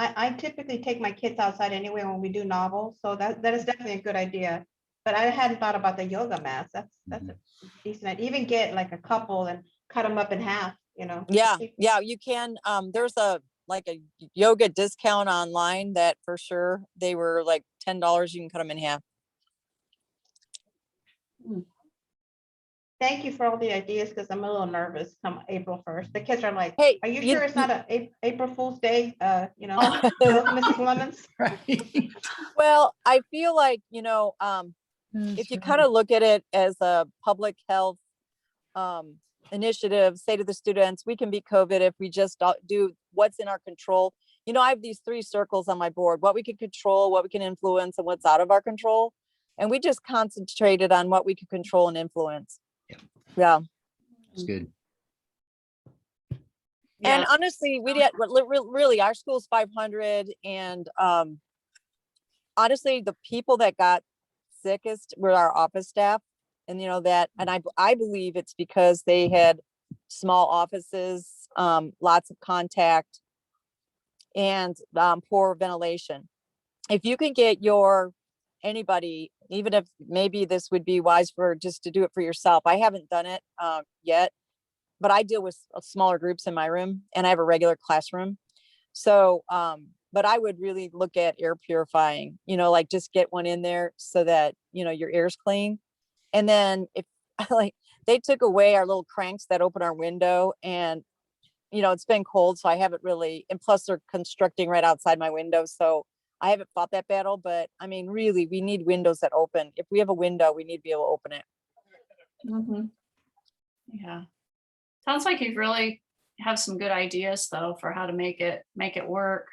I typically take my kids outside anyway when we do novels, so that is definitely a good idea. But I hadn't thought about the yoga mats. That's a decent idea. Even get like a couple and cut them up in half, you know. Yeah, you can. There's a yoga discount online that for sure they were like $10. You can cut them in half. Thank you for all the ideas, because I'm a little nervous come April 1st. The kids are like, Hey, are you you- sure it's not a April Fool's Day? You know, Oh. Mrs. Lemons? Right. Well, I feel like, if you kind of look at it as a public health initiative, say to the students, we can beat COVID if we just do what's in our control. I have these 3 circles on my board: what we can control, what we can influence, and what's out of our control. And we just concentrated on what we could control and influence. Yeah. It's good. And honestly, we did really, our school's 500, and honestly, the people that got sickest were our office staff. And I believe it's because they had small offices, lots of contact, and poor ventilation. If you can get anybody, even if maybe this would be wise for just to do it for yourself. I haven't done it yet, but I deal with smaller groups in my room, and I have a regular classroom. So, but I would really look at air purifying, like just get one in there so that, your air's clean. And then if they took away our little cranks that open our window, and, it's been cold, so I haven't really, and plus they're constructing right outside my window. So I haven't fought that battle, but I mean, really, we need windows that open. If we have a window, we need to be able to open it. Mm-hmm. Yeah. Sounds like you really have some good ideas though for how to make it work.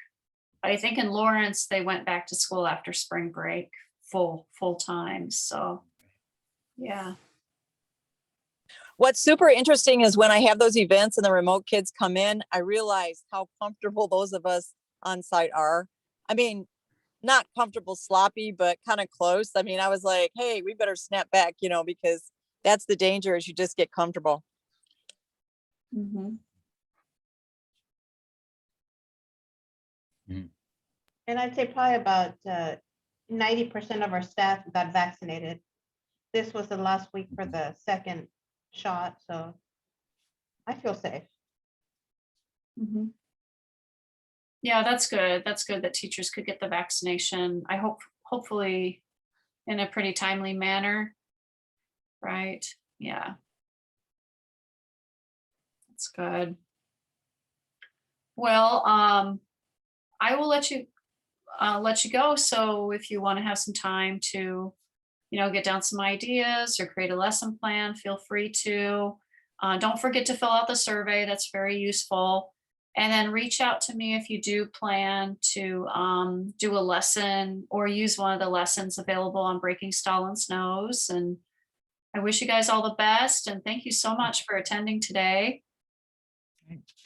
I think in Lawrence, they went back to school after spring break full time. So yeah. What's super interesting is when I have those events and the remote kids come in, I realize how comfortable those of us on site are. I mean, not comfortable sloppy, but kind of close. I mean, I was like, hey, we better snap back, because that's the danger, is you just get comfortable. Mm-hmm. And I'd say probably about 90% of our staff got vaccinated. This was the last week for the second shot, so I feel safe. Mm-hmm. Yeah, that's good. That's good that teachers could get the vaccination. I hopefully in a pretty timely manner. Right. Yeah. That's good. Well, I will let you go. So if you want to have some time to, get down some ideas or create a lesson plan, feel free to. Don't forget to fill out the survey. That's very useful. And then reach out to me if you do plan to do a lesson or use one of the lessons available on Breaking Stalin's Nose. And I wish you guys all the best. And thank you so much for attending today.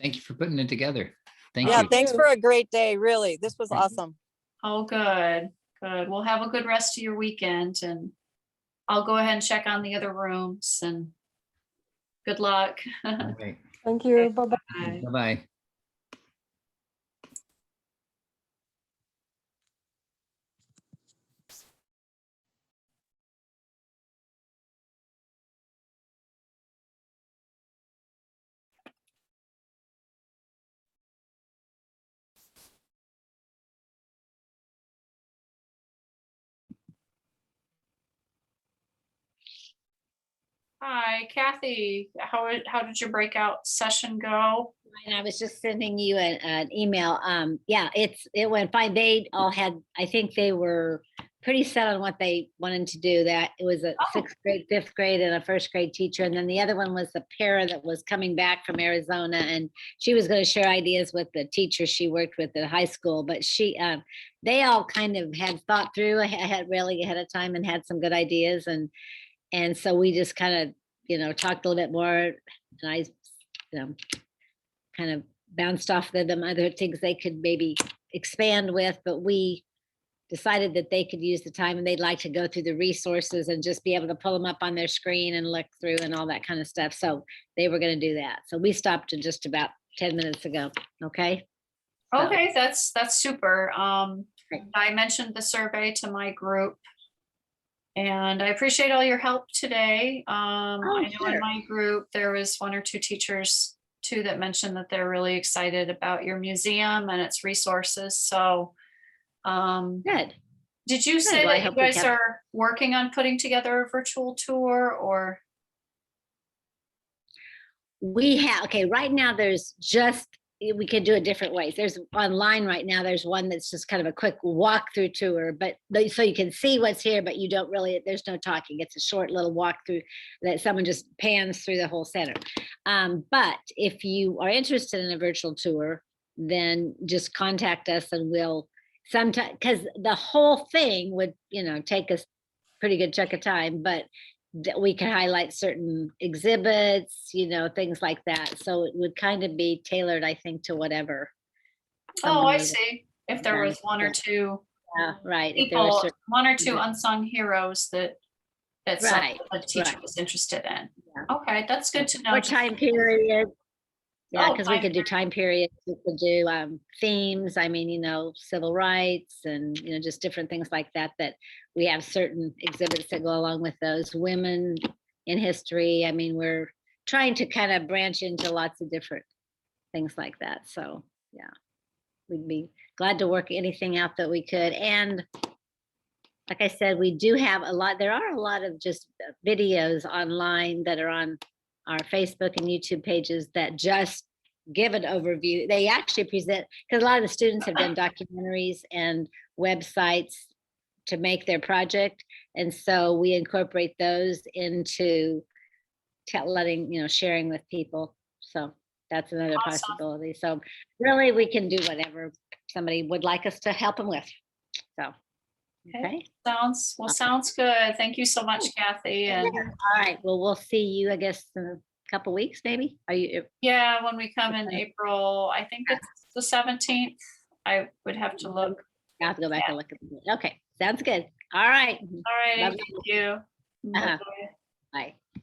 Thank you for putting it together. Thank Yeah, you. thanks for a great day. Really, this was awesome. Oh, good. Well, have a good rest of your weekend, and I'll go ahead and check on the other rooms, and good luck. All right. Thank you. Bye-bye. Bye. Bye-bye. Hi, Kathy. How did your breakout session go? And I was just sending you an email. Yeah, it went fine. They all had, I think they were pretty set on what they wanted to do. That it was a 6th grade, 5th grade, and a 1st grade teacher. And then the other one was the para that was coming back from Arizona, and she was going to share ideas with the teacher she worked with at high school. But they all kind of had thought through had really ahead of time and had some good ideas. And so we just kind of, talked a little bit more, and I, kind of bounced off them other things they could maybe expand with, but we decided that they could use the time and they'd like to go through the resources and just be able to pull them up on their screen and look through and all that kind of stuff. So they were going to do that. So we stopped in just about 10 minutes ago. Okay. Okay, that's super. I mentioned the survey to my group, and I appreciate all your help today. I know in my group there was 1 or 2 teachers too that mentioned that they're really excited about your museum and its resources. So good. Did you say that you guys are working on putting together a virtual tour, or? We have, okay, right now there's just, we could do it different ways. There's online right now, there's one that's just kind of a quick walkthrough tour, but so you can see what's here, but you don't really, there's no talking. It's a short little walkthrough that someone just pans through the whole center. But if you are interested in a virtual tour, then just contact us and we'll sometime, because the whole thing would, take us pretty good chunk of time, but we can highlight certain exhibits, things like that. So it would kind of be tailored, I think, to whatever. Oh, I see. If there was one or two right. If there were people, certain, one or two unsung heroes that Right, the teacher right. was interested in. Yeah. Okay, that's good to know. or time period. Yeah, Oh, because we time could do time periods, we could do themes, I mean, civil rights and, just different things like that, that we have certain exhibits that go along with those. Women in history, I mean, we're trying to kind of branch into lots of different things like that. So, yeah, we'd be glad to work anything out that we could. And like I said, we do have there are a lot of just videos online that are on our Facebook and YouTube pages that just give an overview. They actually present, because a lot of the students have done documentaries and websites to make their project. And so we incorporate those into sharing with people. So that's another possibility. So really we can do whatever somebody would like us to help them with. So, okay. Sounds good. Thank you so much, Kathy. And all right, well, we'll see you, I guess, in a couple weeks, maybe. Are you? yeah, when we come in April, I think it's the 17th. I would have to look. I have to go back and look at it. Okay, sounds good. All right. All right, Love thank you. Uh-huh. Bye-bye. Bye.